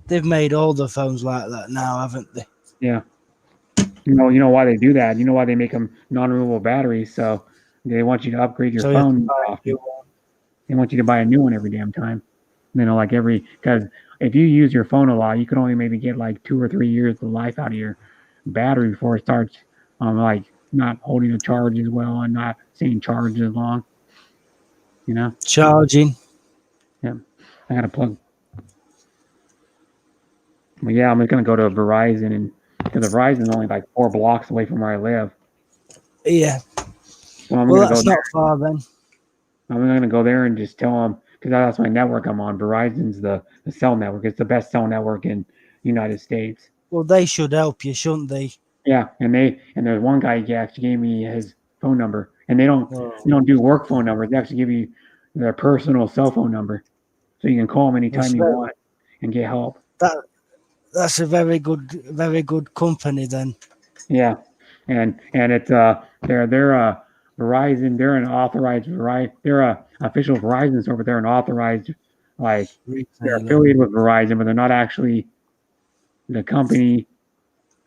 They've made all the phones like that now, haven't they? Yeah. You know why they do that. You know why they make them non-removable batteries. So they want you to upgrade your So you have phone to buy a often. new one. They want you to buy a new one every damn time. Like because if you use your phone a lot, you can only maybe get like 2 or 3 years of life out of your battery before it starts like not holding a charge as well and not staying charged as long. Charging. Yeah. I gotta plug. Well, yeah, I'm just gonna go to Verizon and because Verizon's only like 4 blocks away from where I live. Yeah. So I'm Well, gonna that's go not there. far then. I'm gonna go there and just tell them because that's my network I'm on. Verizon's the cell network. It's the best cell network in the United States. Well, they should help you, shouldn't they? Yeah, and there's one guy he actually gave me his phone number, and they don't do work phone numbers. They actually give you their personal cell phone number, so you can call them anytime you want and get help. That's a very good company then. Yeah, and it's they're Verizon. They're an authorized Verizon. They're a official Verizon store, but they're an authorized they're affiliated with Verizon, but they're not actually the company.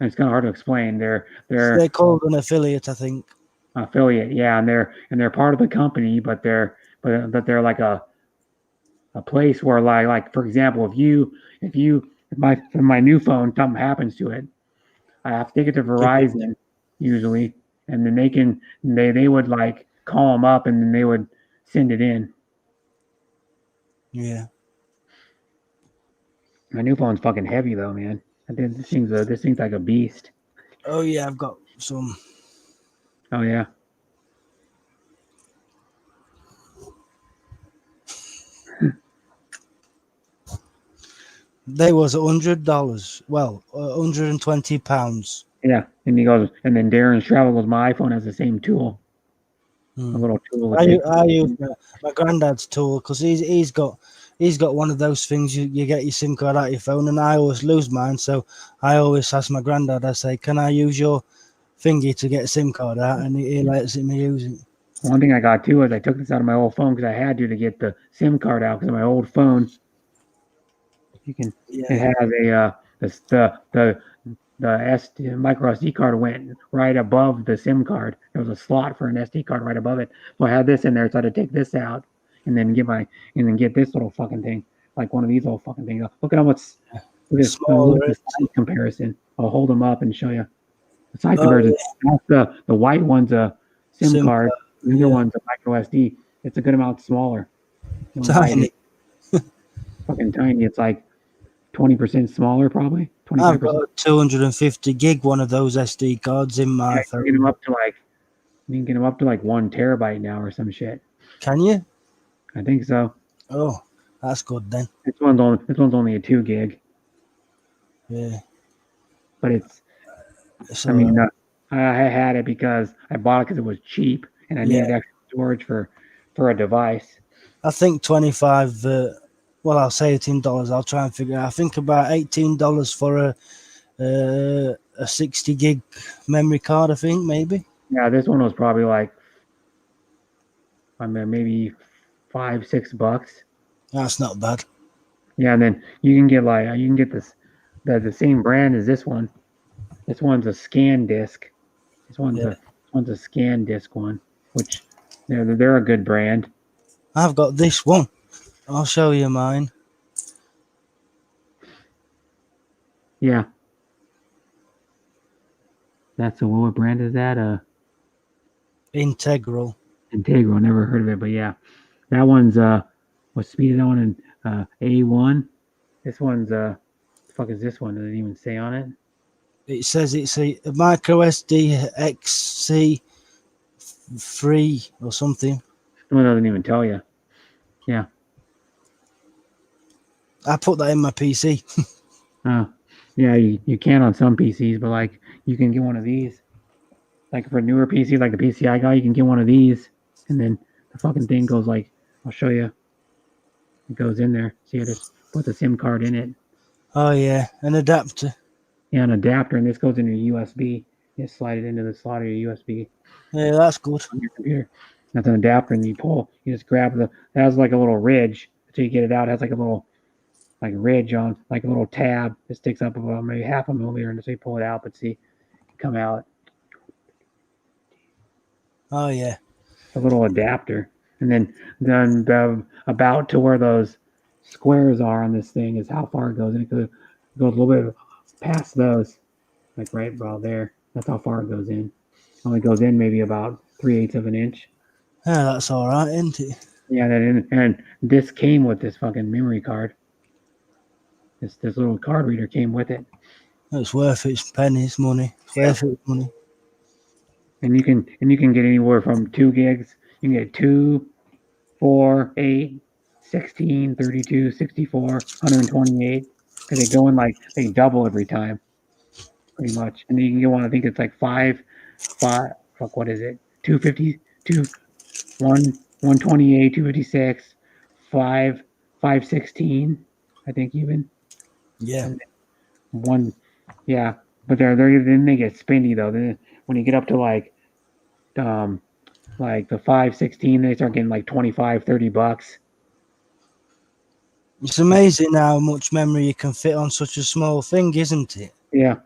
It's kind of hard to explain. They're called an affiliate, I think. Affiliate, yeah, and they're part of the company, but they're like a place where like for example, if my new phone something happens to it, I have to take it to Verizon usually, and then they would like call them up and then they would send it in. Yeah. My new phone's fucking heavy though, man. This thing's like a beast. Oh yeah, I've got some. Oh yeah. They was $100. Well, £120. Yeah, and he goes, and then Darren's travel goes. My iPhone has the same tool, a little tool. I use my granddad's tool because he's got one of those things you get your SIM card out your phone, and I always lose mine. So I always ask my granddad. I say, "Can I use your thingy to get a SIM card out?" And he lets me use it. One thing I got too is I took this out of my old phone because I had to get the SIM card out because of my old phone. It has the micro SD card went right above the SIM card. There was a slot for an SD card right above it. So I had this in there, so I had to take this out and then get this little fucking thing, like one of these little fucking things. Look at how much this size comparison. I'll hold them up and show you the size comparison. That's the white one's a SIM card. The other one's a micro SD. It's a good amount smaller. Tiny. Fucking tiny. It's like 20% smaller, probably. 25%. I've got a 250 gig one of those SD cards in my phone. You can get them up to like 1 terabyte now or some shit. Can you? I think so. Oh, that's good then. This one's only a 2 gig. Yeah. But it's. I had it because I bought it because it was cheap and I needed extra storage for a device. I think 25. Well, I'll say it in dollars. I'll try and figure it out. I think about $18 for a 60 gig memory card. I think maybe. Yeah, this one was probably like, maybe $5-6. That's not bad. Yeah, and then you can get this the same brand as this one. This one's a scan disc. This one's a scan disc one, which they're a good brand. I've got this one. I'll show you mine. Yeah. That's what brand is that? Integral. Never heard of it, but yeah. That one's was speeded on in A1. This one's the fuck is this one? Does it even say on it? It says it's a micro SD XC3 or something. Well, it doesn't even tell you. Yeah. I put that in my PC. Yeah, you can on some PCs, but like you can get one of these. Like for newer PCs, like the PC I got, you can get one of these, and then the fucking thing goes like, I'll show you. It goes in there. So you just put the SIM card in it. Oh yeah, an adapter. Yeah, an adapter, and this goes into your USB. You just slide it into the slot of your USB Yeah, that's good. on your computer. That's an adapter, and you pull. You just grab it has like a little ridge until you get it out. It has like a little like ridge on, like a little tab that sticks up about maybe half a millimeter, and so you pull it out, but see, come out. Oh yeah. A little adapter, and then about to where those squares are on this thing is how far it goes, and it goes a little bit past those, like right about there. That's how far it goes in. Only goes in maybe about 3/8 of an inch. Yeah, that's all right, isn't it? Yeah, and this came with this fucking memory card. This little card reader came with it. It's worth its pennies, money. It's worth its money. And you can get anywhere from 2 gigs. You can get 2, 4, 8, 16, 32, 64, 128. Because they go in like they double every time, pretty much. And then you can get one. I think it's like 5. Fuck, what is it? 250, 128, 256, 516. I think even. Yeah. One, yeah. But then they get spinny though. Then when you get up to like the 516, they start getting like $25-$30. It's amazing how much memory you can fit on such a small thing, isn't it? Yeah.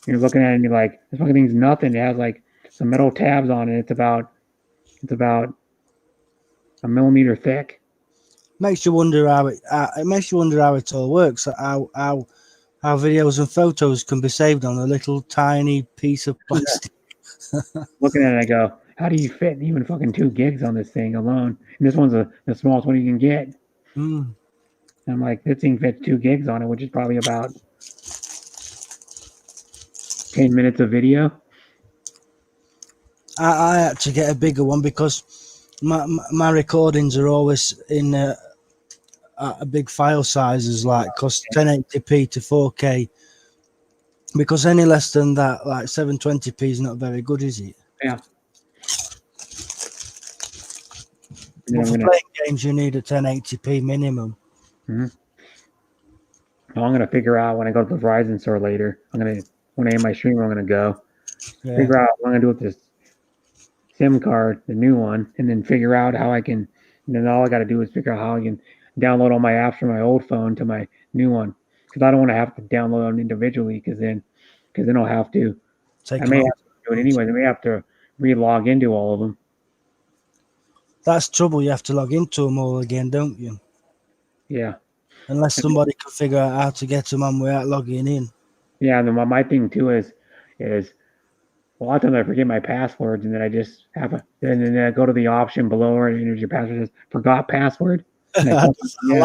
You're looking at it and you're like, this fucking thing's nothing. It has like some metal tabs on it. It's about a millimeter thick. Makes you wonder how it makes you wonder how it all works. How videos and photos can be saved on a little tiny piece of plastic. Looking at it, I go, how do you fit even fucking 2 gigs on this thing alone? And this one's the smallest one you can get. Mm. And I'm like, this thing fits 2 gigs on it, which is probably about 10 minutes of video. I had to get a bigger one because my recordings are always in a big file sizes, like cost 1080p to 4K. Because any less than that, like 720p, is not very good, is it? Yeah. But for playing games, you need a 1080p minimum. Mm-hmm. Well, I'm gonna figure out when I go to the Verizon store later. When I end my stream, I'm gonna go figure out what I'm gonna do with this SIM card, the new one, and then figure out how I can. And then all I got to do is figure out how I can download all my apps from my old phone to my new one, because I don't want to have to download them individually. Because then I'll have to. I may have to do it anyway. I may have to re-log into all of them. That's trouble. You have to log into them all again, don't you? Yeah. Unless somebody can figure out how to get them on without logging in. Yeah, and then my thing too is a lot of times I forget my passwords, and then I just and then I go to the option below and enter your password. Says forgot password. And I make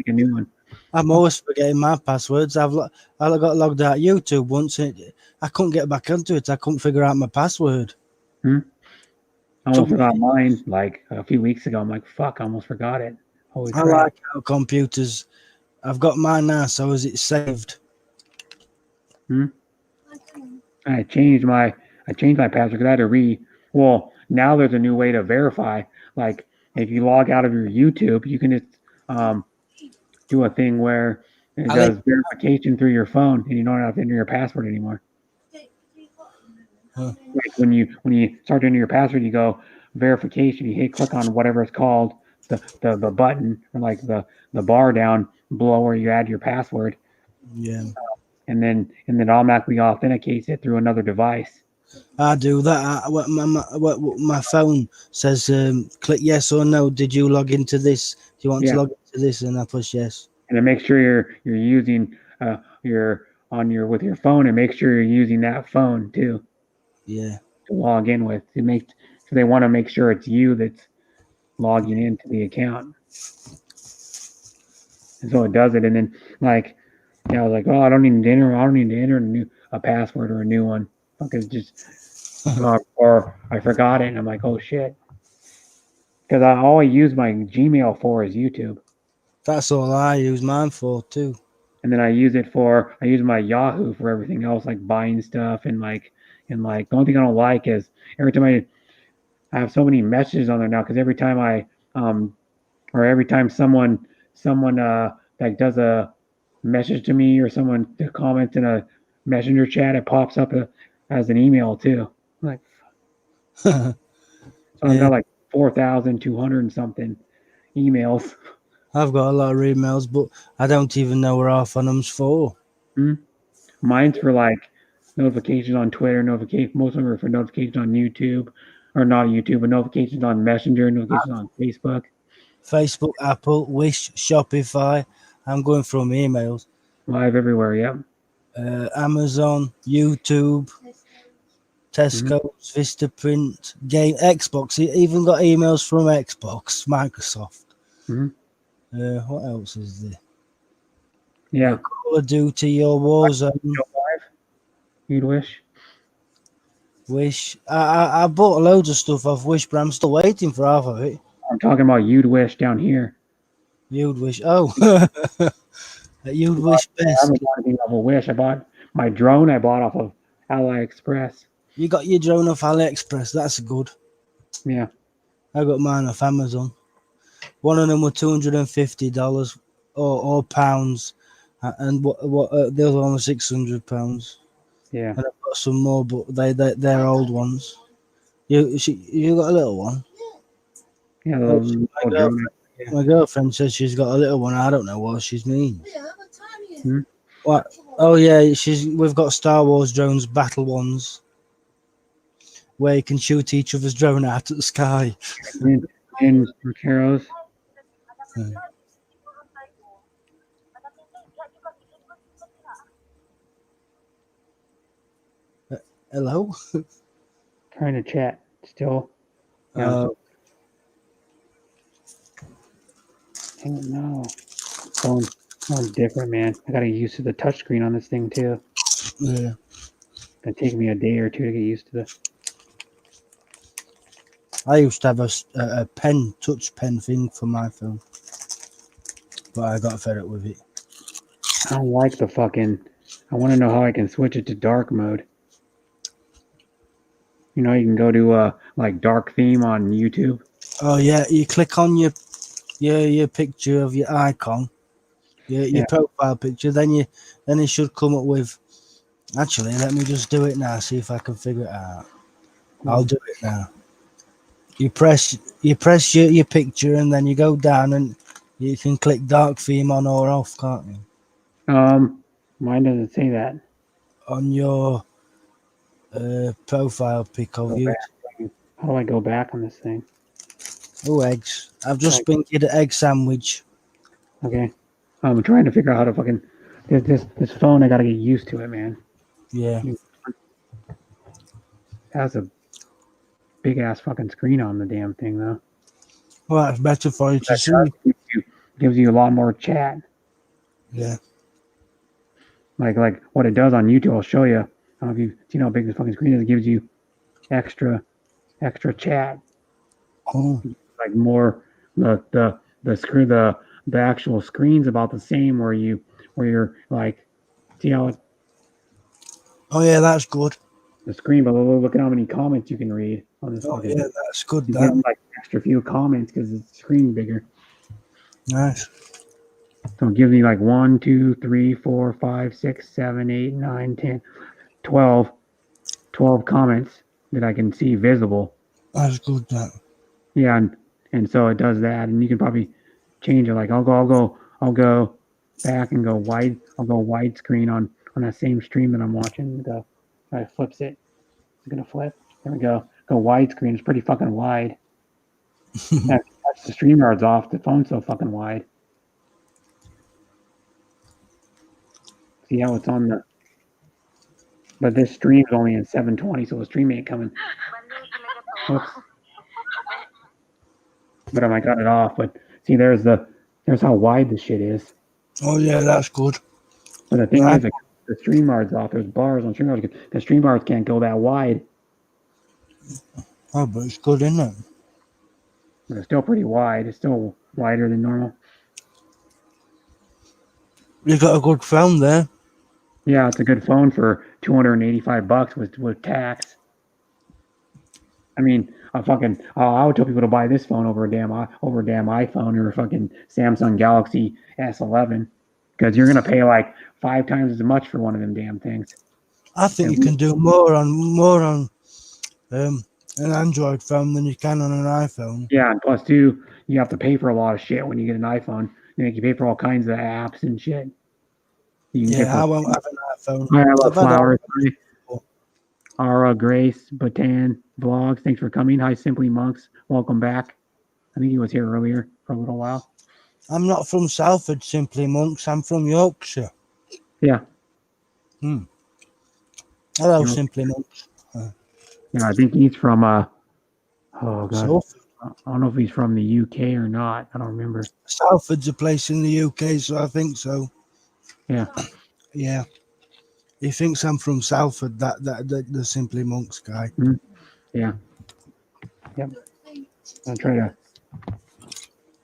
a new one. I'm always forgetting my passwords. I got logged out of YouTube once. I couldn't get back into it. I couldn't figure out my password. I almost forgot mine like a few weeks ago. I'm like, fuck, I almost forgot it. Holy crap. I like how computers. I've got mine now, so is it saved? I changed my password because I had to well, now there's a new way to verify. Like if you log out of your YouTube, you can just do a thing where it does verification through your phone, and you don't have to enter your password anymore. Huh. Like when you start to enter your password, you go verification. You click on whatever it's called, the button or like the bar down below where you add your password. Yeah. And then automatically authenticates it through another device. I do that. My phone says, click yes or no. Did you log into this? Do you want to log into this? And I push yes. And then make sure you're using with your phone, and make sure you're using that phone too. Yeah. To log in with. So they want to make sure it's you that's logging into the account. And so it does it, and then like, I was like, oh, I don't need to enter. I don't need to enter a password or a new one. Fucking just, or I forgot it, and I'm like, oh shit, because all I use my Gmail for is YouTube, That's all I use mine for too. and then I use my Yahoo for everything else, like buying stuff and the only thing I don't like is every time I have so many messages on there now because every time or every time someone like does a message to me or someone comments in a messenger chat, it pops up as an email too. Like, so I've got like 4,200 and something emails. I've got a lot of emails, but I don't even know where half of them's for. Mine's for like notifications on Twitter, most of them are for notifications on YouTube, or not YouTube, but notifications on Messenger, notifications on Facebook, Apple, Wish, Shopify. I'm going from emails. Live everywhere, yep. Amazon, YouTube, Tesco's, Vistaprint, Xbox. Even got emails from Xbox, Microsoft. What else is there? Yeah. Call of Duty, your Warzone. You'd Wish. I bought loads of stuff off Wish, but I'm still waiting for half of it. I'm talking about You'd Wish down here. You'd Wish. Oh. You'd Wish best. I haven't bought anything off of Wish. I bought my drone I bought off of AliExpress. You got your drone off AliExpress. That's good. Yeah. I got mine off Amazon. One of them were $250 or pounds, and what the other one was £600. Yeah. And I've got some more, but they're old ones. You got a little one? Yeah. My girlfriend says she's got a little one. I don't know what she means. What? Oh yeah, we've got Star Wars drones, battle ones, where you can shoot each other's drone out at the sky. In Macaro's. Hello? Trying to chat still. Yeah. No. Phone's different, man. I gotta get used to the touchscreen on this thing too. Yeah. It's gonna take me a day or two to get used to this. I used to have a touch pen thing for my phone, but I got fed up with it. I don't like the fucking. I want to know how I can switch it to dark mode. You know, you can go to like dark theme on YouTube. Oh yeah, you click on your picture of your icon, your profile picture. Then it should come up with. Actually, let me just do it now. See if I can figure it out. I'll do it now. You press your picture, and then you go down, and you can click dark theme on or off, can't you? Mine doesn't say that. On your profile pic of you. How do I go back on this thing? Oh, eggs! I've just been get an egg sandwich. Okay, I'm trying to figure out how to fucking this phone. I gotta get used to it, man. Yeah. It has a big ass fucking screen on the damn thing though. Well, that's better for you to see. Gives you a lot more chat. Yeah. Like what it does on YouTube, I'll show you. I don't know if you've seen how big this fucking screen is. It gives you extra chat. Oh. Like more the screen the actual screen's about the same where you're like, see how it. Oh yeah, that's good. The screen, but look at how many comments you can read on this. Oh yeah, that's good. You get like extra few comments because the screen bigger. Nice. So it gives me like 1, 2, 3, 4, 5, 6, 7, 8, 9, 10, 12 comments that I can see visible. That's good. That. Yeah, and so it does that, and you can probably change it. Like I'll go back and go wide. I'll go widescreen on that same stream that I'm watching. Go, it flips it. It's gonna flip. There we go. Go widescreen. It's pretty fucking wide. That's the StreamYard's off. The phone's so fucking wide. See how it's on the. But this stream's only in 720, so the stream ain't coming. Whoops. But I got it off. But see, there's how wide the shit is. Oh yeah, that's good. But the thing Yeah. is, like, the StreamYard's off. There's bars on StreamYard because StreamYard can't go that wide. Oh, but it's good, isn't it? But it's still pretty wide. It's still wider than normal. You got a good phone there. Yeah, it's a good phone for $285 with tax. I mean, I would tell people to buy this phone over a damn iPhone or a fucking Samsung Galaxy S11 because you're gonna pay like 5 times as much for one of them damn things. I think you can do more on an Android phone than you can on an iPhone. Yeah, and plus too, you have to pay for a lot of shit when you get an iPhone. They make you pay for all kinds of apps and shit. You can Yeah, I won't have an iPhone. Hi, I love I've had flowers. all- Ara, Grace, Batan, Vlogs, thanks for coming. Hi, Simply Monks, welcome back. I think he was here earlier for a little while. I'm not from Salford, Simply Monks. I'm from Yorkshire. Yeah. Hello, York- Simply Monks. Yeah, I think he's from oh god, Salford. I don't know if he's from the UK or not. I don't remember. Salford's a place in the UK, so I think so. Yeah. Yeah. He thinks I'm from Salford, the Simply Monks guy. Yeah. Yep. I'll try to.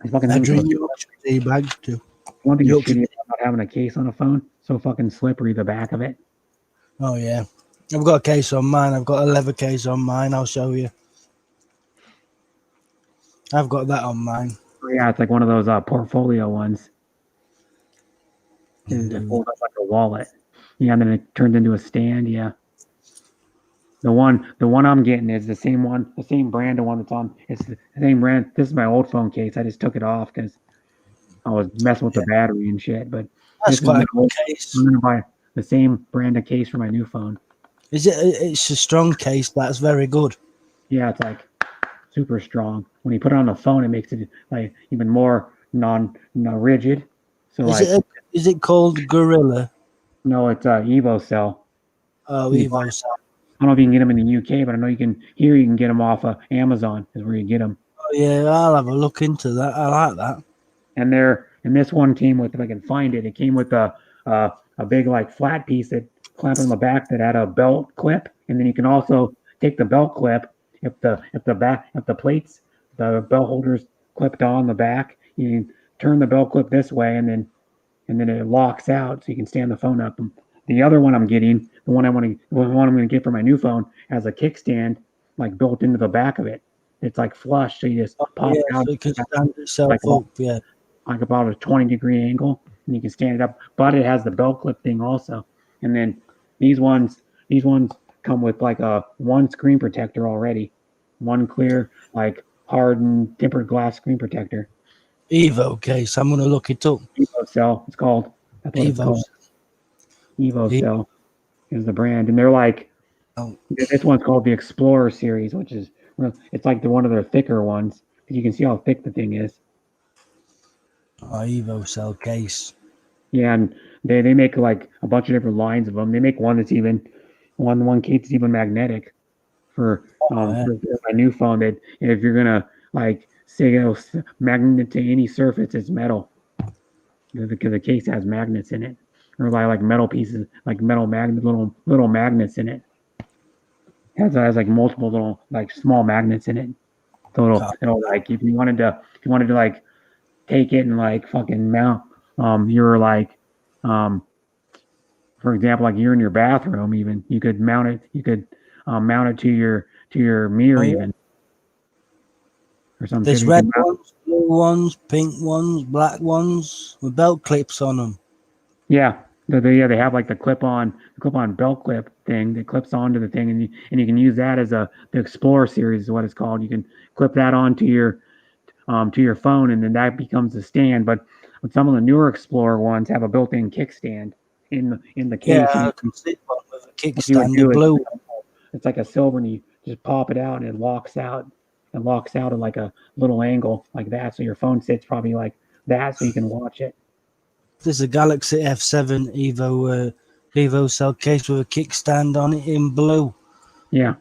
These fucking I things drink are- Yorkshire tea bags too. One thing that's Yorkshire- shitty about not having a case on a phone, so fucking slippery the back of it. Oh yeah. I've got a case on mine. I've got a leather case on mine. I'll show you. I've got that on mine. Yeah, it's like one of those portfolio ones. It folds up like a wallet. Yeah, and then it turns into a stand. Yeah. The one I'm getting is the same one, the same brand, the one that's on. It's the same brand. This is my old phone case. I just took it off because I was messing with the battery and shit. But That's this is quite my a good old- case. I'm gonna buy the same brand of case for my new phone. Is it? It's a strong case. That's very good. Yeah, it's like super strong. When you put it on the phone, it makes it like even more rigid. So Is it called Gorilla? no, it's Evo Cell. Oh, Yeah. Evo Cell. I don't know if you can get them in the UK, but I know you can get them off of Amazon is where you get them. Oh yeah, I'll have a look into that. I like that. And this one came with, if I can find it, it came with a big like flat piece that clamped on the back that had a belt clip, and then you can also take the belt clip if the plates, the belt holders clipped on the back, you turn the belt clip this way, and then it locks out so you can stand the phone up. The other one I'm getting, the one I'm going to get for my new phone, has a kickstand like built into the back of it. It's like flush, so you just pop Yeah, it out so it can stand itself like up. Yeah. like about a 20-degree angle, and you can stand it up. But it has the belt clip thing also. And then these ones come with like a one screen protector already, one clear like hardened tempered glass screen protector. Evo case. I'm gonna look it up. Evo Cell, it's called. That's what it's Evo. called. Evo E- Cell is the brand, and they're like, Oh. this one's called the Explorer series, which is it's like one of their thicker ones. You can see how thick the thing is. Oh, Evo Cell case. Yeah, and they make like a bunch of different lines of them. They make one that's even one case that's even magnetic for yeah. for my new phone. That if you're gonna like say it'll magnet to any surface, it's metal. Because the case has magnets in it, or like metal pieces, like metal magnet, little magnets in it. It has like multiple little like small magnets in it. So it'll like if you wanted to like take it and like fucking mount you're like for example, like you're in your bathroom, even you could mount it to your mirror. Oh, yeah. Even or something. There's red ones, blue ones, pink ones, black ones with belt clips on them. Yeah, they have like the clip-on belt clip thing that clips onto the thing, and you can use that as the Explorer series is what it's called. You can clip that onto your phone, and then that becomes the stand. But some of the newer Explorer ones have a built-in kickstand in the case. Yeah, I can see one with a What you would kickstand, do the is blue. it's like a silver, and you just pop it out, and it locks out. It locks out at like a little angle like that, so your phone sits probably like that, so you can watch it. There's a Galaxy F7 Evo Cell case with a kickstand on it in blue. Yeah.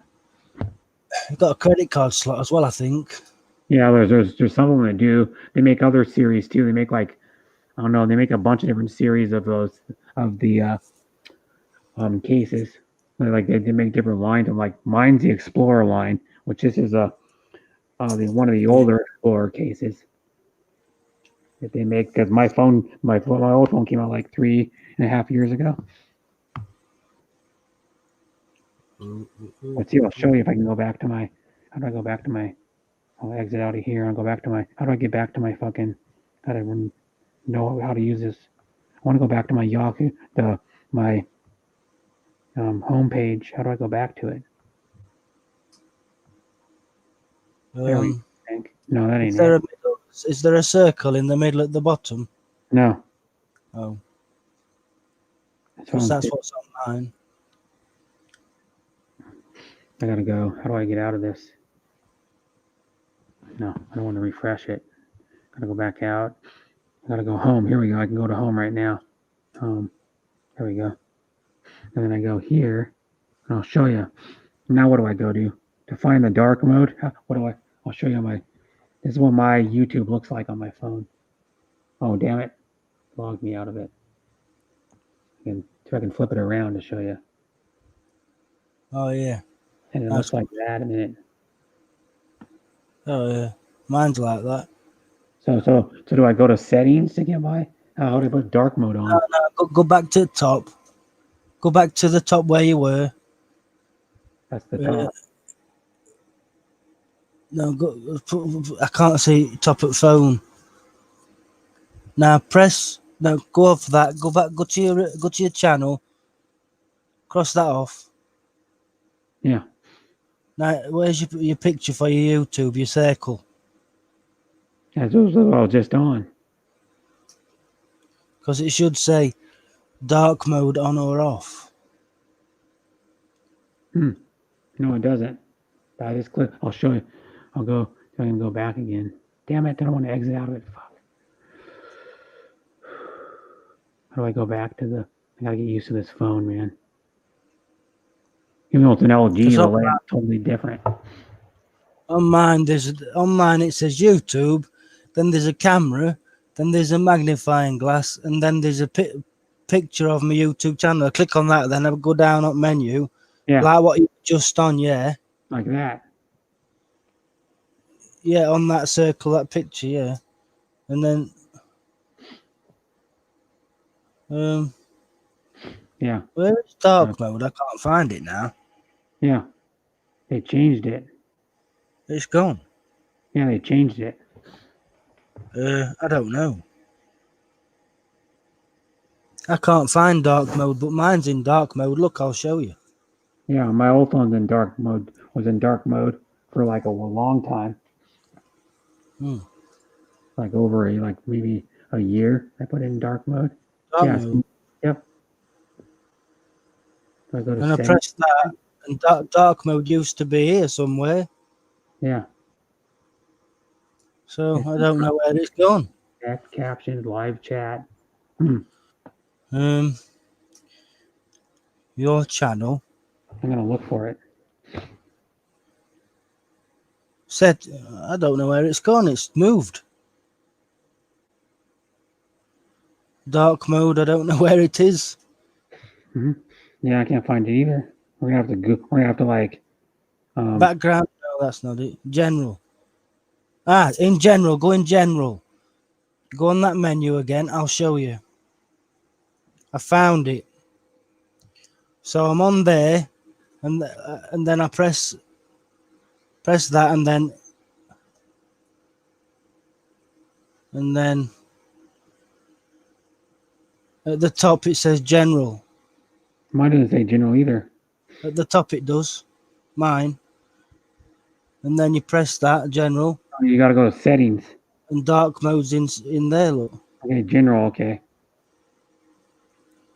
You've got a credit card slot as well, I think. Yeah, there's some of them that do. They make other series too. They make like I don't know. They make a bunch of different series of those of the cases. Like they make different lines. I'm like, mine's the Explorer line, which this is one of the older Explorer cases that they make, because my old phone came out like 3.5 years ago. Let's see. I'll show you if I can go back to my. How do I go back to my? I'll exit out of here and go back to my. How do I get back to my fucking? Gotta know how to use this. I want to go back to my Yahoo, my home page. How do I go back to it? There we go. No, that ain't it. Is there a circle in the middle at the bottom? No. Oh. That's What's on mine. I gotta go. How do I get out of this? No, I don't want to refresh it. Gotta go back out. I gotta go home. Here we go. I can go to home right now. Home. There we go. And then I go here, and I'll show you. Now what do I go to? To find the dark mode? I'll show you this is what my YouTube looks like on my phone. Oh, damn it. Logged me out of it. And see if I can flip it around to show you. Oh, yeah. And it looks like that in a minute. Oh, yeah. Mine's like that. So do I go to settings to get my? How do I put dark mode on? No, go back to the top. Go back to the top where you were. That's the top. No, I can't see top of phone. Now go off that. Go back. Go to your channel. Cross that off. Yeah. Now, where's your picture for your YouTube? Your circle. Those are all just on. Because it should say dark mode on or off. No, it doesn't. I just click. I'll show you. I'll go. So I can go back again. Damn it! I don't want to exit out of it. Fuck. How do I go back to the? I gotta get used to this phone, man. Even though it's an LG, the layout's totally different. On mine it says YouTube, then there's a camera, then there's a magnifying glass, and then there's a picture of my YouTube channel. I click on that, then I go down up menu. Yeah. Like what you just on, yeah. Like that. Yeah, on that circle, that picture, yeah. And then yeah. Where is dark mode? I can't find it now. Yeah. They changed it. It's gone. Yeah, they changed it. I don't know. I can't find dark mode, but mine's in dark mode. Look, I'll show you. Yeah, my old phone's in dark mode. Was in dark mode for like a long time. Like over maybe a year. I put it in dark mode. Dark mode. Yep. I go to and I press that, and dark mode used to be here somewhere. Yeah. So I don't know where it's gone. Text, captions, live chat. Your channel. I'm gonna look for it. I don't know where it's gone. It's moved. Dark mode. I don't know where it is. Yeah, I can't find it either. We're gonna have to go. We're gonna have to background. No, that's not it. General. In general. Go in general. Go on that menu again. I'll show you. I found it. So I'm on there, and then I press that, and then at the top it says general. Mine doesn't say general either. At the top it does. Mine. And then you press that, general. You gotta go to settings. And dark mode's in there, look. Okay, general, okay.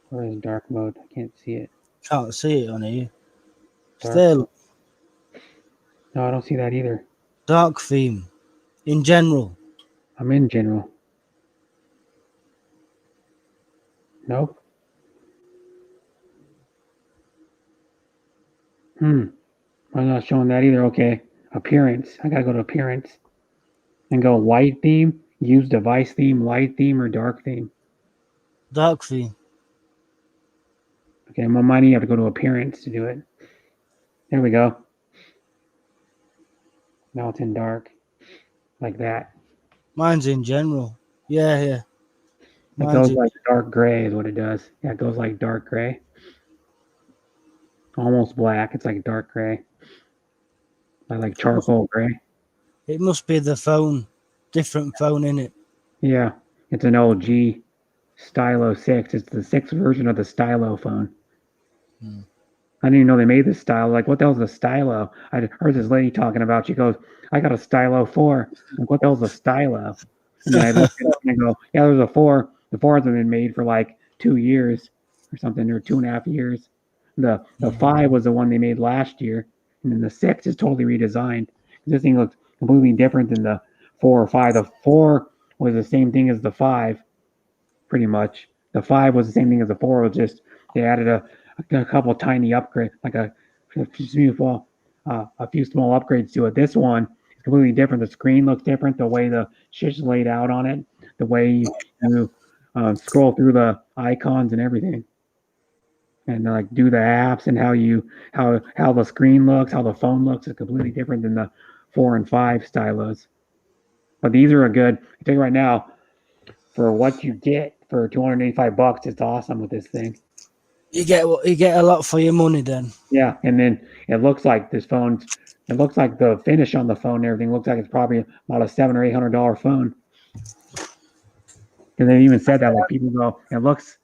Where is dark mode? I can't see it. Can't see it on here. It's there, look. No, I don't see that either. Dark theme. In general. I'm in general. Nope. I'm not showing that either. Okay. Appearance. I gotta go to appearance and go white theme. Use device theme, light theme, or dark theme. Dark theme. Okay, mine you have to go to appearance to do it. There we go. Now it's in dark. Like that. Mine's in general. Yeah. It Mine's goes in, like dark gray is what it does. Yeah, it goes like dark gray. Almost black. It's like dark gray. Like charcoal gray. it must be the phone. Different phone in it. Yeah. It's an LG Stylo 6. It's the 6th version of the Stylo phone. I didn't even know they made this Stylo. Like, what the hell's a Stylo? I heard this lady talking about. She goes, "I got a Stylo 4." Like, what the hell's a Stylo? And then I looked it up and I go, "Yeah, there's a 4. The 4 hasn't been made for like 2 years or something, or 2.5 years. The 5 was the one they made last year, and then the 6 is totally redesigned. This thing looks completely different than the 4 or 5. The 4 was the same thing as the 5, pretty much. The 5 was the same thing as the 4. It was just they added a couple tiny upgrades, like a few small upgrades to it. This one is completely different. The screen looks different. The way the shit's laid out on it, the way you scroll through the icons and everything, and like do the apps and how the screen looks, how the phone looks is completely different than the 4 and 5 stylos. But these are a good. I tell you right now, for what you get for $285, it's awesome with this thing. You get a lot for your money then. Yeah, and then it looks like this phone. It looks like the finish on the phone and everything looks like it's probably about a $700 or $800 phone. And they even said that, like, people go, it looks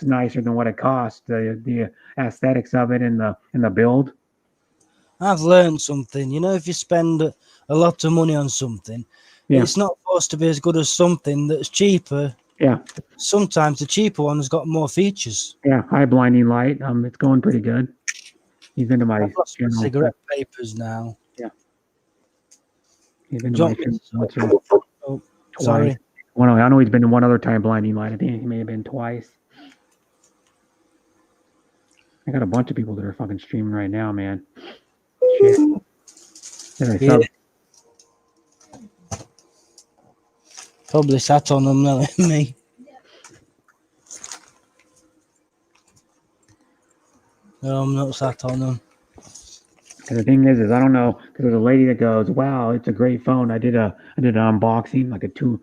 nicer than what it cost. The aesthetics of it and the build. I've learned something. You know, if you spend a lot of money on something, it's not supposed to be as good as something that's cheaper. Yeah. Sometimes the cheaper one has got more features. Yeah, high blinding light. It's going pretty good. He's into my cigarette papers now. Yeah. He's into my oh, sorry. Well, I know he's been to one other time blinding light. I think he may have been twice. I got a bunch of people that are fucking streaming right now, man. Shit. Yeah. Probably sat on them knowing me. No, I'm not sat on them. And the thing is I don't know, because there's a lady that goes, "Wow, it's a great phone." I did an unboxing, like a two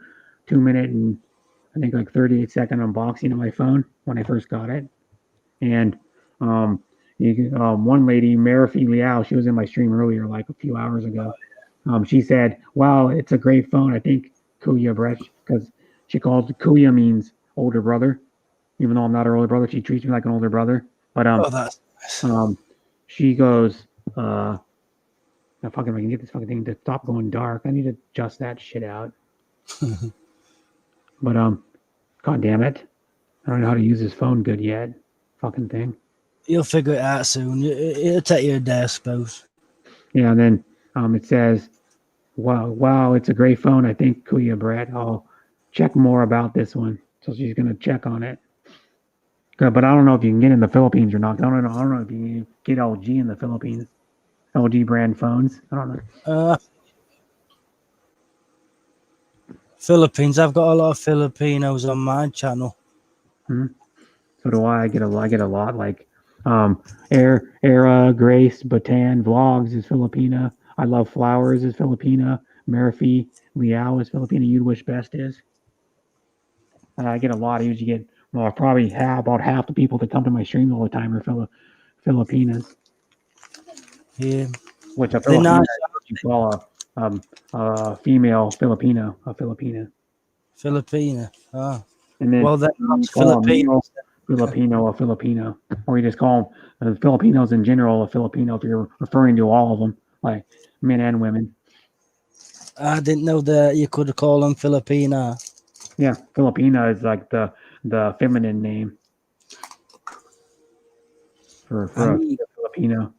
minute and I think like 38-second unboxing of my phone when I first got it. And one lady, Marifi Liao, she was in my stream earlier, like a few hours ago. She said, "Wow, it's a great phone." I think Kuya Bresh, because she calls Kuya means older brother, even though I'm not her older brother. She treats me like an older brother. But she goes, now fucking, I can get this fucking thing to stop going dark. I need to adjust that shit out. But god damn it, I don't know how to use this phone good yet. Fucking thing. You'll figure it out soon. It'll take you a day, I suppose. Yeah, and then it says, wow, it's a great phone. I think Kuya Brett. I'll check more about this one. So she's gonna check on it. But I don't know if you can get in the Philippines or not. I don't know if you can get LG in the Philippines. LG brand phones. I don't know. Philippines. I've got a lot of Filipinos on my channel. So do I. I get a lot. Like Era Grace Batan Vlogs is Filipina. I Love Flowers is Filipina. Marifi Liao is Filipina. You'd Wish Best is. I get a lot. I usually get probably about half the people that come to my stream all the time are Filipinas. Yeah. Which a Filipina you call a female Filipino, a Filipina. Filipina. Oh. And then that's Filipino. Filipino, a Filipino. Or you just call them Filipinos in general a Filipino if you're referring to all of them, like men and women. I didn't know that you could call them Filipina. Yeah, Filipina is like the feminine name for a Filipino.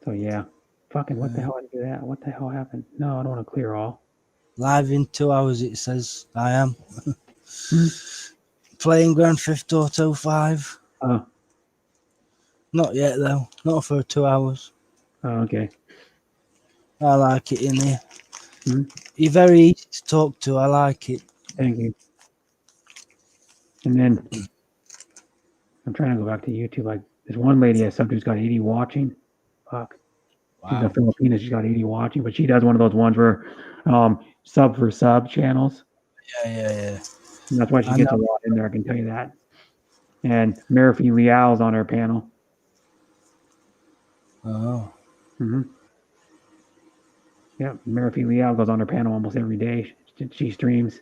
So yeah, fucking what the hell did I do that? What the hell happened? No, I don't want to clear all. Live in 2 hours, it says I am. Playing Grand Theft Auto 5. Oh. Not yet though. Not for 2 hours. Oh, okay. I like it in here. Hmm? You're very easy to talk to. I like it. Thank you. And then I'm trying to go back to YouTube. Like this one lady I subbed who's got 80 watching. Fuck. She's a Wow. Filipina. She's got 80 watching, but she does one of those ones where sub for sub channels. Yeah. And that's why she I gets a know. lot in there. I can tell you that. And Murphy Liao's on her panel. Oh. Mm-hmm. Yeah, Murphy Liao goes on her panel almost every day. She streams.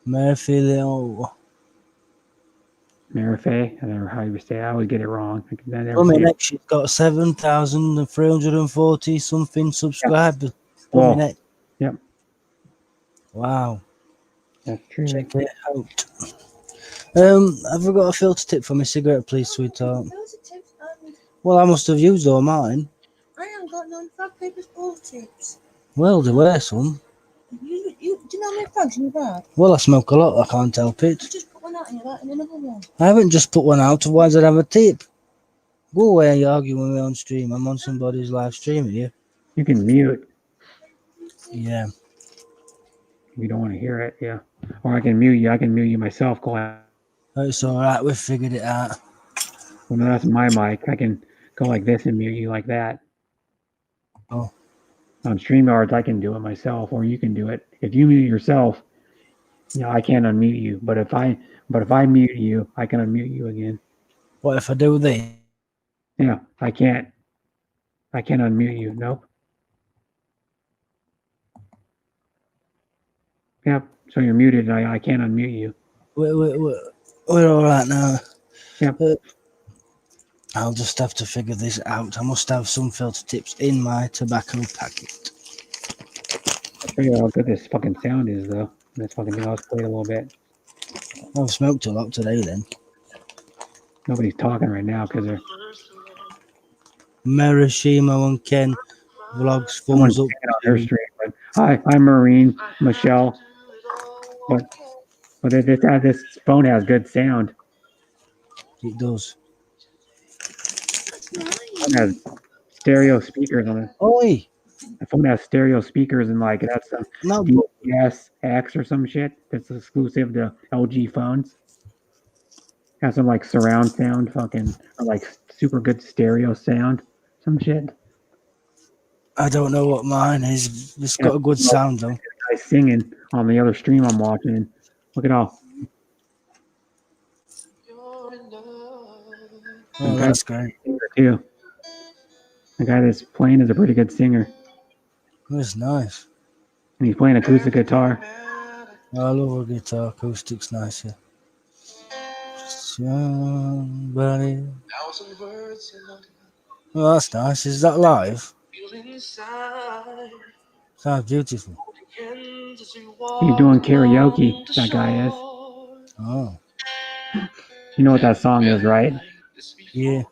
Murphy Leo. Murphy, I don't know how you say it. I always get it wrong. I never Well, say it. next she's got 7,340 something subscribers. Whoa. Next. Yep. Wow. That's true. Check it out. Have you got a filter tip for my cigarette, please, sweetheart? Filter tips and Well, I must have used all mine. I haven't got none fag papers or tips. Well, there were some. You do you know how many fags in your bag? Well, I smoke a lot. I can't help it. You just put one out and you're and another one. I haven't just put one out. Otherwise, I'd have a tip. Go away. You argue with me on stream. I'm on somebody's live stream here. You can mute Yeah. if you don't want to hear it. Yeah. Or I can mute you. I can mute you myself. Go ahead. It's all right. We've figured it out. Well, no, that's my mic. I can go like this and mute you like that. Oh. On StreamYards, I can do it myself, or you can do it. If you mute yourself, I can't unmute you. But if I mute you, I can unmute you again. What if I do this? Yeah, I can't unmute you. Nope. Yep. So you're muted. And I can't unmute you. We're all right now. Yep. I'll just have to figure this out. I must have some filter tips in my tobacco packet. I'll show you how good this fucking sound is, though. This fucking thing. I'll play it a little bit. I've smoked a lot today, then. Nobody's talking right now because they're. Marishimo and Ken vlogs Someone's thumbs up. on her stream. But hi, I'm Marine, Michelle. But this phone has good sound. It does. It has stereo speakers on it. Oi! The phone has stereo speakers and like that's a No, DSX or some shit that's exclusive to LG phones. Has some like surround sound, fucking or like super good stereo sound, some shit. I don't know what mine is. It's got a good sound though. Guy singing on the other stream I'm watching. Look at all. Oh, that's great. Too. The guy that's playing is a pretty good singer. That's nice. And he's playing acoustic guitar. I love a guitar. Acoustic's nice, yeah. Somebody. Oh, that's nice. Is that live? Sounds beautiful. He's doing karaoke, that guy is. Oh. You know what that song is, right? Yeah.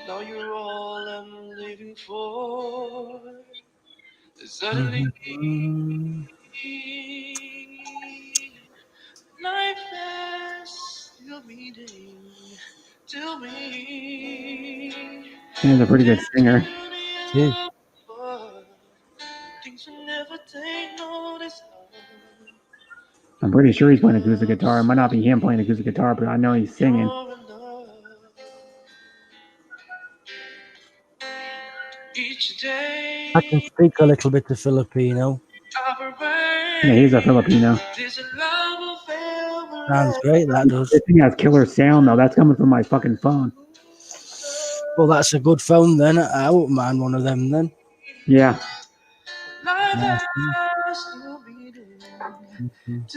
Now you're all I'm living for. Mm-hmm. Life has still meaning to me. He's a pretty good singer. Yeah. Things will never take notice of. I'm pretty sure he's playing acoustic guitar. It might not be him playing acoustic guitar, but I know he's singing. I can speak a little bit of Filipino. Yeah, he's a Filipino. Sounds great, that does. This thing has killer sound, though. That's coming from my fucking phone. Well, that's a good phone then. I wouldn't mind one of them then. Yeah. Nice. That's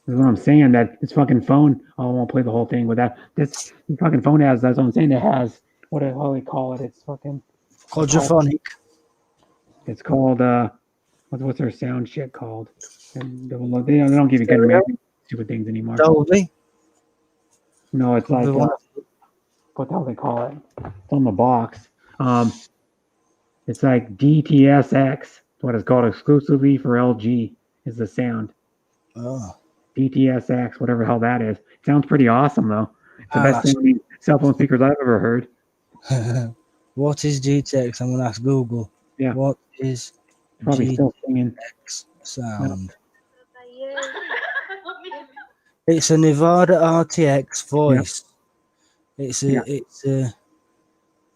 what I'm saying. That this fucking phone. Oh, I won't play the whole thing with that. This fucking phone has. That's what I'm saying. It has. What do they call it? It's fucking. Quadraphonic. It's called. What's their sound shit called? And they don't give you good stupid things anymore. Dolby. No, it's like. What the hell they call it? It's on the box. It's like DTSX. What it's called exclusively for LG is the sound. Oh. DTSX, whatever the hell that is. It sounds pretty awesome though. It's the best sounding cell phone speakers I've ever heard. What is GTX? I'm gonna ask Google. Yeah. What is Probably still singing. GTX sound? It's a Nevada RTX voice. It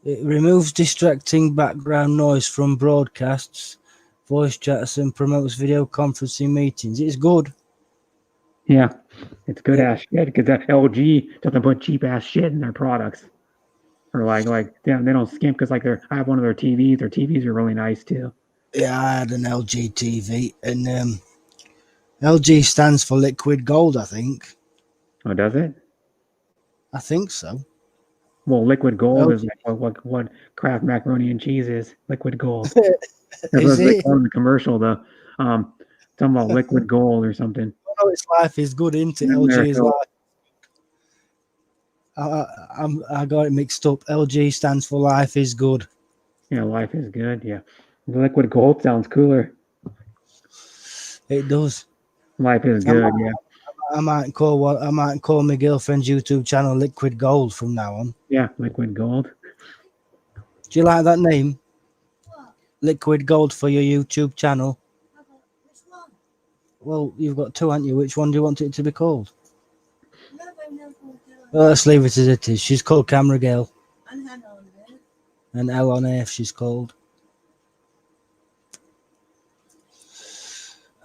removes distracting background noise from broadcasts, voice chats, and promotes video conferencing meetings. It's good. Yeah, it's good ass shit because that LG doesn't put cheap ass shit in their products. Or like they don't skimp because like I have one of their TVs. Their TVs are really nice too. Yeah, I had an LG TV, and LG stands for liquid gold, I think. Oh, does it? I think so. Well, liquid gold is like what Kraft macaroni and cheese is. Liquid gold. That's what they call in the commercial. Talking about liquid gold or something. Oh, it's life is good, isn't it? LG is life. I got it mixed up. LG stands for life is good. Yeah, life is good. Yeah, liquid gold sounds cooler. It does. Life is good. Yeah. I might call my girlfriend's YouTube channel Liquid Gold from now on. Yeah, Liquid Gold. Do you like that name? Liquid Gold for your YouTube channel. Well, you've got two, haven't you? Which one do you want it to be called? Well, let's leave it as it is. She's called Camera Girl. And L on Earth she's called.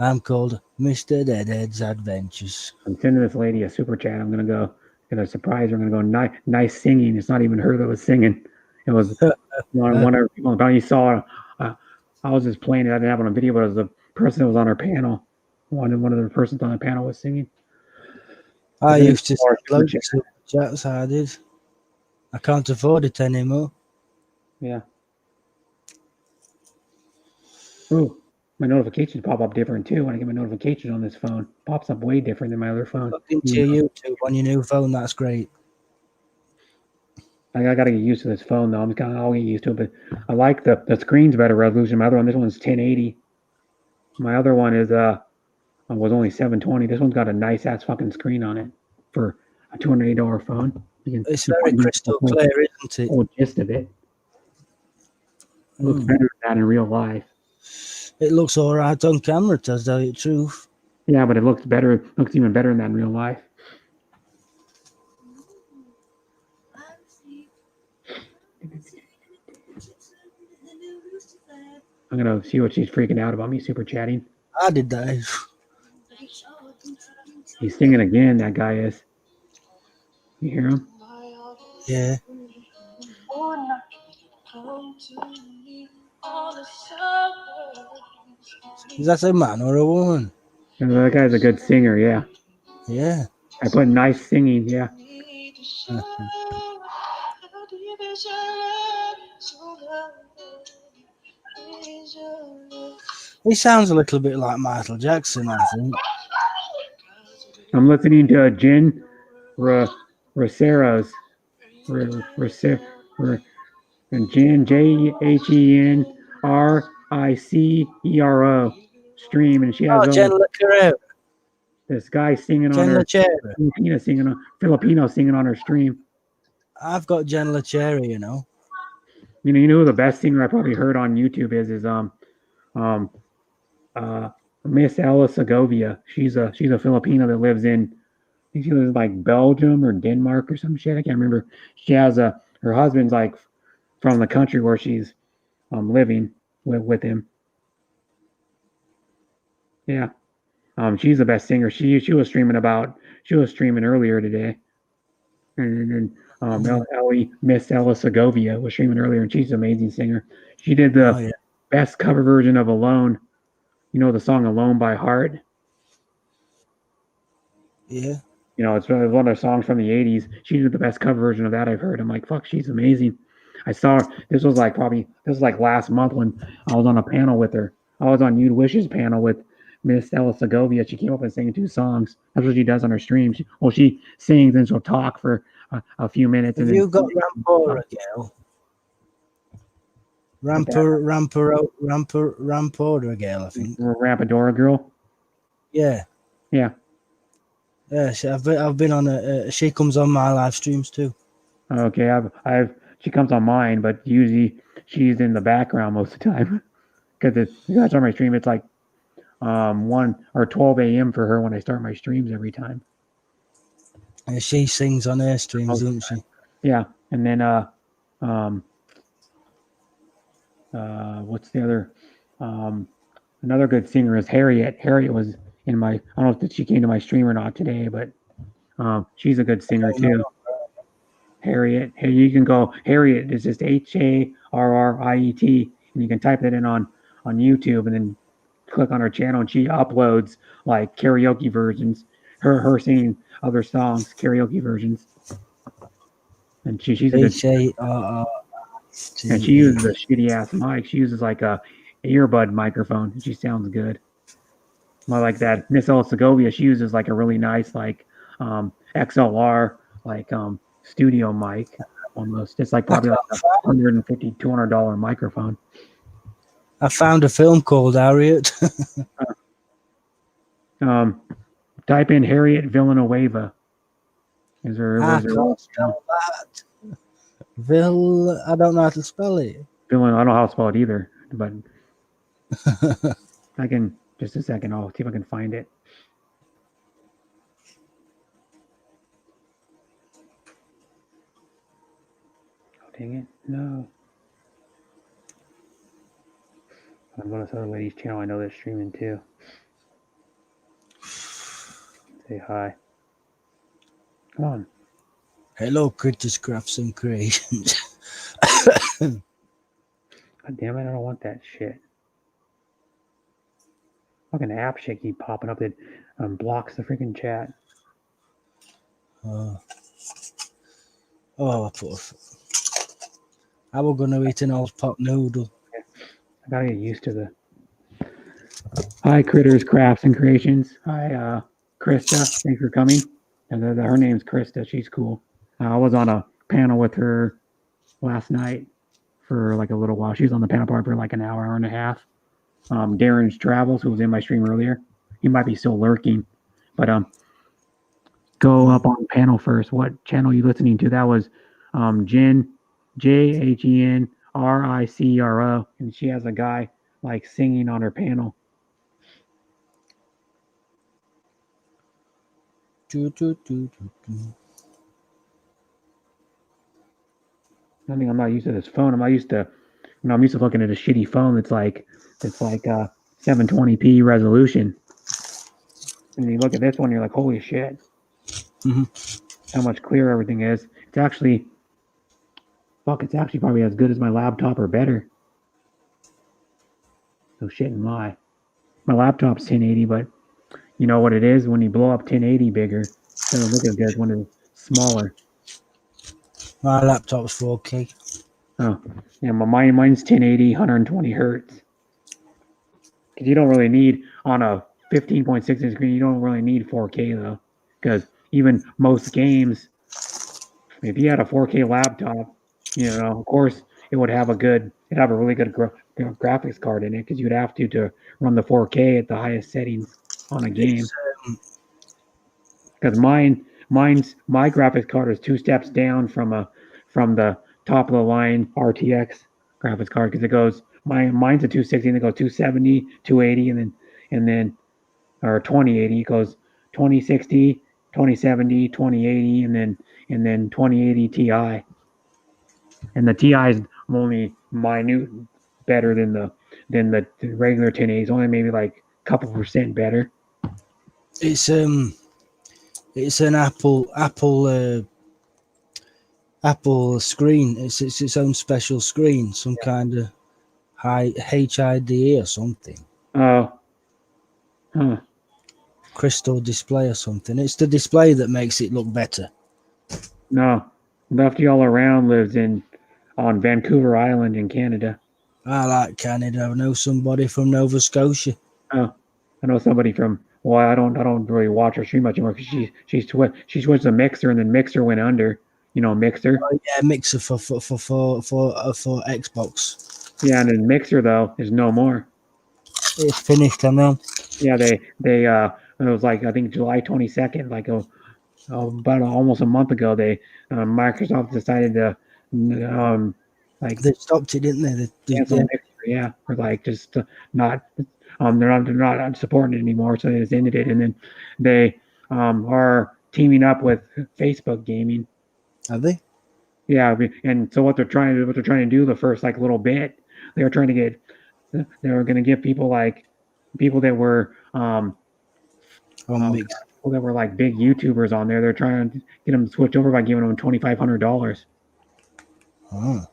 I'm called Mr. Deadhead's Adventures. I'm sending this lady a super chat. I'm gonna surprise her. I'm gonna go nice singing. It's not even her that was singing. It was one of her people. You saw. I was just playing it. I didn't have it on video, but it was the person that was on her panel. One of the persons on the panel was singing. I used to send loads of super chats. I did. I can't afford it anymore. Yeah. Ooh. My notifications pop up different too when I get my notifications on this phone. Pops up way different than my other phone. Look into your YouTube on your new phone. That's great. I gotta get used to this phone though. I'll get used to it, but I like the screen's better resolution. My other one, this one's 1080. My other one is was only 720. This one's got a nice ass fucking screen on it for a $280 phone. It's very crystal clear, isn't it? The whole gist of it. It looks better than that in real life. It looks all right on camera, to tell you the truth. Yeah, but it looks better. It looks even better than that in real life. I'm gonna see what she's freaking out about me super chatting. I did that. He's singing again. That guy is. You hear him? Yeah. Is that a man or a woman? And that guy's a good singer, yeah. Yeah. I put nice singing, yeah. He sounds a little bit like Michael Jackson, I think. I'm listening to Jen Rocero's and Jen JHENRICERO stream, and she has Jen LeCarrera. This guy singing on her Filipino singing on her stream. I've got Jen LeCherry, you know. You know who the best singer I probably heard on YouTube is Miss Ella Segovia. She's a Filipino that lives in, I think she lives in like Belgium or Denmark or some shit. I can't remember. She has her husband's like from the country where she's living with him. Yeah. She's the best singer. She was streaming earlier today. And Miss Ella Segovia was streaming earlier, and she's an amazing singer. She did the best cover version of Alone. You know the song Alone by Heart? Yeah. You know, it's one of their songs from the 80s. She did the best cover version of that I've heard. I'm like, fuck, she's amazing. I saw her. This was like last month when I was on a panel with her. I was on You'd Wishes panel with Miss Ella Segovia. She came up and sang 2 songs. That's what she does on her stream. She sings and she'll talk for a few minutes. Have you got Rampora Girl? Rampora Girl, I think. Rampadora Girl? Yeah. Yeah. Yeah, I've been on she comes on my live streams too. Okay, she comes on mine, but usually she's in the background most of the time because you guys on my stream. It's like 1 or 12 a.m. for her when I start my streams every time. Yeah, she sings on her streams, doesn't she? Yeah, and then what's the other another good singer is Harriet. Harriet was in my, I don't know if she came to my stream or not today, but she's a good singer too. Harriet. Hey, you can go Harriet. It's just HARRIET, and you can type that in on YouTube, and then click on her channel, and she uploads like karaoke versions, her singing other songs, karaoke versions. And she's a good. And she uses a shitty ass mic. She uses like a earbud microphone, and she sounds good. Well, like that Miss El Segovia, she uses like a really nice like XLR like studio mic almost. It's like probably like a $150, $200 microphone. I found a film called Harriet. Type in Harriet Villanueva. Is there? I can't spell that. I don't know how to spell it. I don't know how to spell it either, but I can. Just a second. I'll see if I can find it. Oh, dang it. No. I'm going to this other lady's channel. I know they're streaming too. Say hi. Come on. Hello, Critters, Crafts, and Creations. God damn it. I don't want that shit. Fucking app shit keep popping up that blocks the freaking chat. Oh, poor. I was gonna eat an old pot noodle. I gotta get used to the. Hi, Critters, Crafts, and Creations. Hi, Krista. Thanks for coming. And her name's Krista. She's cool. I was on a panel with her last night for like a little while. She was on the panel part for like an hour and a half. Darren's Travels, who was in my stream earlier. He might be still lurking, but go up on panel first. What channel are you listening to? That was Jen, JHENRICRO, and she has a guy like singing on her panel. I think I'm not used to this phone. I'm not used to, I'm used to looking at a shitty phone that's like 720p resolution. And you look at this one, you're like, holy shit. Mm-hmm. How much clearer everything is. It's actually probably as good as my laptop or better. No shit and lie. My laptop's 1080, but you know what it is? When you blow up 1080 bigger, it doesn't look as good as when it's smaller. My laptop's 4K. Oh, yeah, mine's 1080, 120 hertz. Because you don't really need, on a 15.6 inch screen, you don't really need 4K though. Because even most games, if you had a 4K laptop, you know, of course, it'd have a really good graphics card in it, because you'd have to run the 4K at the highest settings on a game. Because my graphics card is 2 steps down from the top of the line RTX graphics card, because it goes mine's a 260 and it goes 270, 280, and then or 2080. It goes 2060, 2070, 2080, and then 2080 Ti. And the Ti is only minute better than the regular 1080. It's only maybe like a couple % better. It's an Apple screen. It's its own special screen, some kind of high HID or something. Oh. Huh. Crystal display or something. It's the display that makes it look better. No. Lefty All Around lives on Vancouver Island in Canada. I like Canada. I know somebody from Nova Scotia. Oh. I know somebody from, well, I don't really watch her stream much anymore, because she switched to Mixer, and then Mixer went under. You know, Mixer. Oh, yeah, Mixer for Xbox. Yeah, and then Mixer though is no more. It's finished, I know. Yeah, they it was like I think July 22nd, like about almost a month ago, they Microsoft decided to like They stopped it, didn't they? cancel Mixer, yeah, or like just not they're not supporting it anymore, so they just ended it, and then they are teaming up with Facebook Gaming. Are they? Yeah, and so what they're trying to do the first like little bit, they were trying to get they were going to give people like people that were people that were like big YouTubers on there. They're trying to get them to switch over by giving them $2,500. Oh.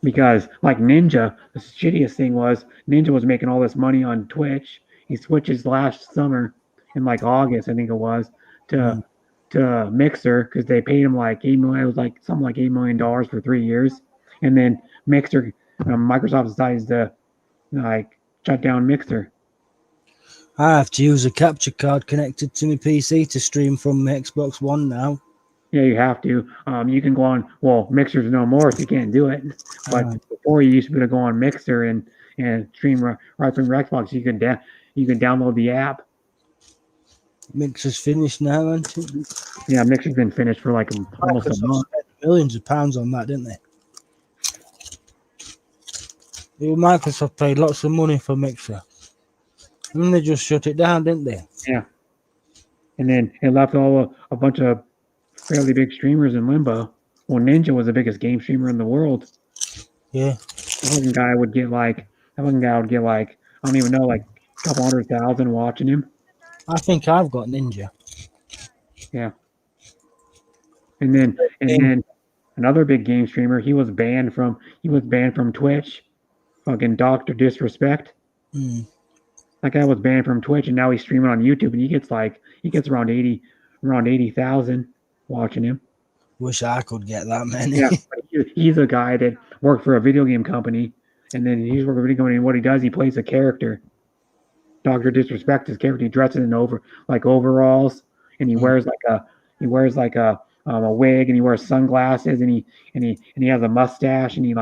Because like Ninja, the shittiest thing was Ninja was making all this money on Twitch. He switches last summer in like August, I think it was, to Mixer because they paid him like $8 million. It was like something like $8 million for 3 years, and then Mixer, Microsoft decides to like shut down Mixer. I have to use a capture card connected to my PC to stream from my Xbox One now. Yeah, you have to. You can go on. Well, Mixer's no more, so you can't do it. But before you used to be able to go on Mixer and stream right from your Xbox. You can download the app. Mixer's finished now, isn't it? Yeah, Mixer's been finished for like almost a month. Spent millions of pounds on that, didn't they? Microsoft paid lots of money for Mixer. And then they just shut it down, didn't they? Yeah. And then it left a bunch of fairly big streamers in limbo. Well, Ninja was the biggest game streamer in the world. Yeah. That fucking guy would get like I don't even know, like a couple 100,000 watching him. I think I've got Ninja. Yeah. And then another big game streamer, he was banned from Twitch. Fucking Dr. Disrespect. That guy was banned from Twitch, and now he's streaming on YouTube, and he gets around 80,000 watching him. Wish I could get that many. Yeah, he's a guy that worked for a video game company, and then he's working for a video company, and what he does, he plays a character. Dr. Disrespect, his character, he dresses in overalls, and he wears like a wig, and he wears sunglasses, and he has a mustache, and he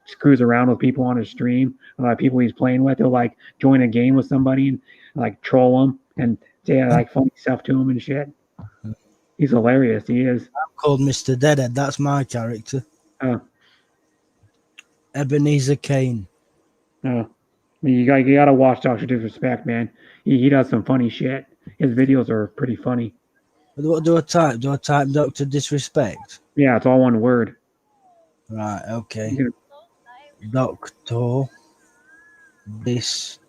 screws around with people on his stream. People he's playing with, he'll like join a game with somebody and like troll them and say like funny stuff to him and shit. He's hilarious. He is. I'm called Mr. Deadhead. That's my character. Oh. Ebenezer Kane. Oh. You gotta watch Dr. Disrespect, man. He does some funny shit. His videos are pretty funny. What do I type? Do I type Dr. Disrespect? Yeah, it's all one word. Right, okay. Dr. Disrespect.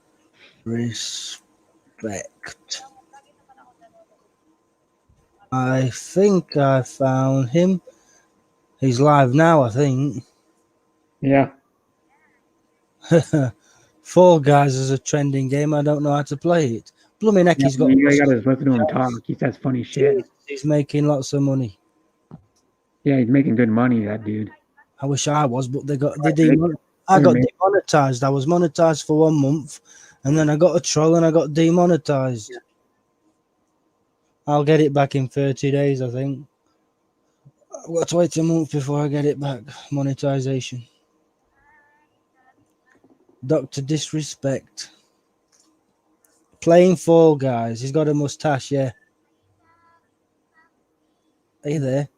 I think I found him. He's live now, I think. Yeah. Fall Guys is a trending game. I don't know how to play it. Blooming heck, he's got. You gotta listen to him talk. He says funny shit. He's making lots of money. Yeah, he's making good money, that dude. I wish I was, but I got demonetized. I was monetized for 1 month, and then I got a troll and I got demonetized. Yeah. I'll get it back in 30 days, I think. I've got to wait a month before I get it back. Monetization. Dr. Disrespect. Playing Fall Guys. He's got a mustache, yeah. Are you there?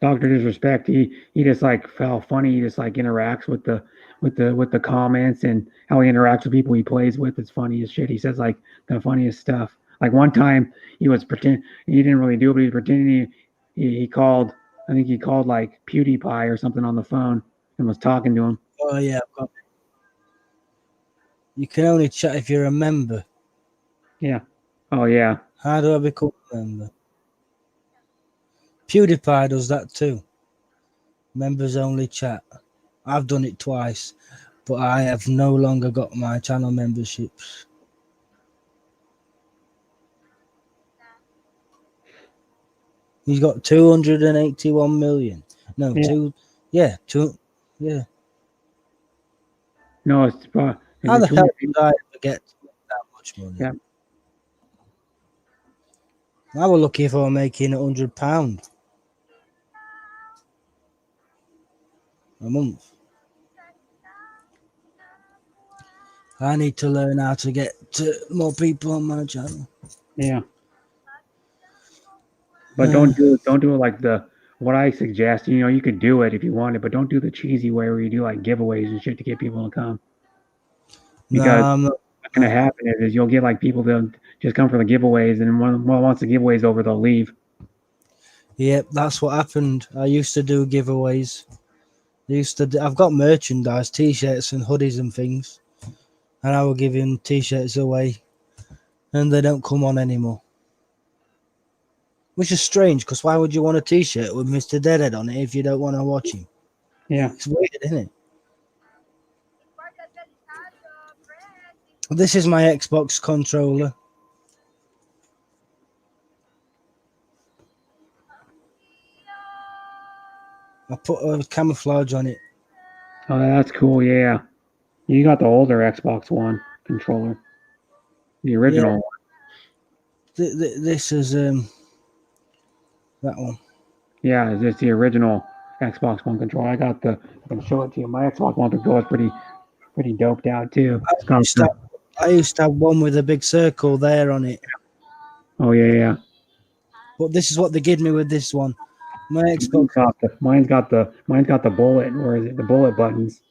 Dr. Disrespect. He just like felt funny. He just like interacts with the comments and how he interacts with people he plays with. It's funny as shit. He says like the funniest stuff. Like one time he was pretending, he didn't really do it, but he was pretending he called, I think he called like PewDiePie or something on the phone and was talking to him. Oh yeah. You can only chat if you're a member. Yeah. Oh yeah. How do I become a member? PewDiePie does that too. Members only chat. I've done it twice, but I have no longer got my channel memberships. He's got 281 million. No, yeah. two. No, it's how the hell did I ever get that much money? Yeah. I was lucky for making £100 a month. I need to learn how to get to more people on my channel. Yeah. But don't do it like what I suggest. You know, you could do it if you wanted, but don't do the cheesy way where you do like giveaways and shit to get people to come. No, Because I'm not. what's gonna happen is you'll get like people that just come for the giveaways, and once the giveaway's over, they'll leave. Yep, that's what happened. I used to do giveaways. I've got merchandise, t-shirts and hoodies and things, and I will give him t-shirts away, and they don't come on anymore. Which is strange, because why would you want a t-shirt with Mr. Deadhead on it if you don't want to watch him? Yeah. It's weird, isn't it? This is my Xbox controller. I put a camouflage on it. Oh, that's cool. Yeah. You got the older Xbox One controller, the original one. This is that one. Yeah, it's the original Xbox One controller. I can show it to you. My Xbox One controller is pretty doped out too. I used to have one with a big circle there on it. Oh yeah. But this is what they give me with this one. My Xbox. Mine's got the bullet, or is it the bullet buttons?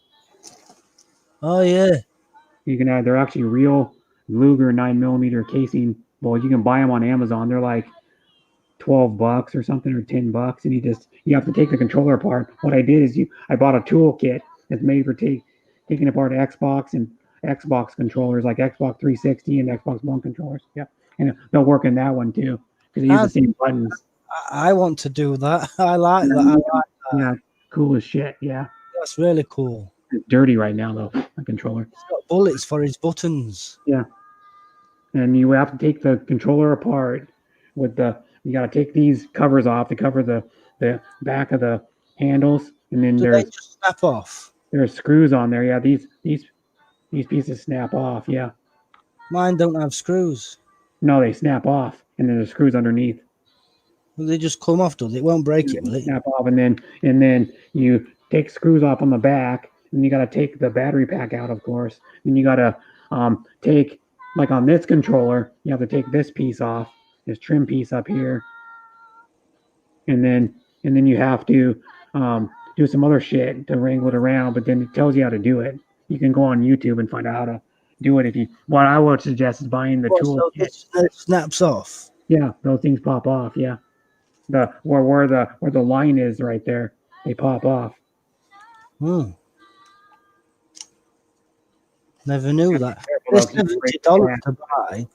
Oh yeah. You can they're actually real Luger 9mm casing. Well, you can buy them on Amazon. They're like $12 or something, or $10, and you have to take the controller apart. What I did is I bought a tool kit that's made for taking apart Xbox and Xbox controllers, like Xbox 360 and Xbox One controllers. Yeah, and they'll work in that one too because they use the same buttons. I want to do that. I like that. Yeah, cool as shit. Yeah, that's really cool. It's dirty right now though, my controller. It's got bullets for his buttons. Yeah, and you have to take the controller apart with you got to take these covers off to cover the back of the handles, and then they just snap off. There's screws on there. Yeah, these pieces snap off. Yeah. Mine don't have screws. No, they snap off, and then there's screws underneath. Well, they just come off, does it? It won't break it, will it? Snap off, and then you take screws off on the back, and you got to take the battery pack out, of course. And you got to take, like on this controller, you have to take this piece off, this trim piece up here, and then you have to do some other shit to wrangle it around. But then it tells you how to do it. You can go on YouTube and find out how to do it. What I would suggest is buying the tool kit. It snaps off. Yeah, those things pop off. Yeah. Where the line is right there, they pop off. Never knew that. It's $70 to buy.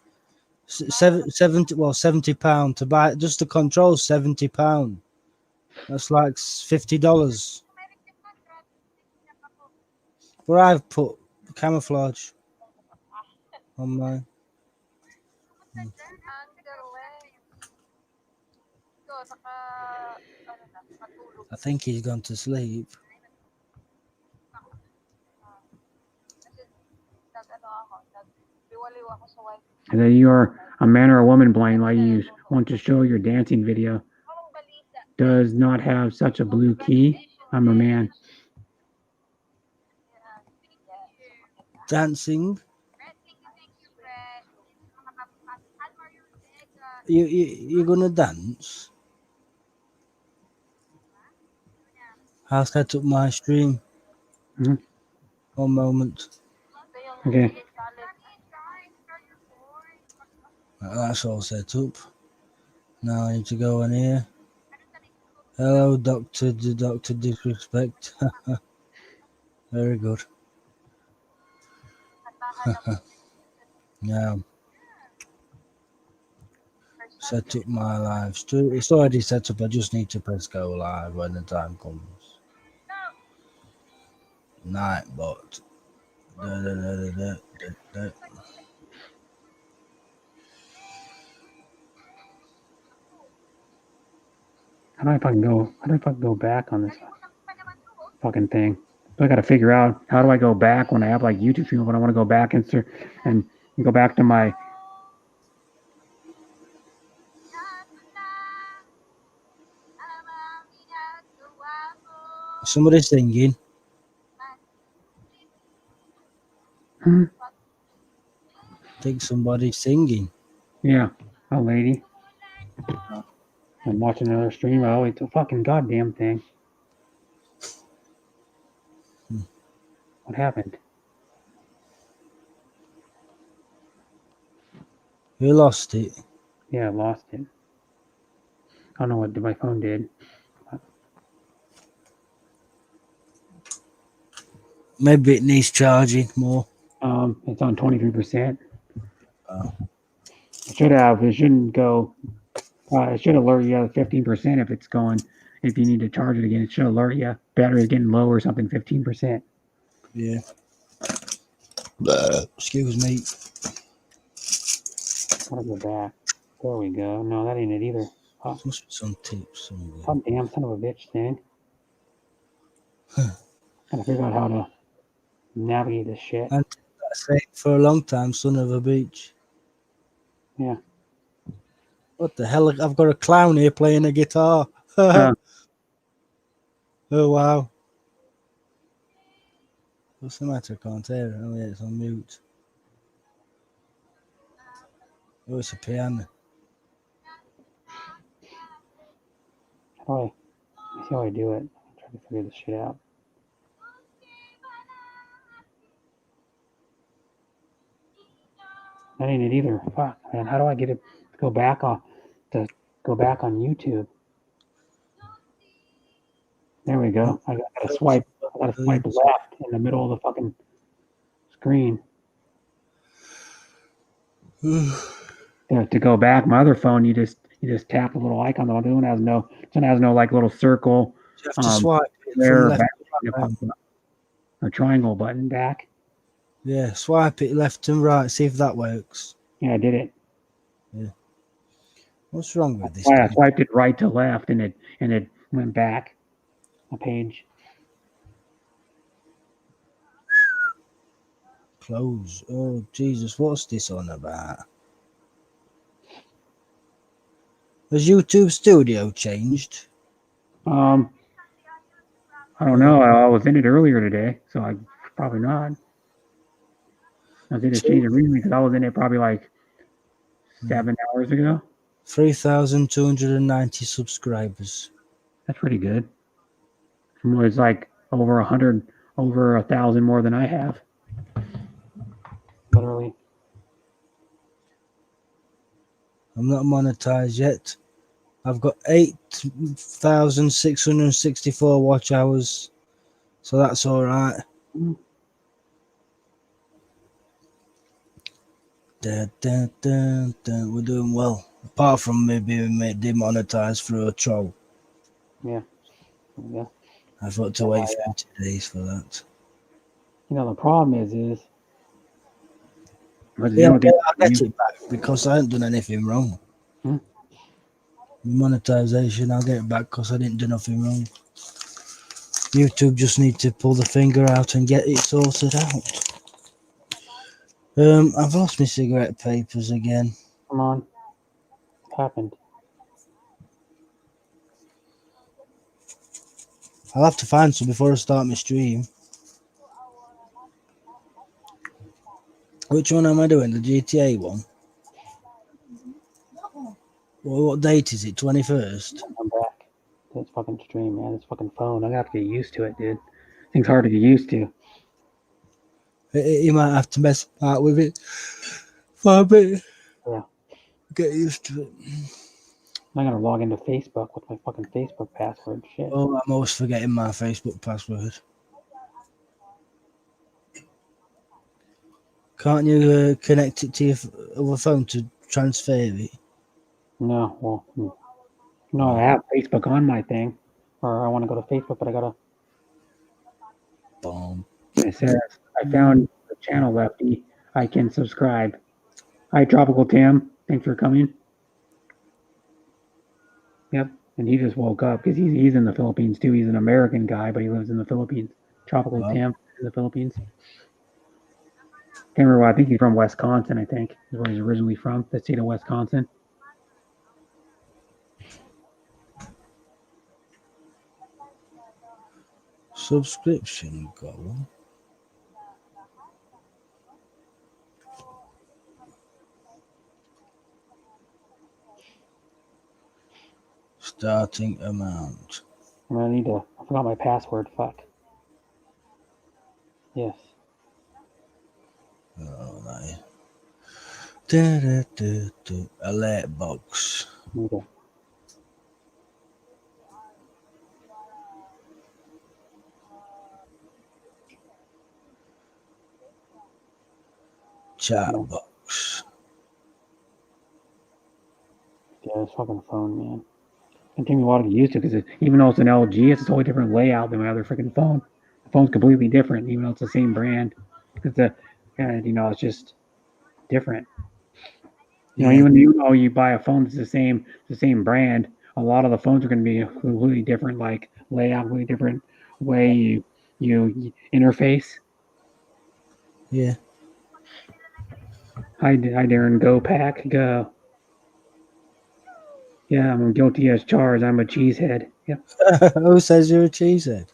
£70 to buy just the control. £70. That's like $50. But I've put camouflage on mine. I think he's gone to sleep. And then you're a man or a woman, Blaine, like you want to show your dancing video. Does not have such a blue key. I'm a man. Dancing. You're gonna dance? I'll set up my stream. Mm-hmm. 1 moment. Okay. That's all set up. Now I need to go in here. Hello, Dr. Disrespect. Very good. Now, set up my live stream. It's already set up. I just need to press go live when the time comes. Nightbot. How do I fucking go back on this fucking thing? I got to figure out how do I go back when I have like YouTube stream, when I want to go back and go back to my. Somebody's singing. think somebody's singing. Yeah, a lady. I'm watching another stream. Oh, it's a fucking goddamn thing. What happened? You lost it. Yeah, I lost it. I don't know what my phone did. Maybe it needs charging more. It's on 23%. Oh. It should have. It shouldn't go. It should alert you at 15% if it's going. If you need to charge it again, it should alert you. Battery's getting low or something. 15%. Yeah. Excuse me. Gotta go back. There we go. No, that ain't it either. Oh, Must be some tips somewhere. God damn son of a bitch thing. Gotta figure out how to navigate this shit. And I say for a long time, son of a bitch. Yeah. What the hell? I've got a clown here playing a guitar. Uh, Oh wow. What's the matter? I can't hear it. Oh yeah, it's on mute. Oh, it's a piano. let me see how I do it. I'm trying to figure this shit out. That ain't it either. Fuck, man. How do I get it to go back on YouTube? There we go. I gotta swipe left in the middle of the fucking screen. To go back, my other phone, you just tap a little icon. The other one has no like little circle. You have to swipe it square from left back, to right. or triangle button back. Yeah, swipe it left and right. See if that works. Yeah, I did it. Yeah. What's wrong with this? I swiped it right to left, and it went back a page. Close. Oh Jesus, what's this on about? Has YouTube Studio changed? I don't know. I was in it earlier today, so I probably not. I think it's changed recently because I was in it probably like 7 hours ago. 3,290 subscribers. That's pretty good. It's like over 1,000 more than I have. Literally. I'm not monetized yet. I've got 8,664 watch hours, so that's all right. We're doing well, apart from me being demonetized through a troll. Yeah. I've got to wait 30 days for that. You know, the problem is yeah, I'll get it back because I haven't done anything wrong. Monetization, I'll get it back because I didn't do nothing wrong. YouTube just need to pull the finger out and get it sorted out. I've lost my cigarette papers again. Come on. What happened? I'll have to find some before I start my stream. Which one am I doing? The GTA one? Well, what date is it? 21st? I'm back. This fucking stream, man. This fucking phone. I'm gonna have to get used to it, dude. Things hard to get used to. You might have to mess out with it for a bit. Yeah. Get used to it. I'm gonna log into Facebook with my fucking Facebook password. Shit. Oh, I'm always forgetting my Facebook password. Can't you connect it to your other phone to transfer it? No, well, no, I have Facebook on my thing, or I want to go to Facebook, but I gotta. Boom. It says I found the channel, Lefty. I can subscribe. Hi, Tropical Tim. Thanks for coming. Yep, and he just woke up because he's in the Philippines too. He's an American guy, but he lives in the Philippines. Tropical Tim in the Philippines. Can't remember. I think he's from Wisconsin. I think is where he's originally from, the state of Wisconsin. Subscription goal. Starting amount. I'm gonna need to. I forgot my password. Fuck. Yes. Oh, right. Alert box. Okay. Chat No. box. Yeah, this fucking phone, man. It took me a while to get used to because even though it's an LG, it's a totally different layout than my other freaking phone. The phone's completely different, even though it's the same brand. It's it's just different. Yeah. Even though you buy a phone that's the same brand, a lot of the phones are going to be completely different, like layout, completely different way you interface. Yeah. Hi, Darren. Go pack, go. Yeah, I'm guilty as charged. I'm a cheesehead. Yeah. Who says you're a cheesehead?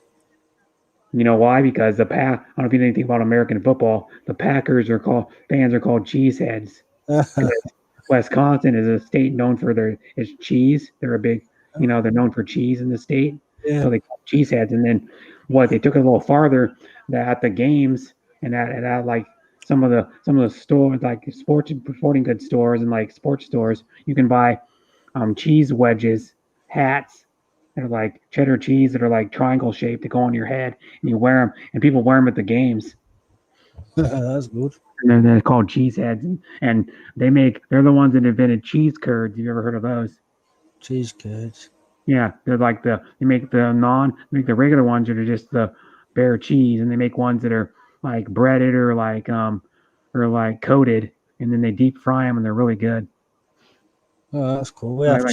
You know why? Because I don't know if you know anything about American football. The Packers fans are called cheeseheads. Wisconsin is a state known for its cheese. They're a big, they're known for cheese in the state. Yeah. So they call cheeseheads. And then they took it a little farther that at the games and at like some of the stores, like sporting goods stores and like sports stores, you can buy cheese wedges, hats that are like cheddar cheese that are like triangle shaped that go on your head, and you wear them, and people wear them at the games. That's good. And they're called cheese heads, and they're the ones that invented cheese curds. You ever heard of those? Cheese curds. Yeah, they're like they make the regular ones that are just the bare cheese, and they make ones that are like breaded or like coated, and then they deep fry them, and they're really good. Oh, that's cool. We They're have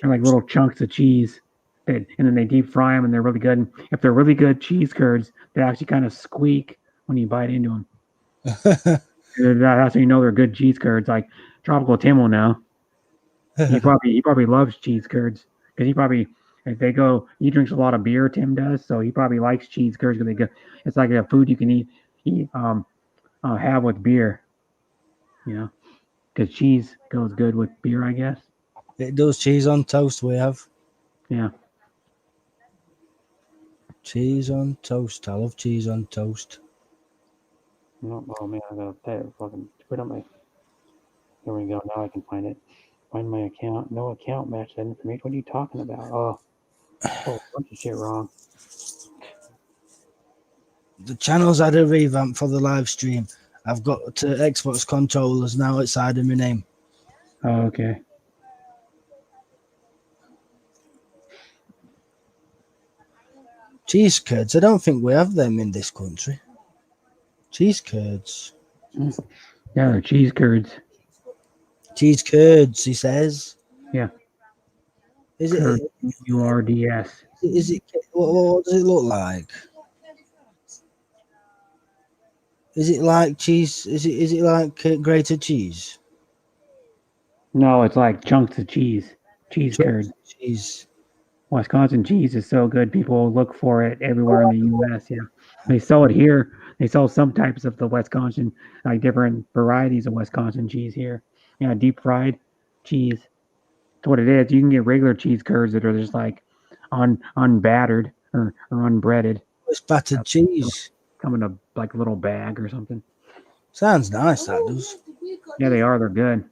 like little chunks of cheese, and then they deep fry them, and they're really good. And if they're really good cheese curds, they actually kind of squeak when you bite into them. That's how you know they're good cheese curds. Like Tropical Tim will know. He probably loves cheese curds because he drinks a lot of beer. Tim does, so he probably likes cheese curds because it's like a food you can have with beer. Because cheese goes good with beer, I guess. It does. Cheese on toast we have. Yeah. Cheese on toast. I love cheese on toast. Oh man, I gotta fucking put on my. There we go. Now I can find it. Find my account. No account match that information. What are you talking about? Oh, a bunch of shit wrong. The channel's had a revamp for the live stream. I've got Xbox controllers now outside of my name. Oh, okay. Cheese curds. I don't think we have them in this country. Cheese curds. Yeah, they're cheese curds. Cheese curds, he says. Yeah. Is it URDS? Is it? What does it look like? Is it like cheese? Is it like grated cheese? No, it's like chunks of cheese. Cheese curds. Cheese. Wisconsin cheese is so good. People look for it everywhere in the U.S. Yeah, they sell it here. They sell some types of the Wisconsin, like different varieties of Wisconsin cheese here. Yeah, deep fried cheese. That's what it is. You can get regular cheese curds that are just like unbattered or unbreaded. It's battered cheese. Come in a like little bag or something. Sounds nice. That does. Yeah, they are. They're good.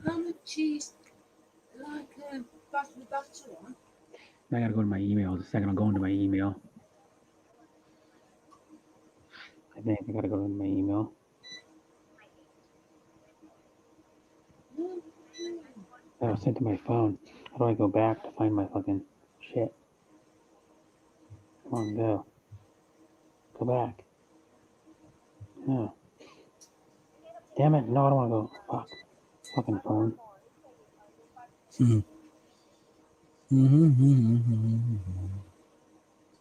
How much cheese? Like butter on? I gotta go to my email. Just a second. I'll go into my email. I think I gotta go to my email. That was sent to my phone. How do I go back to find my fucking shit? Come on, go. Go back. No. Damn it. No, I don't want to go. Fuck. Fucking phone.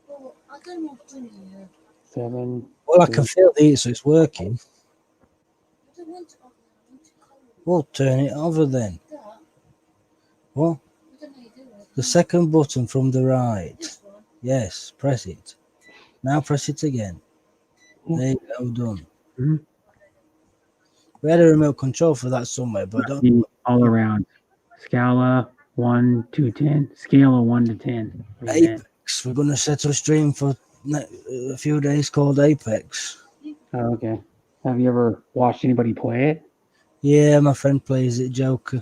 Well, I don't know what's in here. 7. Well, I can feel the heat, so it's working. I don't want to open it. I want to color it. Well, turn it over then. That. What? I don't know how you do it. The second button from the right. This one. Yes, press it. Now press it again. There you go, done. Mm-hmm. We had a remote control for that somewhere, but I don't. All around. Scala, 1 to 10. Scale of 1 to 10. What do you think? Apex. We're going to set a stream for a few days called Apex. Oh, okay. Have you ever watched anybody play it? Yeah, my friend plays it, Joker.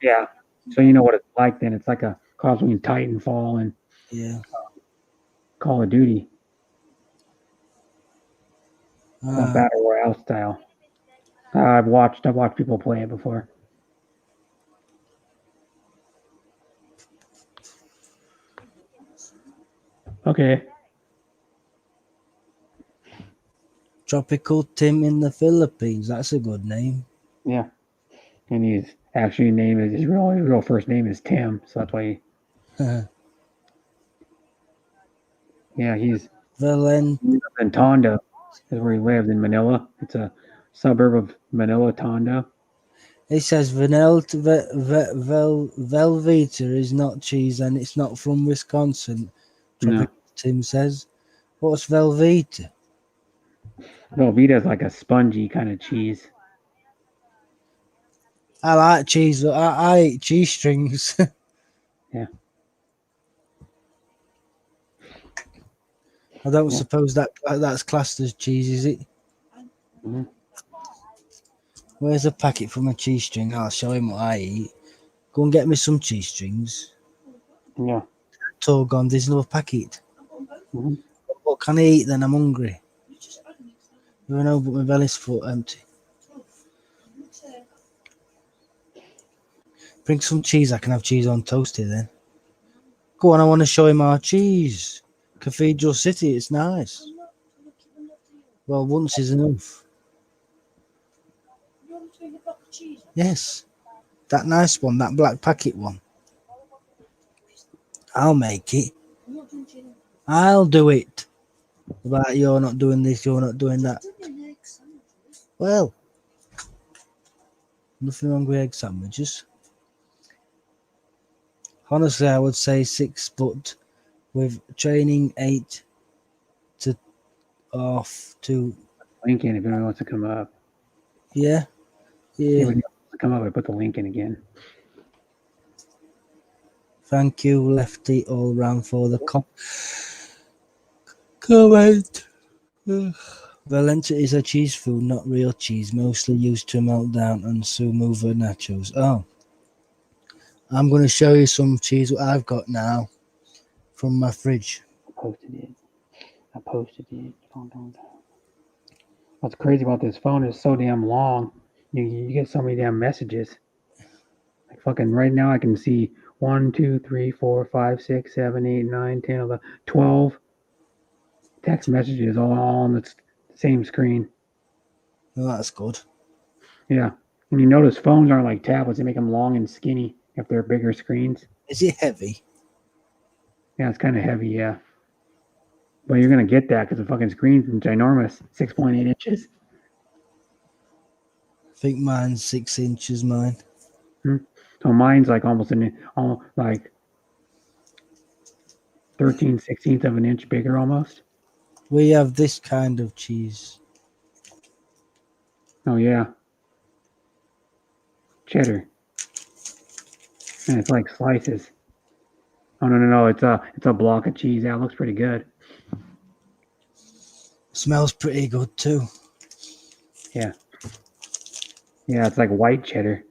Yeah. So you know what it's like then. It's like a cross between Titanfall and Yeah. Call of Duty. Ah, Battle Royale style. I've watched people play it before. Okay. Tropical Tim in the Philippines. That's a good name. Yeah. And his actually name is his real first name is Tim, so that's why he's Valen. in Tondo is where he lives in Manila. It's a suburb of Manila, Tondo. It says Velveeta is not cheese and it's not from Wisconsin. Tropical Tim says. What's Velveeta? Velveeta is like a spongy kind of cheese. I like cheese. I eat cheese strings. Yeah. I don't suppose that's classed as cheese, is it? Mhm. Where's a packet from a cheese string? I'll show him what I eat. Go and get me some cheese strings. Yeah. It's all gone. There's another packet. Mhm. What can I eat then? I'm hungry. You know, but my belly's full empty. Bring some cheese. I can have cheese on toast here then. Go on, I want to show him our cheese. Cathedral City, it's nice. Well, once is enough. Yes. That nice one, that black packet one. I'll make it. I'll do it. About you're not doing this, you're not doing that. Well, nothing wrong with egg sandwiches. Honestly, I would say 6, but with training 8 to off to Link in if anyone wants to come up. yeah. Anybody wants to come up, I put the link in again. Thank you, Lefty, all round for the comment. Valencia is a cheese food, not real cheese, mostly used to melt down and smooth nachos. Oh, I'm going to show you some cheese what I've got now from my fridge. I posted it. What's crazy about this phone is so damn long. You get so many damn messages. Like fucking right now I can see 1, 2, 3, 4, 5, 6, 7, 8, 9, 10, 11, 12 text messages all on the same screen. Well, that's good. Yeah. And you notice phones aren't like tablets. They make them long and skinny if they're bigger screens. Is it heavy? Yeah, it's kind of heavy, yeah. But you're going to get that because the fucking screen's ginormous, 6.8 inches. I think mine's 6 inches, mine. So mine's like almost like 13/16 of an inch bigger almost. We have this kind of cheese. Oh, yeah. Cheddar. And it's like slices. Oh, no. It's a block of cheese. That looks pretty good. Smells pretty good too. Yeah. Yeah, it's like white cheddar.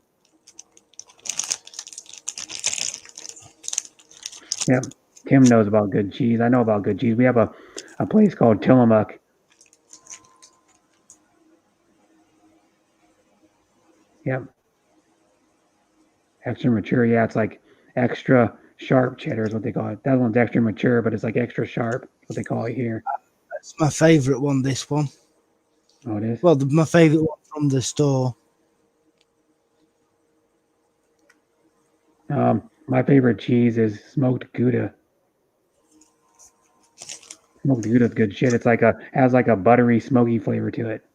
Yep. Tim knows about good cheese. I know about good cheese. We have a place called Tillamook. Yep. Extra mature. Yeah, it's like extra sharp cheddar is what they call it. That one's extra mature, but it's like extra sharp. What they call it here. That's my favorite one, this one. Oh, it is? Well, my favorite one from the store. My favorite cheese is smoked Gouda. Smoked Gouda is good shit. It's like has like a buttery, smoky flavor to it.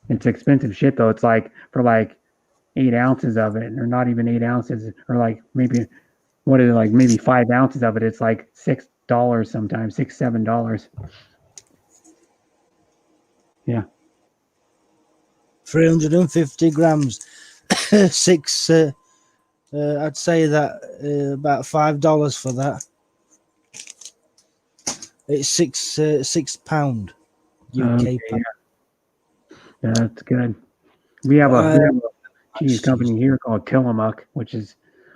It's expensive shit though. It's like for like 8 ounces of it, or not even 8 ounces, or like maybe what is it, like maybe 5 ounces of it. It's like $6 sometimes, $6-7. Yeah. 350 grams. 6 I'd say that about $5 for that. It's £6 UK Okay, pound. yeah, that's good. We have a Uh, cheese company here called Tillamook, which is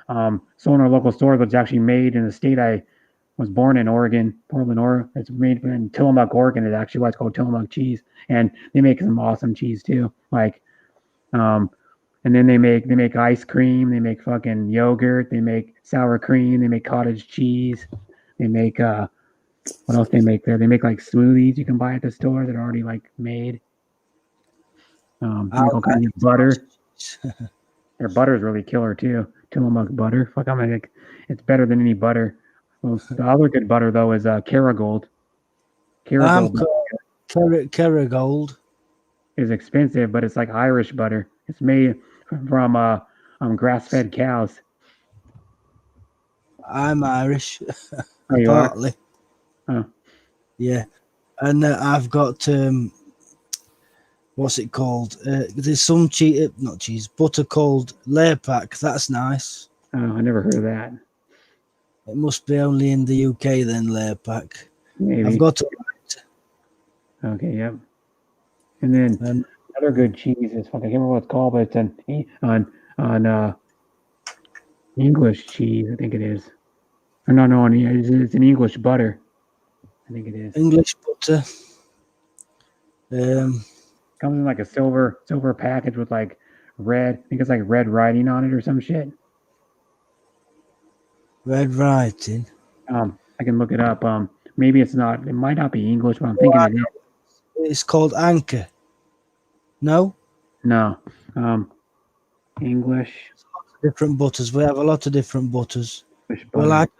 sold in our local store, but it's actually made in the state I was born in, Oregon, Portland, Oregon. It's made in Tillamook, Oregon. Is actually why it's called Tillamook cheese, and they make some awesome cheese too. Like, and then they make ice cream, they make fucking yogurt, they make sour cream, they make cottage cheese, they make what else they make there? They make like smoothies you can buy at the store that are already like made. They make all kinds of butter. Their butter is really killer too. Tillamook butter. Fuck, I'm like, it's better than any butter. Well, the other good butter though is Kerrygold. Kerrygold is expensive, but it's like Irish butter. It's made from grass-fed cows. I'm Irish. Oh, you partly. Are? Oh. Yeah. And I've got what's it called? There's some cheese, not cheese, butter called Laypack. That's nice. Oh, I never heard of that. It must be only in the UK then, Laypack. Maybe. I've got Okay, yep. And then another good cheese is fucking, I can't remember what it's called, but it's on English cheese, I think it is. Or no, it's an English butter. I think it is. English butter. Comes in like a silver package with like red, I think it's like red writing on it or some shit. Red writing. I can look it up. Maybe it might not be English, but I'm thinking it is. It's called Anchor. No? No. English. Different butters. We have a lot of different butters. We like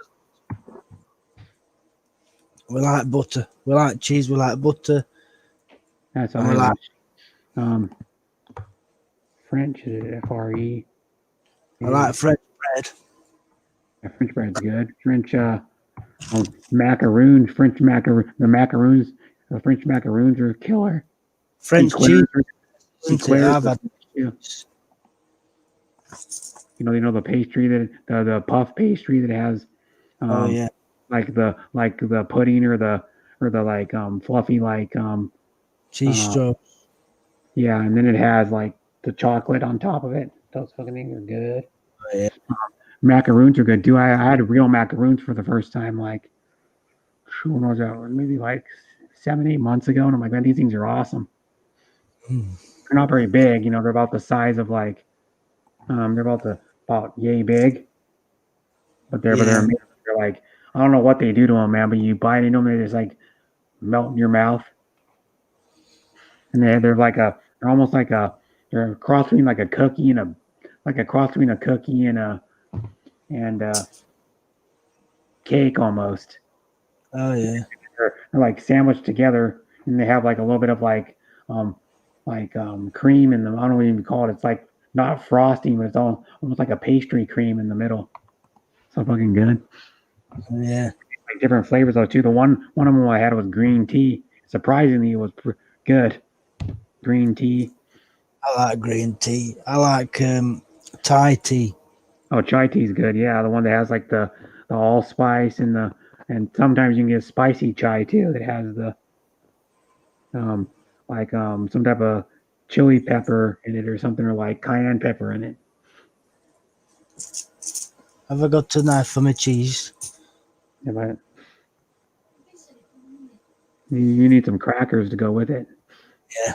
butter. We like cheese. We like butter. That's Irish. French is FRE. I like French bread. Yeah, French bread's good. French macaroons. The French macaroons are killer. French cheese. You know the pastry that the puff pastry that has like the pudding or the like fluffy like cheese straw. Yeah, and then it has like the chocolate on top of it. Those fucking things are good. Oh, yeah. Macaroons are good. Dude, I had real macaroons for the first time like when was that? Maybe like 7-8 months ago, and I'm like, man, these things are awesome. They're not very big, they're about the size of like they're about yay big. But they're like, I don't know what they do to them, man, but you bite into them, they just like melt in your mouth. And they're almost like they're a cross between like a cookie and a cake almost. Oh yeah. They're like sandwiched together, and they have like a little bit of like cream in them. I don't know what you even call it. It's like not frosting, but it's almost like a pastry cream in the middle. So fucking good. Yeah. Like different flavors though too. The one of them I had was green tea. Surprisingly, it was good. Green tea. I like green tea. I like Thai tea. Oh, chai tea is good. Yeah, the one that has like the allspice and sometimes you can get spicy chai too that has the some type of chili pepper in it or something, or like cayenne pepper in it. Have I got a knife for my cheese? Yeah, but you need some crackers to go with it. Yeah.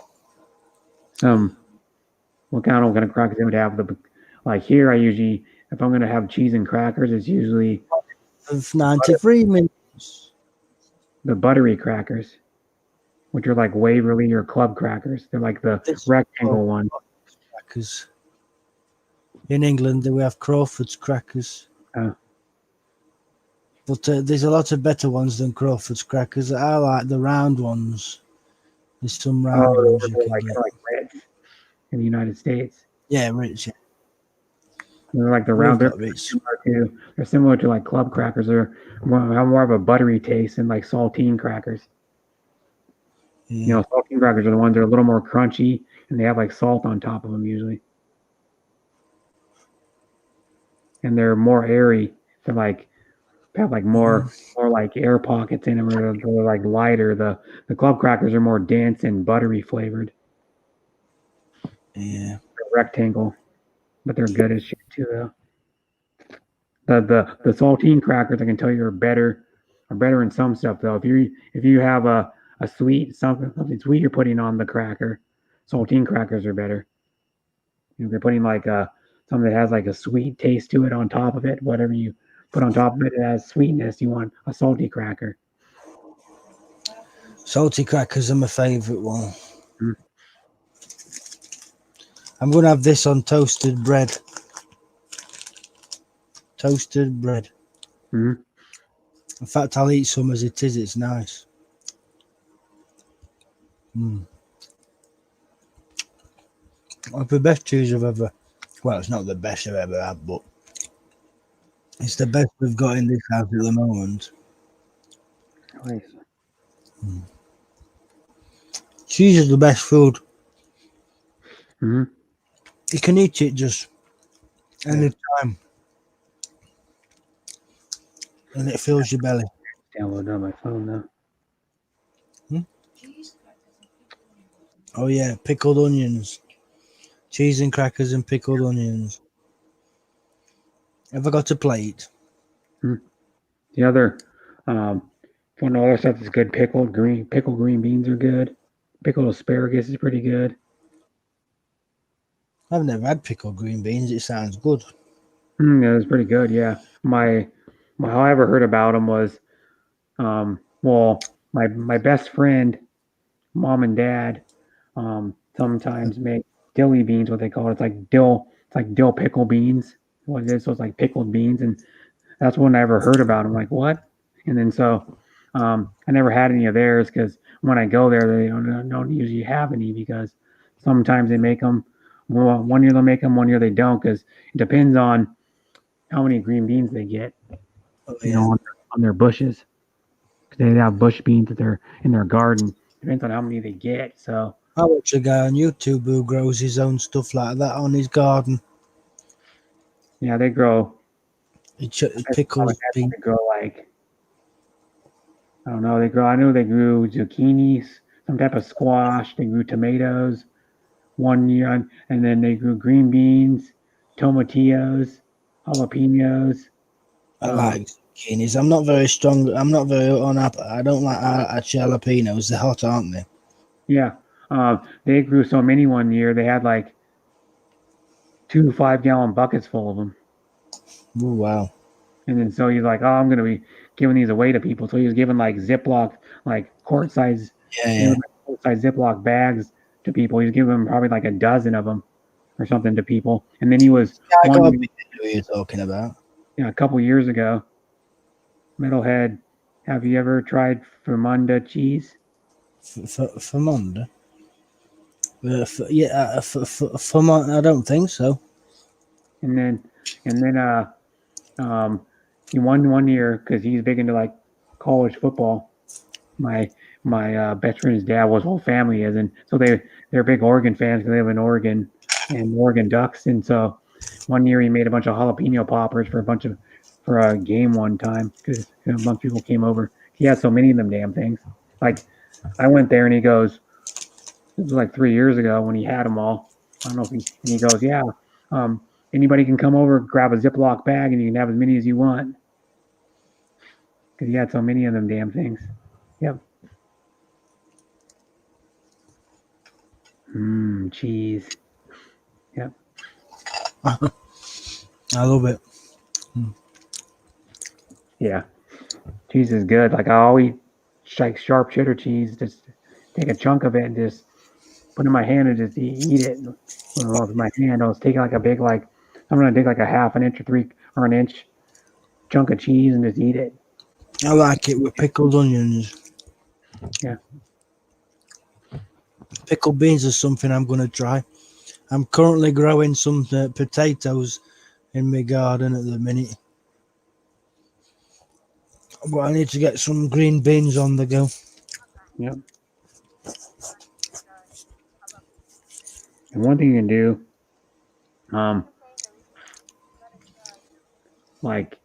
What kind of crackers they would have? Like here, I usually, if I'm gonna have cheese and crackers, it's usually of 93 minutes. The buttery crackers, which are like Waverly or Club crackers. They're like the rectangle one. Crackers. In England, we have Crawford's crackers. But there's a lot of better ones than Crawford's crackers. I like the round ones. There's some round ones you can get. Like Ritz in the United States. Yeah, Ritz. Yeah. They're like the round. They're similar to like Club crackers. They're have more of a buttery taste than like saltine crackers. Yeah. Saltine crackers are the ones that are a little more crunchy, and they have like salt on top of them usually. and they're more airy. They're like have like more like air pockets in them, or they're like lighter. The club crackers are more dense and buttery flavored. Yeah. They're rectangle, but they're good as shit too though. The saltine crackers I can tell you are better in some stuff though. If you have a sweet something sweet you're putting on the cracker, saltine crackers are better. If you're putting like something that has like a sweet taste to it on top of it, whatever you put on top of it, it has sweetness. You want a salty cracker. Salty crackers are my favourite one. Mm. I'm going to have this on toasted bread. Toasted bread. Mm-hmm. In fact, I'll eat some as it is. It's nice. It's the best cheese I've ever... Well, it's not the best I've ever had, but it's the best we've got in this house at the moment. Nice. Cheese is the best food. Mm-hmm. You can eat it just any time. And it fills your belly. Download it on my phone now. Oh yeah, pickled onions. Cheese and crackers and pickled onions. Have I got a plate? The other one other stuff that's good, pickled green beans are good. Pickled asparagus is pretty good. I've never had pickled green beans. It sounds good. Yeah, it's pretty good. Yeah, my how I ever heard about them was, well, my best friend, mom and dad, sometimes make dilly beans. What they call it, it's like dill pickle beans. What it is, so it's like pickled beans, and that's when I ever heard about them. Like what? And then so, I never had any of theirs because when I go there, they don't usually have any because sometimes they make them. Well, one year they'll make them, 1 year they don't because it depends on how many green beans they get, on their bushes. They have bush beans that they're in their garden. Depends on how many they get. So I watch a guy on YouTube who grows his own stuff like that on his garden. yeah, they grow. He pickles beans. They grow like, I don't know. They grow. I know they grew zucchinis, some type of squash. They grew tomatoes 1 year, and then they grew green beans, tomatillos, jalapenos. I like zucchinis. I'm not very strong. I'm not very on up. I don't like jalapenos. They're hot, aren't they? Yeah. They grew so many 1 year. They had like 2 5-gallon buckets full of them. Oh, wow. And then so he's like, oh, I'm going to be giving these away to people. So he was giving like Ziploc, like quart size Ziploc bags to people. He was giving them probably like a dozen of them or something to people. And then he was I got a bit of what you're talking about. Yeah, a couple years ago. Metalhead, have you ever tried Fermunda cheese? Fermunda? Fermunda, I don't think so. And then he won 1 year because he's big into like college football. My best friend's dad was, whole family is, and so they're big Oregon fans because they live in Oregon and Oregon Ducks. And so 1 year he made a bunch of jalapeno poppers for a game one time because a bunch of people came over. He had so many of them damn things. Like I went there and he goes, this was like 3 years ago when he had them all. I don't know if he goes, yeah. Anybody can come over, grab a Ziploc bag, and you can have as many as you want. Because he had so many of them damn things. Yep. Cheese. Yep. I love it. Yeah. Cheese is good. Like I always like sharp cheddar cheese. Just take a chunk of it and just put it in my hand and just eat it. With my hand, I was taking like a big, like, I'm going to take like a half an inch or an inch chunk of cheese and just eat it. I like it with pickled onions. Yeah. Pickled beans is something I'm going to try. I'm currently growing some potatoes in my garden at the minute. But I need to get some green beans on the go. Yep. And one thing you can do, like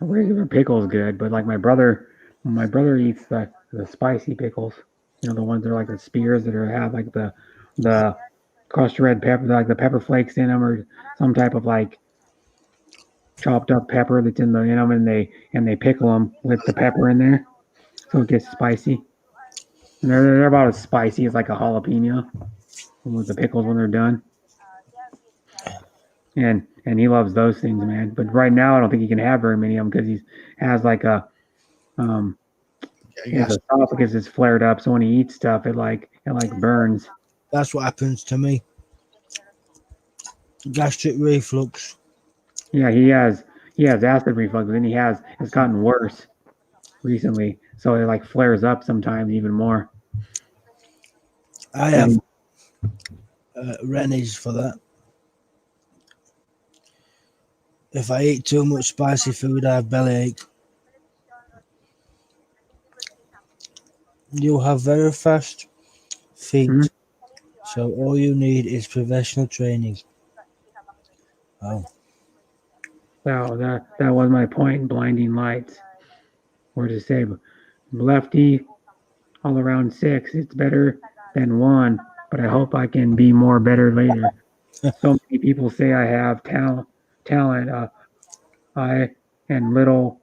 a regular pickle's good, but like my brother eats the spicy pickles. You know, the ones that are like the spears that have like the crushed red pepper, like the pepper flakes in them, or some type of like chopped up pepper that's in them, and they pickle them with the pepper in there, so it gets spicy. And they're about as spicy as like a jalapeno with the pickles when they're done. And he loves those things, man. But right now, I don't think he can have very many of them because he has like a his esophagus is flared up. So when he eats stuff, it burns. That's what happens to me. Gastric reflux. Yeah, he has acid reflux, and it's gotten worse recently. So it like flares up sometimes even more. I have Rennies for that. If I eat too much spicy food, I have bellyache. You have very fast feet, so all you need is professional training. Oh. Wow, that was my point. Blinding lights. Or to say, lefty, all around 6. It's better than 1, but I hope I can be more better later. So many people say I have talent. I am little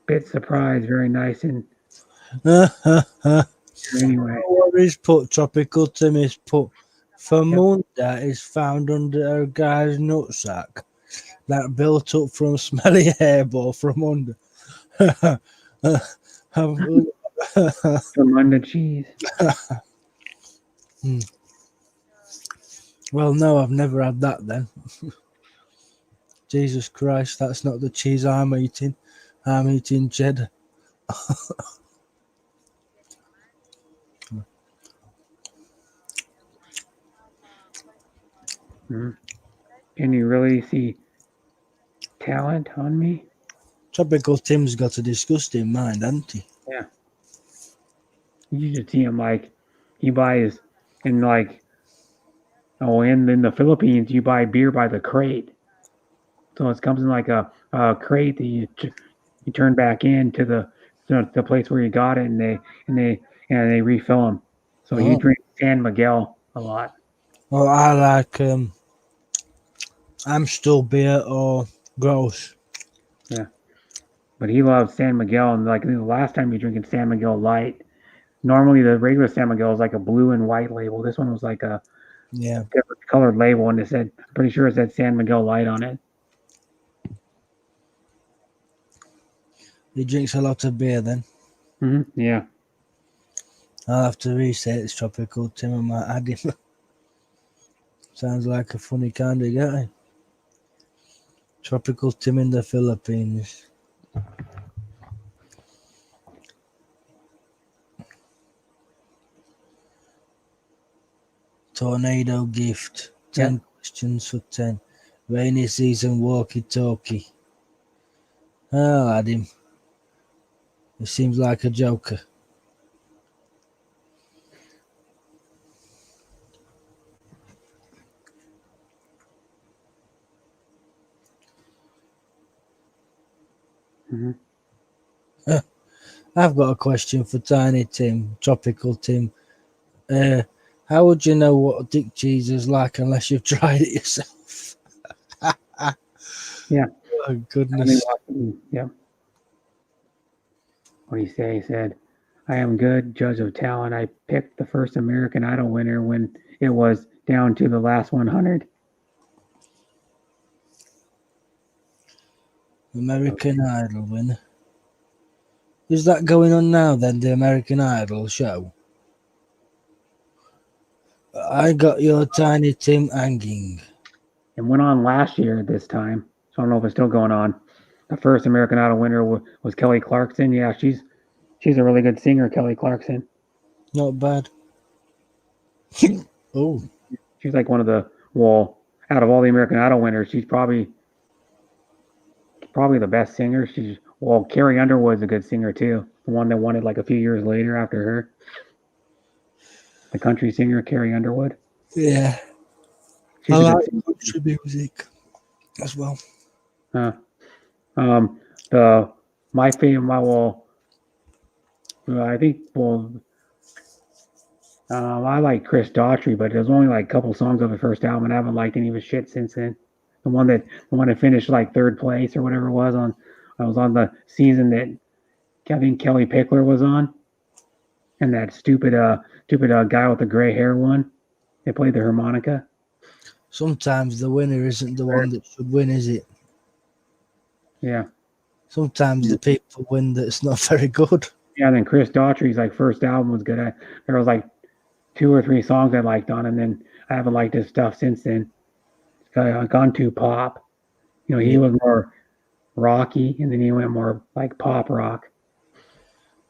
bit surprised. Very nice and anyway. What is put Tropical Tim is put Famunda is found under a guy's nutsack that built up from smelly hairball from under. Famunda cheese. Well, no, I've never had that then. Jesus Christ, that's not the cheese I'm eating. I'm eating cheddar. Can you really see talent on me? Tropical Tim's got a disgusting mind, hasn't he? Yeah. You should see him like he buys in like in the Philippines you buy beer by the crate. So it comes in like a crate that you turn back into the place where you got it, and they refill them. So he drinks San Miguel a lot. Well, I like Amstel beer or Gross. Yeah, but he loves San Miguel, and like the last time he drinking San Miguel Light. Normally the regular San Miguel is like a blue and white label. This one was like a different colored label, and I'm pretty sure it said San Miguel Light on it. He drinks a lot of beer then. Yeah. I'll have to reset it's Tropical Tim. I might add him. Sounds like a funny kind of guy. Tropical Tim in the Philippines. Tornado gift. 10 questions for 10. Rainy season walkie-talkie. I'll add him. He seems like a joker. I've got a question for Tiny Tim, Tropical Tim. How would you know what dick cheese is like unless you've tried it yourself? Yeah. Oh, goodness. Yeah. What he say? He said, I am good judge of talent. I picked the first American Idol winner when it was down to the last 100. American Idol winner. Is that going on now then, the American Idol show? I got your Tiny Tim hanging. It went on last year at this time, so I don't know if it's still going on. The first American Idol winner was Kelly Clarkson. Yeah, she's a really good singer, Kelly Clarkson. Not bad. Oh. She's like one of the, out of all the American Idol winners, she's probably the best singer. Carrie Underwood's a good singer too. The one that won it like a few years later after her. The country singer, Carrie Underwood. Yeah. I like country music as well. My favorite, I think, I like Chris Daughtry, but there's only like a couple songs of the first album, and I haven't liked any of his shit since then. The one that finished like third place or whatever it was on. I was on the season that I think Kelly Pickler was on, and that stupid guy with the gray hair one. They played the harmonica. Sometimes the winner isn't the one that should win, is it? Yeah. Sometimes the people win that's not very good. Yeah, and then Chris Daughtry's like first album was good. There was like 2 or 3 songs I liked on, and then I haven't liked his stuff since then. It's gone too pop. You know, he was more rocky, and then he went more like pop rock.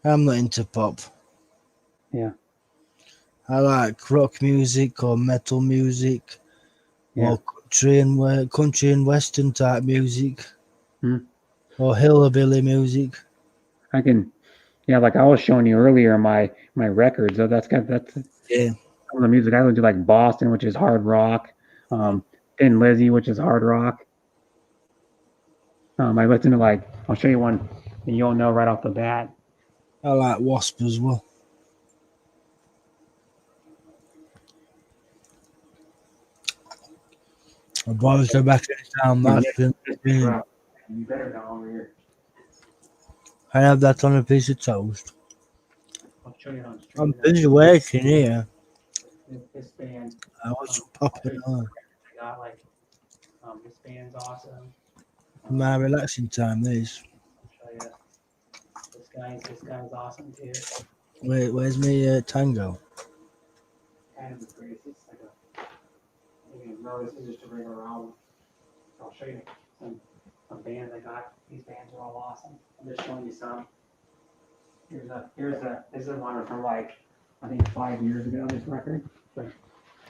I'm not into pop. Yeah. I like rock music or metal music, or country and western type music, or hillbilly music. Like I was showing you earlier my records. So that's some of the music I listen to, like Boston, which is hard rock, Thin Lizzy, which is hard rock. I listen to I'll show you one that you'll know right off the bat. I like Wasp as well. My boys are back in town. That's been. You better go over here. I have that on a piece of toast. I'll show you on stream. I'm busy waiting here. This band. I wasn't popping on. I got this band's awesome. My relaxing time, this. I'll show you. This guy's awesome too. Where's my tango? Kind of the greatest. It's like this is just a regular album. I'll show you some bands I got. These bands are all awesome. I'm just showing you some. This is one from I think 5 years ago. This record, but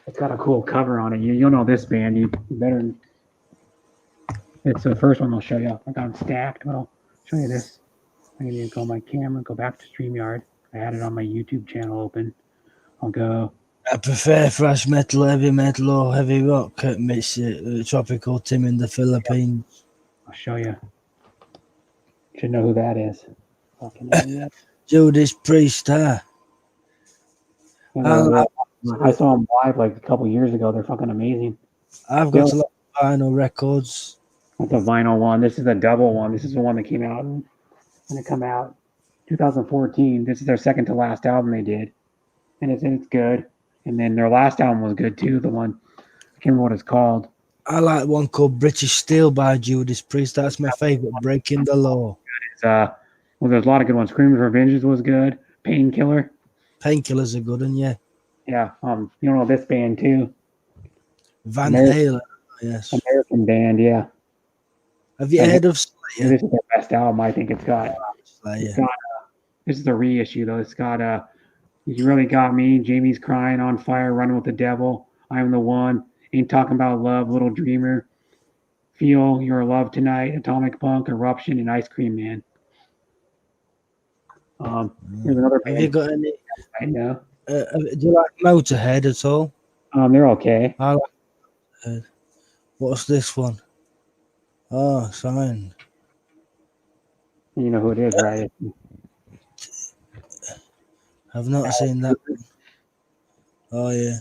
it's got a cool cover on it. You'll know this band. You better. It's the first one I'll show you. I got them stacked, but I'll show you this. I need to go on my camera, go back to StreamYard. I had it on my YouTube channel open. I'll go. I prefer thrash metal, heavy metal, or heavy rock. Miss Tropical Tim in the Philippines. I'll show you. Should know who that is. Judas Priest, huh? I saw them live like a couple years ago. They're fucking amazing. I've got a lot of vinyl records. That's a vinyl one. This is a double one. This is the one that came out when it come out 2014. This is their second to last album they did, and it's good. And then their last album was good too. The one I can't remember what it's called. I like one called British Steel by Judas Priest. That's my favorite. Breaking the Law. There's a lot of good ones. Screaming for Vengeance was good. Painkiller. Painkiller's a good one, yeah. Yeah. You know this band too. Van Halen. Yes. American band, yeah. Have you heard of Slayer? This is their best album, I think it's got. This is the reissue though. It's got You Really Got Me, Jamie's Crying, On Fire, Running with the Devil, I'm the One, Ain't Talking About Love, Little Dreamer, Feel Your Love Tonight, Atomic Punk, Eruption, and Ice Cream Man. Here's another band. Have you got any? I know. Do you like Motorhead at all? They're okay. I like What's this one? Oh, Signed. You know who it is, right? I've not seen that one. Oh yeah.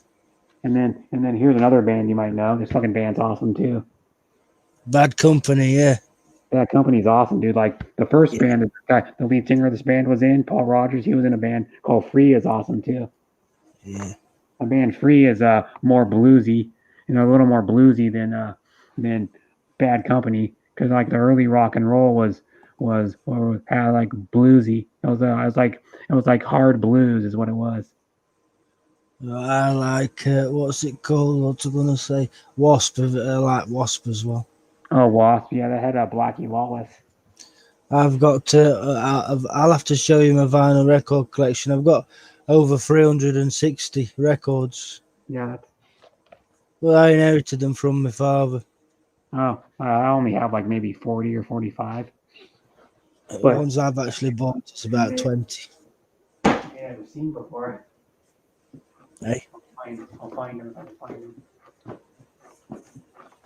And then here's another band you might know. This fucking band's awesome too. Bad Company, yeah. That company's awesome, dude. Like the first band, the lead singer of this band was in, Paul Rogers. He was in a band called Free, is awesome too. Yeah. A band Free is more bluesy, a little more bluesy than Bad Company, because like the early rock and roll had like bluesy. It was like hard blues is what it was. I like what's it called? What's I gonna say? Wasp. I like Wasp as well. Oh, Wasp. Yeah, they had Blackie Lawless. I've got I'll have to show you my vinyl record collection. I've got over 360 records. Yeah. Well, I inherited them from my father. Oh, I only have like maybe 40 or 45. The ones I've actually bought is about 20. Yeah, I've seen before. Hey. I'll find them.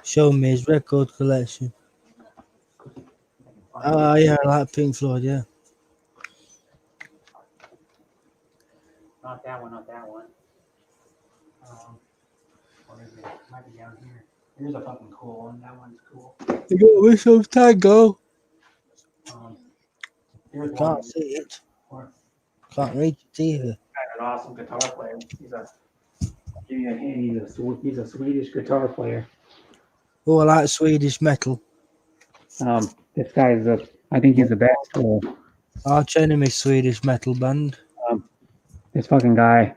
Show me his record collection. Oh yeah, I like Pink Floyd. Yeah. Not that one. Not that one. What is it? It might be down here. Here's a fucking cool one. That one's cool. You got me some tango. Here's one. Can't see it. Can't reach it either. An awesome guitar player. Give you a hint. He's a Swedish guitar player. Oh, I like Swedish metal. This guy is I think he's the best. Arch Enemy Swedish metal band. This fucking guy,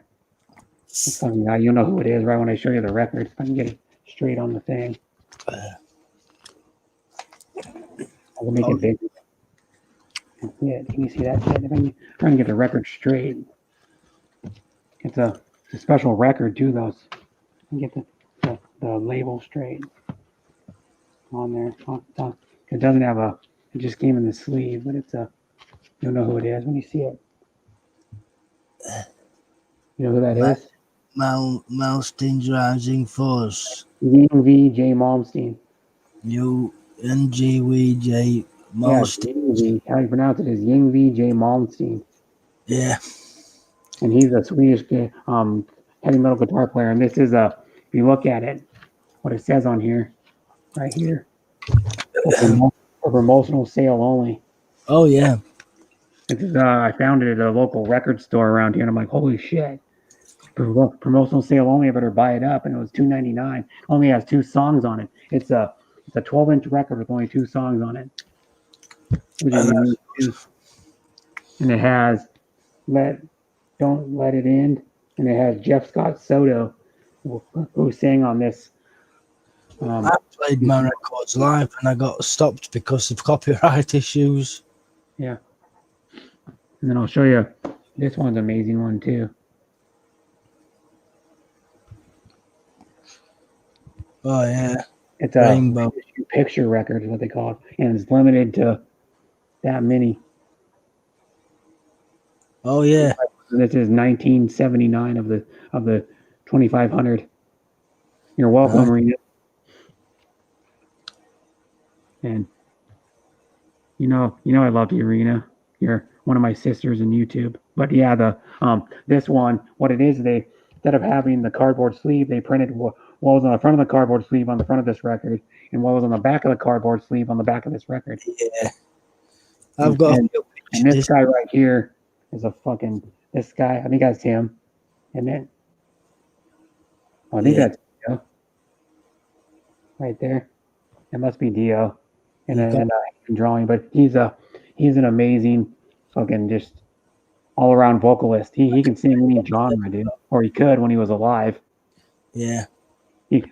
you know who it is right when I show you the record. If I can get it straight on the thing. I will make it big. Yeah, can you see that shit? If I'm trying to get the record straight. It's a special record too, though. Get the label straight on there. It doesn't have it just came in the sleeve, but you'll know who it is when you see it. You know who that is? Malmsteen's Rising Force. Yngwie J. Malmsteen. Yngwie Malmsteen. How you pronounce it is Yngwie J. Malmsteen. Yeah. And he's a Swedish heavy metal guitar player. And this is if you look at it, what it says on here, right here, for promotional sale only. Oh yeah. I found it at a local record store around here, and I'm like, holy shit! Promotional sale only. I better buy it up. And it was $2.99. Only has 2 songs on it. It's a 12-inch record with only 2 songs on it. And it has Don't Let It End, and it has Jeff Scott Soto who sang on this. I played my records live, and I got stopped because of copyright issues. Yeah. And then I'll show you. This one's an amazing one too. Oh yeah. It's a Rainbow picture record is what they call it, and it's limited to that many. Oh yeah. This is 1979 of the 2500. You're welcome, Rena. And you know I love you, Rena. You're one of my sisters in YouTube. But yeah, this one, what it is, they instead of having the cardboard sleeve, they printed what was on the front of the cardboard sleeve on the front of this record, and what was on the back of the cardboard sleeve on the back of this record. Yeah. I've got and this guy right here is this guy. I think that's him. And then I think that's Dio. Right there. It must be Dio. And then drawing, but he's an amazing fucking just all around vocalist. He can sing any genre, dude. Or he could when he was alive. Yeah. If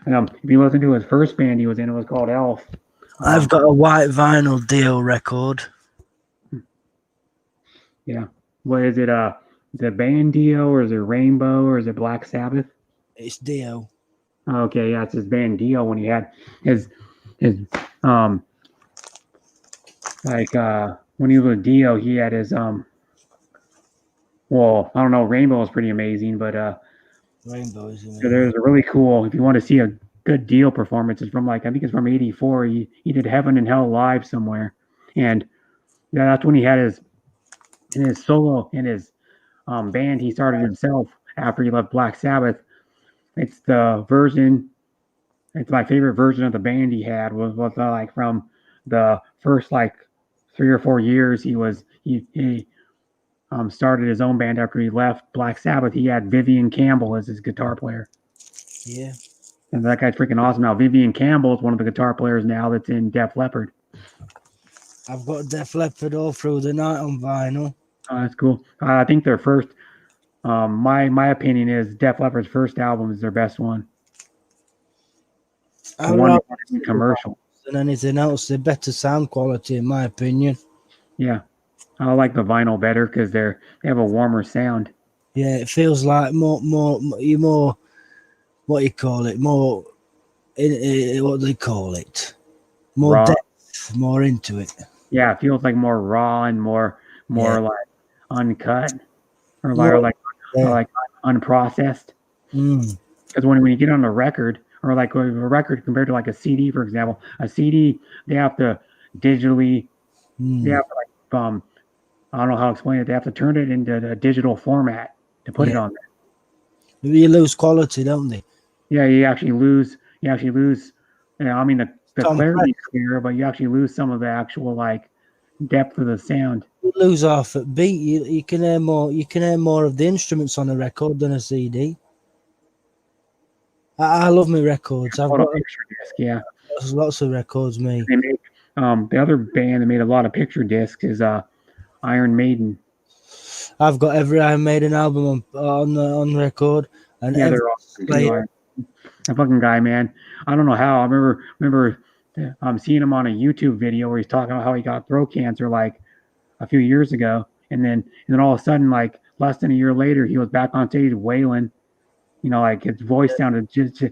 you listen to his first band he was in, it was called Elf. I've got a white vinyl Dio record. Yeah. What is it? Is it band Dio, or is it Rainbow, or is it Black Sabbath? It's Dio. Okay, yeah, it's his band Dio when he had his when he was with Dio, he had his well, I don't know, Rainbow is pretty amazing, but Rainbow is amazing. So there's a really cool, if you want to see a good Dio performance, it's from I think it's from '84. He did Heaven and Hell live somewhere, and that's when he had his solo in his band he started himself after he left Black Sabbath. It's the version. It's my favorite version of the band he had was like from the first 3 or 4 years he started his own band after he left Black Sabbath. He had Vivian Campbell as his guitar player. Yeah. And that guy's freaking awesome. Now Vivian Campbell is one of the guitar players now that's in Def Leppard. I've got Def Leppard all through the night on vinyl. Oh, that's cool. I think their first, my opinion is Def Leppard's first album is their best one. I like commercial than anything else. They're better sound quality, in my opinion. Yeah, I like the vinyl better because they have a warmer sound. Yeah, it feels like more. What do you call it? More. What do they call it? More Raw. depth, more into it. Yeah, it feels like more raw and more like uncut, or like unprocessed. Because when you get on a record, or like a record compared to like a CD, for example, a CD they have to digitally Yeah, but like I don't know how to explain it. They have to turn it into a digital format to put it on there. You lose quality, don't they? Yeah, you actually lose. You actually lose. I mean, the Tom clarity is clear, but you actually lose some of the actual like depth of the sound. You lose half at beat. You can hear more. You can hear more of the instruments on a record than a CD. I love my records. I've On a got picture disc, yeah. lots of records. Me. They make the other band that made a lot of picture discs is Iron Maiden. I've got every Iron Maiden album on record, and Yeah, every they're awesome too. Slayer. That fucking guy, man. I don't know how. I remember seeing him on a YouTube video where he's talking about how he got throat cancer like a few years ago, and then all of a sudden, like less than a year later, he was back on stage wailing. You know, like his voice sounded just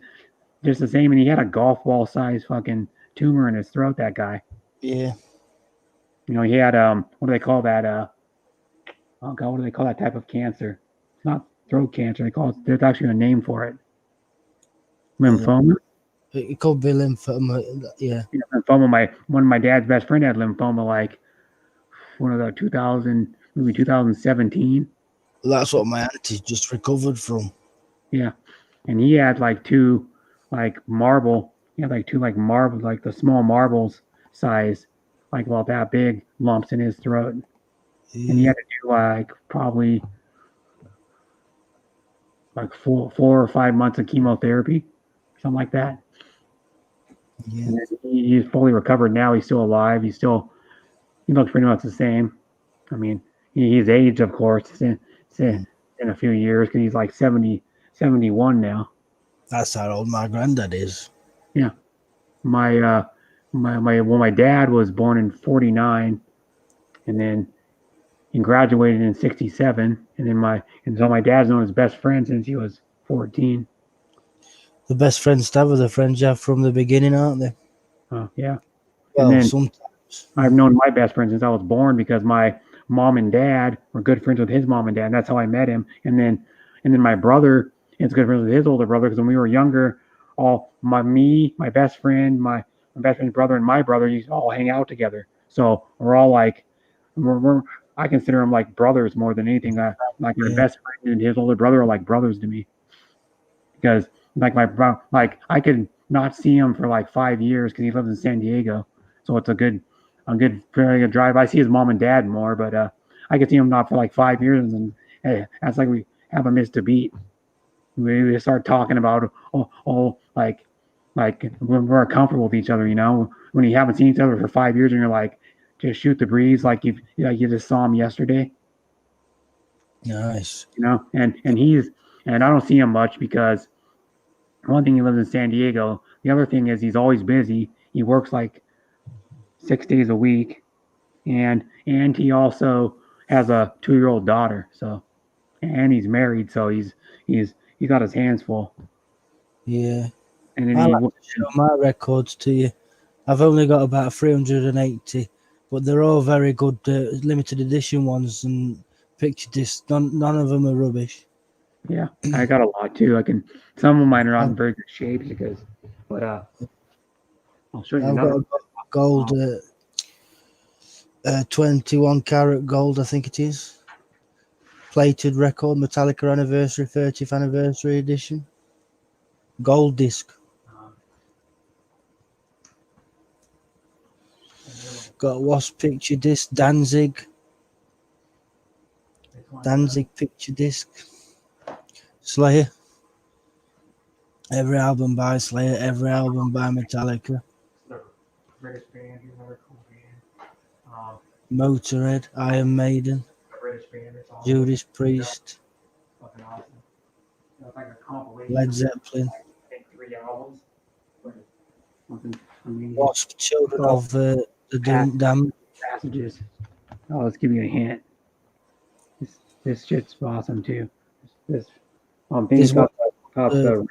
the same, and he had a golf ball size fucking tumor in his throat. That guy. Yeah. You know, he had what do they call that? Oh god, what do they call that type of cancer? It's not throat cancer. They call it. There's actually a name for it. Lymphoma. It could be lymphoma. Yeah. Lymphoma. One of my dad's best friend had lymphoma. Like one of the 2017. That's what my auntie just recovered from. Yeah, and he had like two, like marble. He had like two like marble, like the small marbles size, like about that big lumps in his throat, and he had to do like probably like 4 or 5 months of chemotherapy, something like that. Yeah. And he's fully recovered now. He's still alive. He looks pretty much the same. I mean, he's aged, of course, in a few years because he's like 71 now. That's how old my granddad is. Yeah. My dad was born in 49, and then he graduated in 67, and so my dad's known his best friend since he was 14. The best friends to have are the friends you have from the beginning, aren't they? Oh, yeah. Well, and then sometimes. I've known my best friend since I was born because my mom and dad were good friends with his mom and dad. And that's how I met him. And then my brother is good friends with his older brother because when we were younger, my best friend, my best friend's brother, and my brother used to all hang out together. So we're all like, I consider them like brothers more than anything. Like my best friend and his older brother are like brothers to me because I could not see him for like 5 years because he lives in San Diego. So it's a very good drive. I see his mom and dad more, but I could see him not for like 5 years, and hey, that's like we haven't missed a beat. We start talking about like when we're comfortable with each other, you know. When you haven't seen each other for 5 years and you're like, just shoot the breeze, like you just saw him yesterday. Nice. You know, and I don't see him much because one thing, he lives in San Diego. The other thing is he's always busy. He works like 6 days a week, and he also has a 2-year-old daughter. So, and he's married, so he's got his hands full. Yeah. And then I like to show my records to you. I've only got about 380, but they're all very good limited edition ones and picture discs. None of them are rubbish. Yeah, I got a lot too. Some of mine are not in very good shape but I'll show you I've another. got a gold, 21 karat gold, I think it is. Plated record, Metallica anniversary, 30th anniversary edition. Gold disc. Got a Wasp picture disc, Danzig picture disc, Slayer. Every album by Slayer, every album by Metallica. British band, another cool band. Motorhead, Iron Maiden, British band. Judas Priest, Fucking awesome. It's like a compilation. Led Zeppelin, I think 3 albums. Something amazing. Wasp, Children of the Damned. Passages. Oh, let's give you a hint. This shit's awesome too. This This got I've got an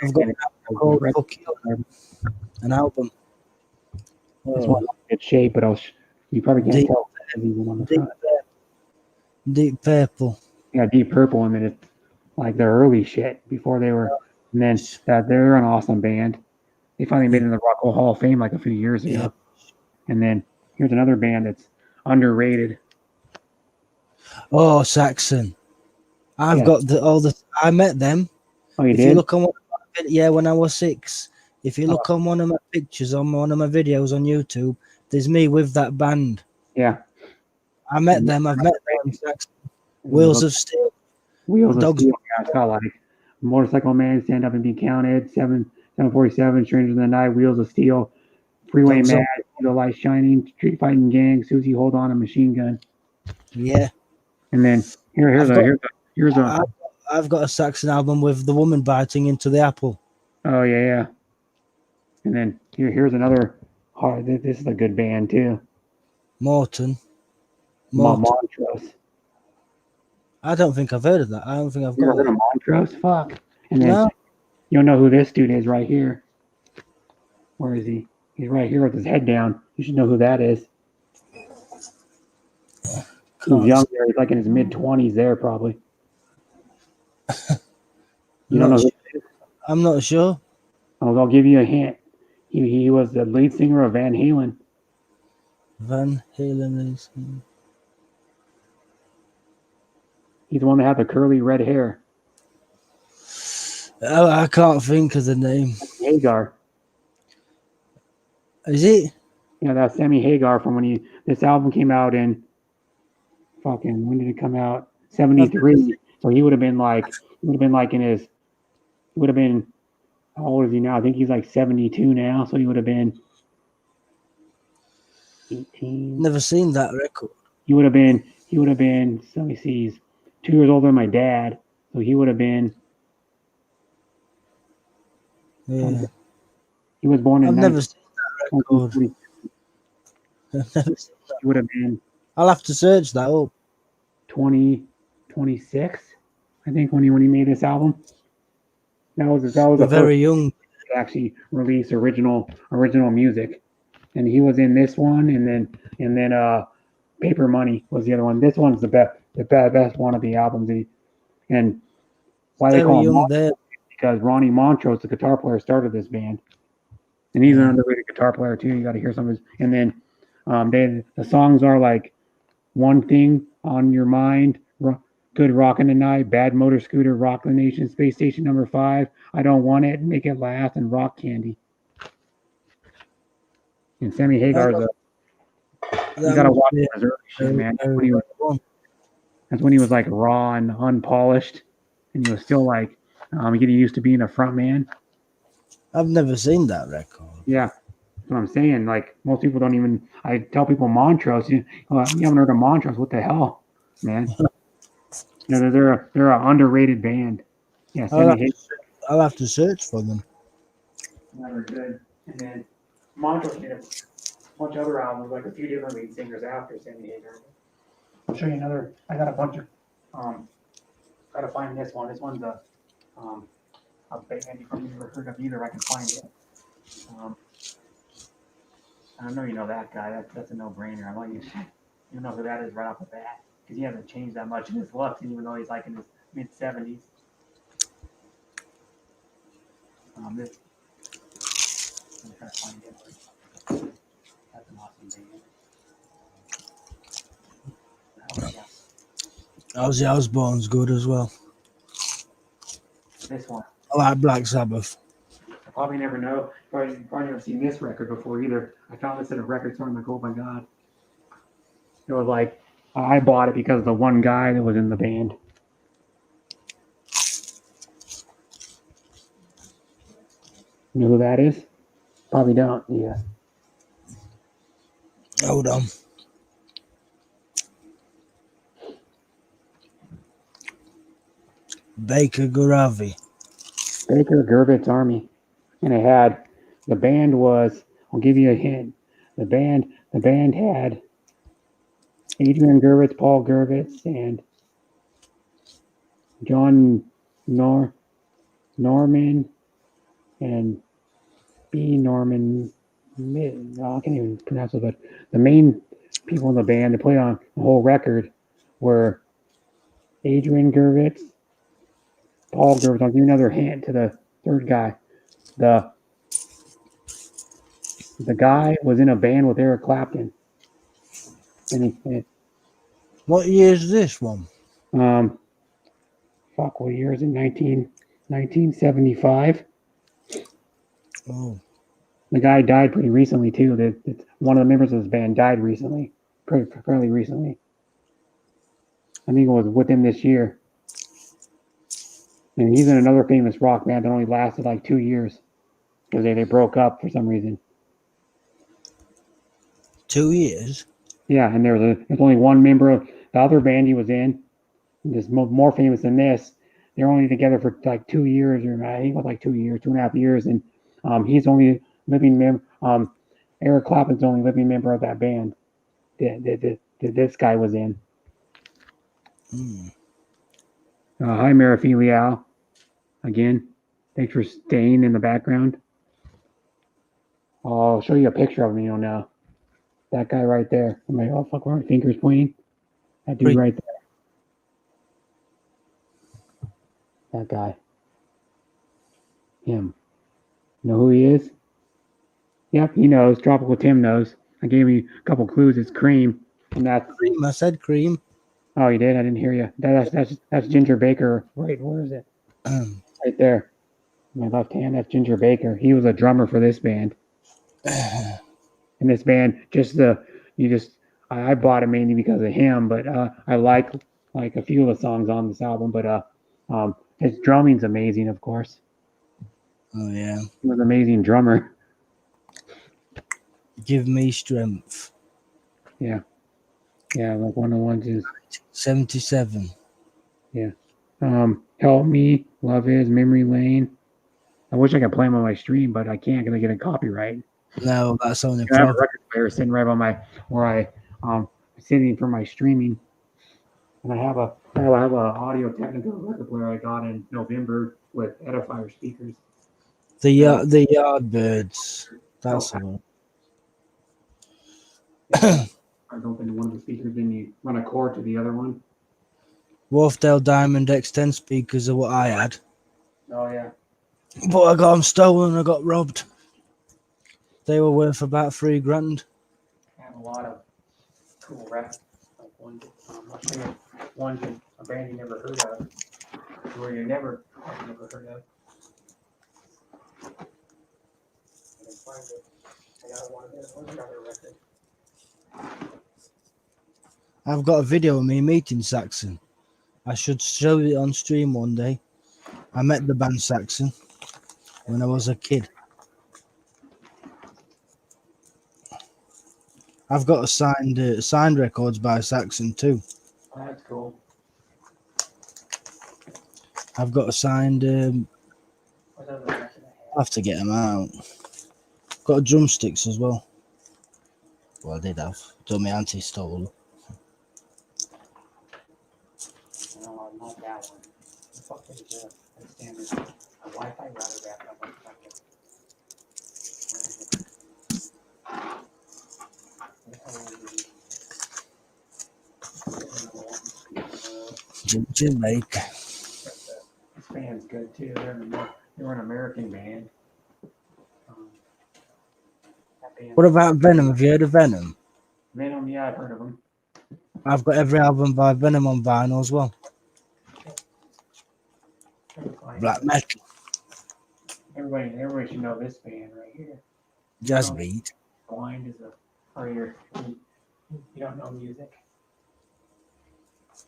album. This one's in good shape, but you probably can't tell even on the front. Deep Purple. Yeah, Deep Purple, and then it's like their early shit before they were, and then they're an awesome band. They finally made it in the Rock and Roll Hall of Fame like a few years ago. Yeah. And then here's another band that's underrated. Oh, Saxon. I've Yeah. got all the. I met them. Oh, you If did? you look on when I was 6. If you look on one of my pictures on one of my videos on YouTube, there's me with that band. Yeah. I met them. I've met them. Saxon. Wheels of Steel. Wheels of Dogs. Steel. Yeah, it's got like Motorcycle Man, Stand Up and Be Counted, 747, Strangers in the Night, Wheels of Steel, Freeway Dogs Mad, The Light Shining, Street Fighting Gang, Susie Hold On, and Machine Gun. Yeah. And then here's a. I've got a Saxon album with the woman biting into the apple. Oh yeah. And then here's another. This is a good band too. Morton. Montrose. I don't think I've heard of that. I don't think I've You got ever heard that. of Montrose? Fuck. And then No. you'll know who this dude is right here. Where is he? He's right here with his head down. You should know who that is. He's young there. He's like in his mid-20s there, probably. You don't know who it is? I'm not sure. I'll give you a hint. He was the lead singer of Van Halen. Van Halen is. He's the one that had the curly red hair. Oh, I can't think of the name. Hagar. Is it? You know, that's Sammy Hagar from when this album came out in when did it come out? 73. So he would have been like how old is he now? I think he's like 72 now. So he would have been 18. Never seen that record. He would have been, so let me see, he's 2 years older than my dad. So he would have been, Yeah. he was born in I've never seen that record. He would have been I'll have to search that up. 26, I think, when he made this album. That was We're the very first young. to actually release original music. And he was in this one, and then Paper Money was the other one. This one's the best one of the albums. And why they Very call him young Montrose there. because Ronnie Montrose, the guitar player, started this band, and he's an underrated guitar player too. You got to hear some of his. And then the songs are like One Thing on Your Mind, Good Rockin' Tonight, Bad Motor Scooter, Rock the Nation, Space Station Number 5, I Don't Want It, Make It Last, and Rock Candy. And Sammy Hagar's you gotta watch his early shit, man. That's when he was like raw and unpolished, and he was still like getting used to being a front man. I've never seen that record. Yeah, that's what I'm saying. Like most people don't even. I tell people Montrose. You haven't heard of Montrose? What the hell, man? They're an underrated band. Yeah, I'll have to search for them. Never good. And then Montrose did a bunch of other albums, like a few different lead singers after Sammy Hagar. I'll show you another. I got a bunch of. Gotta find this one. This one's a band you probably never heard of either. I can find it. I know you know that guy. That's a no-brainer. I want you know who that is right off the bat because he hasn't changed that much in his looks, even though he's like in his mid-70s. I'm gonna try to find it. That's an awesome band. Ozzy Osbourne's good as well. This one. I like Black Sabbath. I probably never know. Probably never seen this record before either. I found this at a record store and I'm like, oh my god. It was like I bought it because of the one guy that was in the band. You know who that is? Probably don't. Yeah. Hold on. Baker Garavi. Baker Gurvitz Army. And it had the band was, I'll give you a hint. The band had Adrian Gurvitz, Paul Gurvitz, and John Norman and B. Norman. I can't even pronounce it, but the main people in the band that played on the whole record were Adrian Gurvitz, Paul Gurvitz. I'll give you another hint to the third guy. The guy was in a band with Eric Clapton. And he, What year is this one? fuck, what year is it? 1975. Oh, The guy died pretty recently too. One of the members of his band died recently, fairly recently. I think it was within this year. And he's in another famous rock band that only lasted like 2 years because they broke up for some reason. 2 years? Yeah, and there's only one member of the other band he was in. This more famous than this. They're only together for like 2 years, or I think it was like 2 years, 2.5 years, and he's only living member. Eric Clapton's the only living member of that band that this guy was in. Hi, Maraphilia. Again, thanks for staying in the background. I'll show you a picture of me now. That guy right there. Oh, fuck, where are my fingers pointing? That dude right there. That guy. Him. Know who he is? Yep, he knows. Tropical Tim knows. I gave you a couple clues. It's Cream. And that's Cream. I said Cream. Oh, you did? I didn't hear you. That's Ginger Baker. Right, where is it? Right there. My left hand, that's Ginger Baker. He was a drummer for this band. And this band, I bought it mainly because of him, but I like a few of the songs on this album, but his drumming's amazing, of course. Oh, yeah. He was an amazing drummer. Give Me Strength. Yeah. Yeah, like one of the ones is 77. Yeah. Help Me, Love Is, Memory Lane. I wish I could play them on my stream, but I can't because I get a copyright. No, that's only I have a record player sitting right on sitting for my streaming. And I have a Audio Technica record player I got in November with Edifier speakers. The Yardbirds. That's the one. I open one of the speakers, then you run a cord to the other one. Wharfdale Diamond X10 speakers are what I had. Oh, yeah. But I got them stolen. I got robbed. They were worth about $3,000. I have a lot of cool rap. Like one, I'll show you one that a band you never heard of, or you never heard of. I can find it. I got one of those. What's another record? I've got a video of me meeting Saxon. I should show it on stream one day. I met the band Saxon when I was a kid. I've got a signed records by Saxon too. Oh, that's cool. I've got a signed. What other record I have? I'll have to get them out. Got drumsticks as well. Well, I did have. Till my auntie stole them. No, not that one. The fuck is that? That's standard. A Wi-Fi router backup. One second. Jamaica. This band's good too. They're an American band. That band. What about Venom? Have you heard of Venom? Venom, yeah, I've heard of them. I've got every album by Venom on vinyl as well. Black metal. Everybody should know this band right here. Jazz beat. Blind is you don't know music.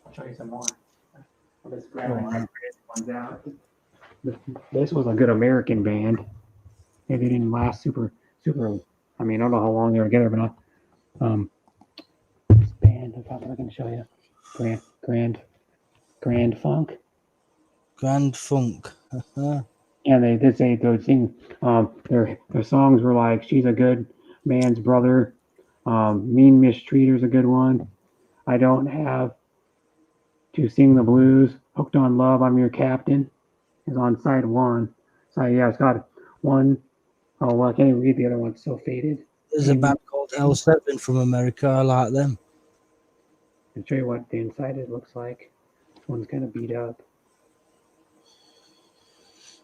I'll show you some more. I'll just grab one ones out. This was a good American band. They didn't last super. I mean, I don't know how long they were together, but this band. I thought I was going to show you. Grand Funk. Grand Funk. And they did say those things. Their songs were like "She's a Good Man's Brother," "Mean Mistreater's" a good one. "I Don't Have to Sing the Blues," "Hooked on Love, I'm Your Captain" is on side one. So yeah, it's got one. Oh well, I can't even read the other one. It's so faded. There's a band called L7 from America. I like them. I'll show you what the inside it looks like. This one's kind of beat up.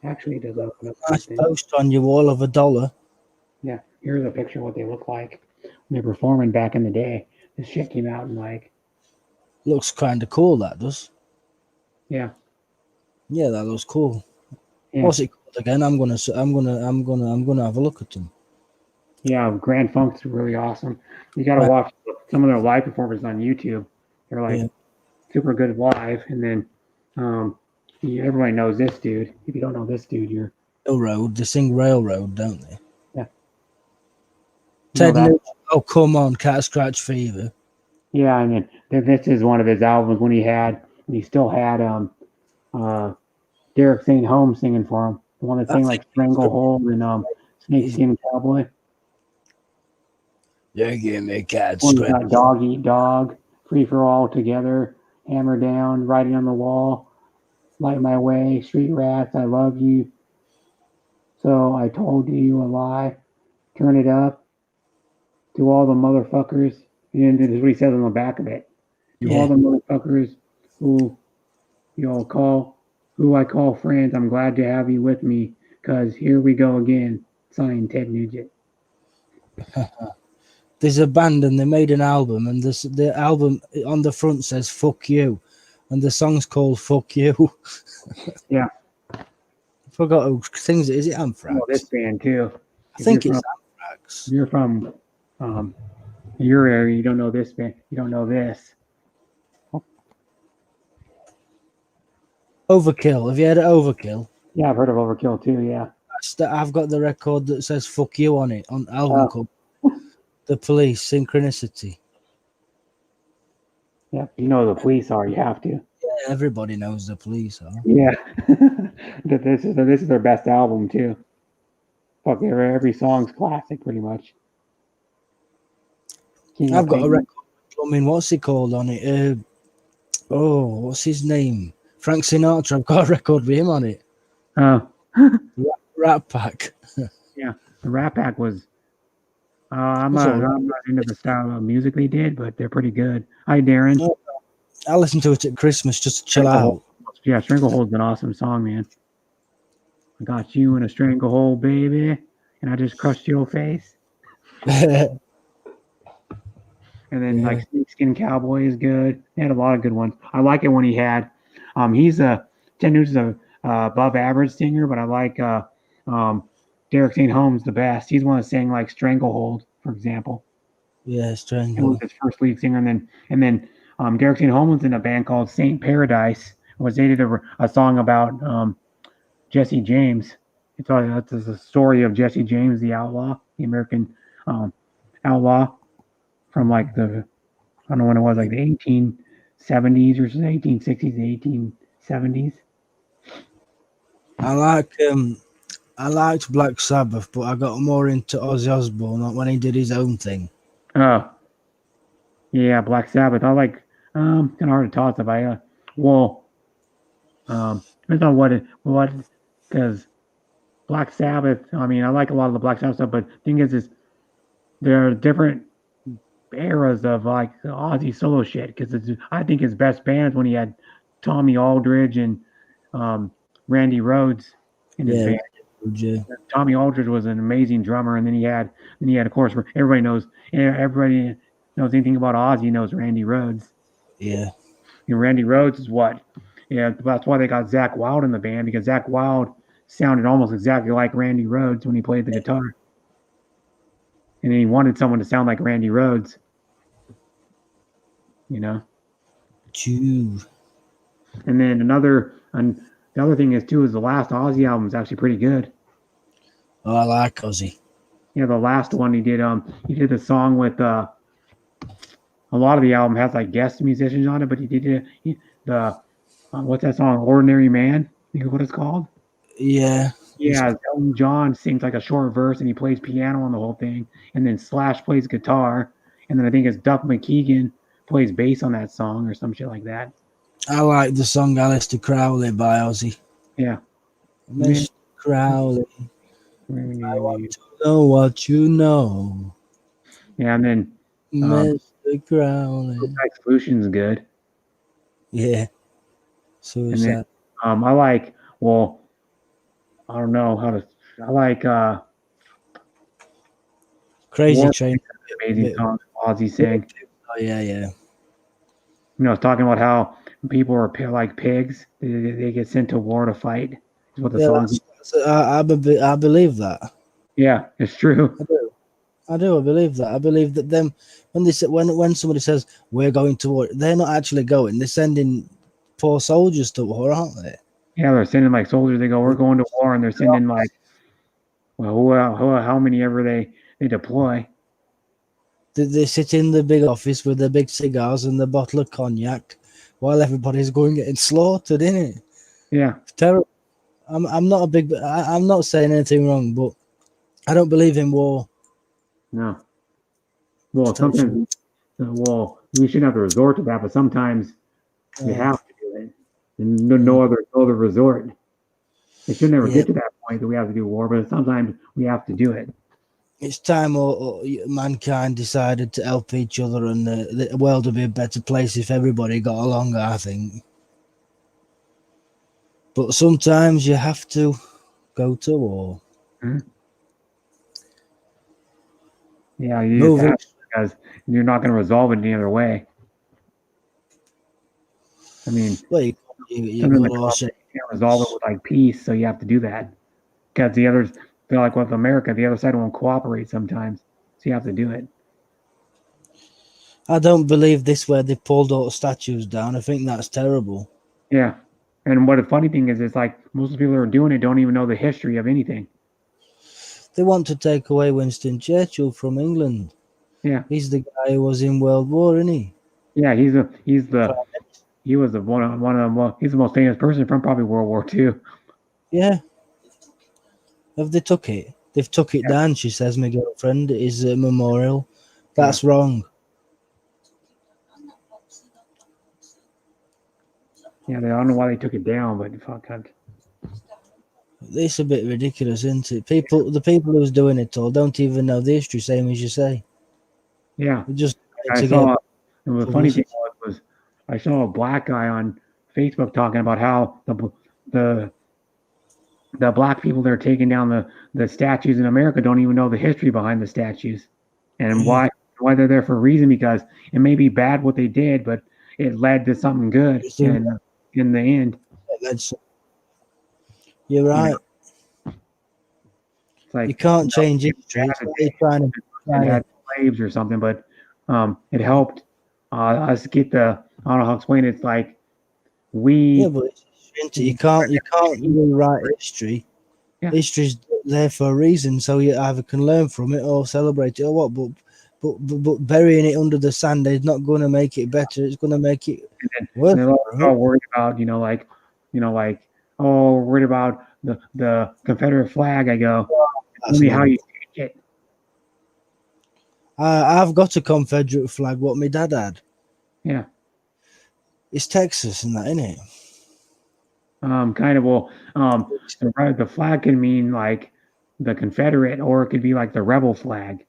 Actually, it does open up. Nice post on your wall of $1. Yeah, here's a picture of what they look like when they're performing back in the day. this shit came out in like, Looks kind of cool. That does. yeah. Yeah, that looks cool. Yeah. What's it called again? I'm gonna have a look at them. Yeah, Grand Funk's really awesome. You got to Right. watch some of their live performances on YouTube. They're like Yeah. super good live. And then everybody knows this dude. If you don't know this dude, you're Railroad. They sing Railroad, don't they? yeah. Ted that? Nugent. Oh, come on, Cat Scratch Fever. Yeah, I mean this is one of his albums when he still had Derek St. Holmes singing for him. The one that sang like Stranglehold and Snakeskin Cowboy. Yeah, give me Cat One Scratch. got Dog Eat Dog, Free for All Together, Hammer Down, Writing on the Wall, Light My Way, Street Rats, I Love You. So I Told You a Lie, Turn It Up, To All the Motherfuckers. And then this is what he says on the back of it. To all the motherfuckers who I call friends, I'm glad to have you with me, cause here we go again. Signed, Ted Nugent. There's a band and they made an album, and the album on the front says "Fuck You," and the song's called "Fuck You." Yeah. I forgot who sings it. Is it Anthrax? Oh, this band too. I think it's Anthrax. You're from your area. You don't know this band. You don't know this. Overkill. Have you heard of Overkill? Yeah, I've heard of Overkill too. Yeah. I've got the record that says "Fuck You" on it on album cover. The Police, Synchronicity. Yeah, you know who the Police are. You have to. Yeah, everybody knows the Police are. Yeah. This is their best album too. Fuck, every song's classic pretty much. I've got a record. I mean, what's he called on it? What's his name? Frank Sinatra. I've got a record with him on it. Oh. Rat Pack. Yeah, the Rat Pack was. I'm not into the style of music they did, but they're pretty good. Hi, Darren. I listened to it at Christmas just to chill out. Yeah, Stranglehold's an awesome song, man. I got you in a stranglehold, baby, and I just crushed your face. And then like Snakeskin Cowboy is good. They had a lot of good ones. I like it when he had. Ted Nugent's a above average singer, but I like Derek St. Holmes the best. He's one that sang like Stranglehold, for example. Yeah, Stranglehold. He was his first lead singer, and then Derek St. Holmes was in a band called Saint Paradise. They did a song about Jesse James. That's the story of Jesse James, the outlaw, the American outlaw from like the, I don't know when it was, like the 1870s or 1860s, 1870s. I liked Black Sabbath, but I got more into Ozzy Osbourne when he did his own thing. Oh, yeah, Black Sabbath. I like. Kind of hard to toss about. Depends on what, because Black Sabbath. I mean, I like a lot of the Black Sabbath stuff, but the thing is there are different eras of like the Ozzy solo shit. Because I think his best band is when he had Tommy Aldridge and Randy Rhoads in his band. Yeah. Tommy Aldridge was an amazing drummer, and then he had, of course, everybody knows anything about Ozzy knows Randy Rhoads. Yeah. And Randy Rhoads is what? Yeah, that's why they got Zakk Wylde in the band, because Zakk Wylde sounded almost exactly like Randy Rhoads when he played the guitar. And then he wanted someone to sound like Randy Rhoads. True. And then the other thing is too is the last Ozzy album is actually pretty good. Oh, I like Ozzy. Yeah, the last one he did the song with a lot of the album has like guest musicians on it, but he did what's that song? Ordinary Man? You know what it's called? Yeah. Yeah, Elton John sings like a short verse and he plays piano on the whole thing, and then Slash plays guitar, and then I think it's Duff McKagan plays bass on that song or some shit like that. I like the song Aleister Crowley by Ozzy. Yeah. Mr. Crowley, I want to know what you know. Yeah, and then Mr. Crowley. Solution's good. Yeah. So is that. I like, I don't know how to. I like Crazy Train. Amazing song Ozzy sang. Oh yeah, yeah. You know, it's talking about how people are like pigs. They get sent to war to fight. Is what the Yeah, song. I believe that. Yeah, it's true. I do. I do. I believe that. I believe that them when they say, when somebody says we're going to war, they're not actually going. They're sending poor soldiers to war, aren't they? Yeah, they're sending like soldiers. They go, we're going to war, and they're sending like, well, how many ever they deploy. They sit in the big office with their big cigars and the bottle of cognac, while everybody's going getting slaughtered, innit? Yeah, It's terrible. I'm not a big. I'm not saying anything wrong, but I don't believe in war. no. Well, sometimes, well, we shouldn't have to resort to that, but sometimes you have to do it. And no other resort. It should never get to that point that we have to do war, but sometimes we have to do it. It's time or mankind decided to help each other, and the world would be a better place if everybody got along, I think. But sometimes you have to go to war. Mm-hmm. Yeah, you have to, because you're not going to resolve it any other way. I mean, well, you can't resolve it with like peace, so you have to do that. Because the others, they're like with America, the other side won't cooperate sometimes, so you have to do it. I don't believe this where they pulled all the statues down. I think that's terrible. Yeah, and what the funny thing is, it's like most people who are doing it don't even know the history of anything. They want to take away Winston Churchill from England. Yeah, he's the guy who was in World War, isn't he? Yeah, he was the one of them. He's the most famous person from probably World War II. Yeah. Have they took it? They've took it down. She says, my girlfriend, it is a memorial. That's wrong. Yeah, I don't know why they took it down, but fuck. It's a bit ridiculous, isn't it? The people who's doing it all don't even know the history, same as you say. Yeah, they just I saw. And the funny thing was I saw a black guy on Facebook talking about how the black people that are taking down the statues in America don't even know the history behind the statues, and why they're there for a reason, because it may be bad what they did, but it led to something good in the end. You're right. It's like, you can't change history. It had slaves or something, but it helped us get the. I don't know how to explain it. It's like Yeah, but you can't rewrite history. Yeah. History's there for a reason, so you either can learn from it or celebrate it or what. But burying it under the sand is not going to make it better. It's going to make it worse. They're all worried about, worried about the Confederate flag. I go, tell me how you take it. I've got a Confederate flag. What my dad had. Yeah. It's Texas and that, isn't it? Kind of. Well, the flag can mean like the Confederate, or it could be like the rebel flag.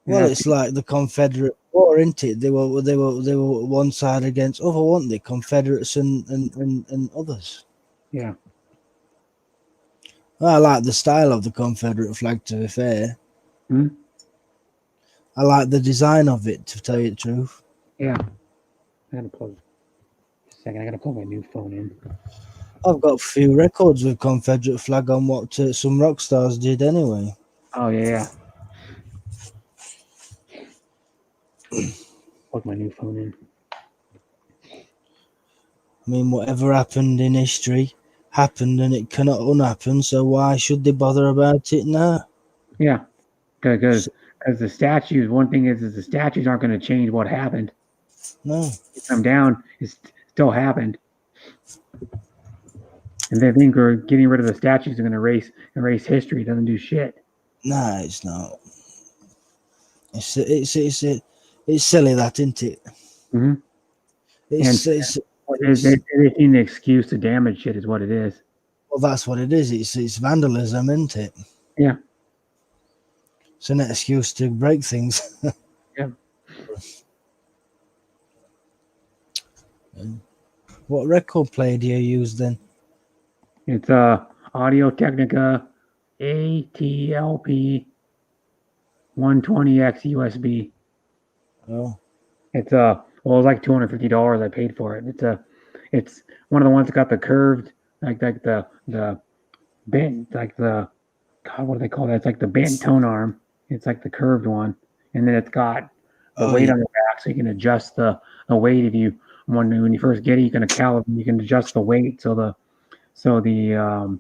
Well, it's like the Confederate War, isn't it? They were one side against other, weren't they? Confederates and others. Yeah. Well, I like the style of the Confederate flag, to be fair. Hmm? I like the design of it, to tell you the truth. Yeah. I gotta plug. Just a second, I gotta plug my new phone in. I've got a few records with Confederate flag on what some rock stars did anyway. Oh yeah. Plug my new phone in. I mean, whatever happened in history happened, and it cannot unhappen. So why should they bother about it now? Yeah, because the statues. One thing is the statues aren't going to change what happened. No, come down. It still happened, and they think we're getting rid of the statues are going to erase history. It doesn't do shit. No, it's not. It's silly, that, isn't it? Mm-hmm. It's an excuse to damage shit is what it is. Well, that's what it is. It's vandalism, isn't it? Yeah. It's an excuse to break things. Yeah. What record player do you use then? It's Audio Technica ATLP 120X USB. Oh, It's well, it was like $250 I paid for it. It's one of the ones that got the curved, like the bent, like the God, what do they call that? It's like the bent tone arm. It's like the curved one, and then it's got the weight yeah. on the back, so you can adjust the weight if you when you first get it, you can calibrate, you can adjust the weight so the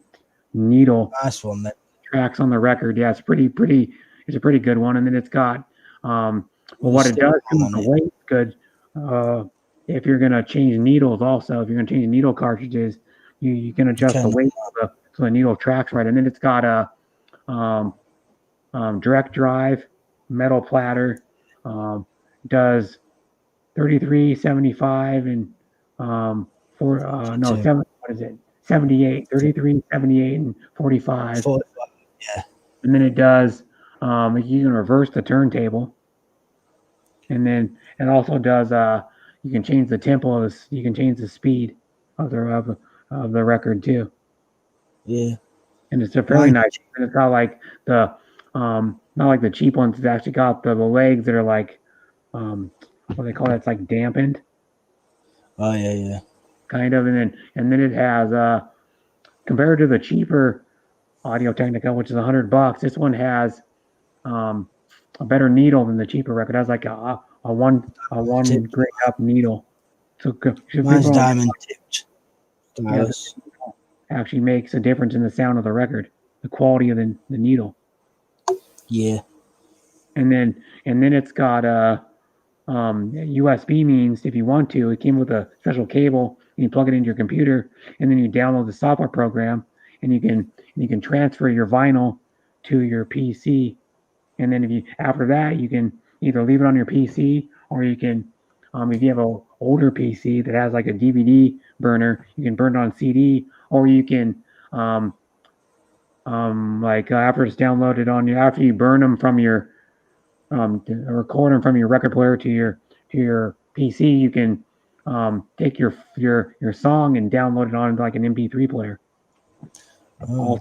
needle Nice one then. tracks on the record. Yeah, it's it's a pretty good one, and then it's got well, what it does too, on the it. weight's good. If you're gonna change needles, also, if you're gonna change needle cartridges, you can adjust the Can. weight so the needle tracks right, and then it's got a um, direct drive metal platter, does 33, 75, and Two. what is it? 78, 33, 78, and 45. 45. Yeah. And then it does you can reverse the turntable, and then it also does you can change the tempo of you can change the speed of the record too. Yeah. And it's a fairly Mine- nice, and it's not like the not like the cheap ones. It's actually got the legs that are like what do they call it? It's like dampened Oh yeah. kind of, and then it has compared to the cheaper Audio Technica, which is $100, this one has a better needle than the cheaper record. It has like a one grade up needle. So Mine's diamond tipped. yeah, actually makes a difference in the sound of the record, the quality of the needle. Yeah. And then it's got USB means if you want to. It came with a special cable, and you plug it into your computer, and then you download the software program, and you can transfer your vinyl to your PC. And then after that, you can either leave it on your PC, or you can if you have a older PC that has like a DVD burner, you can burn it on CD, or you can after it's downloaded on you, after you burn them from your record them from your record player to your PC, you can take your song and download it on like an MP3 player. Oh.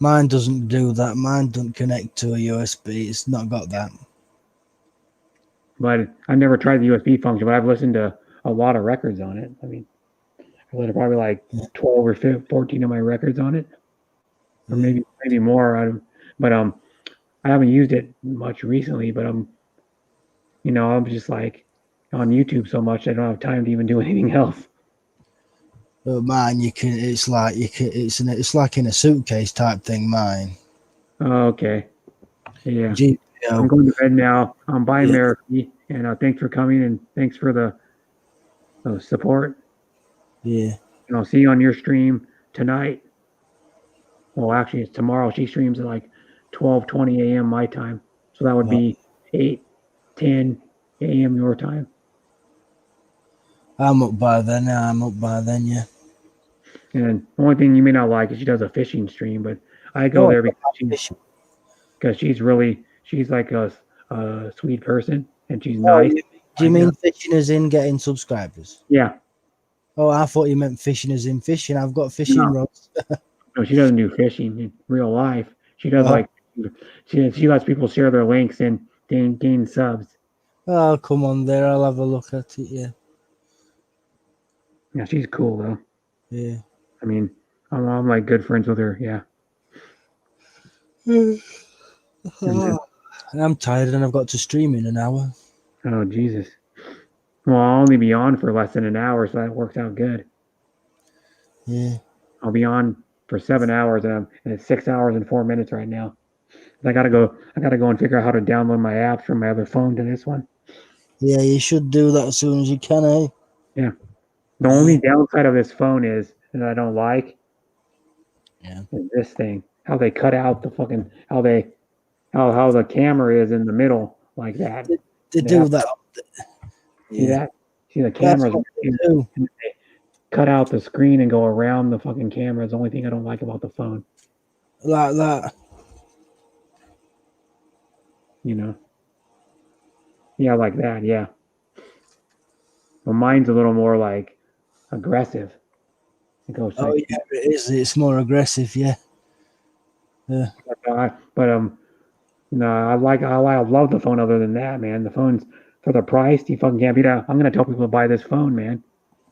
Mine doesn't do that. Mine doesn't connect to a USB. It's not got that. But I've never tried the USB function, but I've listened to a lot of records on it. I mean, I listened to probably like 12 or 14 of my records on it, or maybe more. I haven't used it much recently, but I'm just like on YouTube so much I don't have time to even do anything else. But mine, it's like in a suitcase type thing. Mine. Oh, okay. Yeah. GPO. I'm going to bed now. Bye, Mary, and thanks for coming, and thanks for the support. Yeah. And I'll see you on your stream tonight. Well, actually, it's tomorrow. She streams at like 12:20 a.m. my time, so that would be 8:10 a.m. your time. I'm up by then. Yeah. And the only thing you may not like is she does a fishing stream, but I go there because she's like a sweet person, and she's nice. Do you mean fishing as in getting subscribers? Yeah. Oh, I thought you meant fishing as in fishing. I've got fishing rods. No, she doesn't do fishing in real life. She does she lets people share their links and gain subs. Oh, come on there. I'll have a look at it. Yeah. Yeah, she's cool though. Yeah. I mean, I'm like good friends with her. Yeah. I'm tired and I've got to stream in an hour. Oh, Jesus. Well, I'll only be on for less than an hour, so that works out good. Yeah. I'll be on for 7 hours, and it's 6 hours and 4 minutes right now. I gotta go and figure out how to download my apps from my other phone to this one. Yeah, you should do that as soon as you can, eh? Yeah. The only downside of this phone is that I don't like is this thing. How they cut out the fucking how the camera is in the middle like that. They do that. See that? See the camera cut out the screen and go around the fucking camera. Is the only thing I don't like about the phone. Like that. You know. Yeah, like that, yeah. But mine's a little more like aggressive. It goes Oh yeah, it is. It's more aggressive, yeah. Yeah. No, I love the phone. Other than that, man, the phone's for the price, you fucking can't beat it. I'm gonna tell people to buy this phone, man.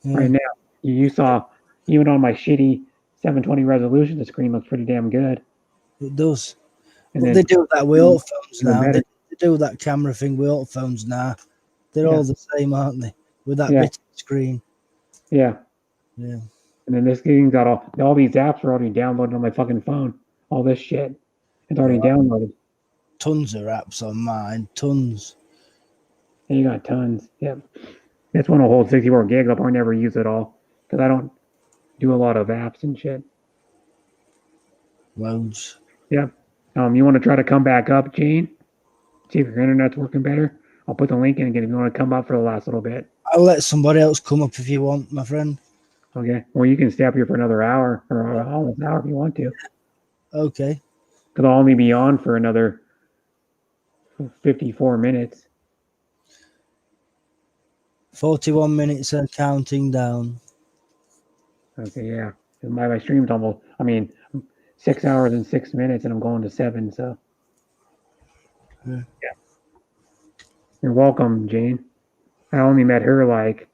Yeah. Right now. You saw even on my shitty 720 resolution, the screen looks pretty damn good. It does. And But then they do that with all phones even now. better. They do that camera thing with all phones now. They're Yeah. all the same, aren't they? With that Yeah. bit of screen. Yeah. Yeah. And then this thing got all these apps are already downloaded on my fucking phone. All this shit. It's already downloaded. Tons of apps on mine. Tons. And you got tons. Yep. This one will hold 64 gigs. I'll probably never use it all because I don't do a lot of apps and shit. Loads. Yep. You want to try to come back up, Gene? See if your internet's working better. I'll put the link in again if you want to come up for the last little bit. I'll let somebody else come up if you want, my friend. Okay. Well, you can stay up here for another hour or almost an hour if you want to. Okay. Because I'll only be on for another 54 minutes. 41 minutes and counting down. Okay, yeah. My stream's almost, 6 hours and 6 minutes, and I'm going to 7, so. Yeah. You're welcome, Jane. I only met her, like,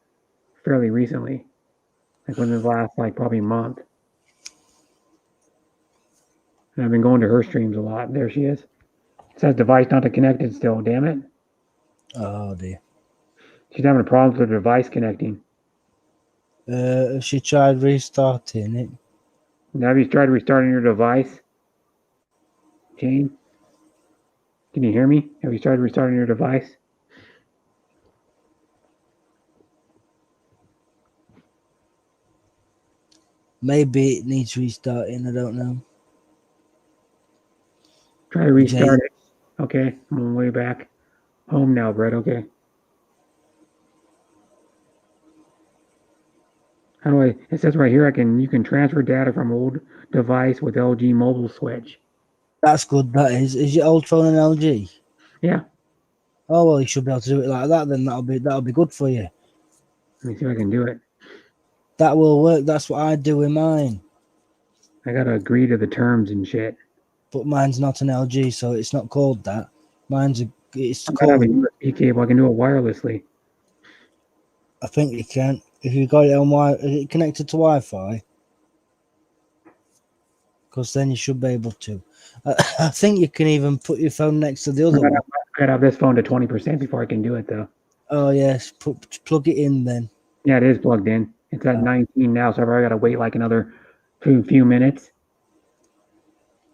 fairly recently. Like, within the last, like, probably month. And I've been going to her streams a lot. There she is. It says device not connected still, damn it. Oh, dear. She's having problems with her device connecting. She tried restarting it. Now, have you tried restarting your device? Jane? Can you hear me? Have you started restarting your device? Maybe it needs restarting. I don't know. Try to restart it. Okay, I'm on my way back home now, Brett. Okay. How do I? It says right here you can transfer data from old device with LG mobile switch. That's good. That is. Is your old phone an LG? Yeah. Oh well, you should be able to do it like that. Then that'll be good for you. Let me see if I can do it. That will work. That's what I do with mine. I gotta agree to the terms and shit. But mine's not an LG, so it's not called that. It's I have a called. USB cable. I can do it wirelessly. I think you can. If you got it on is it connected to Wi-Fi? Because then you should be able to. I think you can even put your phone next to the other one. I gotta have this phone to 20% before I can do it, though. Oh yes, plug it in then. Yeah, it is plugged in. It's at 19 now, so I've already got to wait like another few minutes.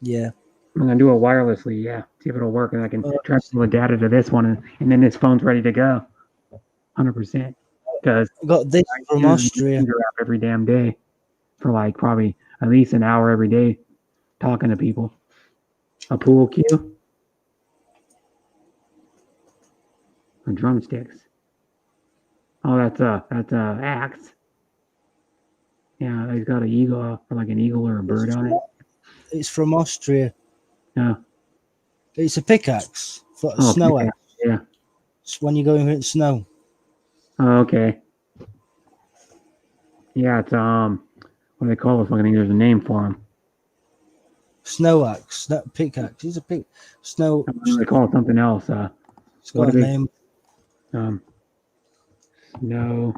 Yeah. I'm gonna do it wirelessly. Yeah, see if it'll work, and I can transfer the data to this one, and then this phone's ready to go. 100%. Because I got this from Austria every damn day for like probably at least an hour every day talking to people. A pool cue. And drumsticks. Oh, that's axe. Yeah, he's got an eagle, or like an eagle or a bird on it. It's from Austria. Yeah. It's a pickaxe. Snow axe. Yeah. It's when you go in snow. Oh, okay. Yeah, it's what do they call this? I think there's a name for them. Snow axe. That pickaxe. It's a snow. They call it something else. It's got a name. Snow.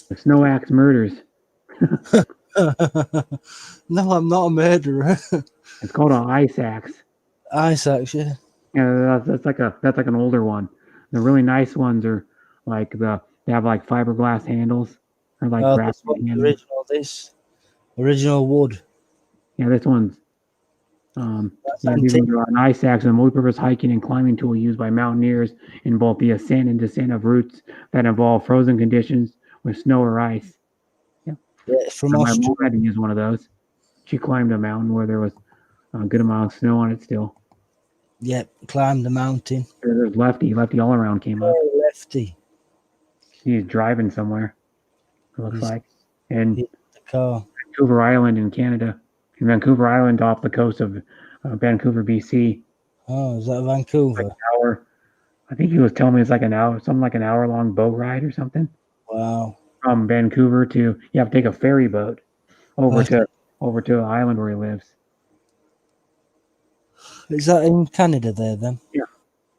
The Snow Axe Murders. No, I'm not a murderer. It's called an ice axe. Ice axe, yeah. Yeah, that's like an older one. The really nice ones are like they have like fiberglass handles or like brass handles. Original wood. Yeah, this one's an ice axe, a multi-purpose hiking and climbing tool used by mountaineers in both the ascent and descent of routes that involve frozen conditions with snow or ice. Yeah, it's from my Austria. mom had to use one of those. She climbed a mountain where there was a good amount of snow on it still. Yep, climbed the mountain. There's Lefty all around came up. Oh, Lefty. He's driving somewhere, it looks like. And the car. Vancouver Island in Canada. In Vancouver Island off the coast of Vancouver, BC. Oh, is that Vancouver? Like an hour. I think he was telling me it's like an hour, something like an hour-long boat ride or something. Wow. From Vancouver to, you have to take a ferry boat over to the island where he lives. Is that in Canada there then? Yeah.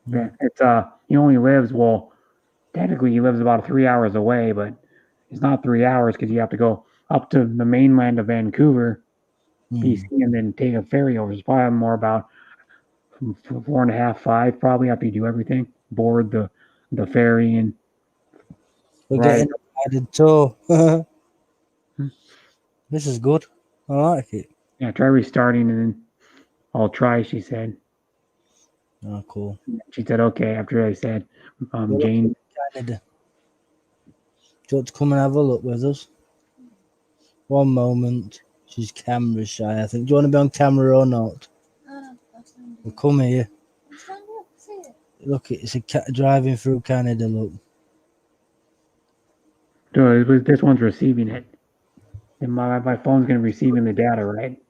Yeah, it's he only lives, well, technically he lives about 3 hours away, but it's not 3 hours because you have to go up to the mainland of Vancouver, BC, and then take a ferry over. It's probably more about 4.5, 5 probably after you do everything. Board the ferry and We're right. getting a guided tour. This is good. I like it. Yeah, try restarting and then I'll try, she said. Oh, cool. She said okay after I said Jane. Canada. Do you want to come and have a look with us? One moment. She's camera shy, I think. Do you want to be on camera or not? Well, come here. Look, it's a cat driving through Canada, look. No, this one's receiving it. And my phone's going to be receiving the data, right?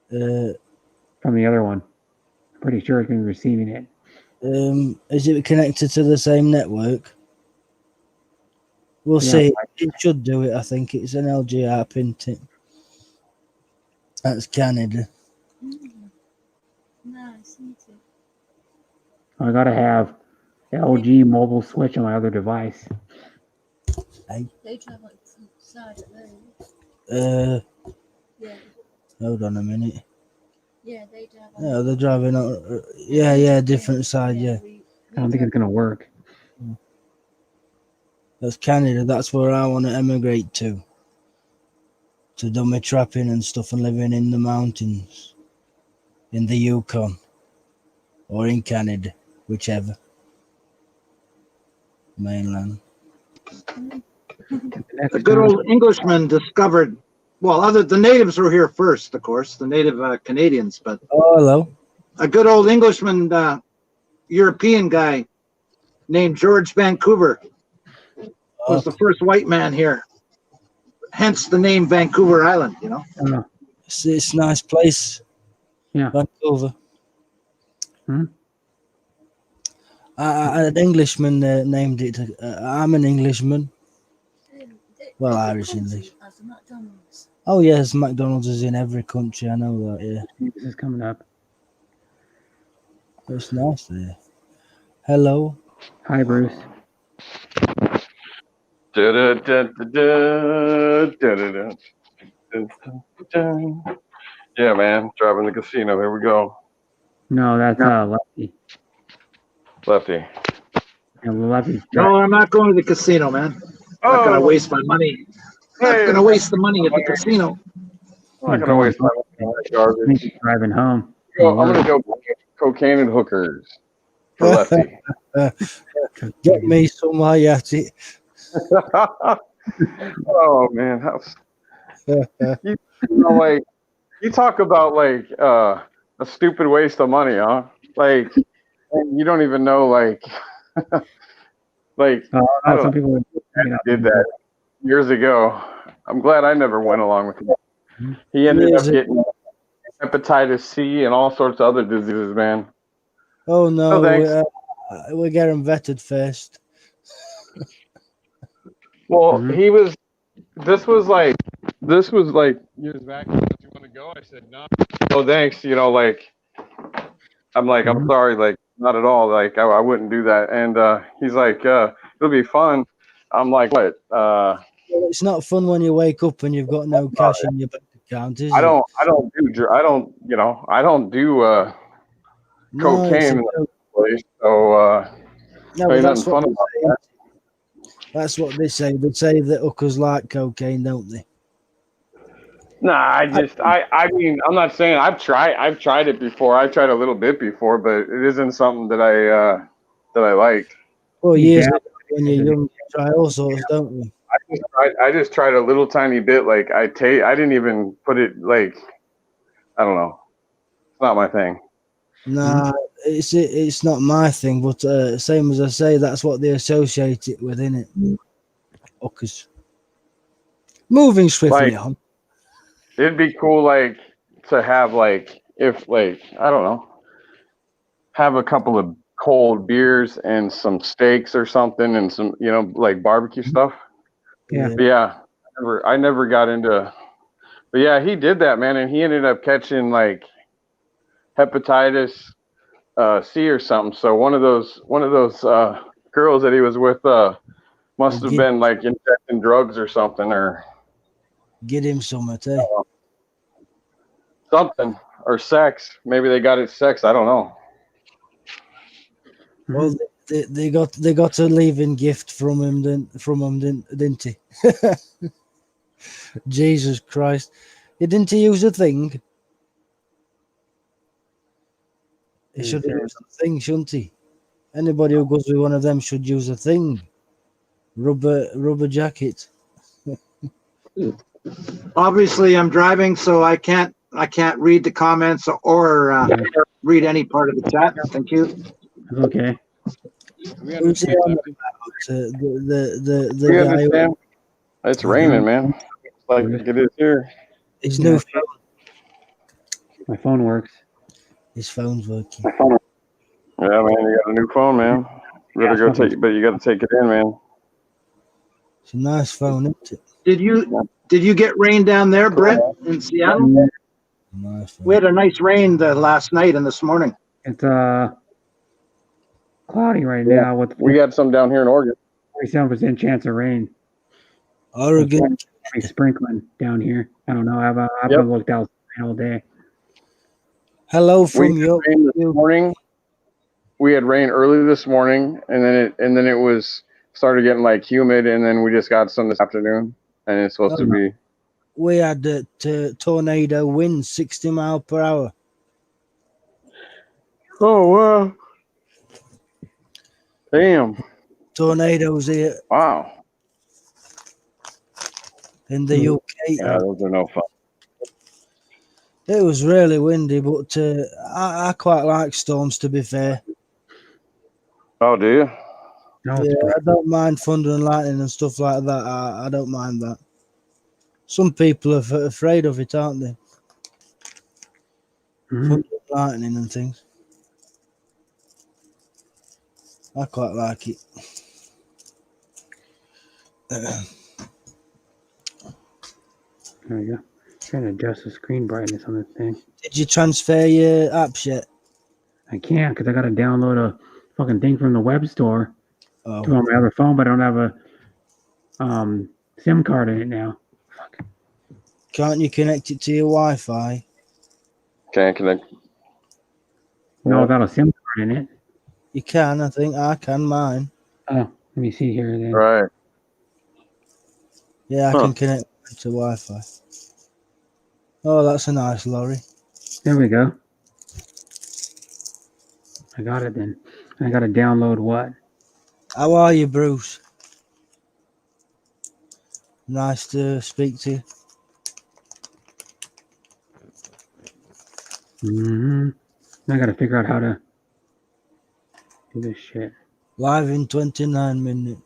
From the other one. I'm pretty sure it's going to be receiving it. Is it connected to the same network? We'll see. It should do it, I think. It's an LGR pin tip. That's Canada. Nice, me too. I got to have LG mobile switch on my other device. They drive like side at those. Yeah. Hold on a minute. Yeah, they drive. Yeah, they're driving on. Yeah, different side. Yeah. I don't think it's going to work. That's Canada. That's where I want to emigrate to do my trapping and stuff and living in the mountains, in the Yukon, or in Canada, whichever. Mainland. A good old Englishman discovered, well, the natives were here first, of course, the native Canadians, but oh, hello. A good old Englishman, European guy named George Vancouver was the first white man here. Hence the name Vancouver Island, you know. It's a nice place. Yeah. Vancouver. An Englishman named it. I'm an Englishman. Well, Irish English. Oh yes, McDonald's is in every country. I know that. Yeah. This is coming up. It's nice there. Hello. Hi, Bruce. Yeah, man, driving the casino. Here we go. No, that's Lefty. Lefty. Yeah, Lefty's No, I'm not going to the casino, man. I'm not going to waste my money. I'm not going to waste the money at the casino. I'm not going to waste my money on that garbage. Driving home. I'm going to go cocaine and hookers for Lefty. Get me some Hayati. Oh man, you know, like you talk about like a stupid waste of money, huh? Like you don't even know, like some people did that years ago. I'm glad I never went along with him. He ended up getting hepatitis C and all sorts of other diseases, man. Oh no, we're getting vetted first. Well, this was like years back. Do you want to go? I said, no. Oh, thanks. You know, like, I'm like, I'm sorry. Like, not at all. Like, I wouldn't do that. And he's like, it'll be fun. I'm like, what? It's not fun when you wake up and you've got no cash in your bank account, is it? I don't do cocaine in the place. So, no, that's what fun about that. That's what they say. They say that hookers like cocaine, don't they? Nah, I mean, I'm not saying I've tried it before. I tried a little bit before, but it isn't something that I like. Well, years ago when you're young, you try all sorts, don't you? I just tried a little tiny bit. Like I didn't even put it like, I don't know. It's not my thing. Nah, it's not my thing, but same as I say, that's what they associate it with, innit? Hookers. Moving swiftly on. It'd be cool, like, to have, like, if, like, I don't know, have a couple of cold beers and some steaks or something and some, you know, like barbecue stuff. Yeah. But yeah. I never got into, but yeah, he did that, man. And he ended up catching like hepatitis C or something. So one of those girls that he was with must have been like injecting drugs or something, or Get him some, eh? something, or sex. Maybe they got it sex. I don't know. Well, they got a leaving gift from him, didn't he? Jesus Christ! Didn't he use a thing? He should have used a thing, shouldn't he? Anybody who goes with one of them should use a thing. Rubber jacket. Obviously, I'm driving, so I can't read the comments or read any part of the chat. Thank you. Okay. Who's he on about? The We guy understand. It's raining, man. It's like it is here. his new phone. My phone works. His phone's working. Yeah, man, you got a new phone, man. You gotta go take, but you got to take it in, man. It's a nice phone, isn't it? Did you get rain down there, Brett, in Seattle? Nice phone. We had a nice rain last night and this morning. It's cloudy right now with We got some down here in Oregon. 47% chance of rain. Oregon. It's sprinkling down here. I don't know. I haven't looked outside all day. Hello We from had York. rain this morning. We had rain early this morning, and then it was started getting like humid, and then we just got some this afternoon, and it's supposed to be. We had a tornado wind 60 miles per hour. Oh wow! Damn! Tornadoes here Wow! in the UK. Yeah, those are no fun. It was really windy, but I quite like storms, to be fair. Oh, do you? No, Yeah, I don't mind thunder and lightning and stuff like that. I don't mind that. Some people are afraid of it, aren't they? Thunder and lightning and things. I quite like it. There we go. Trying to adjust the screen brightness on this thing. Did you transfer your apps yet? I can't because I got to download a fucking thing from the web store to Oh, on my other phone, but I don't have a SIM card in it now. can't you connect it to your Wi-Fi? Can't connect. No, without a SIM card in it. You can, I think. I can mine. Oh, let me see here then. Right. Yeah, I Huh. can connect to Wi-Fi. Oh, that's a nice lorry. There we go. I got it then. I got to download what? How are you, Bruce? Nice to speak to you. I got to figure out how to do this shit. Live in 29 minutes.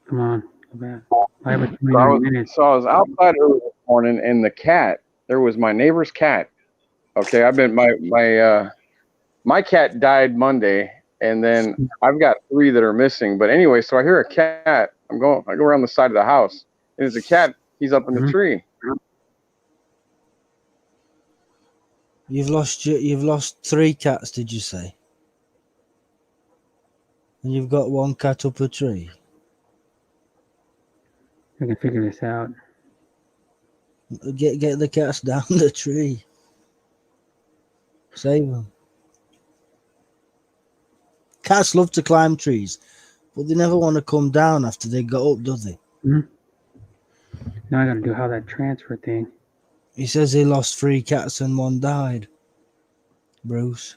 Come on, go back. Live at So 29 minutes. I was outside early this morning, and the cat. There was my neighbor's cat. Okay, I've been my cat died Monday, and then I've got 3 that are missing. But anyway, so I hear a cat. I go around the side of the house, and there's a cat. He's up in the tree. You've lost 3 cats, did you say? And you've got 1 cat up a tree. I can figure this out. Get the cats down the tree. Save them. Cats love to climb trees, but they never want to come down after they got up, do they? Now I got to do how that transfer thing. He says he lost 3 cats and 1 died. Bruce.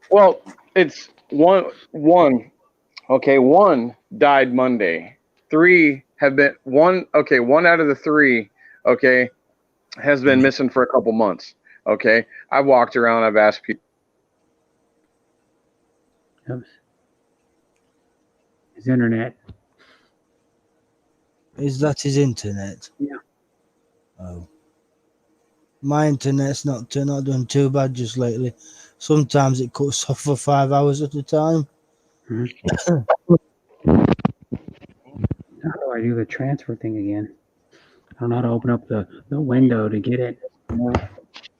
Well, it's one. Okay, 1 died Monday. 3 have been one. Okay, 1 out of the 3. Okay, has been missing for a couple months. Okay, I've walked around. I've asked people. Oops. His internet. Is that his internet? Yeah. Oh. My internet's not doing too bad just lately. Sometimes it cuts off for 5 hours at a time. How do I do the transfer thing again? I don't know how to open up the window to get it.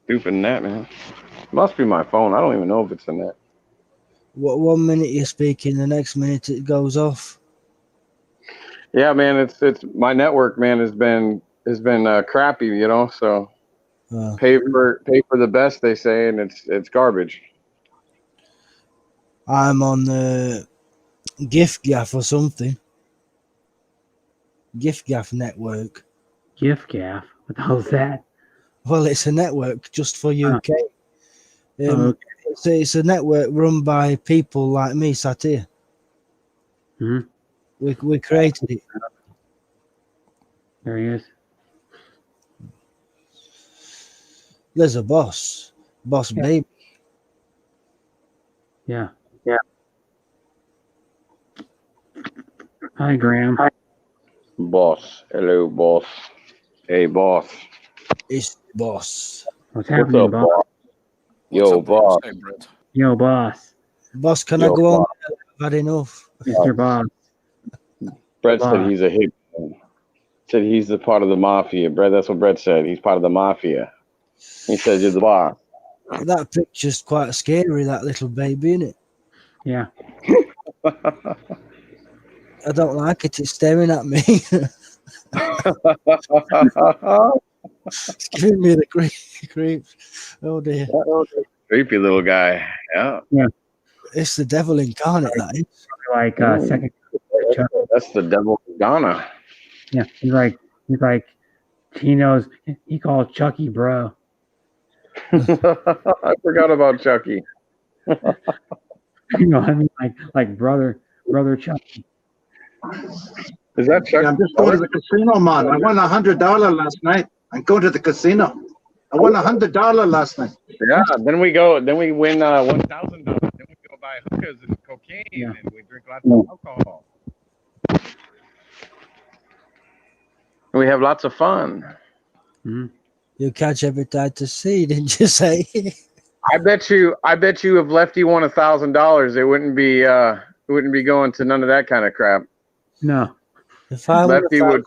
Stupid net, man. Must be my phone. I don't even know if it's a net. What 1 minute you're speaking, the next minute it goes off. Yeah, man. It's my network, man, has been crappy, you know. So pay for the best, they say, and it's garbage. I'm on the GiftGaff or something. GiftGaff network. GiftGaff? What the hell's that? Well, it's a network just for UK. Okay. It's a network run by people like me sat here. Mhm. We created it. There he is. There's a boss. Boss Yeah. baby. Yeah. Hi, Graham. Boss. Hello, boss. Hey, boss. It's the boss. What's happening, up, boss? Yo, boss. Yo, boss. Boss, can Yo, I go on? boss. I've had enough. Mr. Boss. Brett Boss. said he's a hit. Said he's the part of the mafia. Brett, that's what Brett said. He's part of the mafia. He said you're the boss. That picture's quite scary, that little baby, isn't it? Yeah. I don't like it. It's staring at me. It's giving me the creeps. Oh dear. Creepy little guy. Yeah. It's the devil incarnate, that is. Like second. That's the devil Ghana. Yeah. He's like he knows. He calls Chucky bro. I forgot about Chucky. You know, I mean, like brother Chucky. Is that Chucky? Yeah, I'm just going to the casino, man. I won $100 last night. I'm going to the casino. I won $100 last night. Yeah. Then we win $1,000. Then we go buy hookahs and cocaine, and we drink lots of alcohol. We have lots of fun. Mm-hmm. You catch every tide to sea, didn't you say? I bet you if Lefty won $1,000, it wouldn't be going to none of that kind of crap. No. If I Lefty would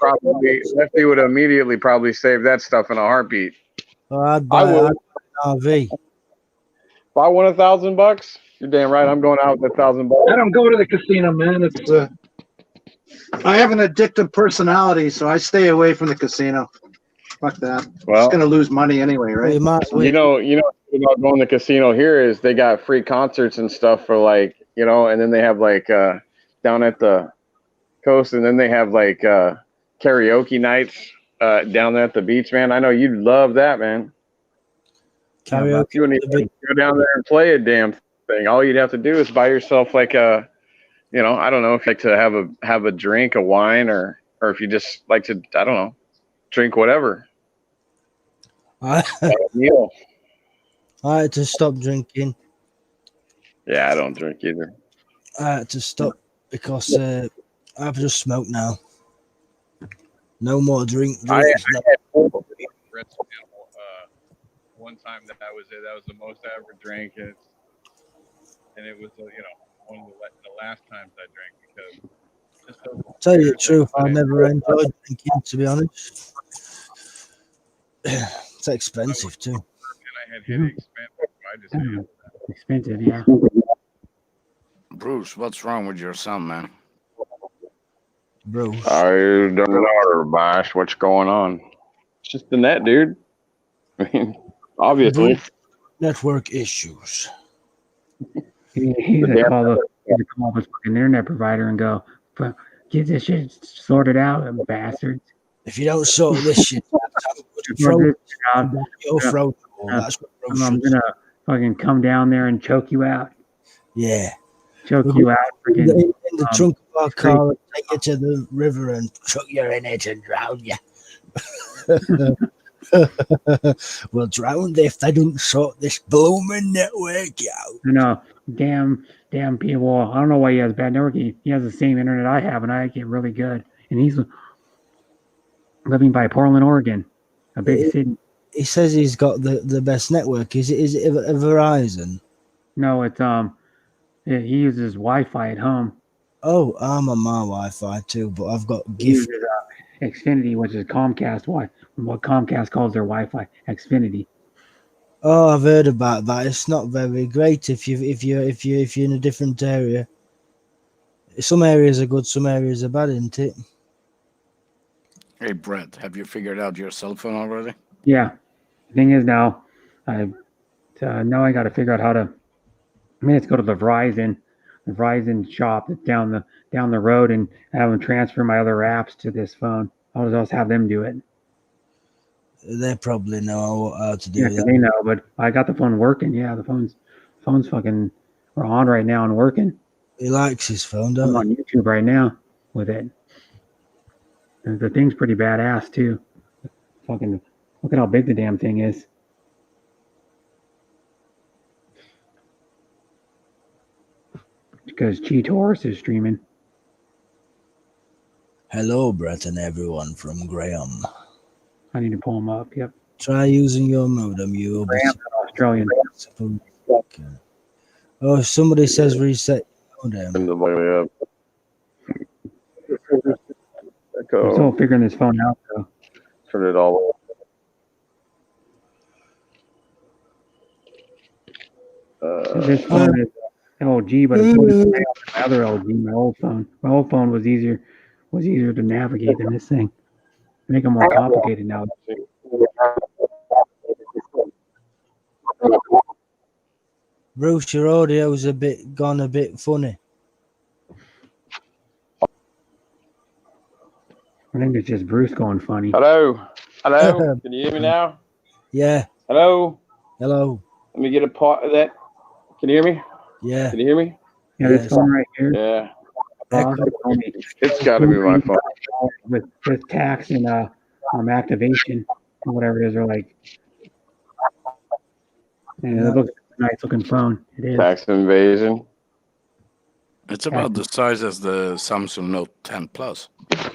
immediately probably save that stuff in a heartbeat. I'd buy an RV. If I won $1,000, you're damn right. I'm going out with $1,000. I don't go to the casino, man. It's I have an addictive personality, so I stay away from the casino. Fuck that. Well, it's gonna lose money anyway, right? You know about going to the casino here is they got free concerts and stuff for like, you know, and then they have like down at the coast, and then they have like karaoke nights down there at the beach, man. I know you'd love that, man. Karaoke. You wouldn't even go down there and play a damn thing. All you'd have to do is buy yourself like a, you know, I don't know, if you like to have a drink, a wine, or if you just like to, I don't know, drink whatever. I Meal. I had to stop drinking. Yeah, I don't drink either. I had to stop because I've just smoked now. No more drinks. I had one time that was it. That was the most I ever drank, and it was you know, one of the last times I drank because. Tell you the truth, I never enjoyed drinking, to be honest. It's expensive too. And I had headaches, man. I just hated that. Expensive, yeah. Bruce, what's wrong with your son, man? Bruce. I don't know, Bash. What's going on? It's just the net, dude. I mean, obviously. Network issues. He's gonna call up his fucking internet provider and go, get this shit sorted out, bastards. If you don't sort this shit out, you'll throw. That's what I'm gonna fucking come down there and choke you out. Yeah. Choke you out. In the trunk of our car, and take you to the river and chuck you in it and drown you. We'll drown if they don't sort this blooming network out. I know. Damn people. I don't know why he has bad network. He has the same internet I have, and I get really good. And he's living by Portland, Oregon, a big city. He says he's got the best network. Is it a Verizon? No, it's he uses Wi-Fi at home. Oh, I'm on my Wi-Fi too, but I've got gift. Xfinity, which is Comcast. What Comcast calls their Wi-Fi, Xfinity. Oh, I've heard about that. It's not very great if you're in a different area. Some areas are good, some areas are bad, isn't it? Hey, Brett, have you figured out your cell phone already? Yeah. The thing is now I got to figure out how to. I mean, let's go to the Verizon shop that's down the road and have them transfer my other apps to this phone. I'll just have them do it. They probably know how to do Yeah, 'cause that. they know. But I got the phone working. Yeah, the phone's fucking. We're on right now and working. He likes his phone, I'm don't on YouTube right now with it. And the thing's pretty badass too. Fucking look at how big the damn thing is. Because Cheat Horse is streaming. Hello, Brett and everyone from Graham. I need to pull him up. Yep. Try using your modem. You will be Graham's Australian. Oh, if somebody says reset your modem. I'm still figuring this phone out though. Turn it all This phone is LG, but it's my other LG, my old phone. My old phone was easier to navigate than this thing. Make it more complicated now. Bruce, your audio's gone a bit funny. I think it's just Bruce going funny. Hello? Hello? Can you hear me now? Yeah. Hello? Hello. Let me get a part of that. Can you hear me? Yeah. Can you hear me? Yeah, this phone right here. Yeah. Echo. It's got to be my phone. With tax and activation or whatever it is, or like, and it looks like a nice looking phone. It is. Tax invasion. It's about the size as the Samsung Note 10 Plus.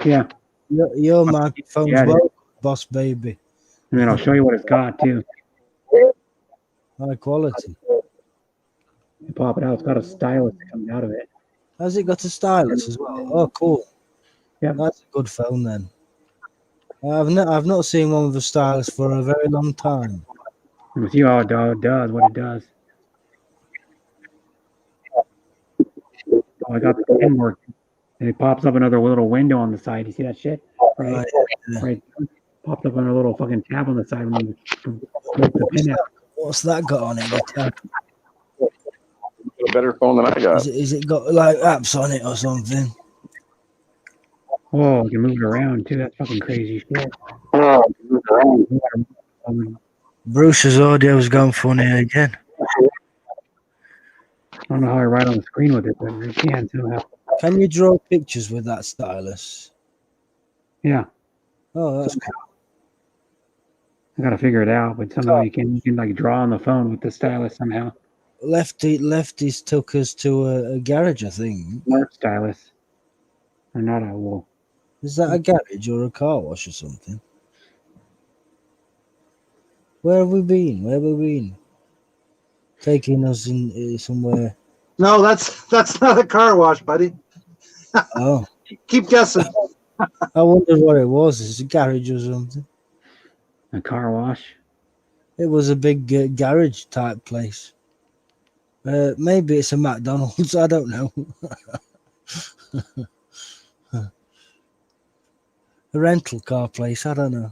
Yeah. Your microphone's well, boss baby. And then I'll show you what it's got too. High quality. You pop it out. It's got a stylus coming out of it. Has it got a stylus as well? Oh, cool. Yeah, that's a good phone then. I've not seen one with a stylus for a very long time. We'll see how it does, what it does. Oh, I got the pen working. And it pops up another little window on the side. You see that shit? Right. Right. Popped up on a little fucking tab on the side when you flip the pen out. What's that got on it? The tab? A better phone than I got. Is it got like apps on it or something? Oh, you can move it around too. That's fucking crazy shit. Bruce's audio's gone funny again. I don't know how I write on the screen with it, but I can somehow. Can you draw pictures with that stylus? Yeah. Oh, that's cool. I gotta figure it out, but somehow you can like draw on the phone with the stylus somehow. Lefties took us to a garage, I think. Smart stylus. Or not a wool. Is that a garage or a car wash or something? Where have we been? Taking us in somewhere. No, that's not a car wash, buddy. Oh. Keep guessing. I wondered what it was. It's a garage or something. A car wash? It was a big garage type place. Maybe it's a McDonald's. I don't know. A rental car place. I don't know.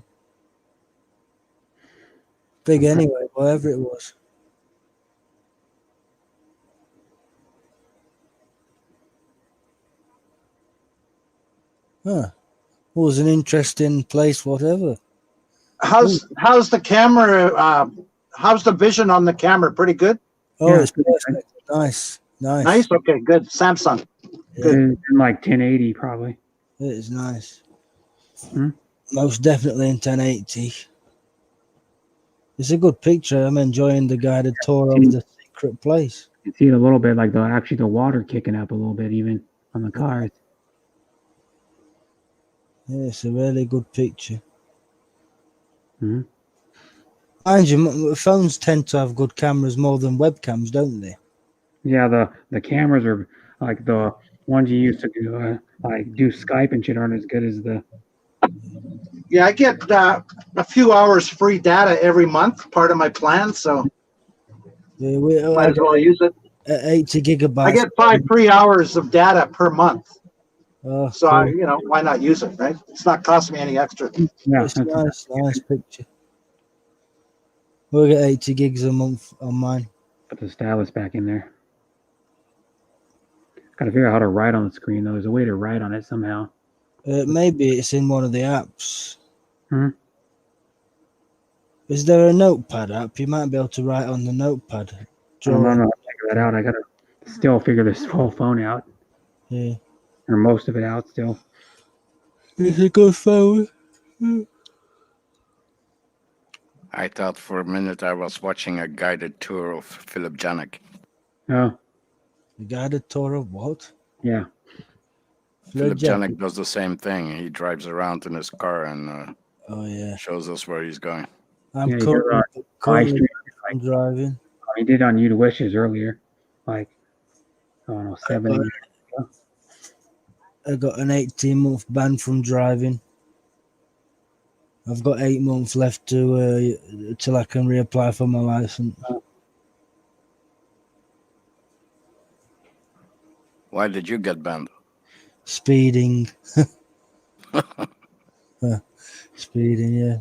Big anyway, whatever it was. Huh. It was an interesting place, whatever. How's the camera? How's the vision on the camera? Pretty good. Oh, Yeah, it's perfect. Nice. Nice. Okay, good. Samsung. Good. In like 1080 probably. It is nice. Hmm? Most definitely in 1080. It's a good picture. I'm enjoying the guided tour of the secret place. You see it a little bit, like the water kicking up a little bit even on the cars. Yeah, it's a really good picture. Mm-hmm. Mind you, phones tend to have good cameras more than webcams, don't they? Yeah, the cameras are like the ones you used to do Skype and shit aren't as good as the Yeah, I get a few hours free data every month, part of my plan, so Yeah, might as well use it. 80 gigabytes. I get 5 free hours of data per month. Oh, So, cool. why not use it, right? It's not costing me any extra. Yeah, It's nice picture. We'll get 80 gigs a month on mine. put the stylus back in there. Got to figure out how to write on the screen though. There's a way to write on it somehow. Maybe it's in one of the apps. Hmm? Is there a notepad app? You might be able to write on the notepad. I don't know Draw. how to figure that out. I gotta still figure this whole phone out, Yeah. or most of it out still. It's a good phone. I thought for a minute I was watching a guided tour of Philip Janik. Oh, The guided tour of what? yeah. Philip Janik does the same thing. He drives around in his car and Oh yeah. shows us where he's going. I'm Yeah, currently driving. He did on You to Wishes earlier, like, I don't know, 7 years ago. I got an 18-month ban from driving. I've got 8 months left to till I can reapply for my license. Why did you get banned? Speeding. Speeding, yeah.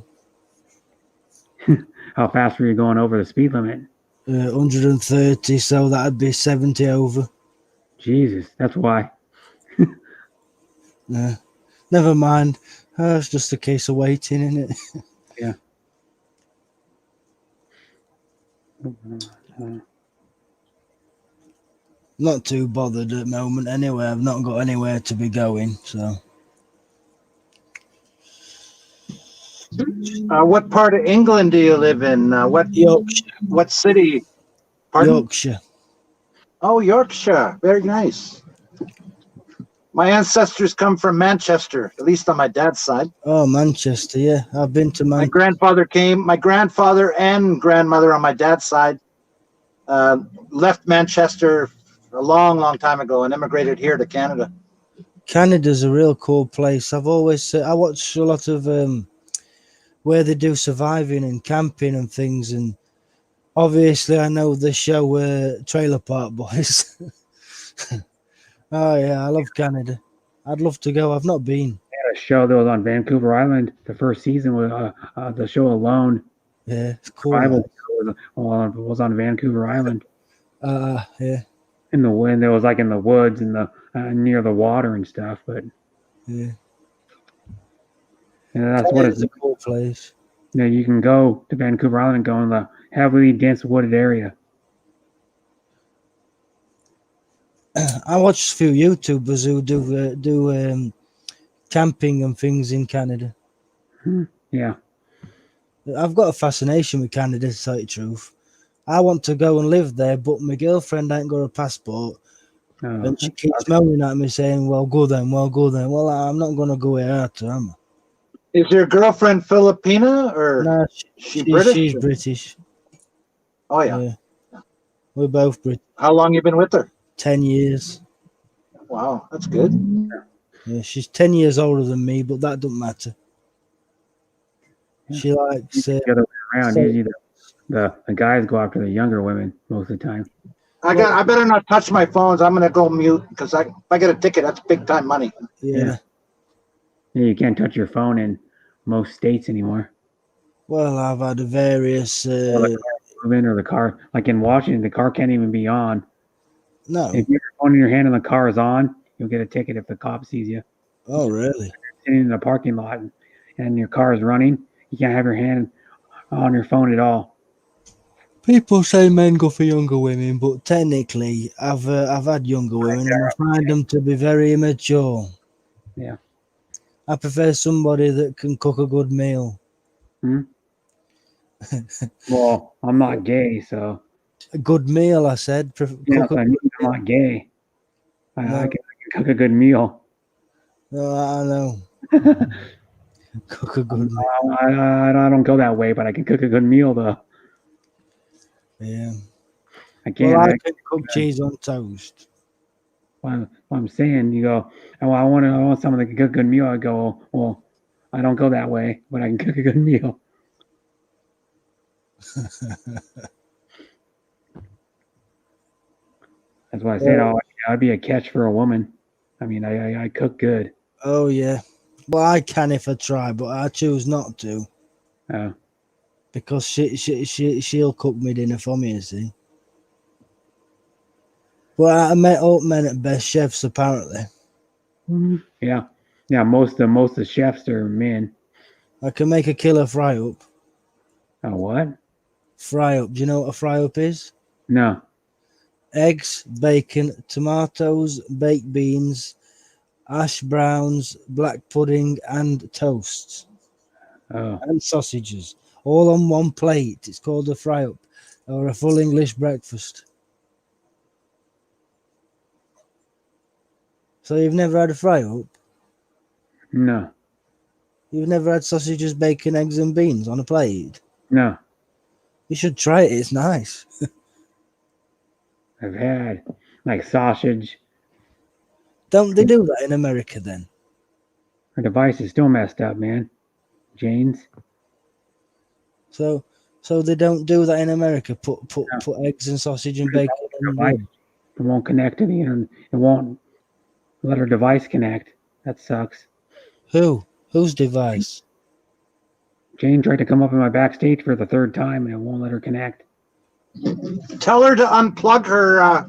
How fast were you going over the speed limit? 130, so that'd be 70 over. Jesus, that's why. Nah, never mind. It's just a case of waiting, isn't it? Yeah. Not too bothered at the moment anyway. I've not got anywhere to be going, so. What part of England do you live in? Yorkshire. What city? Pardon? Yorkshire. Oh, Yorkshire. Very nice. My ancestors come from Manchester, at least on my dad's side. Oh, Manchester, yeah. I've been to My Manchester. my grandfather and grandmother on my dad's side left Manchester a long, long time ago and immigrated here to Canada. Canada's a real cool place. I've always said, I watch a lot of where they do surviving and camping and things, and obviously I know the show Trailer Park Boys. Oh yeah, I love Canada. I'd love to go. I've not been. They had a show that was on Vancouver Island. The first season was the show Alone. Yeah, it's cool. Survival was on Vancouver Island. Yeah. In the wind, it was like in the woods and the near the water and stuff. But yeah, that's what it's a cool place. You know, you can go to Vancouver Island and go in the heavily dense wooded area. I watch a few YouTubers who do camping and things in Canada. Yeah. I've got a fascination with Canada, to tell you the truth. I want to go and live there, but my girlfriend ain't got a passport. And she keeps moaning at me saying, well, go then. Well, I'm not going to go here, am I? Is your girlfriend Filipina or no, she British? She's British. Oh, yeah. We're both British. How long you been with her? 10 years. Wow, that's good. Yeah, she's 10 years older than me, but that don't matter. She likes... the other way around. Usually the guys go after the younger women most of the time. I better not touch my phones. I'm going to go mute because if I get a ticket, that's big time money. Yeah. You can't touch your phone in most states anymore. Well, I've had various... or the car. Like in Washington, the car can't even be on. No. If your phone in your hand and the car is on, you'll get a ticket if the cop sees you. Oh, really? Sitting in the parking lot and your car is running, you can't have your hand on your phone at all. People say men go for younger women, but technically, I've had younger women and I find them to be very immature. Yeah. I prefer somebody that can cook a good meal. Well, I'm not gay, so. A good meal, I said. Yeah, I'm not gay. I can cook a good meal. No, I know. Cook a good meal. I don't go that way, but I can cook a good meal, though. Yeah. I can't. Well, I can cook cheese on toast. Well, I'm saying, you go, oh, I want someone that can cook a good meal. I go, well, I don't go that way, but I can cook a good meal. That's why I said I'd be a catch for a woman. I mean, I cook good. Oh yeah. Well, I can if I try, but I choose not to Oh, because she'll cook me dinner for me. You see. Well, I met all men at best chefs apparently. yeah, yeah. Most of the chefs are men. I can make a killer fry up. Oh, what? Fry up. Do you know what a fry up is? No. Eggs, bacon, tomatoes, baked beans, hash browns, black pudding, and toast. Oh, And sausages, all on one plate. It's called a fry up, or a full English breakfast. So you've never had a fry up? no, You've never had sausages, bacon, eggs, and beans on a plate? no. You should try it. It's nice. I've had like sausage. Don't they do that in America then? Her device is still messed up, man. Jane's. So they don't do that in America. Put No. eggs and sausage and bacon. Device. It won't connect to the internet. It won't let her device connect. That sucks. Who? Whose device? Jane tried to come up in my backstage for the third time, and it won't let her connect. Tell her to unplug her.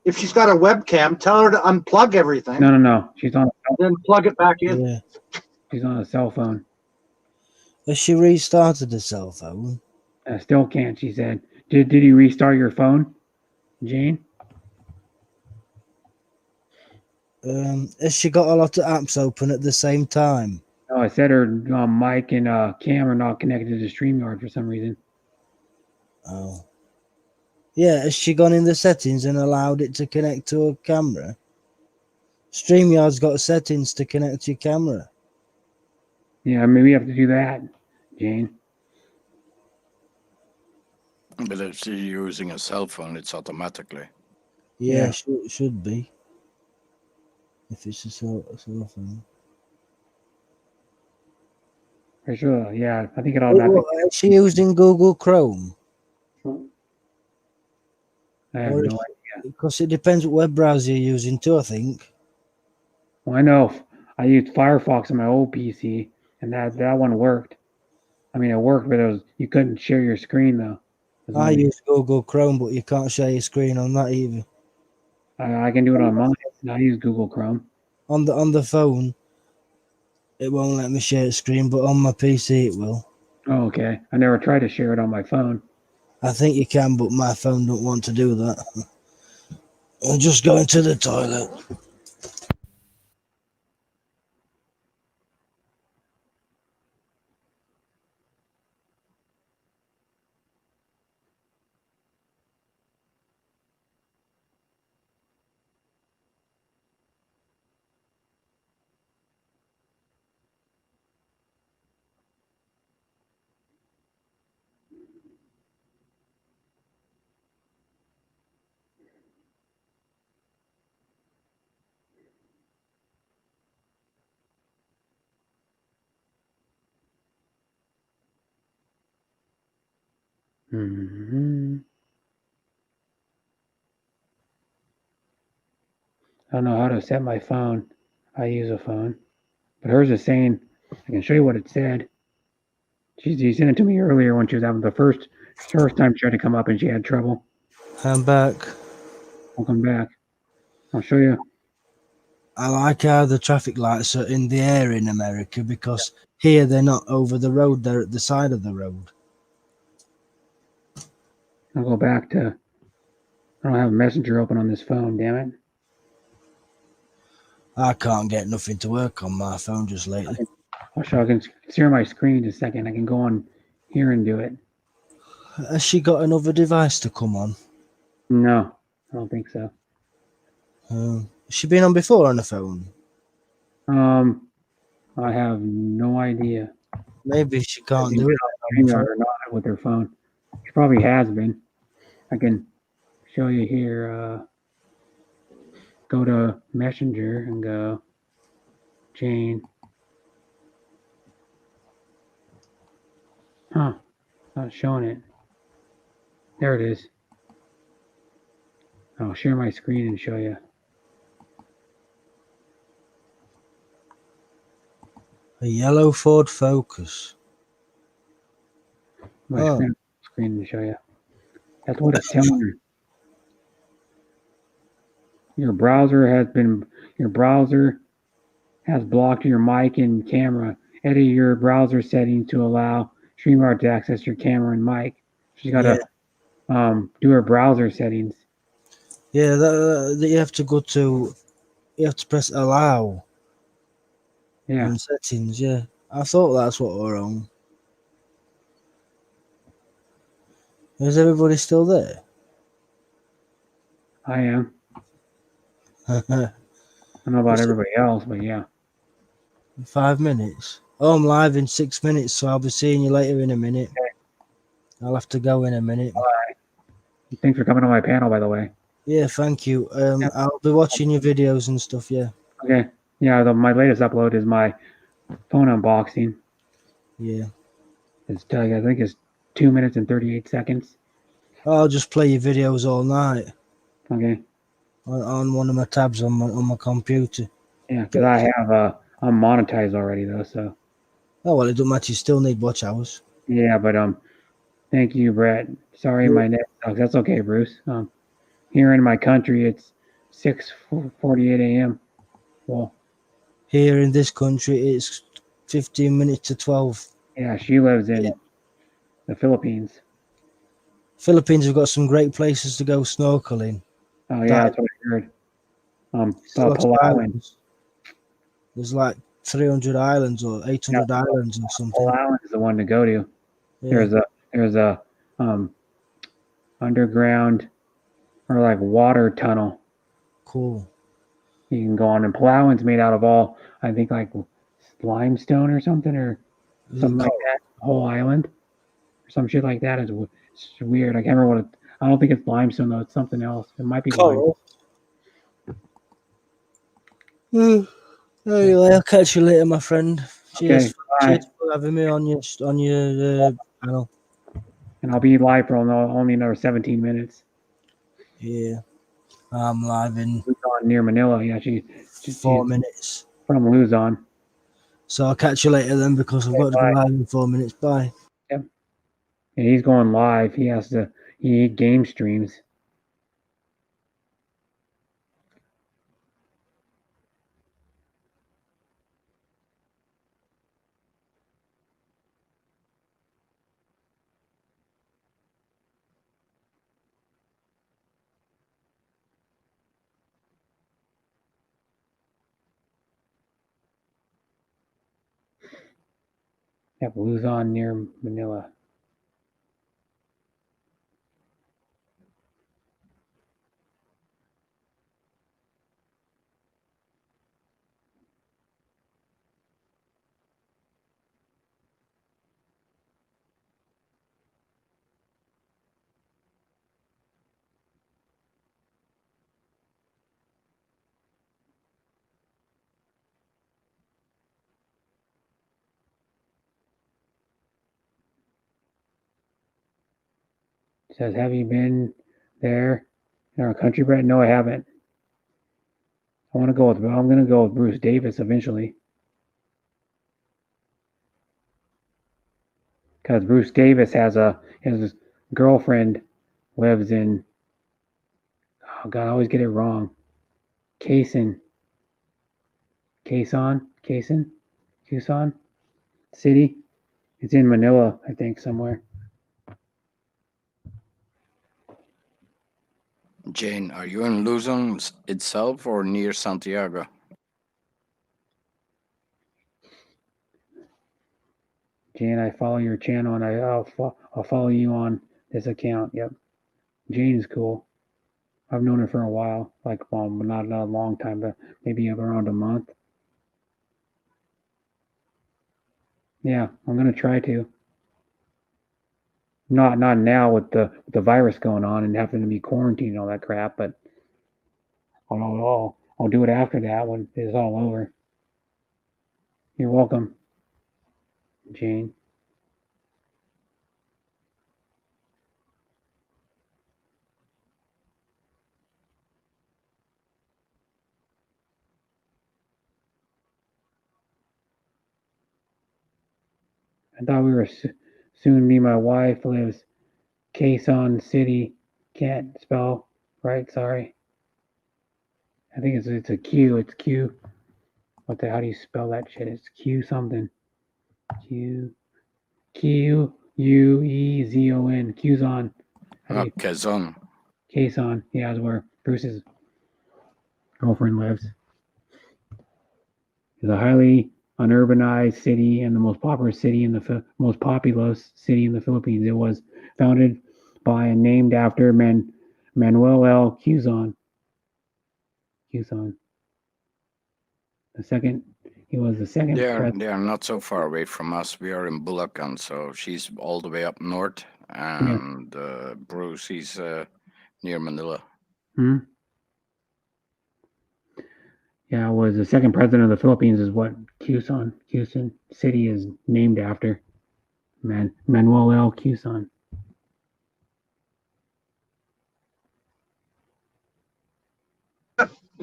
If she's got a webcam, tell her to unplug everything. No. She's on. Then plug it back in. Yeah. She's on a cell phone. Has she restarted the cell phone? Still can't. She said. Did you restart your phone, Jane? Has she got a lot of apps open at the same time? No, I said her mic and camera not connected to StreamYard for some reason. Oh. Yeah, has she gone in the settings and allowed it to connect to a camera? StreamYard's got settings to connect to your camera. Yeah, maybe we have to do that, Jane. But if she's using a cell phone, it's automatically. Yeah. Should be. If it's a cell phone. For sure, yeah. I think it automatically. Is she using Google Chrome? I have no idea. Because it depends what web browser you're using too, I think. Well, I know I used Firefox on my old PC, and that one worked. I mean, it worked, but you couldn't share your screen though. I use Google Chrome, but you can't share your screen on that either. I can do it on mine. I use Google Chrome. On the phone, it won't let me share a screen, but on my PC it will. Oh, okay. I never tried to share it on my phone. I think you can, but my phone don't want to do that. I'm just going to the toilet. Mm-hmm. I don't know how to set my phone. I use a phone, but hers is saying I can show you what it said. She sent it to me earlier when she was having the first time she tried to come up and she had trouble. I'm back. Welcome back. I'll show you. I like how the traffic lights are in the air in America because here they're not over the road, they're at the side of the road. I'll go back to. I don't have Messenger open on this phone. Damn it! I can't get nothing to work on my phone just lately. I'll show. I can share my screen in a second. I can go on here and do it. Has she got another device to come on? No, I don't think so. Has she been on before on the phone? I have no idea. Maybe she can't do it or not with her phone. She probably has been. I can show you here. Go to Messenger and go Jane. Huh. Not showing it. There it is. I'll share my screen and show you. A yellow Ford Focus. My Oh. screen and show you. That's what it's telling you. Your browser has blocked your mic and camera. Edit your browser settings to allow StreamYard to access your camera and mic. She's got to do her browser settings. Yeah, that you have to go to. You have to press allow. Yeah. On settings, yeah. I thought that's what we're on. Is everybody still there? I am. I don't know about everybody else, but yeah. 5 minutes. Oh, I'm live in 6 minutes, so I'll be seeing you later in a minute. Okay. I'll have to go in a minute. All right. Thanks for coming on my panel, by the way. Yeah, thank you. I'll be watching your videos and stuff, yeah. Okay. Yeah, my latest upload is my phone unboxing. Yeah. I think it's 2 minutes and 38 seconds. I'll just play your videos all night. Okay. On one of my tabs on my computer. Yeah, because I'm monetized already though, so. Oh well, it don't matter. You still need watch hours. Yeah, but thank you, Brett. Sorry, my net sucks. That's okay, Bruce. Here in my country, it's 6:48 a.m. Well, here in this country, it's 15 minutes to 12. Yeah, she lives in the Philippines. Philippines have got some great places to go snorkeling. Oh yeah, that's what I heard. Palau. There's like 300 islands or 800 islands or something. Palau is the one to go to. Yeah. There's a underground or like water tunnel. Cool. You can go on, and Palawan's made out of all, I think, like limestone or something like that. The whole island or some shit like that. It's weird. I can't remember what I don't think it's limestone though. It's something else. It might be coral. Anyway, I'll catch you later, my friend. Cheers. Okay, Cheers for having me on your panel. And I'll be live for only another 17 minutes. Yeah, I'm live in Luzon near Manila. Yeah, she's 4 minutes from Luzon. So I'll catch you later then because I've got to go live in 4 minutes. Bye. Yep. Yeah, he's going live. He game streams. Yep, Luzon near Manila. It says, have you been there in our country, Brett? No, I haven't. I'm going to go with Bruce Davis eventually. Because Bruce Davis his girlfriend lives in, oh God, I always get it wrong. Quezon City. It's in Manila, I think, somewhere. Jane, are you in Luzon itself or near Santiago? Jane, I follow your channel, and I'll follow you on this account. Yep, Jane is cool. I've known her for a while, not a long time, but maybe around a month. Yeah, I'm gonna try to. Not now with the virus going on and having to be quarantined and all that crap, but I'll do it after that when it's all over. You're welcome, Jane. I thought we were soon be my wife lives Quezon City. Can't spell right. Sorry. I think it's a Q. It's Q. How do you spell that shit? It's Q something. Q U E Z O N. Quezon. Quezon. Quezon. Yeah, that's where Bruce's girlfriend lives. It's a highly unurbanized city and the most populous city in the Philippines. It was founded by and named after Manuel L. Quezon. He was the second. They are not so far away from us. We are in Bulacan, so she's all the way up north, and Bruce is near Manila. Yeah, was the second president of the Philippines is what Quezon City is named after. Manuel L. Quezon.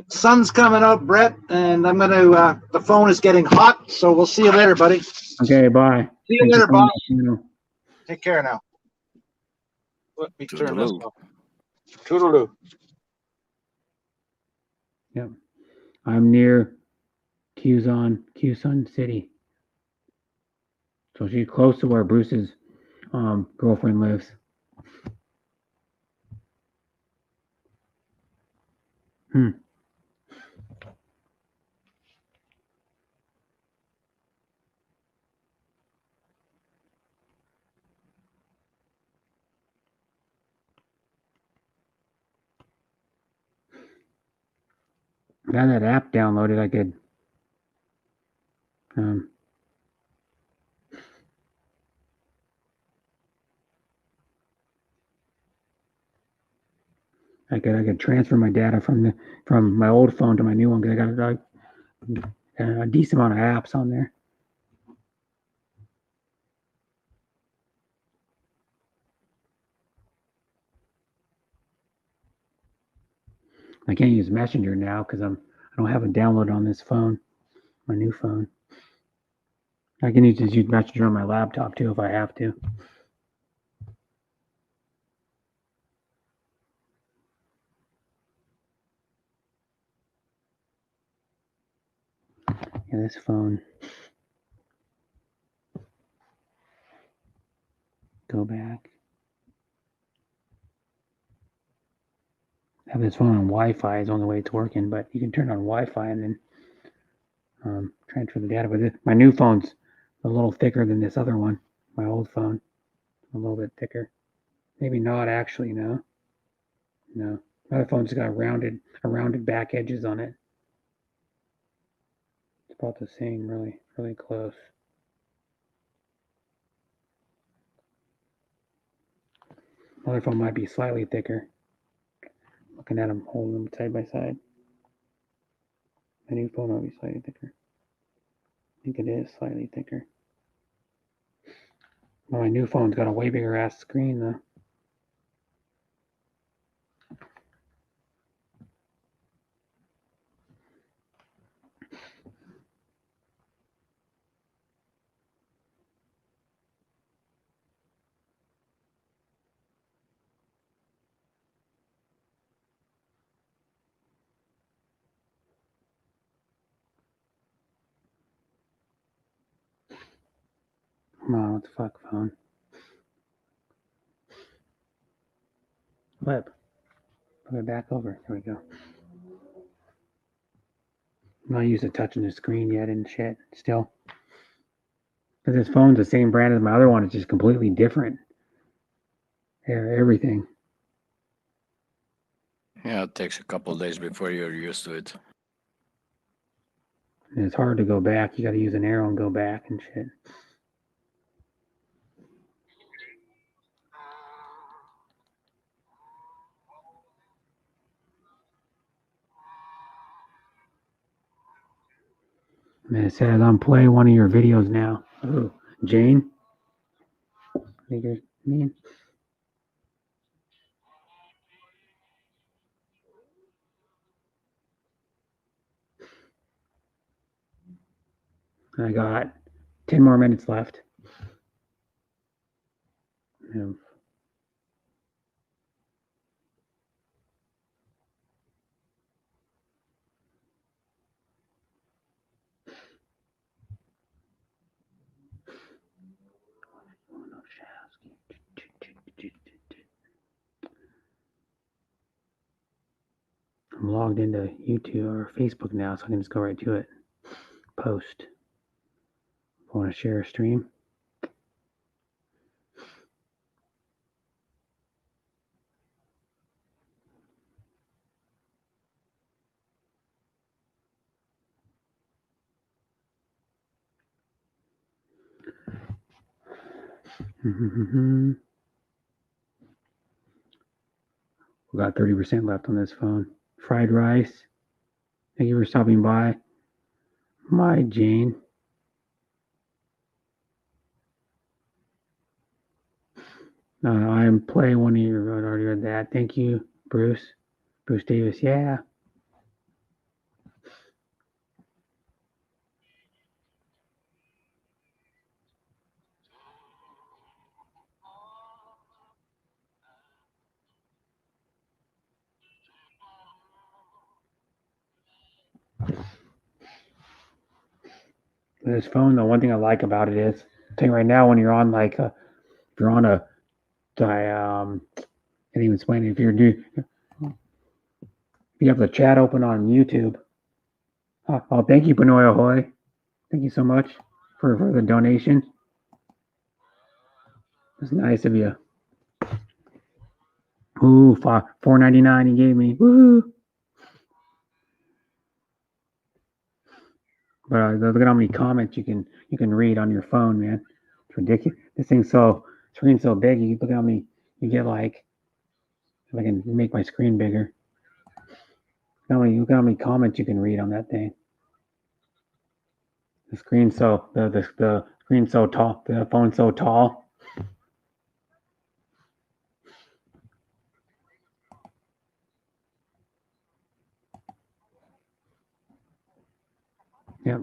Sun's coming out, Brett, and I'm gonna. The phone is getting hot, so we'll see you later, buddy. Okay, bye. See you later, boss. Take care now. Let me turn this off. Toodaloo. Yep. I'm near Quezon City. So she's close to where Bruce's girlfriend lives. I got that app downloaded. I could I could transfer my data from my old phone to my new one because I got a decent amount of apps on there. I can't use Messenger now because I don't have it downloaded on this phone, my new phone. I can use Messenger on my laptop too if I have to. Yeah, this phone. Go back. I have this phone on Wi-Fi. It's the only way it's working, but you can turn on Wi-Fi and then transfer the data. But my new phone's a little thicker than this other one. My old phone, a little bit thicker. Maybe not actually. No. My other phone's got rounded back edges on it. It's about the same, really, really close. My other phone might be slightly thicker. Looking at them, holding them side by side. My new phone might be slightly thicker. I think it is slightly thicker. Well, my new phone's got a way bigger ass screen though. Come on, what the fuck, phone? Flip. Put it back over. There we go. I'm not used to touching the screen yet and shit still. Because this phone's the same brand as my other one. It's just completely different. Everything. Yeah, it takes a couple of days before you're used to it. And it's hard to go back. You got to use an arrow and go back and shit. And it says I'm playing one of your videos now. Oh, Jane? I think you're mean. I got 10 more minutes left. Yeah. I'm logged into YouTube or Facebook now, so I can just go right to it. Post. I want to share a stream. We got 30% left on this phone. Fried rice. Thank you for stopping by. My Jane. I am playing one of your already read that. Thank you, Bruce. Bruce Davis. Yeah. This phone, the one thing I like about it is, I tell you right now, when you're on like, if you're on a, I can't even explain it. If you have the chat open on YouTube. Oh, thank you, Benoit Ahoy. Thank you so much for the donation. It's nice of you. Ooh, $4.99 he gave me. Woo! But look at how many comments you can read on your phone, man. It's ridiculous. This screen's so big. You look at how many you get. Like, if I can make my screen bigger. Look at how many comments you can read on that thing. The screen's the screen's so tall. The phone's so tall. Yep.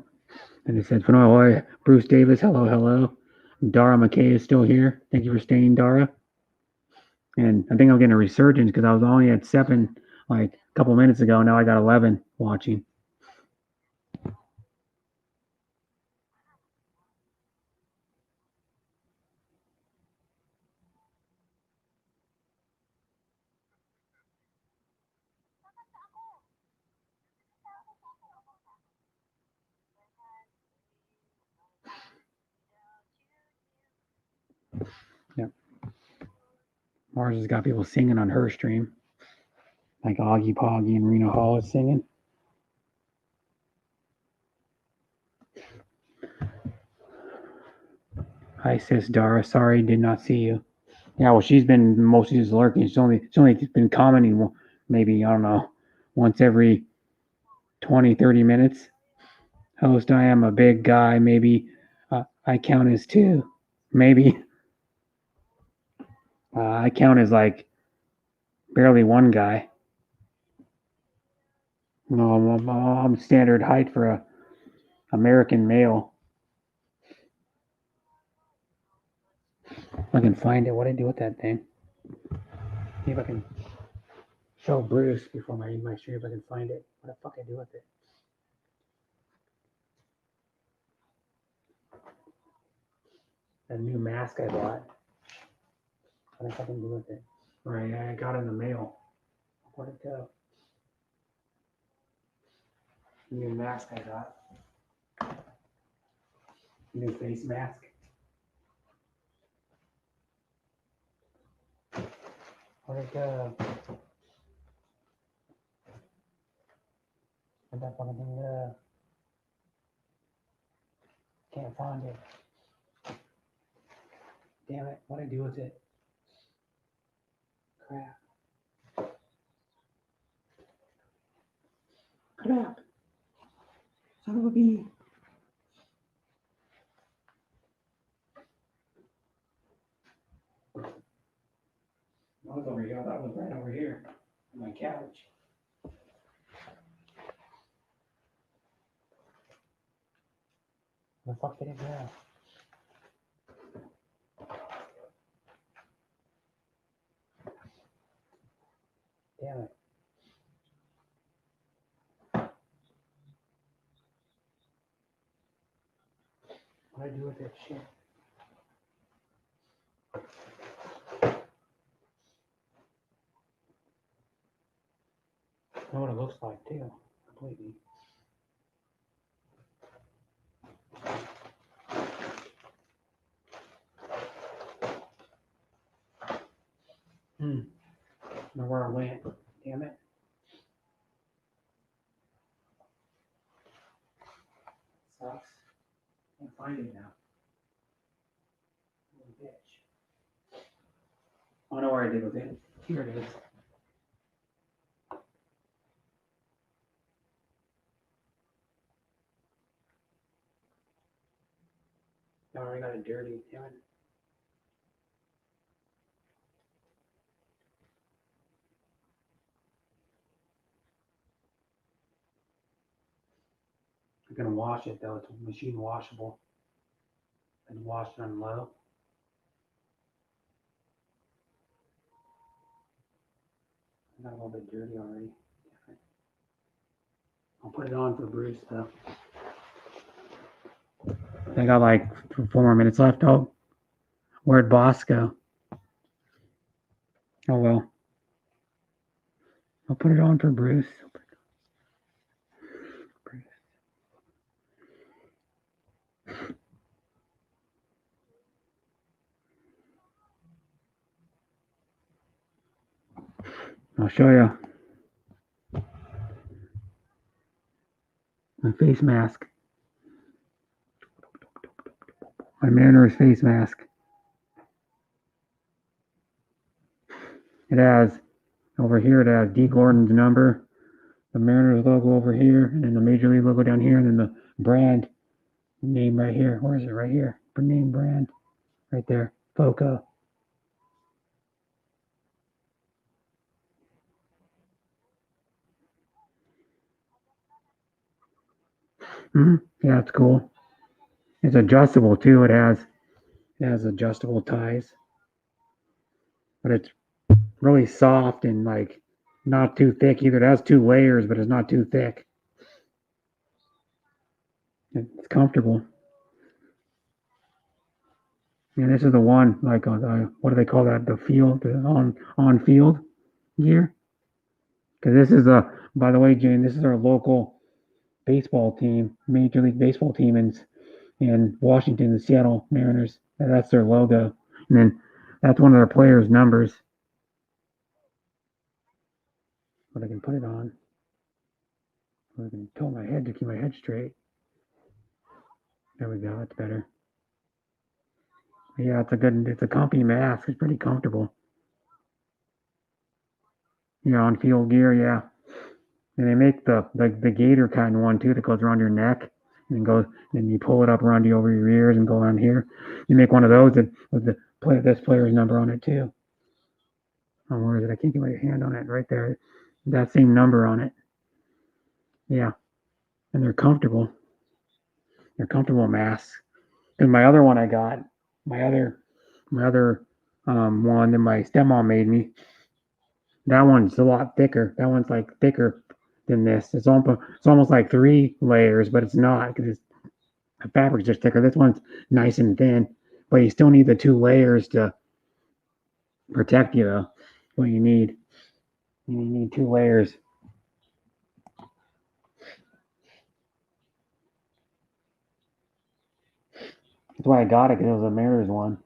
And it said, "Ahoy, Bruce Davis, hello, hello. Dara McKay is still here. Thank you for staying, Dara." And I think I'm getting a resurgence because I was only at 7 like a couple minutes ago. Now I got 11 watching. Yep. Mars has got people singing on her stream. Like Augie Poggy and Rena Hall is singing. Hi, sis Dara. Sorry, did not see you. Yeah, well, she's been mostly just lurking. She's only been commenting maybe, I don't know, once every 20, 30 minutes. Host, I am a big guy. Maybe I count as 2. Maybe. I count as like barely 1 guy. No, I'm standard height for a American male. If I can find it, what did I do with that thing? See if I can show Bruce before my stream if I can find it. What the fuck I do with it? That new mask I bought. What the fuck I can do with it? Right, I got it in the mail. Where'd it go? New mask I got. New face mask. Where'd it go? Where'd that fucking thing go? Can't find it. Damn it, what'd I do with it? Crap. Crap. Son of a bee. I was over here. I thought it was right over here on my couch. Where the fuck did it go? What do I do with that shit? I know what it looks like too, completely. Know where I went. Damn it. Sucks. Can't find it now. Little bitch. I know where I did with it. Here it is. I already got it dirty. Damn it. I'm gonna wash it though. It's machine washable. And wash it on low. I got a little bit dirty already. I'll put it on for Bruce though. I got like 4 more minutes left. Oh, where'd Boss go? Oh well. I'll put it on for Bruce. I'll show you my face mask. My Mariners face mask. It has, over here, it has D. Gordon's number, the Mariners logo over here, and then the Major League logo down here, and then the brand name right here. Where is it? Right here. Name brand. Right there. FOCO. Yeah, it's cool. It's adjustable too. It has adjustable ties, but it's really soft and like not too thick either. It has 2 layers, but it's not too thick. It's comfortable. And this is the one like what do they call that? The field, the on field gear. Because this is by the way, Jane, this is our local baseball team, Major League Baseball team in Washington, the Seattle Mariners. And that's their logo. And then that's one of their players' numbers. But I can put it on. I can tilt my head to keep my head straight. There we go. That's better. Yeah, it's a comfy mask. It's pretty comfortable. Yeah, on field gear, yeah. And they make the gator kind of one too that goes around your neck and then you pull it up around you over your ears and go around here. You make one of those with this player's number on it too. Oh, where is it? I can't get my hand on it. Right there. That same number on it. Yeah. And they're comfortable. They're comfortable masks. And my other one I got, my other one that my stepmom made me, that one's a lot thicker. That one's like thicker than this. It's almost like 3 layers, but it's not because the fabric's just thicker. This one's nice and thin, but you still need the 2 layers to protect you though. What you need. You need 2 layers. That's why I got it, because it was a Mariners one.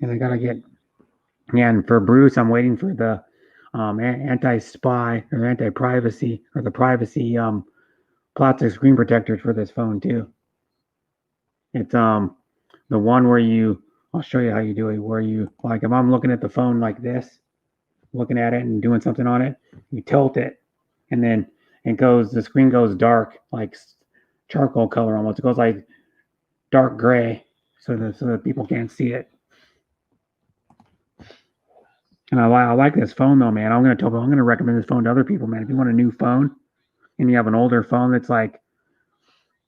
And I gotta get, and for Bruce, I'm waiting for the anti-spy or anti-privacy or the privacy plastic screen protectors for this phone too. It's the one where I'll show you how you do it, where you, like if I'm looking at the phone like this, looking at it and doing something on it, you tilt it and then the screen goes dark, like charcoal color almost. It goes like dark gray, so that people can't see it. And I like this phone though, man. I'm gonna recommend this phone to other people, man. If you want a new phone and you have an older phone that's like,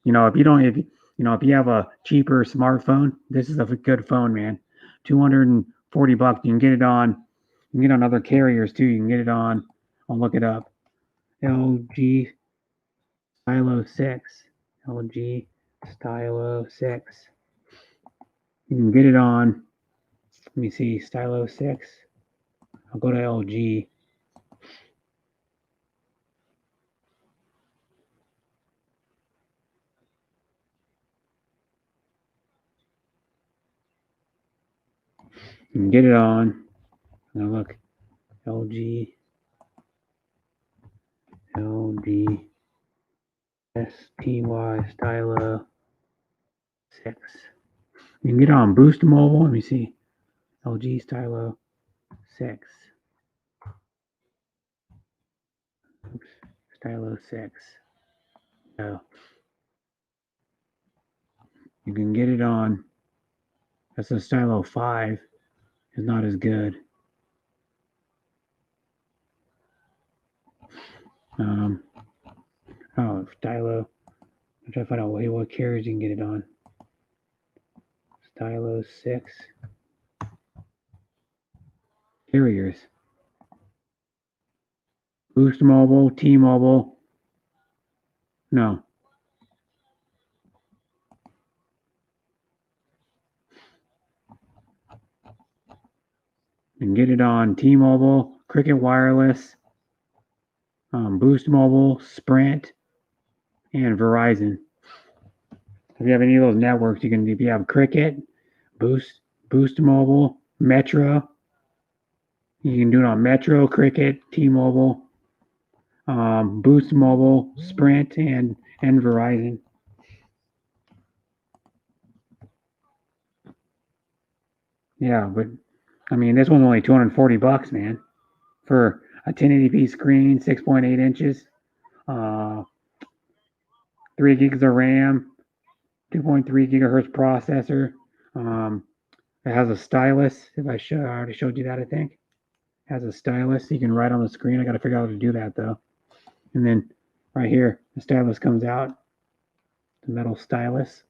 if you have a cheaper smartphone, this is a good phone, man. $240. You can get it on. You can get it on other carriers too. You can get it on. I'll look it up. LG Stylo 6. LG Stylo 6. You can get it on. Let me see. Stylo 6. I'll go to LG. You can get it on. Now look. LG STY Stylo 6. You can get it on Boost Mobile. Let me see. LG Stylo 6. Oops. Stylo 6. Oh. You can get it on. That's a Stylo 5. It's not as good. Stylo. I'm trying to find out what carriers you can get it on. Stylo 6. Carriers. Boost Mobile, T-Mobile. No. You can get it on T-Mobile, Cricket Wireless, Boost Mobile, Sprint, and Verizon. If you have any of those networks, if you have Cricket, Boost Mobile, Metro, you can do it on Metro, Cricket, T-Mobile, Boost Mobile, Sprint, and Verizon. Yeah, but I mean, this one's only $240, man, for a 1080p screen, 6.8 inches, 3 gigs of RAM, 2.3 gigahertz processor. It has a stylus. I already showed you that, I think. It has a stylus. You can write on the screen. I got to figure out how to do that, though. And then right here, the stylus comes out. The metal stylus.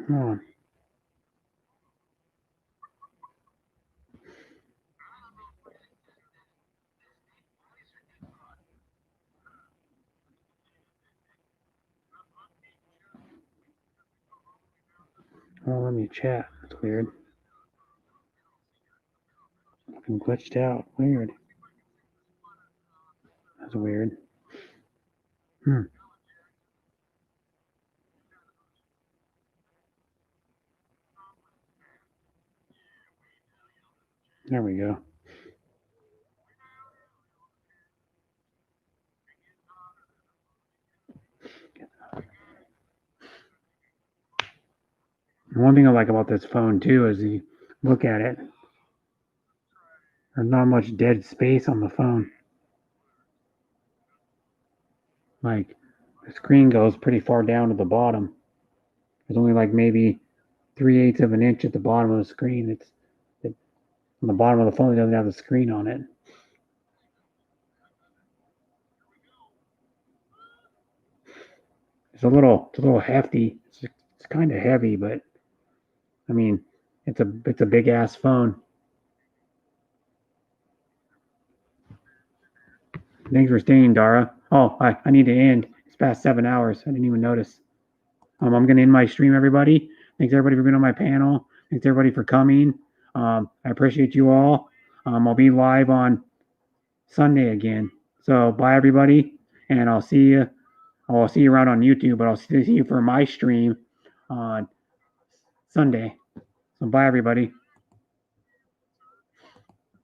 Hold on. Oh, let me chat. That's weird. I'm glitched out. Weird. That's weird. There we go. One thing I like about this phone too is you look at it. There's not much dead space on the phone. Like the screen goes pretty far down to the bottom. There's only like maybe 3/8 of an inch at the bottom of the screen. On the bottom of the phone, it doesn't have the screen on it. It's a little hefty. It's kind of heavy, but I mean, it's a big ass phone. Thanks for staying, Dara. Oh, I need to end. It's past 7 hours. I didn't even notice. I'm going to end my stream, everybody. Thanks, everybody, for being on my panel. Thanks, everybody, for coming. I appreciate you all. I'll be live on Sunday again. So, bye, everybody. And I'll see you. I'll see you around on YouTube, but I'll see you for my stream on Sunday. So, bye, everybody.